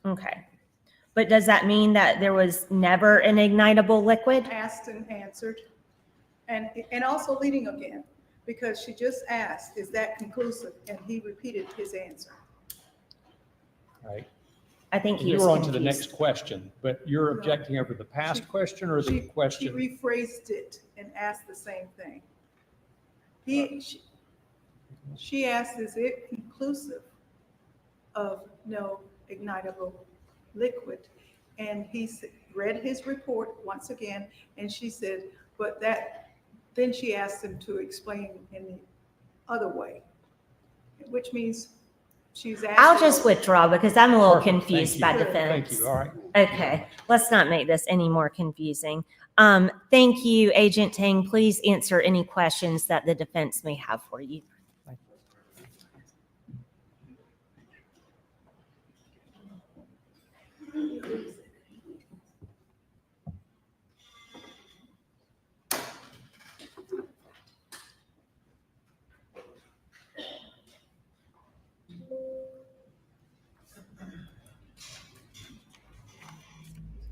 Okay. But does that mean that there was never an ignitable liquid? Asked and answered. And also leading again, because she just asked, is that conclusive? And he repeated his answer. Right. I think he was You're on to the confused. next question, but you're objecting over the past question or the She question? rephrased it and asked the same thing. She asked, is it conclusive of no ignitable liquid? And he read his report once again, and she said, but that, then she asked him to explain in the other way, which means she's asking. I'll just withdraw because I'm a little Perfect. confused Thank by you. defense. Thank you. All right. Okay, let's not make this any more confusing. Thank you, Agent Tang. Please answer any questions that the defense may have for you.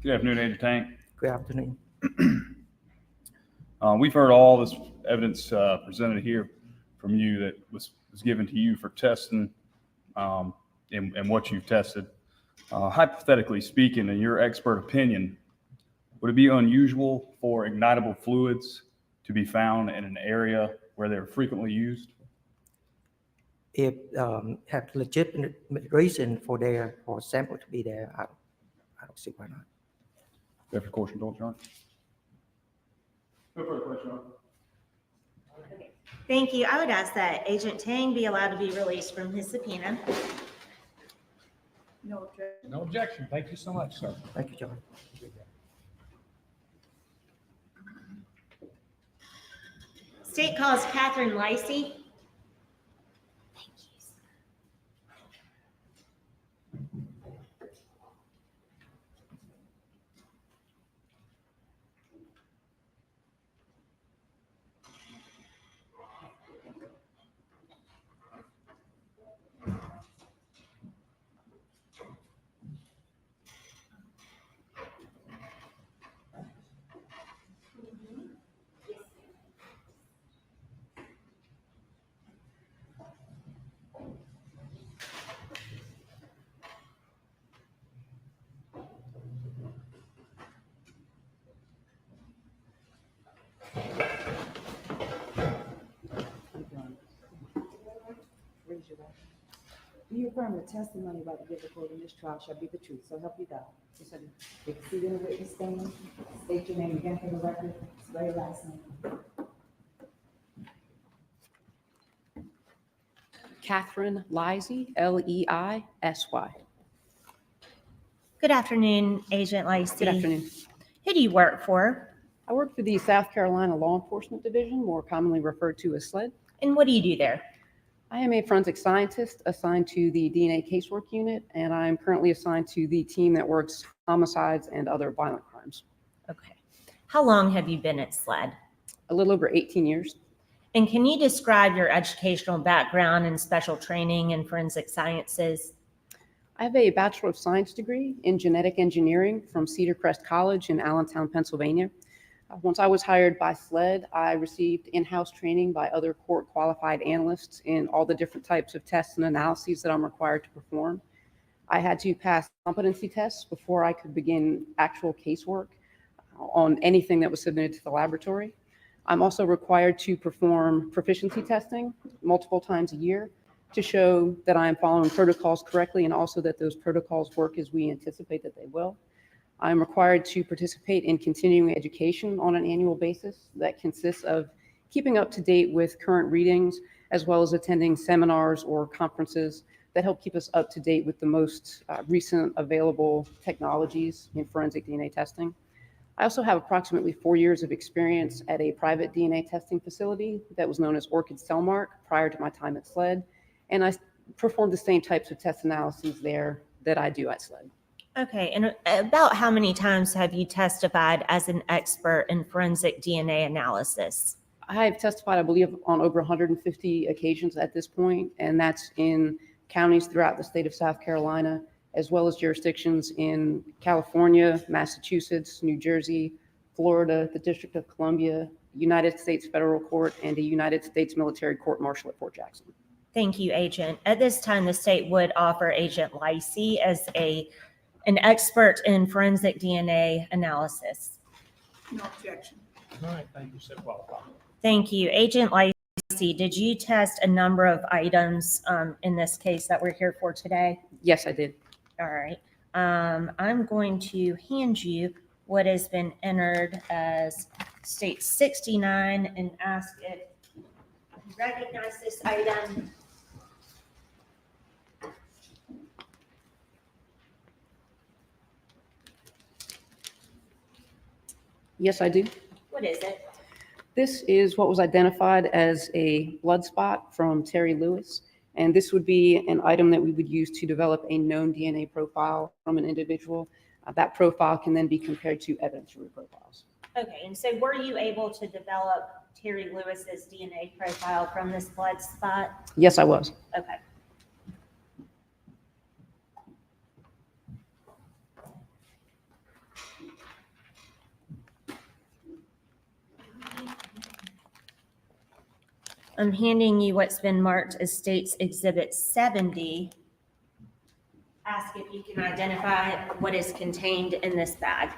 Good afternoon, Agent Tank. Good afternoon. We've heard all this evidence presented here from you that was given to you for testing and what you've tested. Hypothetically speaking, in your expert opinion, would it be unusual for ignitable fluids to be found in an area where they're frequently used? If have legitimate reason for a sample to be there, I don't see why not. After course, indulge, Your Honor. No further question, Your Honor. Thank you. I would ask that Agent Tang be allowed to be released from his subpoena. No objection. No objection. Thank you so much, sir. Thank you, John. State calls Catherine Lacey. Do you affirm the testimony about to give the court in this trial shall be the truth, so help you God? Yes, I do. Take a seat in the witness stand. State your name again for the record. Spell your last name. Catherine Leisy, Leisy. Good afternoon, Agent Lacey. Good afternoon. Who do you work for? I work for the South Carolina Law Enforcement Division, more commonly referred to as SLED. And what do you do there? I am a forensic scientist assigned to the DNA casework unit, and I'm currently assigned to the team that works homicides and other violent crimes. Okay. How long have you been at SLED? A little over 18 years. And can you describe your educational background and special training in forensic sciences? I have a Bachelor of Science degree in genetic engineering from Cedar Crest College in Allentown, Pennsylvania. Once I was hired by SLED, I received in-house training by other court-qualified analysts in all the different types of tests and analyses that I'm required to perform. I had to pass competency tests before I could begin actual casework on anything that was submitted to the laboratory. I'm also required to perform proficiency testing multiple times a year to show that I am following protocols correctly and also that those protocols work as we anticipate that they will. I'm required to participate in continuing education on an annual basis that consists of keeping up to date with current readings, as well as attending seminars or conferences that help keep us up to date with the most recent available technologies in forensic DNA testing. I also have approximately 4 years of experience at a private DNA testing facility that was known as Orchid Cellmark prior to my time at SLED, and I performed the same types of test analyses there that I do at SLED. Okay, and about how many times have you testified as an expert in forensic DNA analysis? I have testified, I believe, on over 150 occasions at this point, and that's in counties throughout the state of South Carolina, as well as jurisdictions in California, Massachusetts, New Jersey, Florida, the District of Columbia, United States Federal Court, and a United States Military Court Martial at Fort Jackson. Thank you, Agent. At this time, the state would offer Agent Lacey as an expert in forensic DNA analysis. No objection. All right, thank you, so qualified. Thank you. Agent Lacey, did you test a number of items in this case that we're here for today? Yes, I did. All right. I'm going to hand you what has been entered as state 69 and ask if you recognize this item. Yes, I do. What is it? This is what was identified as a blood spot from Terry Lewis, and this would be an item that we would use to develop a known DNA profile from an individual. That profile can then be compared to evidence-free profiles. Okay, and so were you able to develop Terry Lewis's DNA profile from this blood spot? Yes, I was. Okay. I'm handing you what's been marked as State's Exhibit 70. Ask if you can identify what is contained in this bag.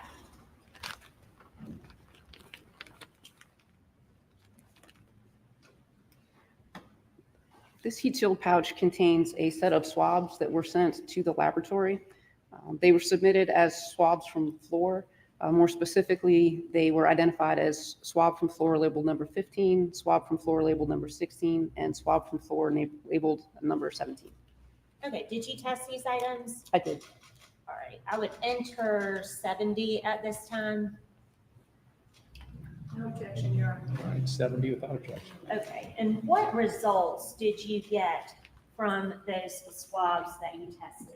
This heat-sealed pouch contains a set of swabs that were sent to the laboratory. They were submitted as swabs from floor. More specifically, they were identified as swab from floor labeled number 15, swab from floor labeled number 16, and swab from floor labeled number 17. Okay, did you test these items? I did. All right, I would enter 70 at this time. No objection, Your Honor. All right, 70 without objection. Okay, and what results did you get from those swabs that you tested?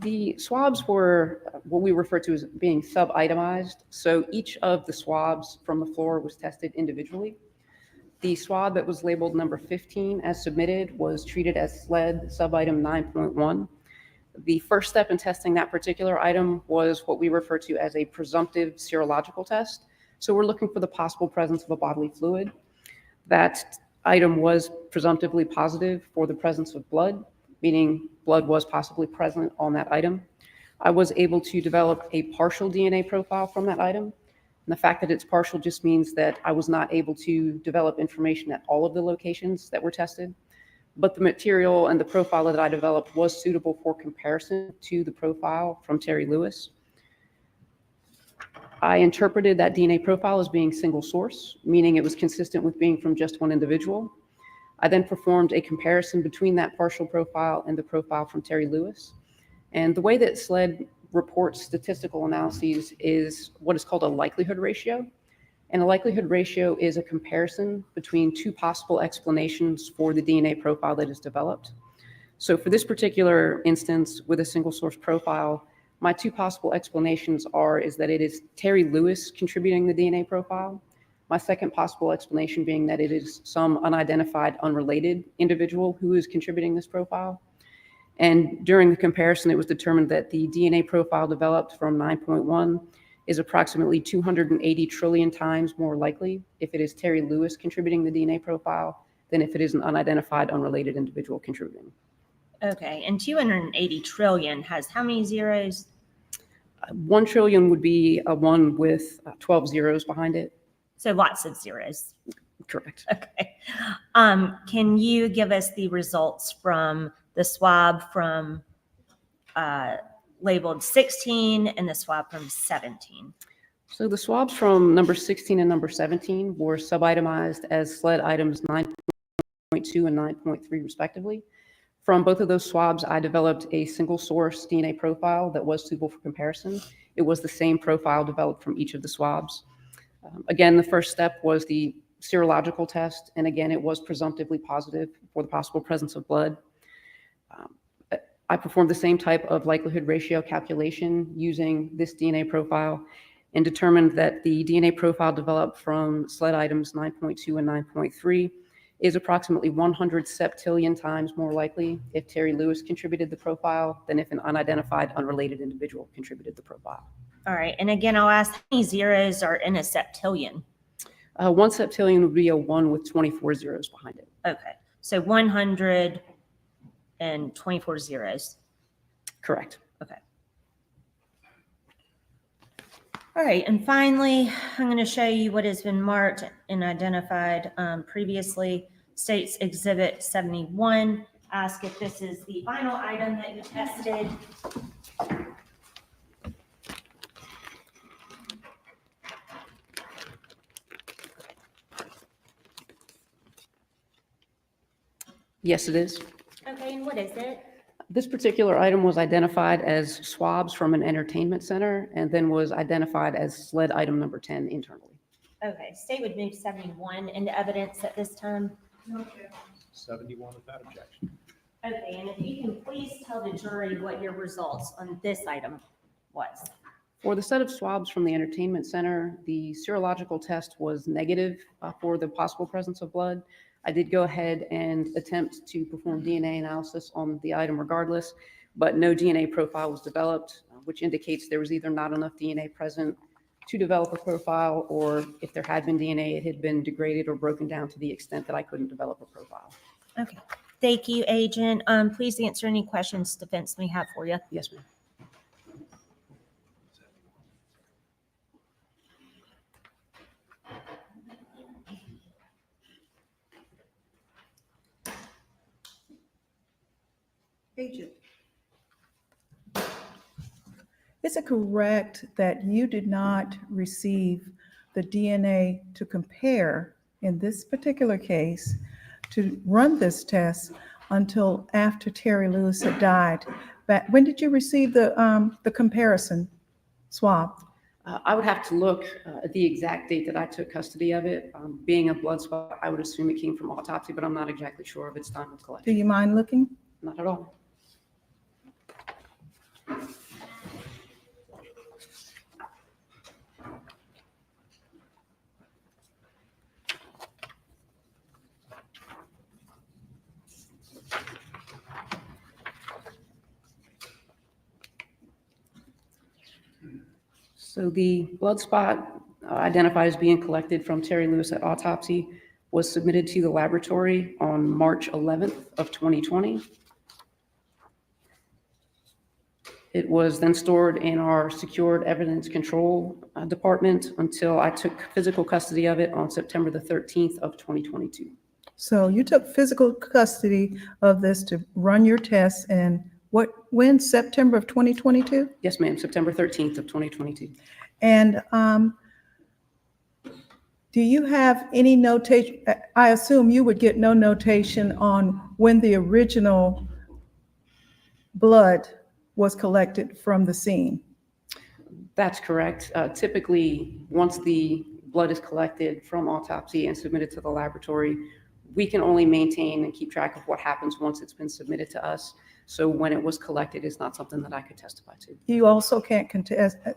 The swabs were what we refer to as being sub-itemized. So each of the swabs from the floor was tested individually. The swab that was labeled number 15 as submitted was treated as SLED sub-item 9.1. The first step in testing that particular item was what we refer to as a presumptive serological test. So we're looking for the possible presence of a bodily fluid. That item was presumptively positive for the presence of blood, meaning blood was possibly present on that item. I was able to develop a partial DNA profile from that item. And the fact that it's partial just means that I was not able to develop information at all of the locations that were tested. but the material and the profile that I developed was suitable for comparison to the profile from Terry Lewis. I interpreted that DNA profile as being single source, meaning it was consistent with being from just one individual. I then performed a comparison between that partial profile and the profile from Terry Lewis. And the way that SLED reports statistical analyses is what is called a likelihood ratio. And a likelihood ratio is a comparison between two possible explanations for the DNA profile that is developed. So for this particular instance, with a single source profile, my two possible explanations is that it is Terry Lewis contributing the DNA profile. My second possible explanation being that it is some unidentified, unrelated individual who is contributing this profile. And during the comparison, it was determined that the DNA profile developed from 9.1 is approximately 280 trillion times more likely if it is Terry Lewis contributing the DNA profile than if it is an unidentified, unrelated individual contributing. Okay, and 280 trillion has how many zeros? 1 trillion would be a 1 with 12 zeros behind it. So lots of zeros. Correct. Okay. Can you give us the results from the swab from labeled 16 and the swab from 17? So the swabs from number 16 and number 17 were subitemized as SLED items 9.2 and 9.3 respectively. From both of those swabs, I developed a single source DNA profile that was suitable for comparison. It was the same profile developed from each of the swabs. Again, the first step was the serological test, and again, it was presumptively positive for the possible presence of blood. I performed the same type of likelihood ratio calculation using this DNA profile and determined that the DNA profile developed from SLED items 9.2 and 9.3 is approximately 100 septillion times more likely if Terry Lewis contributed the profile than if an unidentified, unrelated individual contributed the profile. All right, and again, I'll ask how many zeros are in a septillion? 1 septillion would be a 1 with 24 zeros behind it. Okay, so 124 zeros. Correct. Okay. All right, and finally, I'm going to show you what has been marked and identified previously. States Exhibit 71. Ask if this is the final item that you tested. Yes, it is. Okay, and what is it? This particular item was identified as swabs from an entertainment center and then was identified as SLED item number 10 internally. Okay, state would move 71 into evidence at this time. 71 without objection. Okay, and if you can please tell the jury what your results on this item was. For the set of swabs from the entertainment center, the serological test was negative for the possible presence of blood. I did go ahead and attempt to perform DNA analysis on the item regardless, but no DNA profile was developed, which indicates there was either not enough DNA present to develop a profile, or if there had been DNA, it had been degraded or broken down to the extent that I couldn't develop a profile. Okay, thank you, Agent. Please answer any questions defense may have for you. Yes, ma'am. Agent, is it correct that you did not receive the DNA to compare in this particular case to run this test until after Terry Lewis had died? But when did you receive the comparison swab? I would have to look at the exact date that I took custody of it. Being a blood spot, I would assume it came from autopsy, but I'm not exactly sure of its time of collection. Do you mind looking? Not at all. So the blood spot identified as being collected from Terry Lewis at autopsy was submitted to the laboratory on March 11th of 2020. It was then stored in our secured evidence control department until I took physical custody of it on September the 13th of 2022. So you took physical custody of this to run your tests and when, September of 2022? Yes, ma'am, September 13th of 2022. And do you have any notation? I assume you would get no notation on when the original blood was collected from the scene. That's correct. Typically, once the blood is collected from autopsy and submitted to the laboratory, we can only maintain and keep track of what happens once it's been submitted to us. So when it was collected is not something that I could testify to. You also can't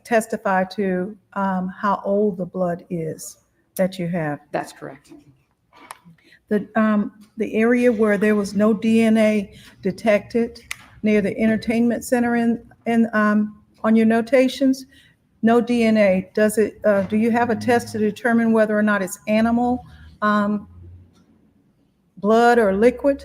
testify to how old the blood is that you have. That's correct. The area where there was no DNA detected near the entertainment center on your notations, no DNA. Do you have a test to determine whether or not it's animal blood or liquid?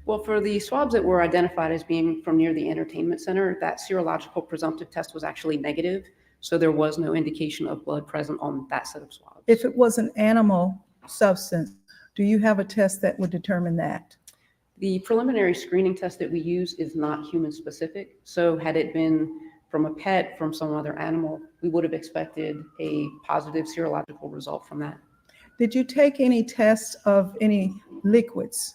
Well, for the swabs that were identified as being from near the entertainment center, that serological presumptive test was actually negative. So there was no indication of blood present on that set of swabs. If it was an animal substance, do you have a test that would determine that? The preliminary screening test that we use is not human specific. So had it been from a pet, from some other animal, we would have expected a positive serological result from that. Did you take any tests of any liquids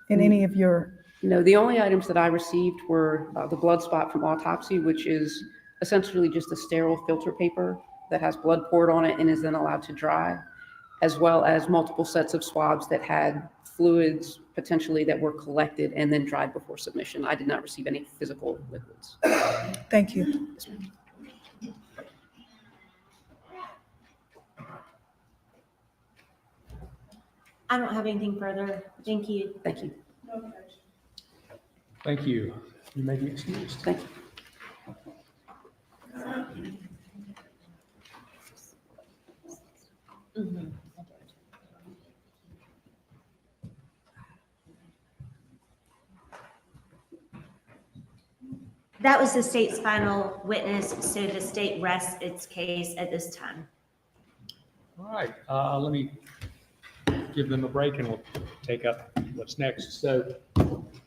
in any of your? No, the only items that I received were the blood spot from autopsy, which is essentially just a sterile filter paper that has blood poured on it and is then allowed to dry, as well as multiple sets of swabs that had fluids potentially that were collected and then dried before submission. I did not receive any physical liquids. Thank you. I don't have anything further. Thank you. Thank you. Thank you. You may be excused. Thank you. That was the state's final witness, so the state rests its case at this time. All right, let me give them a break and we'll take up what's next. So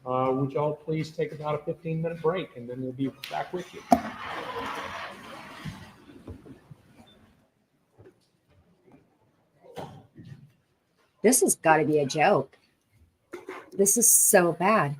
would y'all please take about a 15-minute break and then we'll be back with you. This has got to be a joke. This is so bad.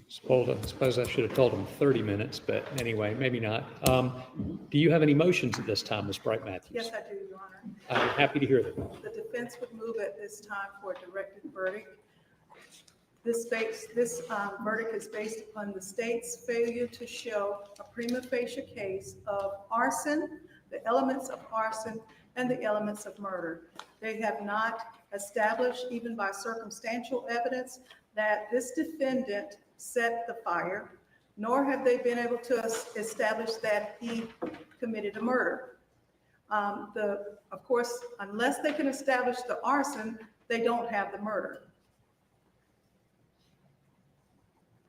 Suppose I should have told them 30 minutes, but anyway, maybe not. Do you have any motions at this time, Ms. Bright Matthews? Yes, I do, Your Honor. I'm happy to hear them. The defense would move at this time for a directed verdict. This verdict is based upon the state's failure to show a prima facie case of arson, the elements of arson, and the elements of murder. They have not established, even by circumstantial evidence, that this defendant set the fire, nor have they been able to establish that he committed a murder. Of course, unless they can establish the arson, they don't have the murder.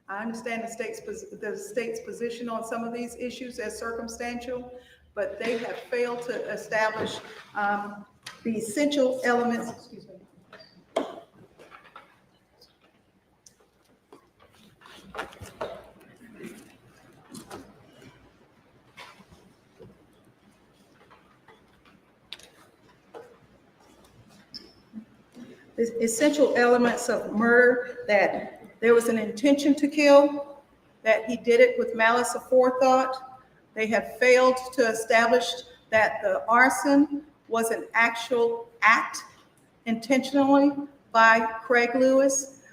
I understand the state's position on some of these issues as circumstantial, but they have failed to establish the essential elements. Excuse me. The essential elements of murder, that there was an intention to kill, that he did it with malice aforethought. They have failed to establish that the arson was an actual act intentionally by Craig Lewis.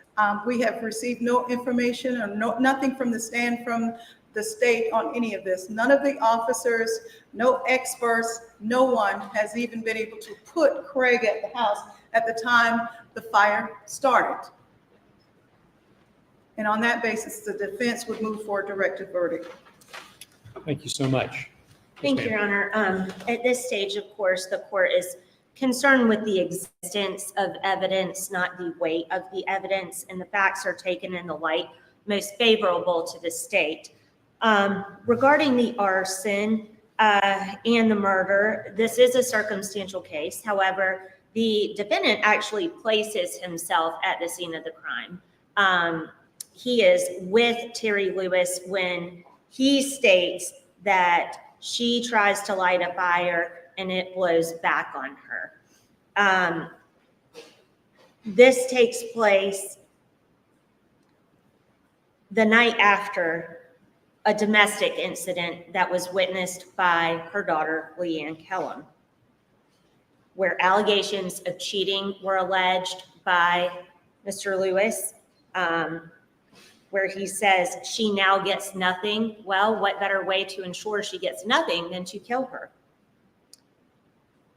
We have received no information or nothing from the stand from the state on any of this. None of the officers, no experts, no one has even been able to put Craig at the house at the time the fire started. And on that basis, the defense would move for a directed verdict. Thank you so much. Thank Yes, you, Your ma'am. Honor. At this stage, of course, the court is concerned with the existence of evidence, not the weight of the evidence, and the facts are taken in the light most favorable to the state. Regarding the arson and the murder, this is a circumstantial case. However, the defendant actually places himself at the scene of the crime. He is with Terry Lewis when he states that she tries to light a fire and it blows back on her. This takes place the night after a domestic incident that was witnessed by her daughter, Leanne Kellum, where allegations of cheating were alleged by Mr. Lewis, where he says she now gets nothing. Well, what better way to ensure she gets nothing than to kill her?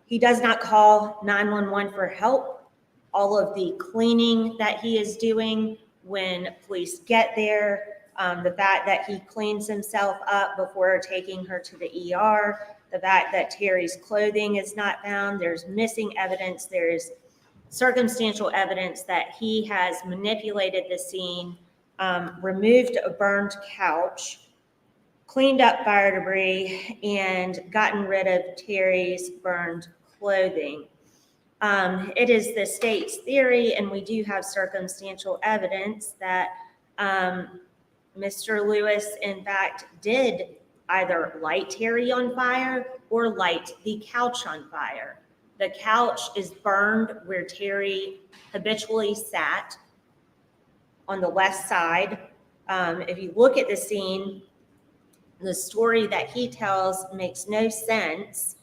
He does not call 911 for help. All of the cleaning that he is doing when police get there, the fact that he cleans himself up before taking her to the ER, the fact that Terry's clothing is not found, there's missing evidence, there's circumstantial evidence that he has manipulated the scene, removed a burned couch, cleaned up fire debris, and gotten rid of Terry's burned clothing. It is the state's theory, and we do have circumstantial evidence that Mr. Lewis, in fact, did either light Terry on fire or light the couch on fire. The couch is burned where Terry habitually sat on the left side. If you look at the scene, the story that he tells makes no sense.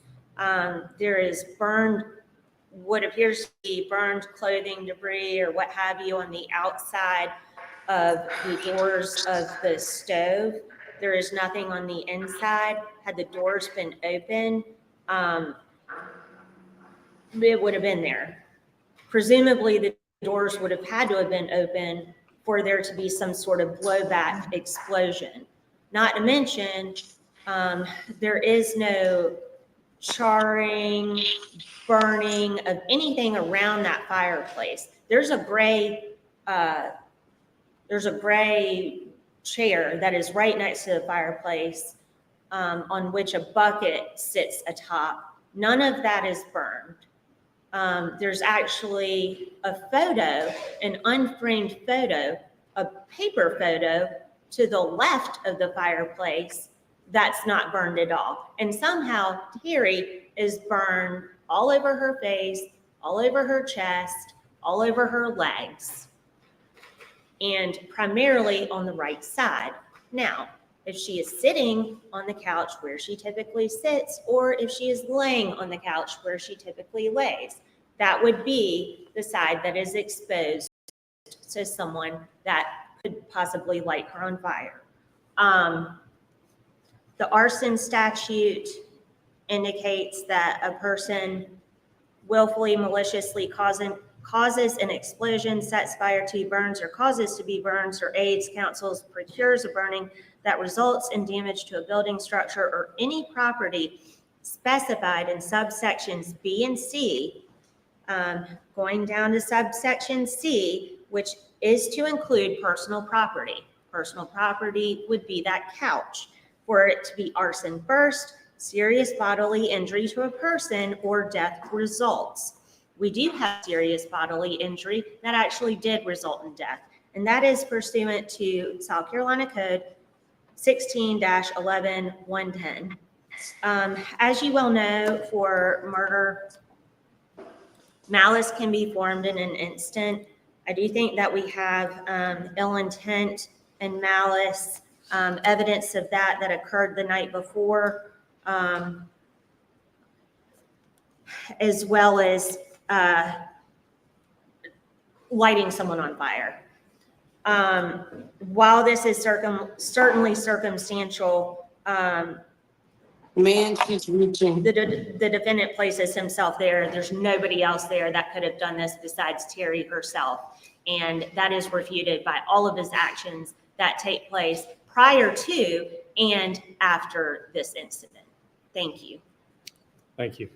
There is burned, what appears to be burned clothing, debris, or what have you on the outside of the doors of the stove. There is nothing on the inside. Had the doors been open, it would have been there. Presumably the doors would have had to have been open for there to be some sort of blowback explosion. Not to mention, there is no charring, burning of anything around that fireplace. There's a gray chair that is right next to the fireplace, on which a bucket sits atop. None of that is burned. There's actually a photo, an unframed photo, a paper photo to the left of the fireplace that's not burned at all. And somehow Terry is burned all over her face, all over her chest, all over her legs, and primarily on the right side. Now, if she is sitting on the couch where she typically sits, or if she is laying on the couch where she typically lays, that would be the side that is exposed to someone that could possibly light her on fire. The arson statute indicates that a person willfully, maliciously causes an explosion, sets fire to, burns, or causes to be burned, or aids, counsels, procures a burning that results in damage to a building, structure, or any property specified in subsections B and C, going down to subsection C, which is to include personal property. Personal property would be that couch. For it to be arson first, serious bodily injury to a person or death results. We do have serious bodily injury that actually did result in death, and that is pursuant to South Carolina Code 16-11-110. As you well know, for murder, malice can be formed in an instant. I do think that we have ill intent and malice, evidence of that occurred the night before, as well as lighting someone on fire. While this is certainly circumstantial, Man, she's reaching. the defendant places himself there. There's nobody else there that could have done this besides Terry herself. And that is refuted by all of his actions that take place prior to and after this incident. Thank you. Thank you.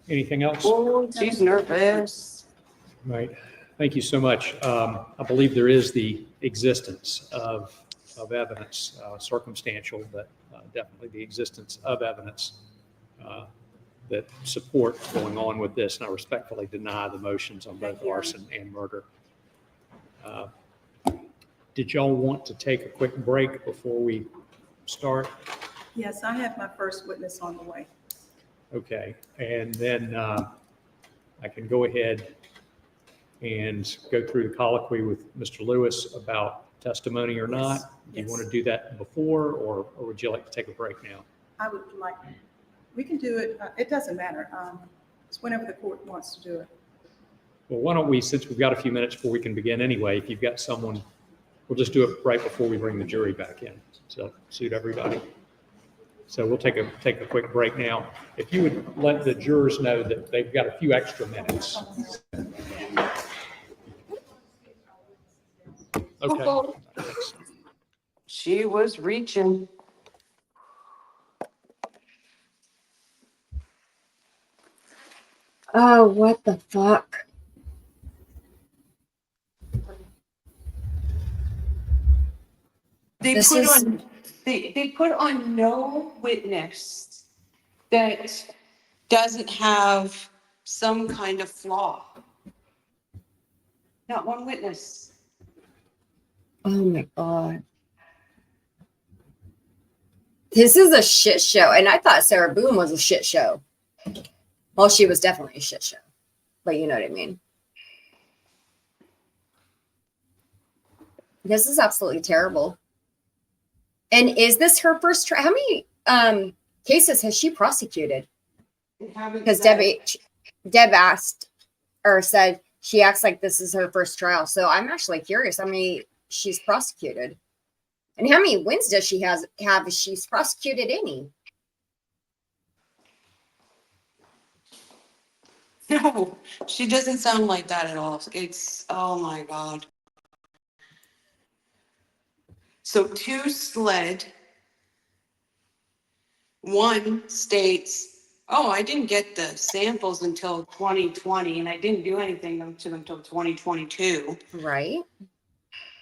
Anything else? Oh, she's nervous. Right. Thank you so much. I believe there is the existence of evidence, circumstantial, but definitely the existence of evidence that support going on with this. And I respectfully deny the motions on both arson and murder. Did y'all want to take a quick break before we start? Yes, I have my first witness on the way. Okay, and then I can go ahead and go through the colloquy with Mr. Lewis about testimony or not. Do you Yes. want to do that before, or would you like to take a break now? I would like, we can do it, it doesn't matter. It's whenever the court wants to do it. Well, why don't we, since we've got a few minutes before we can begin anyway, if you've got someone, we'll just do it right before we bring the jury back in. So suit everybody. So we'll take a quick break now. If you would let the jurors know that they've got a few extra minutes. Okay. Thanks. She was reaching. Oh, what the fuck? They This put is- on, they put on no witness that doesn't have some kind of flaw. Not one witness. Oh my God. This is a shit show. And I thought Sarah Boone was a shit show. Well, she was definitely a shit show. But you know what I mean. This is absolutely terrible. And is this her first trial? How many cases has she prosecuted? Because Deb asked or said she acts like this is her first trial. So I'm actually curious how many she's prosecuted. And how many wins does she have if she's prosecuted any? No, she doesn't sound like that at all. It's, oh my God. So 2 SLED. 1 states, oh, I didn't get the samples until 2020 and I didn't do anything to them until 2022. Right.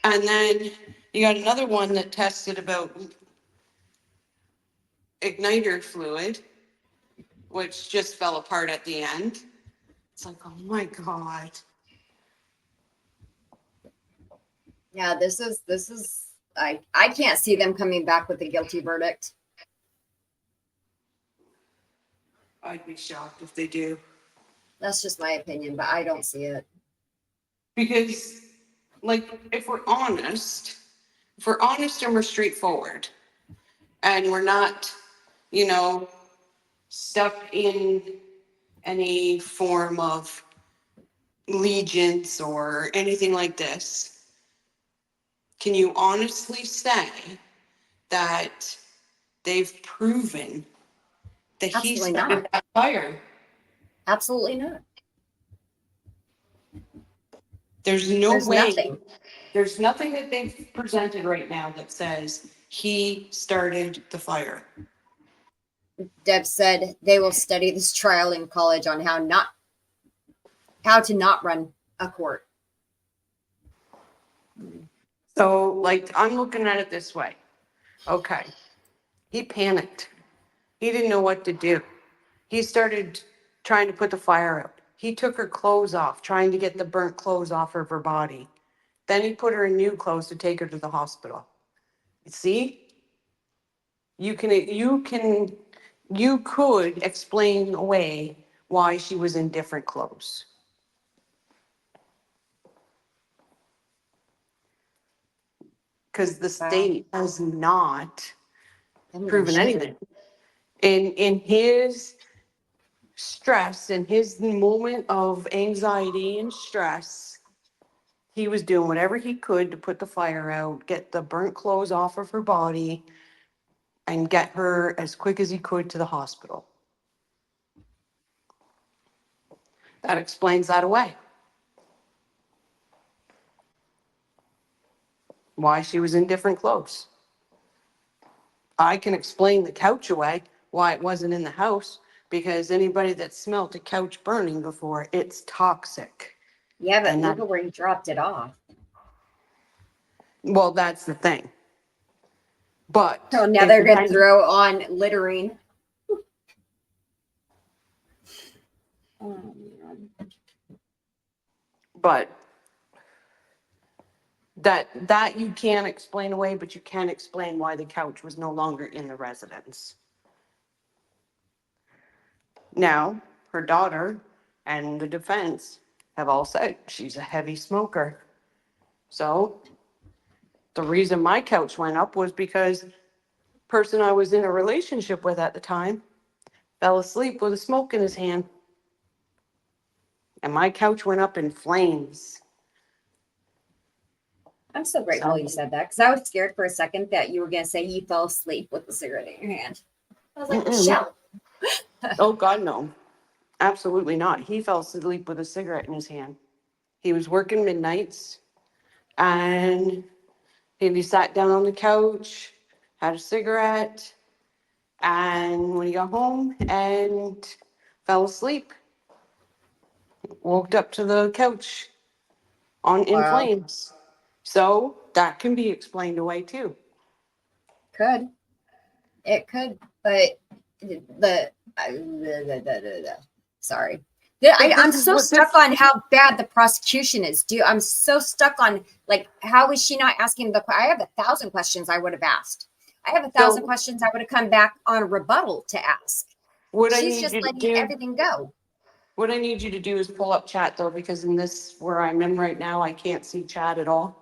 And then you got another one that tested about igniter fluid, which just fell apart at the end. It's like, oh my God. Yeah, this is I can't see them coming back with a guilty verdict. I'd be shocked if they do. That's just my opinion, but I don't see it. Because, like, if we're honest and we're straightforward, and we're not, stuck in any form of allegiance or anything like this, can you honestly say that they've proven that he Absolutely started not. that fire? Absolutely not. There's no There's way. nothing. There's nothing that they've presented right now that says he started the fire. Deb said they will study this trial in college on how to not run a court. So, like, I'm looking at it this way. Okay. He panicked. He didn't know what to do. He started trying to put the fire out. He took her clothes off, trying to get the burnt clothes off of her body. Then he put her in new clothes to take her to the hospital. See? You could explain away why she was in different clothes. Because the state has not proven anything. In his stress, in his moment of anxiety and stress, he was doing whatever he could to put the fire out, get the burnt clothes off of her body, and get her as quick as he could to the hospital. That explains that away. Why she was in different clothes. I can explain the couch away, why it wasn't in the house, because anybody that smelt a couch burning before, it's toxic. Yeah, but And look that- at where you dropped it off. Well, that's the thing. But. So now if they're going to then- throw on littering. Oh, man. But that you can't explain away, but you can explain why the couch was no longer in the residence. Now, her daughter and the defense have all said she's a heavy smoker. So the reason my couch went up was because the person I was in a relationship with at the time fell asleep with a smoke in his hand. And my couch went up in flames. I'm so grateful you said that, because I was scared for a second that you were going to say you fell asleep with a cigarette in your hand. I was like, Michelle. Oh, God, no. Absolutely not. He fell asleep with a cigarette in his hand. He was working midnights, and he sat down on the couch, had a cigarette, and when he got home and fell asleep, woke up to the couch in Wow. flames. So that can be explained away too. Could. It could, but sorry. I'm so stuck on how bad the prosecution is. I'm so stuck on, like, how is she not asking I have 1,000 questions I would have asked. I have 1,000 questions I would have come back on a rebuttal to ask. She's just letting everything go. What I need you to do is pull up chat though, because in this where I'm in right now, I can't see chat at all.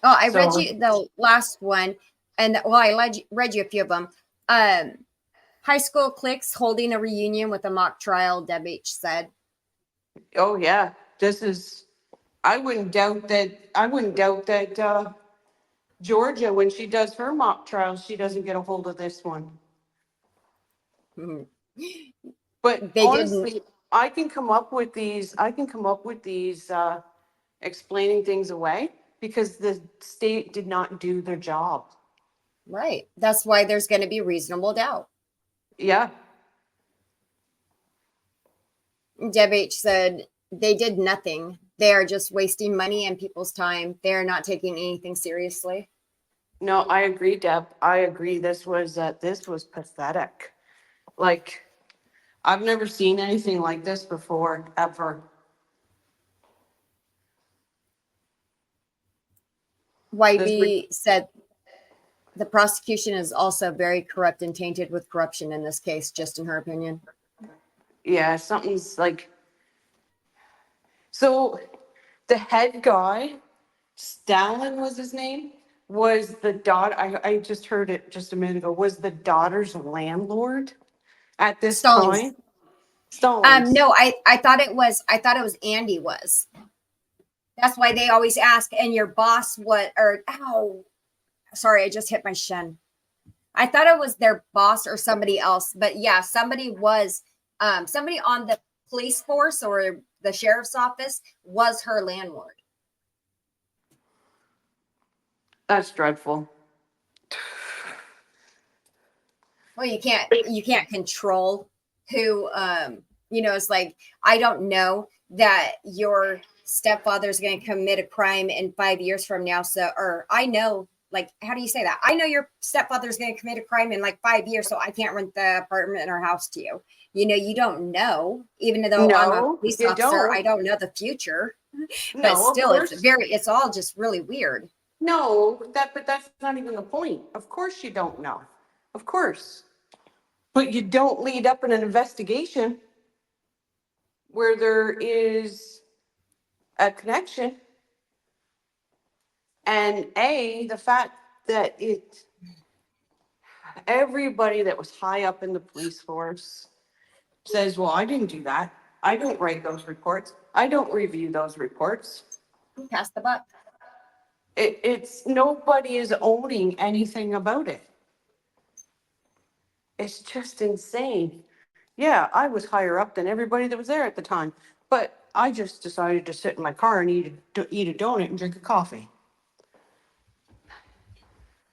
Oh, I read you the last one, and I read you a few of them. High school cliques holding a reunion with a mock trial, Deb H said. Oh yeah, I wouldn't doubt that Georgia, when she does her mock trials, she doesn't get a hold of this one. But They honestly, I can come up with these explaining things away because the state did not do their job. Right. That's why there's going to be reasonable doubt. Yeah. Deb H said they did nothing. They are just wasting money and people's time. They are not taking anything seriously. No, I agree, Deb. I agree. This was pathetic. Like, I've never seen anything like this before, ever. YB said the prosecution is also very corrupt and tainted with corruption in this case, just in her opinion. Yeah, something's like. So the head guy, Stalin was his name, was the daughter. I just heard it just a minute ago, was the daughter's landlord at this time. Stallings. No, I thought it was Andy was. That's why they always ask, and your boss sorry, I just hit my shin. I thought it was their boss or somebody else, but yeah, somebody was, somebody on the police force or the sheriff's office was her landlord. That's dreadful. Well, you can't control who, it's like, I don't know that your stepfather's going to commit a crime in 5 years from now. So, or I know, like, how do you say that? I know your stepfather's going to commit a crime in like 5 years, so I can't rent the apartment or house to you. You don't know, even though I'm a police officer, I don't know the future. But still, it's all just really weird. No, but that's not even the point. Of course you don't know. Of course. But you don't lead up in an investigation where there is a connection. And the fact that everybody that was high up in the police force says, well, I didn't do that. I don't write those reports. I don't review those reports. Pass the buck. It's nobody is owning anything about it. It's just insane. Yeah, I was higher up than everybody that was there at the time, but I just decided to sit in my car and eat a donut and drink a coffee.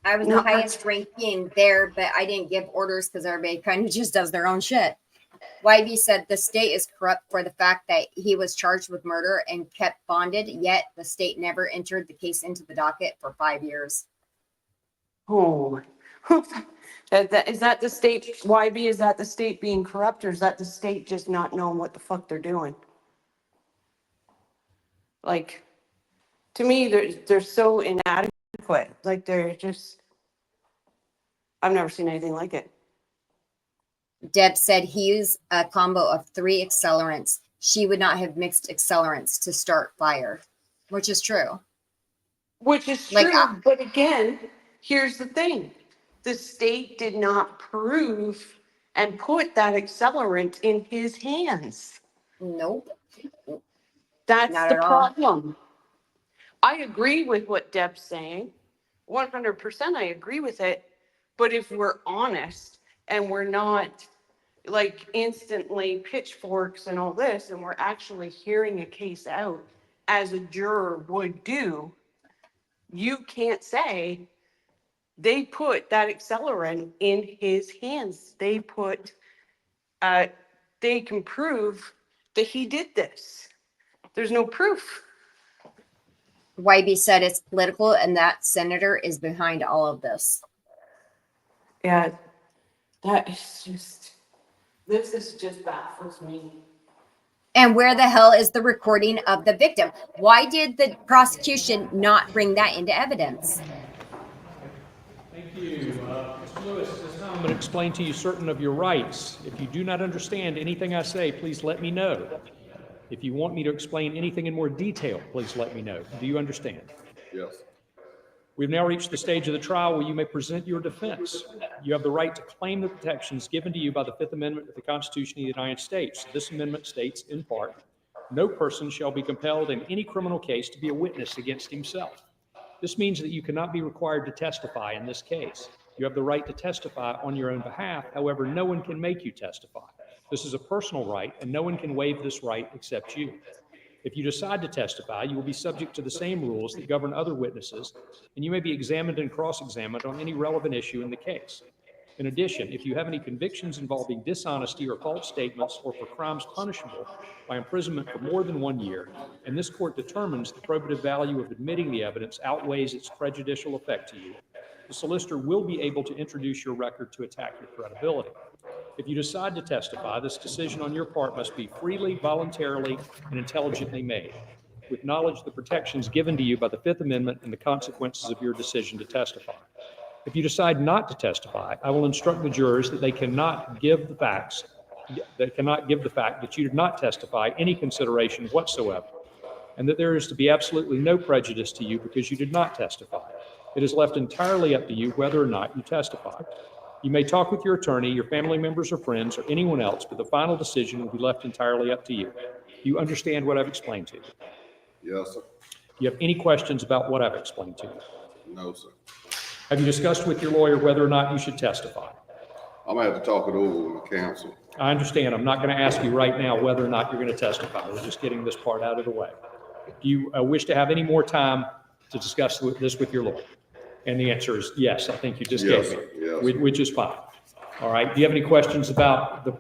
I was No, the highest ranking there, but I didn't give orders because everybody kind of just does their own shit. YB said the state is corrupt for the fact that he was charged with murder and kept bonded, yet the state never entered the case into the docket for 5 years. Oh, is that the state, YB, is that the state being corrupt, or is that the state just not knowing what the fuck they're doing? Like, to me, they're so inadequate. Like, they're just, I've never seen anything like it. Deb said he used a combo of 3 accelerants. She would not have mixed accelerants to start fire, which is true. Which is Like, true, but again, here's the thing. The state did not prove and put that accelerant in his hands. Nope. That's Not the at all. problem. I agree with what Deb's saying. 100% I agree with it. But if we're honest and we're not like instantly pitchforks and all this, and we're actually hearing a case out as a juror would do, you can't say they put that accelerant in his hands. They can prove that he did this. There's no proof. YB said it's political and that senator is behind all of this. Yeah, that is just baffles me. And where the hell is the recording of the victim? Why did the prosecution not bring that into evidence? Thank you. Mr. Lewis, at this time I'm going to explain to you certain of your rights. If you do not understand anything I say, please let me know. If you want me to explain anything in more detail, please let me know. Do you understand? Yes. We've now reached the stage of the trial where you may present your defense. You have the right to claim the protections given to you by the Fifth Amendment of the Constitution of the United States. This amendment states, in part, no person shall be compelled in any criminal case to be a witness against himself. This means that you cannot be required to testify in this case. You have the right to testify on your own behalf. However, no one can make you testify. This is a personal right, and no one can waive this right except you. If you decide to testify, you will be subject to the same rules that govern other witnesses, and you may be examined and cross-examined on any relevant issue in the case. In addition, if you have any convictions involving dishonesty or false statements or for crimes punishable by imprisonment for more than 1 year, and this court determines the probative value of admitting the evidence outweighs its prejudicial effect to you, the solicitor will be able to introduce your record to attack your credibility. If you decide to testify, this decision on your part must be freely, voluntarily, and intelligently made, with knowledge of the protections given to you by the Fifth Amendment and the consequences of your decision to testify. If you decide not to testify, I will instruct the jurors that they cannot give the fact that you did not testify any consideration whatsoever, and that there is to be absolutely no prejudice to you because you did not testify. It is left entirely up to you whether or not you testify. You may talk with your attorney, your family members or friends, or anyone else, but the final decision will be left entirely up to you. Do you understand what I've explained to you? Yes, sir. Do you have any questions about what I've explained to you? No, sir. Have you discussed with your lawyer whether or not you should testify? I'm gonna have to talk it over with my counsel. I understand. I'm not going to ask you right now whether or not you're going to testify. We're just getting this part out of the way. Do you wish to have any more time to discuss this with your lawyer? And the answer is yes. I think you just Yes, gave me, sir. Yes, which is fine. All right. Do you have any questions about the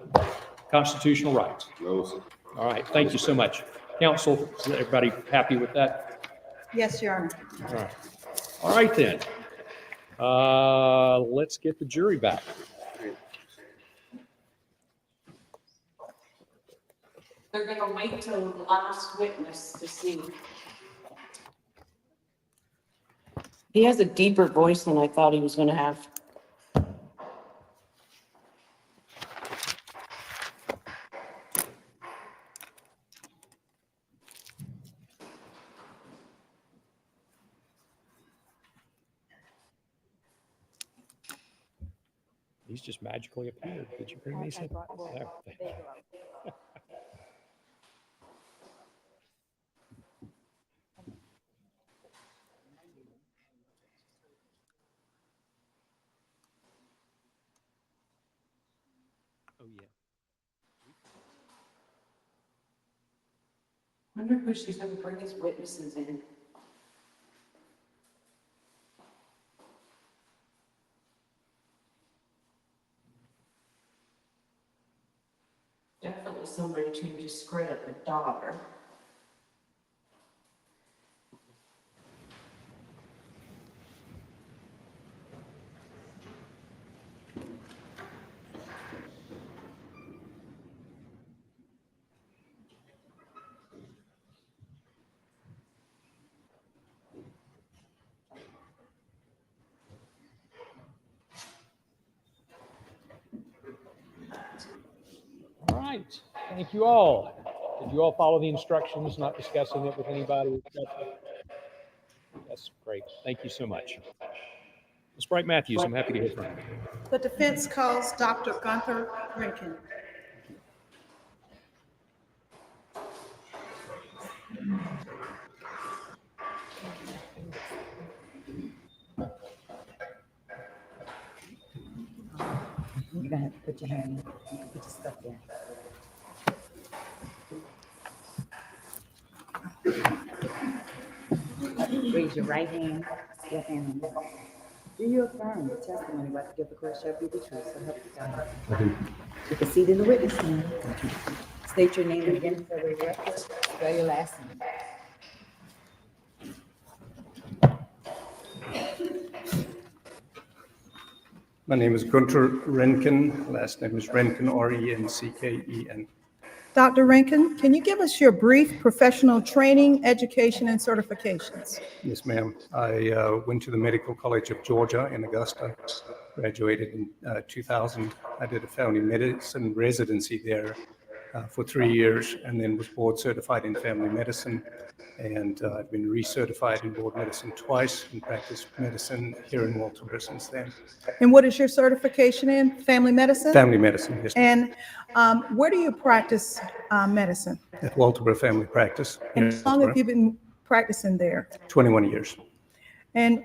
constitutional rights? No, sir. All right. Thank you so much. Counsel, is everybody happy with that? Yes, Your Honor. All right. All right then. Let's get the jury back. They're gonna wait till the last witness to see. He has a deeper voice than I thought he was gonna have. He's just magically appeared. Did you bring these in? No. Oh, yeah. Wonder who she's gonna bring as witnesses in. Definitely somebody to discredit the daughter. All right, thank you all. Did you all follow the instructions, not discussing it with anybody? That's great. Thank you so much. Ms. Bright Matthews, I'm happy to hear from you. The defense calls Dr. Gunther Rankin. You're gonna have to put your hand, put your stuff down. Raise your right hand, left hand on the Bible. Do you affirm the testimony about to give the court shall be the truth, so help you God? I do. Take a seat in the witness stand. State your name again for the record. Spell your last name. My name is Gunther Renken. Last name is Renken, R-E-N-C-K-E-N. Dr. Rankin, can you give us your brief professional training, education, and certifications? Yes, ma'am. I went to the Medical College of Georgia in Augusta, graduated in 2000. I did a family medicine residency there for 3 years, and then was board certified in family medicine. And I've been recertified in board medicine twice and practiced medicine here in Walterboro since then. And what is your certification in? Family medicine? Family medicine, yes. And where do you practice medicine? At Walterboro Family Practice. And how long have you been practicing there? 21 years. And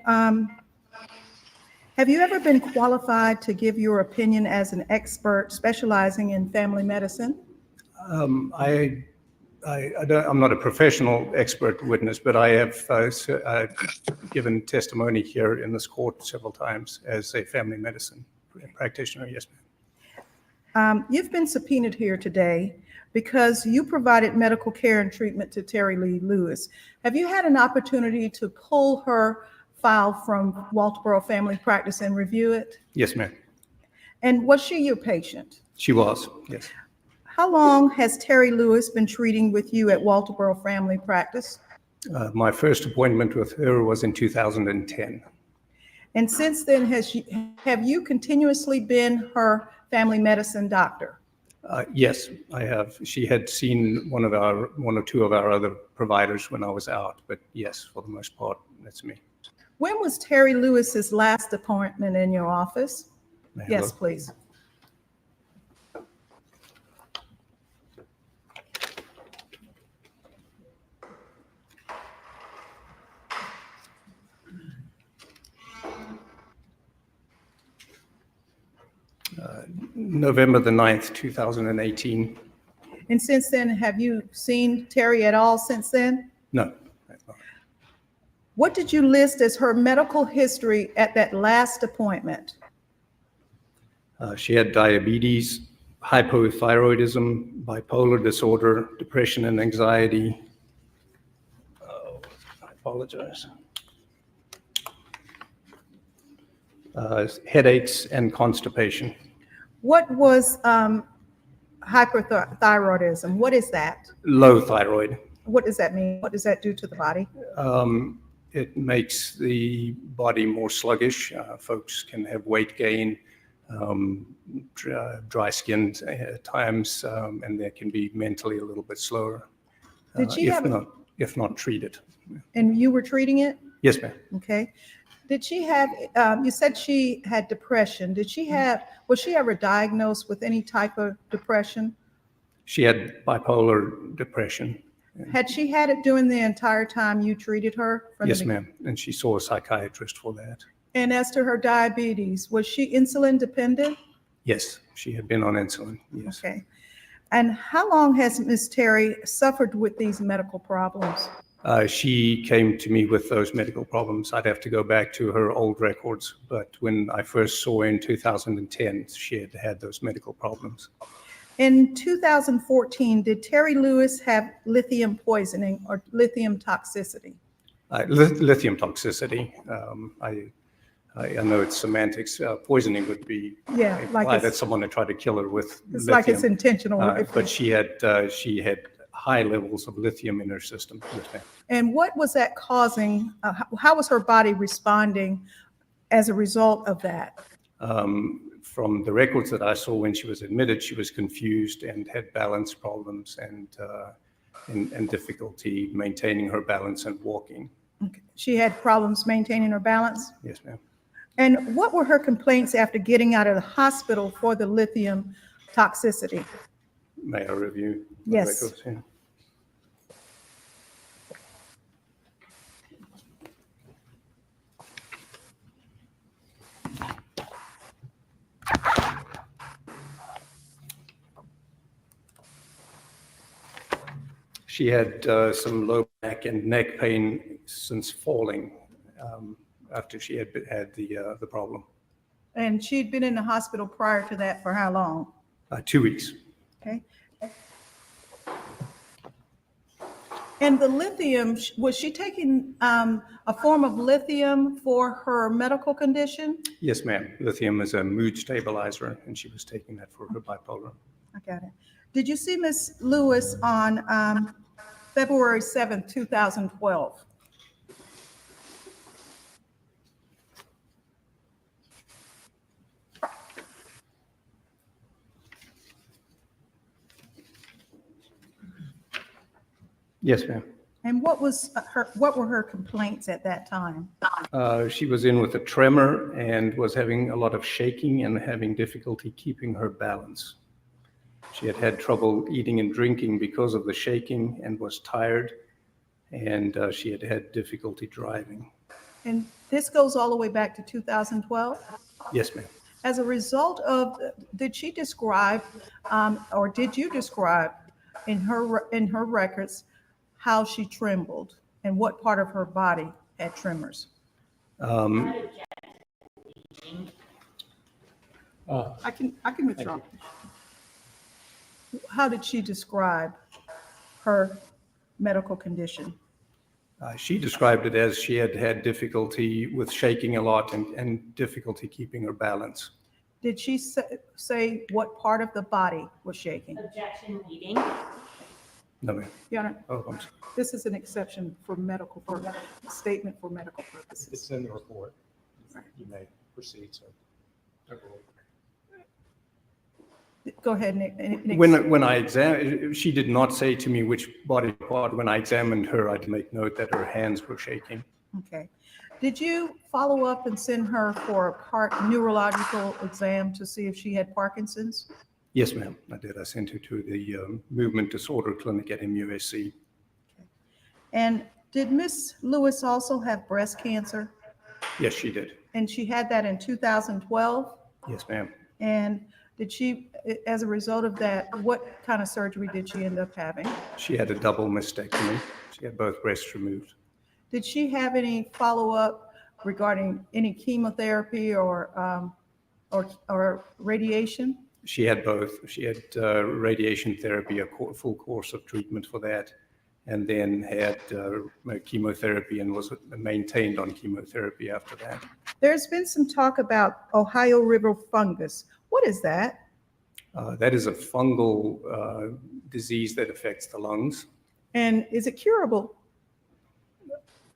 have you ever been qualified to give your opinion as an expert specializing in family medicine? I'm not a professional expert witness, but I have given testimony here in this court several times as a family medicine practitioner. Yes, ma'am. You've been subpoenaed here today because you provided medical care and treatment to Terry Lee Lewis. Have you had an opportunity to pull her file from Walterboro Family Practice and review it? Yes, ma'am. And was she your patient? She was, yes. How long has Terry Lewis been treating with you at Walterboro Family Practice? My first appointment with her was in 2010. And since then, have you continuously been her family medicine doctor? Yes, I have. She had seen one or two of our other providers when I was out, but yes, for the most part, that's me. When was Terry Lewis's last appointment in your office? Yes, please. November the 9th, 2018. And since then, have you seen Terry at all since then? No. What did you list as her medical history at that last appointment? She had diabetes, hypothyroidism, bipolar disorder, depression and anxiety. Oh, I apologize. Headaches and constipation. What was hyperthyroidism? What is that? Low thyroid. What does that mean? What does that do to the body? It makes the body more sluggish. Folks can have weight gain, dry skin at times, and they can be mentally a little bit slower. Did she if not treated. And you were treating it? Yes, ma'am. Okay. Did she have, you said she had depression. Was she ever diagnosed with any type of depression? She had bipolar depression. Had she had it during the entire time you treated her? Yes, ma'am. And she saw a psychiatrist for that. And as to her diabetes, was she insulin dependent? Yes, she had been on insulin, yes. Okay. And how long has Ms. Terry suffered with these medical problems? She came to me with those medical problems. I'd have to go back to her old records, but when I first saw her in 2010, she had had those medical problems. In 2014, did Terry Lewis have lithium poisoning or lithium toxicity? Lithium toxicity. I know it's semantics. Poisoning would be Yeah, like implied it's- that someone had tried to kill her with It's lithium. like it's intentional. But she had high levels of lithium in her system. Yes, ma'am. And what was that causing? How was her body responding as a result of that? From the records that I saw when she was admitted, she was confused and had balance problems and difficulty maintaining her balance and walking. Okay. She had problems maintaining her balance? Yes, ma'am. And what were her complaints after getting out of the hospital for the lithium toxicity? May I review? the Yes. records here? She had some low back and neck pain since falling after she had had the problem. And she'd been in the hospital prior to that for how long? 2 weeks. Okay. And the lithium, was she taking a form of lithium for her medical condition? Yes, ma'am. Lithium is a mood stabilizer, and she was taking that for her bipolar. I got it. Did you see Ms. Lewis on February 7th, 2012? Yes, ma'am. And what were her complaints at that time? She was in with a tremor and was having a lot of shaking and having difficulty keeping her balance. She had had trouble eating and drinking because of the shaking and was tired, and she had had difficulty driving. And this goes all the way back to 2012? Yes, ma'am. As a result of, did she describe, or did you describe in her records how she trembled and what part of her body had tremors? Uh, I can withdraw. How did she describe her medical condition? She described it as she had had difficulty with shaking a lot and difficulty keeping her balance. Did she say what part of the body was shaking? Objection, eating. No, ma'am. Your Honor, Oh, I'm sorry. this is an exception for medical, for statement for medical purposes. It's in the report. You may proceed, sir. Go ahead, Nick. When I examined, she did not say to me which body part. When I examined her, I'd make note that her hands were shaking. Okay. Did you follow up and send her for a neurological exam to see if she had Parkinson's? Yes, ma'am, I did. I sent her to the movement disorder clinic at MUSC. And did Miss Lewis also have breast cancer? Yes, she did. And she had that in 2012? Yes, ma'am. And did she, as a result of that, what kind of surgery did she end up having? She had a double mastectomy. She had both breasts removed. Did she have any follow-up regarding any chemotherapy or radiation? She had both. She had radiation therapy, a full course of treatment for that, and then had chemotherapy and was maintained on chemotherapy after that. There's been some talk about Ohio River fungus. What is that? That is a fungal disease that affects the lungs. And is it curable?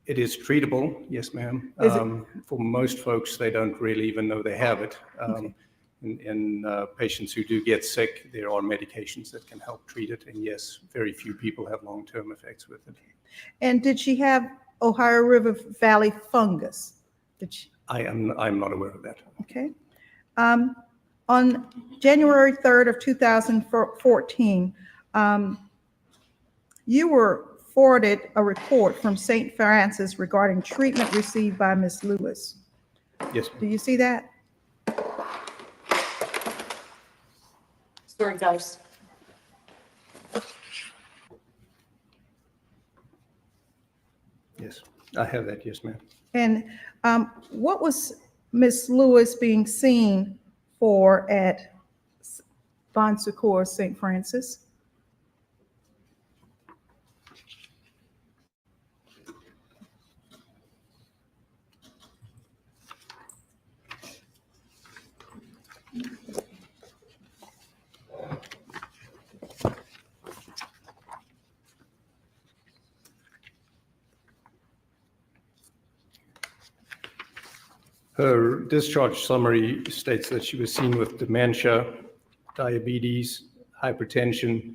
It is treatable, yes, ma'am. Is it- For most folks, they don't really even know they have it. Okay. In patients who do get sick, there are medications that can help treat it. And yes, very few people have long-term effects with it. And did she have Ohio River Valley fungus? Did she? I'm not aware of that. Okay. On January 3rd of 2014, you were forwarded a report from St. Francis regarding treatment received by Ms. Lewis. Yes. Do you see that? Sorry, guys. Yes, I have that, yes, ma'am. And what was Miss Lewis being seen for at Bon Secours St. Francis? Her discharge summary states that she was seen with dementia, diabetes, hypertension,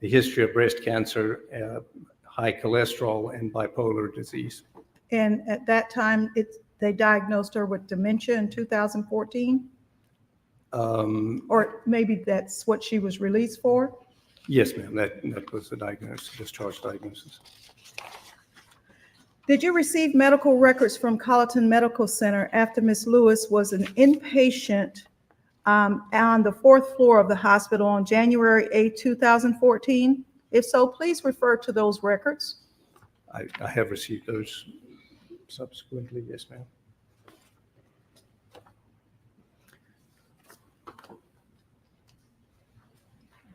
the history of breast cancer, high cholesterol, and bipolar disease. And at that time, they diagnosed her with dementia in 2014? Or maybe that's what she was released for? Yes, ma'am, that was the diagnosis, discharge diagnosis. Did you receive medical records from Colleton Medical Center after Ms. Lewis was an inpatient on the 4th floor of the hospital on January 8, 2014? If so, please refer to those records. I have received those subsequently, yes, ma'am.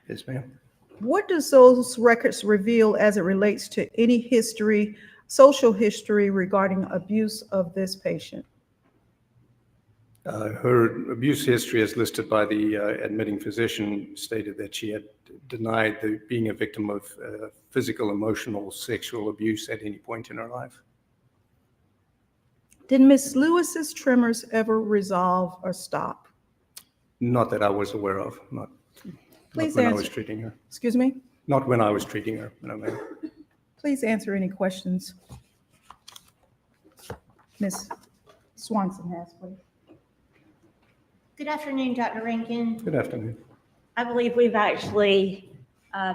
Yes, ma'am. What does those records reveal as it relates to any history, social history regarding abuse of this patient? Her abuse history, as listed by the admitting physician, stated that she had denied being a victim of physical, emotional, sexual abuse at any point in her life. Did Ms. Lewis's tremors ever resolve or stop? Not that I was aware of, not Please when I answer. was treating her. Excuse me? Not when I was treating her, no, ma'am. Please answer any questions Ms. Swanson has, please. Good afternoon, Dr. Rankin. Good afternoon. I believe we've actually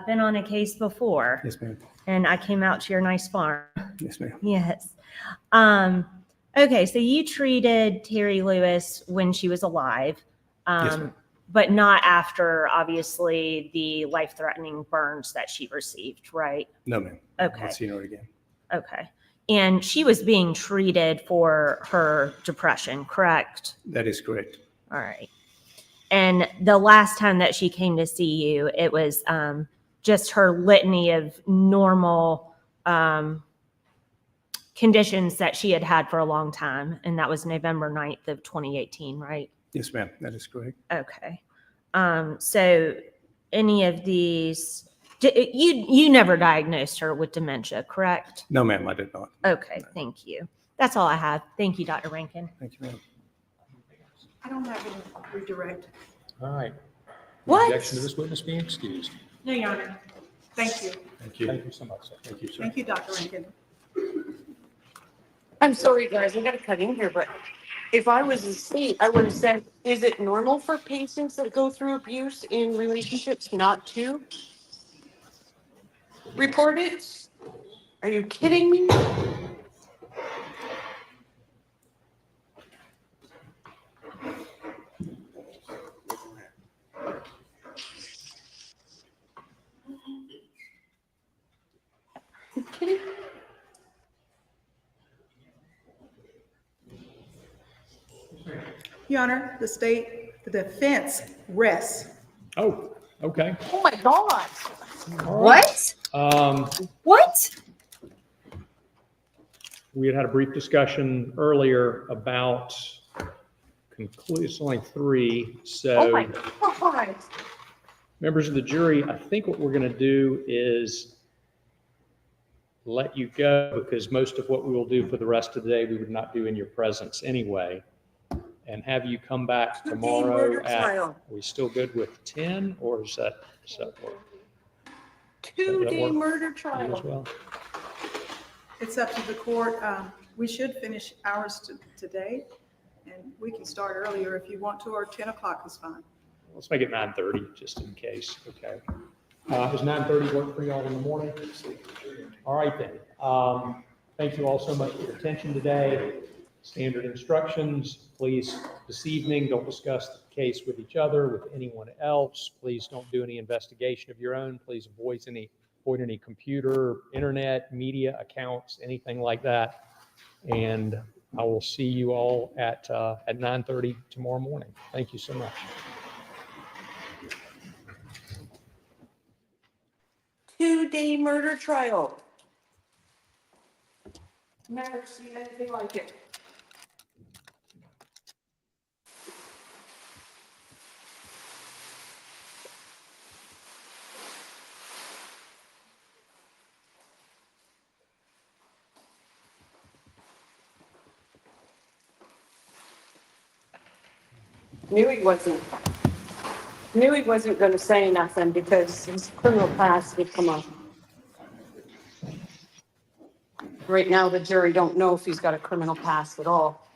been on a case before. Yes, ma'am. And I came out to your nice farm. Yes, ma'am. Yes. Okay, so you treated Terry Lewis when she was alive, Yes, ma'am. but not after, obviously, the life-threatening burns that she received, right? No, ma'am. Okay. I've seen her again. Okay. And she was being treated for her depression, correct? That is correct. All right. And the last time that she came to see you, it was just her litany of normal conditions that she had had for a long time. And that was November 9th of 2018, right? Yes, ma'am. That is correct. Okay. So any of these, you never diagnosed her with dementia, correct? No, ma'am, I did not. Okay, thank you. That's all I have. Thank you, Dr. Rankin. Thank you, ma'am. I don't have any redirect. All right. What? Objection to this witness being excused. No, Your Honor. Thank you. Thank you. Thank you so much, sir. Thank you, sir. Thank you, Dr. Rankin. I'm sorry, guys, I gotta cut in here, but if I was a state, I would have said, is it normal for patients that go through abuse in relationships not to report it? Are you kidding me? You kidding? Your Honor, the defense rests. Oh, okay. Oh my God. What? What? We had a brief discussion earlier about it's only 3. Oh So my God. members of the jury, I think what we're going to do is let you go, because most of what we will do for the rest of the day, we would not do in your presence anyway, and have you come back tomorrow murder at, trial. are we still good with 10, or does that work? 2-day work? murder You as trial. well? It's up to the court. We should finish ours today, and we can start earlier if you want to, or 10 o'clock is fine. Let's make it 9:30, just in case, okay? Does 9:30 work for y'all in the morning? All right then. Thank you all so much for your attention today. Standard instructions, please, this evening, don't discuss the case with each other, with anyone else. Please don't do any investigation of your own. Please avoid any computer, internet, media accounts, anything like that. And I will see you all at 9:30 tomorrow morning. Thank you so much. Two-day murder trial. Never seen anything like it. Knew he wasn't going to say nothing because his criminal past would come up. Right now, the jury don't know if he's got a criminal past at all.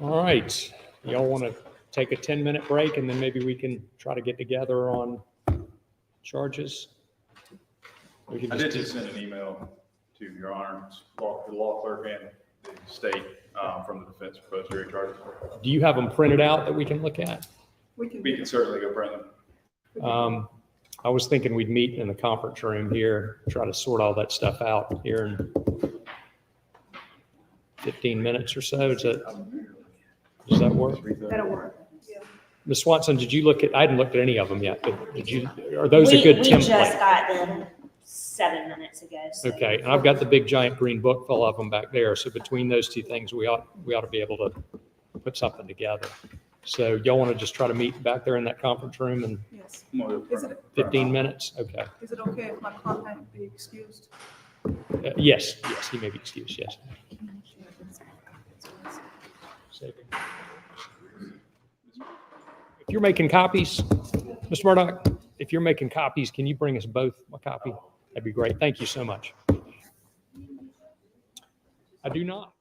All right. Y'all want to take a 10-minute break and then maybe we can try to get together on charges? We can I did just send an email to Your Honor, the law clerk and the state from the defense proposed jury charges. Do you have them printed out that we can look at? We can certainly go print them. I was thinking we'd meet in the conference room here, try to sort all that stuff out here in 15 minutes or so. Does that work? That'll work. Ms. Swanson, did you look at, I hadn't looked at any of them yet, but did you, are those a good We just template? got them 7 minutes ago. So. Okay, and I've got the big giant green book full of them back there. So between those two things, we ought to be able to put something together. So y'all want to just try to meet back there in that conference room in Yes. 15 minutes? Okay. Is it okay if my client be excused? Yes, he may be excused, yes. If you're making copies, Mr. Murdoch, if you're making copies, can you bring us both a copy? That'd be great. Thank you so much. I do not.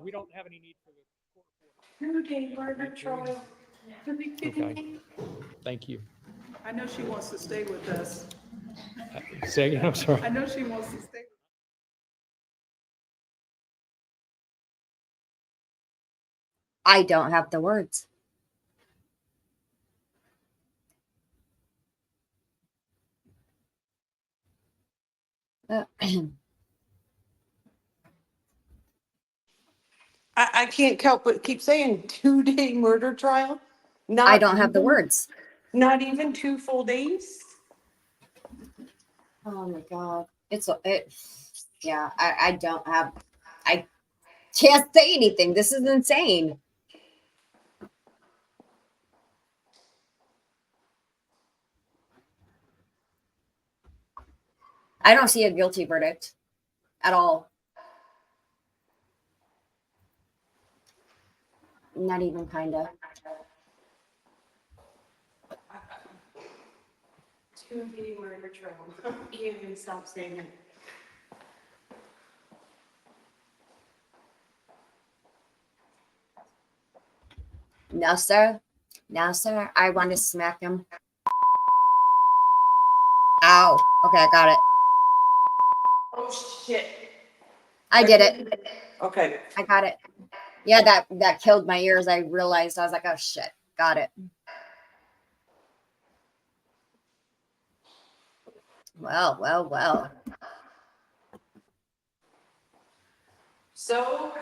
We don't have any need for the Two-day murder trial. Okay. Thank you. I know she wants to stay with us. Say again, I'm sorry. I know she wants to stay. I don't have the words. I can't help but keep saying two-day murder trial. Not I don't have the even- words. Not even 2 full days. Oh my God. Yeah, I don't have, I can't say anything. This is insane. I don't see a guilty verdict at all. Not even kinda. Two-day murder trial. You can stop saying it. No, sir. No, sir. I want to smack him. Ow. Okay, I got it. Oh shit. I did it. Okay. I got it. Yeah, that killed my ears. I realized I was like, oh shit. Got it. Well. So,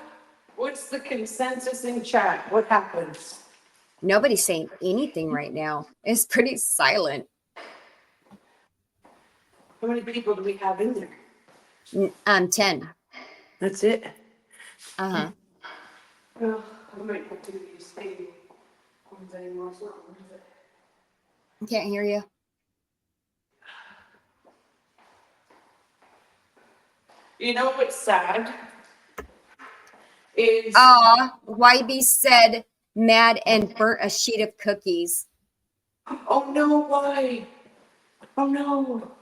what's the consensus in chat? What happens? Nobody's saying anything right now. It's pretty silent. How many people do we have in there? 10. That's it. Uh-huh. Well, I might have to stay. Anymore. Can't hear you. You know what's sad? Is YB said mad and burnt a sheet of cookies. Oh no, why? Oh no.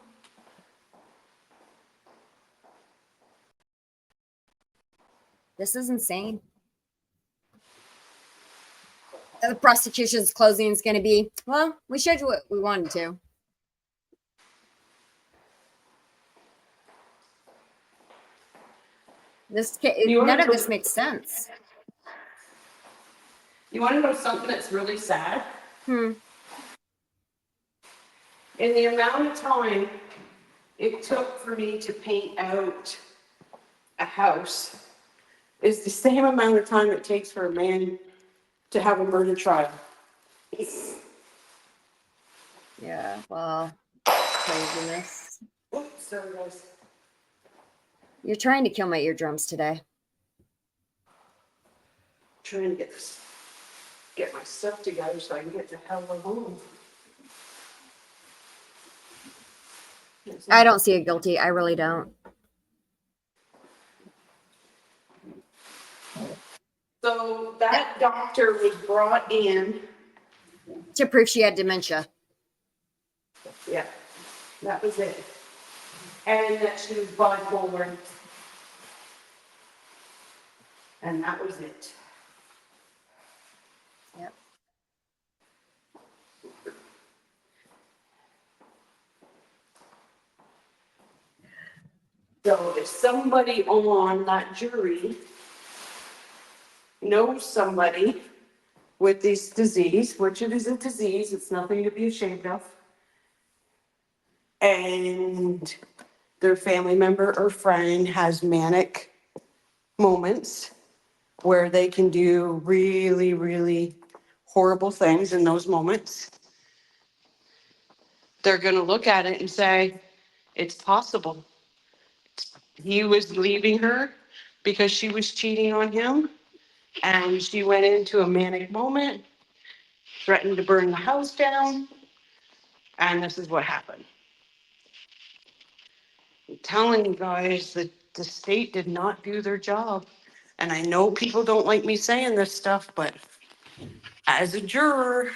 This is insane. The prosecution's closing is going to be, well, we showed you what we wanted to. None of this makes sense. You want to know something that's really sad? Hmm. In the amount of time it took for me to paint out a house is the same amount of time it takes for a man to have a murder trial. Yeah, well, craziness. Oops, sorry guys. You're trying to kill my eardrums today. Trying to get my stuff together so I can get the hell home. I don't see it guilty. I really don't. So that doctor was brought in. To prove she had dementia. Yeah, that was it. And that she was bipolar. And that was it. Yep. So if somebody on that jury knows somebody with this disease, which it is a disease, it's nothing to be ashamed of, and their family member or friend has manic moments where they can do really, really horrible things in those moments, they're going to look at it and say, it's possible. He was leaving her because she was cheating on him, and she went into a manic moment, threatened to burn the house down, and this is what happened. I'm telling you guys that the state did not do their job. And I know people don't like me saying this stuff, but as a juror,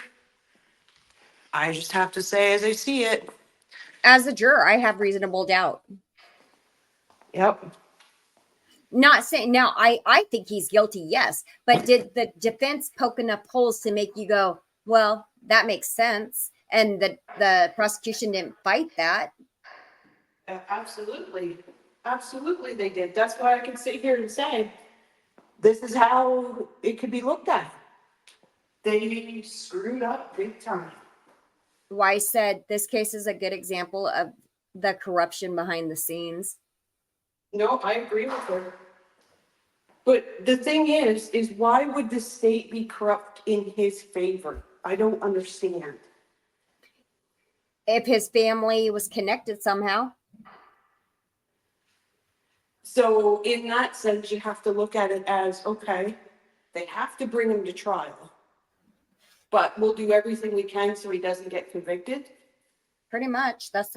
I just have to say as I see it. As a juror, I have reasonable doubt. Yep. Not saying now, I think he's guilty, yes. But did the defense poke enough holes to make you go, well, that makes sense? And the prosecution didn't fight that. Absolutely. Absolutely they did. That's why I can sit here and say, this is how it could be looked at. They screwed up big time. Weiss said this case is a good example of the corruption behind the scenes. No, I agree with her. But the thing is why would the state be corrupt in his favor? I don't understand. If his family was connected somehow. So in that sense, you have to look at it as, okay, they have to bring him to trial, but we'll do everything we can so he doesn't get convicted. Pretty much. That's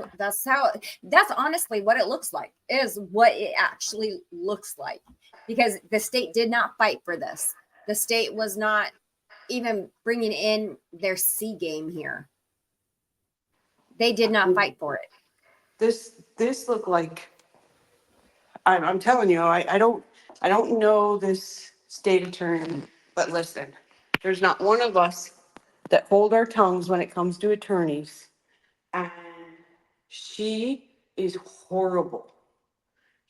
honestly what it looks like, is what it actually looks like. Because the state did not fight for this. The state was not even bringing in their C game here. They did not fight for it. This looked like, I'm telling you, I don't know this state attorney, but listen, there's not one of us that hold our tongues when it comes to attorneys. And she is horrible.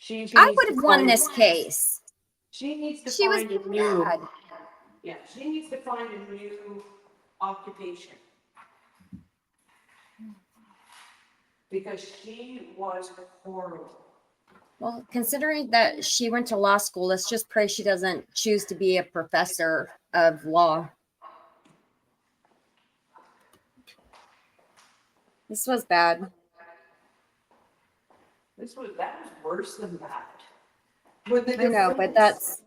I would have won this case. She needs to She was find a new. bad. Yeah, she needs to find a new occupation. Because she was horrible. Well, considering that she went to law school, let's just pray she doesn't choose to be a professor of law. This was bad. That was worse than that. I know, but that's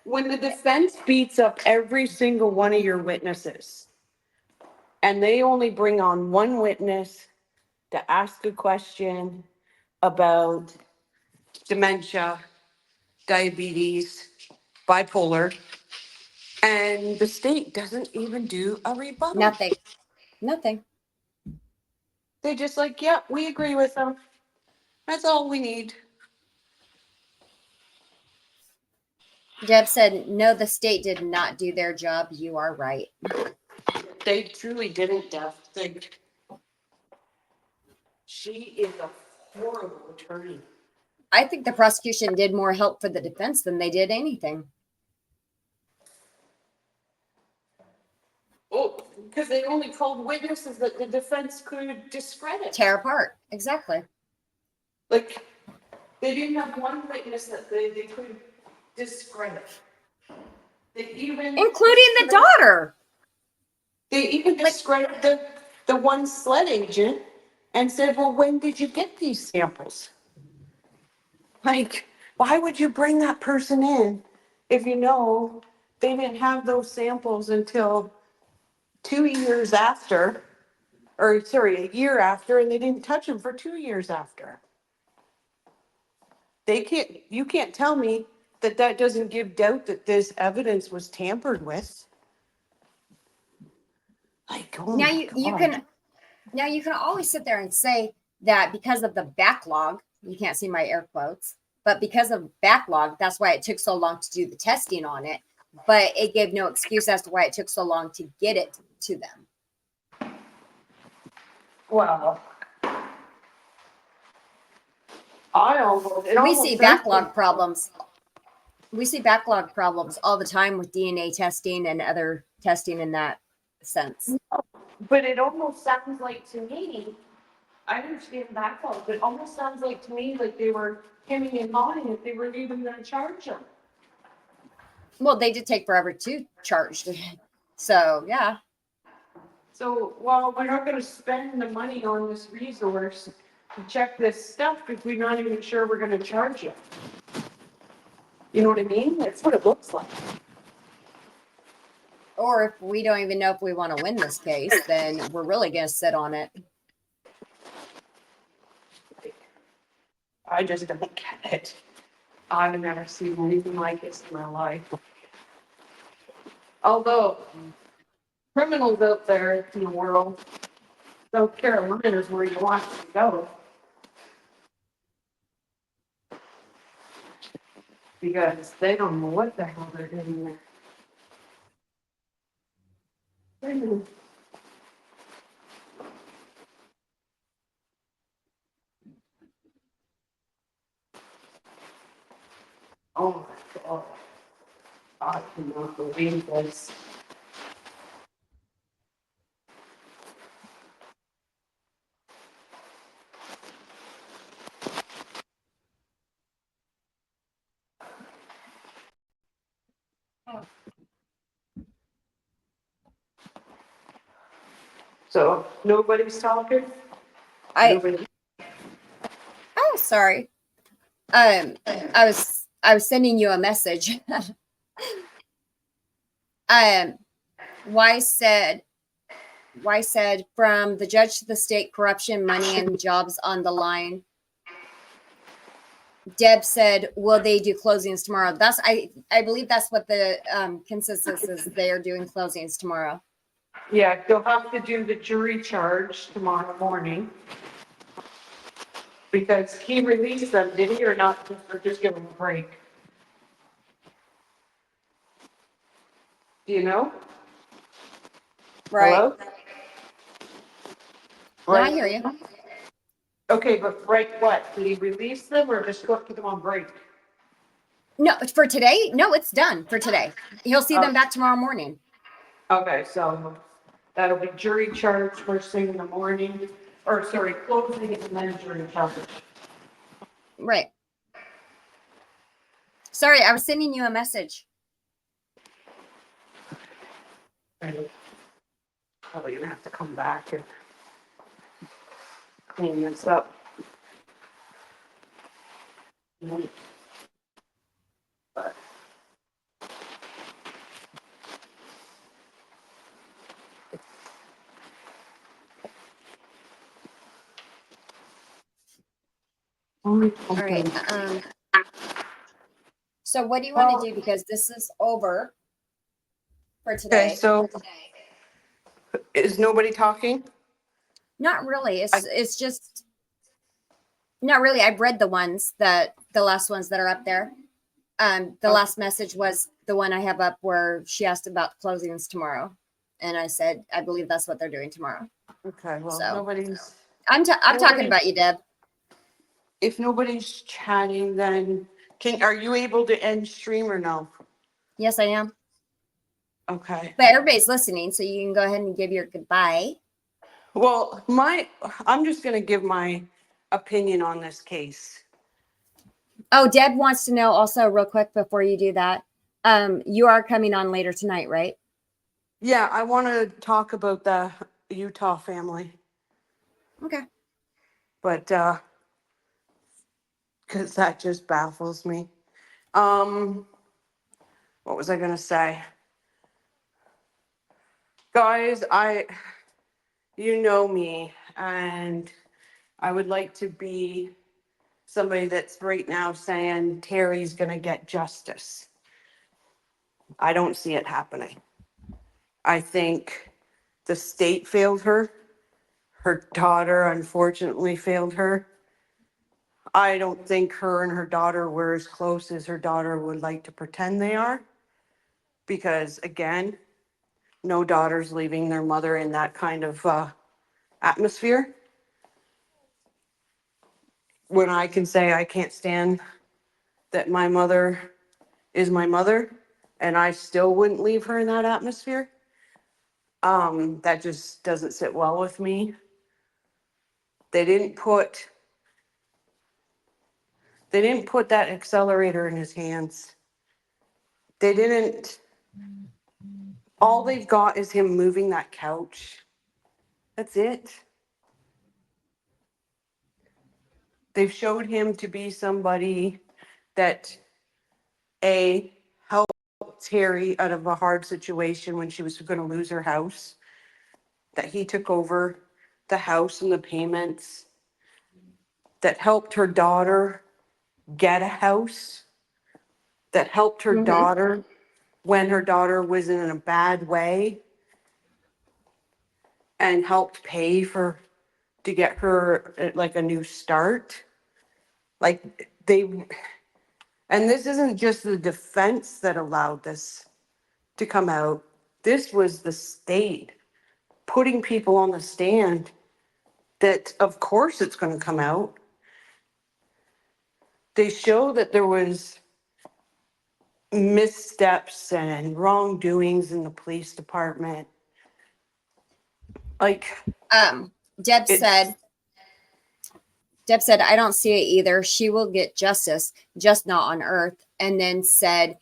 when the defense beats up every single one of your witnesses, and they only bring on one witness to ask a question about dementia, diabetes, bipolar, and the state doesn't even do a rebuttal. Nothing. They just like, yeah, we agree with them. That's all we need. Deb said, no, the state did not do their job. You are right. They truly didn't, Deb. She is a horrible attorney. I think the prosecution did more help for the defense than they did anything. Oh, because they only called witnesses that the defense could discredit. Tear apart. Exactly. Like, they didn't have one witness that they could discredit. They even Including the daughter. They even discredited the one sled agent and said, well, when did you get these samples? Like, why would you bring that person in if you know they didn't have those samples until 2 years after, or sorry, a year after, and they didn't touch them for 2 years after? You can't tell me that that doesn't give doubt that this evidence was tampered with. Like, oh Now my you God. can always sit there and say that because of the backlog, you can't see my air quotes, but because of backlog, that's why it took so long to do the testing on it. But it gave no excuse as to why it took so long to get it to them. Well, We see backlog problems. We see backlog problems all the time with DNA testing and other testing in that sense. But it almost sounds like to me, I understand backlog, but it almost sounds like to me like they were hemming and hawing if they were even going to charge them. Well, they did take forever to charge. So, yeah. So, well, we're not going to spend the money on this resource to check this stuff if we're not even sure we're going to charge you. You know what I mean? That's what it looks like. Or if we don't even know if we want to win this case, then we're really going to sit on it. I just don't get it. I've never seen anything like this in my life. Although criminals out there in the world, South Carolina is where you want to go. Because they don't know what the hell they're doing there. Oh my God. I cannot believe this. So nobody's talking? Nobody. Oh, sorry. I was sending you a message. Wise said from the judge to the state, corruption, money, and jobs on the line. Deb said, will they do closings tomorrow? I believe that's what the consensus is. They are doing closings tomorrow. Yeah, they'll have to do the jury charge tomorrow morning. Because he released them, did he, or not, or just give them a break? Do you know? Right. Hello? Yeah, I hear you. Okay, but break what? Did he release them or just go to them on break? No, for today? No, it's done for today. He'll see them back tomorrow morning. Okay, so that'll be jury charge first thing in the morning, or sorry, closing and then jury charge. Right. Sorry, I was sending you a message. Probably gonna have to come back and clean this up. But All right. So what do you want to do? Because this is over for today. Okay, so is nobody talking? Not really. It's just not really. I've read the last ones that are up there. The last message was the one I have up where she asked about closings tomorrow, and I said I believe that's what they're doing tomorrow. Okay, well, So, nobody's. I'm talking about you, Deb. If nobody's chatting, then are you able to end stream or no? Yes, I am. Okay. But everybody's listening, so you can go ahead and give your goodbye. Well, I'm just gonna give my opinion on this case. Oh, Deb wants to know also real quick before you do that. You are coming on later tonight, right? Yeah, I want to talk about the Utah family, Okay. but because that just baffles me. What was I gonna say? Guys, you know me, and I would like to be somebody that's right now saying Terry's gonna get justice. I don't see it happening. I think the state failed her. Her daughter unfortunately failed her. I don't think her and her daughter were as close as her daughter would like to pretend they are. Because again, no daughters leaving their mother in that kind of atmosphere. When I can say I can't stand that my mother is my mother and I still wouldn't leave her in that atmosphere. That just doesn't sit well with me. They didn't put that accelerator in his hands. They didn't, all they've got is him moving that couch. That's it. They've showed him to be somebody that helped Terry out of a hard situation when she was going to lose her house, that he took over the house and the payments, that helped her daughter get a house, that helped her daughter when her daughter was in a bad way, and helped pay to get her like a new start. Like and this isn't just the defense that allowed this to come out. This was the state putting people on the stand that of course it's going to come out. They show that there was missteps and wrongdoings in the police department. Like Deb said, I don't see it either. She will get justice, just not on earth. And then said,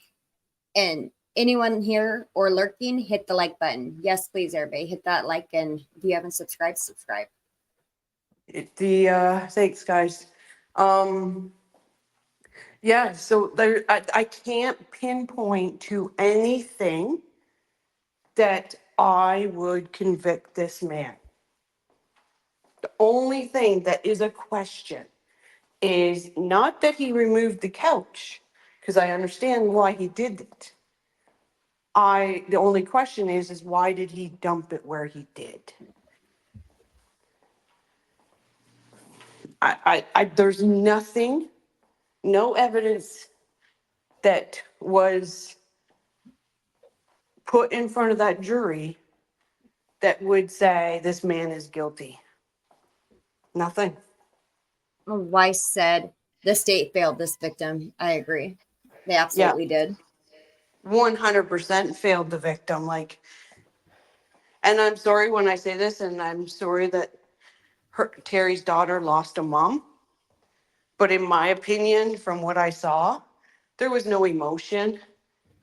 and anyone here or lurking, hit the like button. Yes, please, everybody, hit that like. And if you haven't subscribed, subscribe. Thanks, guys. Yeah, so I can't pinpoint to anything that I would convict this man. The only thing that is a question is not that he removed the couch, because I understand why he did it. The only question is why did he dump it where he did? There's nothing, no evidence that was put in front of that jury that would say this man is guilty. Nothing. Weiss said the state failed this victim. I agree. They absolutely did. 100% failed the victim. And I'm sorry when I say this, and I'm sorry that Terry's daughter lost a mom. But in my opinion, from what I saw, there was no emotion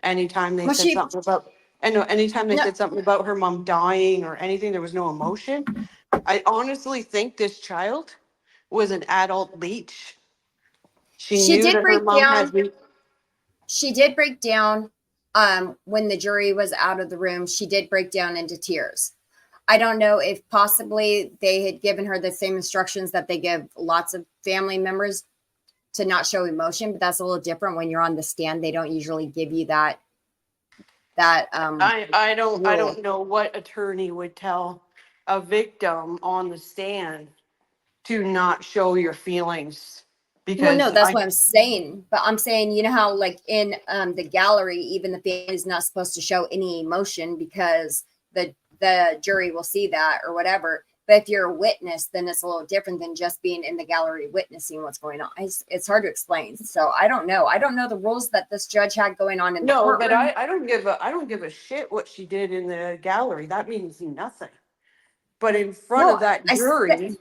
anytime they said something about. Anytime they said something about her mom dying or anything, there was no emotion. I honestly think this child was an adult leech. She did break down. She did break down when the jury was out of the room. She did break down into tears. I don't know if possibly they had given her the same instructions that they give lots of family members to not show emotion, but that's a little different when you're on the stand. They don't usually give you that. I don't know what attorney would tell a victim on the stand to not show your feelings. Well, no, that's what I'm saying. But I'm saying, you know how like in the gallery, even the family is not supposed to show any emotion because the jury will see that or whatever. But if you're a witness, then it's a little different than just being in the gallery witnessing what's going on. It's hard to explain. So I don't know. I don't know the rules that this judge had going on in the No, but courtroom. I don't give a shit what she did in the gallery. That means nothing. But in front No, of that I jury, said,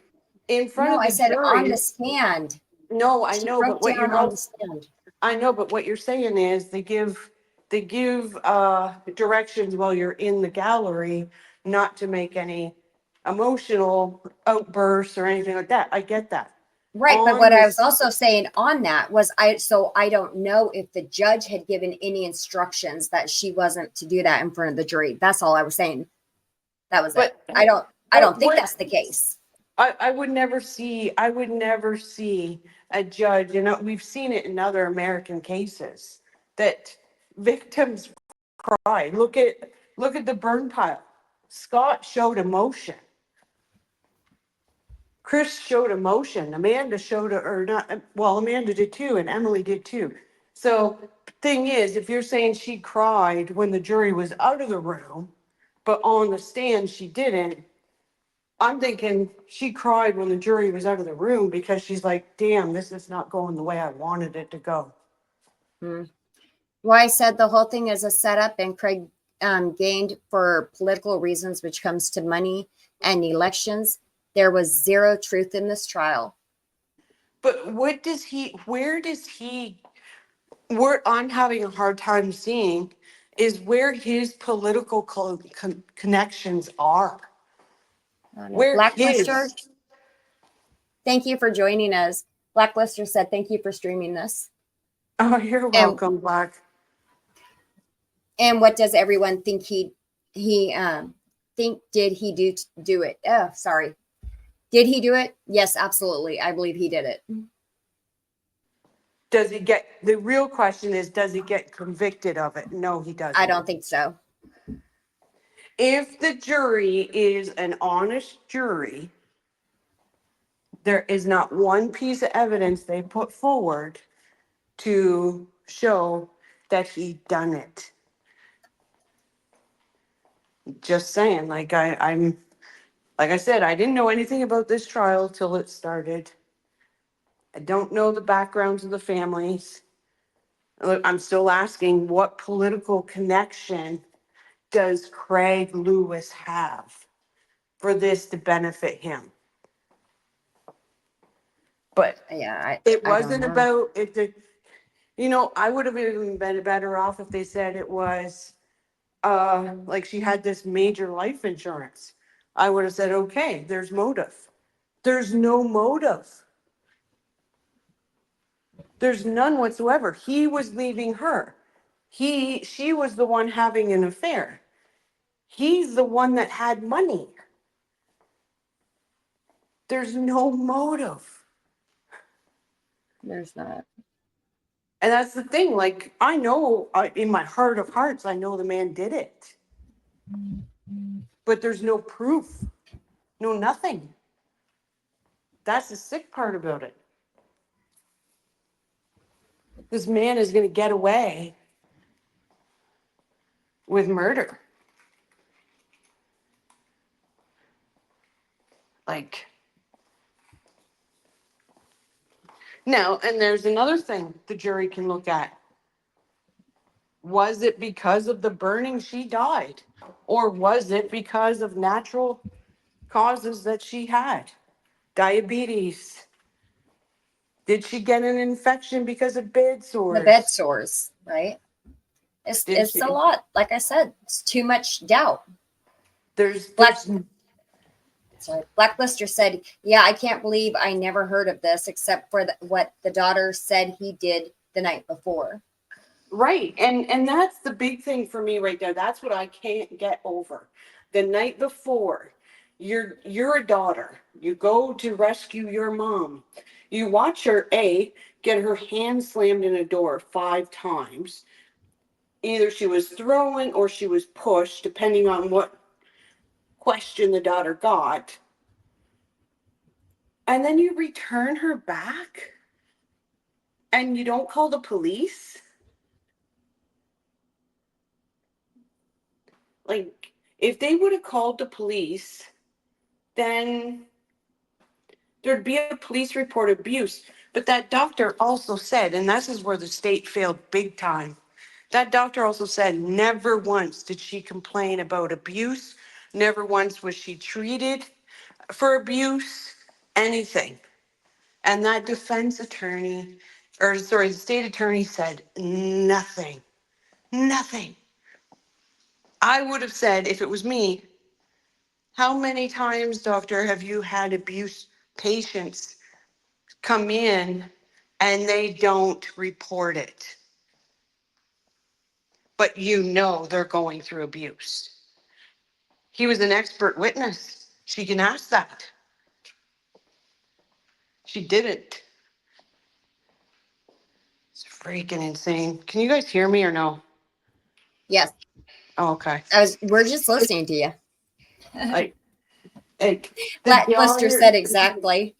in front no, of I the said on jury, the stand. no, I She know, broke but what down you're on all, the stand. I know, but what you're saying is they give directions while you're in the gallery, not to make any emotional outbursts or anything like that. I get that. Right, but On what I was this, also saying on that was I don't know if the judge had given any instructions that she wasn't to do that in front of the jury. That's all I was saying. That was it. I don't think that's the case. I would never see a judge, you know, we've seen it in other American cases that victims cry. Look at the burn pile. Scott showed emotion. Chris showed emotion. Amanda showed, or not, well, Amanda did too, and Emily did too. So thing is, if you're saying she cried when the jury was out of the room, but on the stand she didn't, I'm thinking she cried when the jury was out of the room because she's like, damn, this is not going the way I wanted it to go. Why I said the whole thing is a setup, and Craig gained for political reasons, which comes to money and elections. There was zero truth in this trial. But where I'm having a hard time seeing is where his political connections are. Where Blacklister, his, thank you for joining us. Blacklister said, thank you for streaming this. oh, you're welcome, Black. And what does everyone think did he do it? Oh, sorry. Did he do it? Yes, absolutely. I believe he did it. The real question is, does he get convicted of it? No, he doesn't. I don't think so. If the jury is an honest jury, there is not one piece of evidence they put forward to show that he done it. Just saying, like I said, I didn't know anything about this trial till it started. I don't know the backgrounds of the families. Look, I'm still asking, what political connection does Craig Lewis have for this to benefit him? But yeah, it I wasn't don't know. about it. You know, I would have even been better off if they said it was like she had this major life insurance. I would have said, okay, there's motive. There's no motive. There's none whatsoever. He was leaving her. She was the one having an affair. He's the one that had money. There's no motive. There's not. And that's the thing. Like, I know in my heart of hearts, I know the man did it. But there's no proof. No, nothing. That's the sick part about it. This man is going to get away with murder. Like, now, and there's another thing the jury can look at. Was it because of the burning she died? Or was it because of natural causes that she had? Diabetes. Did she get an infection because of bed sores? The bed sores, right? It's she? a lot. Like I said, it's too much doubt. Blacklister said, yeah, I can't believe I never heard of this except for what the daughter said he did the night before. Right. And that's the big thing for me right there. That's what I can't get over. The night before, you're a daughter. You go to rescue your mom. You watch her get her hand slammed in a door 5 times. Either she was thrown or she was pushed, depending on what question the daughter got. And then you return her back and you don't call the police? Like, if they would have called the police, then there'd be a police report of abuse. But that doctor also said, and this is where the state failed big time. That doctor also said never once did she complain about abuse. Never once was she treated for abuse, anything. And that defense attorney, or sorry, the state attorney said nothing. Nothing. I would have said, if it was me, how many times, doctor, have you had abuse patients come in and they don't report it? But you know they're going through abuse. He was an expert witness. She can ask that. She didn't. It's freaking insane. Can you guys hear me or no? Yes. Oh, okay. We're just listening to you. Like the Lister daughter- said exactly.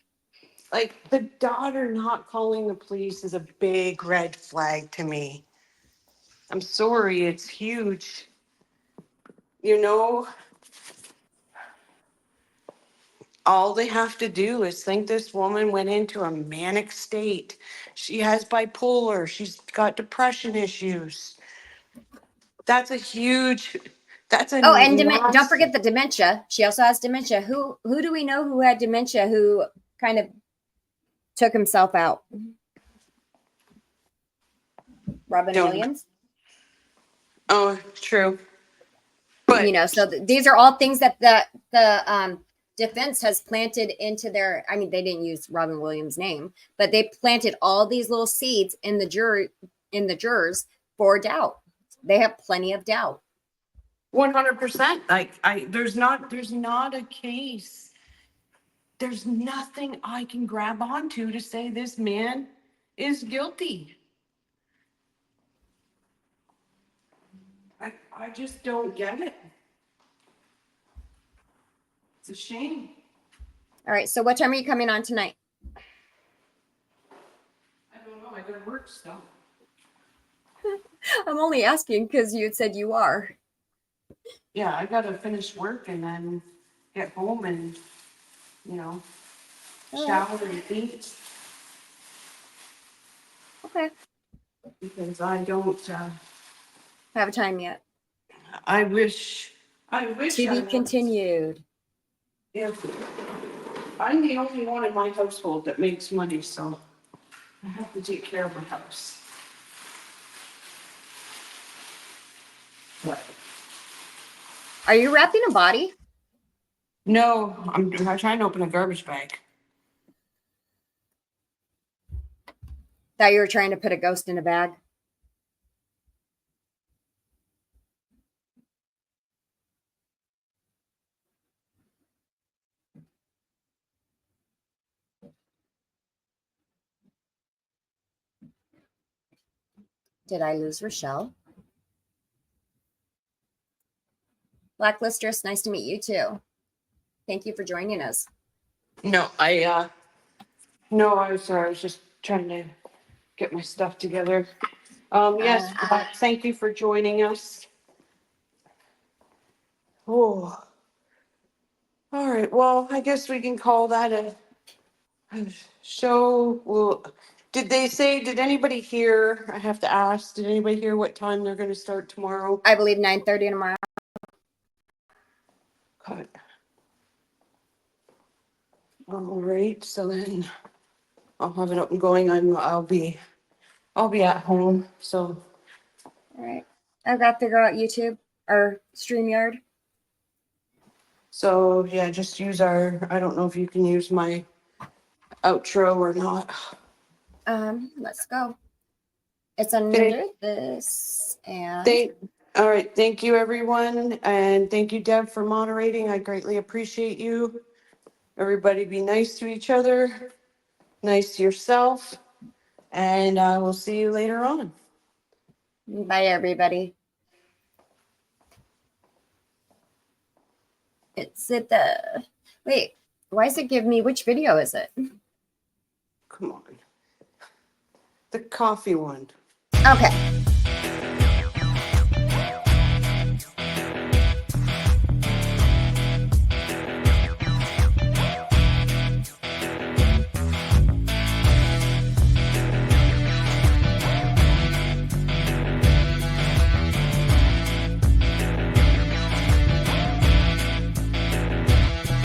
Like the daughter not calling the police is a big red flag to me. I'm sorry, it's huge. You know, all they have to do is think this woman went into a manic state. She has bipolar, she's got depression issues. That's a huge, that's a Oh, and don't massive- forget the dementia. She also has dementia. Who do we know who had dementia who kind of took himself out? Robin Don't- Williams. Oh, true. But You know, so these are all things that the defense has planted into their. I mean, they didn't use Robin Williams' name, but they planted all these little seeds in the jurors for doubt. They have plenty of doubt. 100%. There's not a case. There's nothing I can grab onto to say this man is guilty. I just don't get it. It's a shame. All right. So what time are you coming on tonight? I don't know. I gotta work stuff. I'm only asking because you had said you are. Yeah, I gotta finish work and then get home and, All right. shower and eat. Okay. Because I don't, Have a time yet. I wish To I be was. continued. If I'm the only one in my household that makes money, so I have to take care of my house. But Are you wrapping a body? no, I'm trying to open a garbage bag. Thought you were trying to put a ghost in a bag. Did I lose Rochelle? Blacklistress, nice to meet you too. Thank you for joining us. No, no, I was just trying to get my stuff together. Yes, thank you for joining us. Oh. All right, well, I guess we can call that a show. Well, did anybody hear? I have to ask, did anybody hear what time they're gonna start tomorrow? I believe 9:30 tomorrow. Cut. All right, so then I'll have it up and going. I'll be at home, so. All right. I've got to figure out YouTube or StreamYard. So yeah, just use I don't know if you can use my outro or not. Let's go. It's under this and All right, thank you everyone. And thank you Deb for moderating. I greatly appreciate you. Everybody be nice to each other, nice to yourself, and I will see you later on. bye everybody. It's at the wait, why does it give me which video is it? Come on. The coffee one. Okay.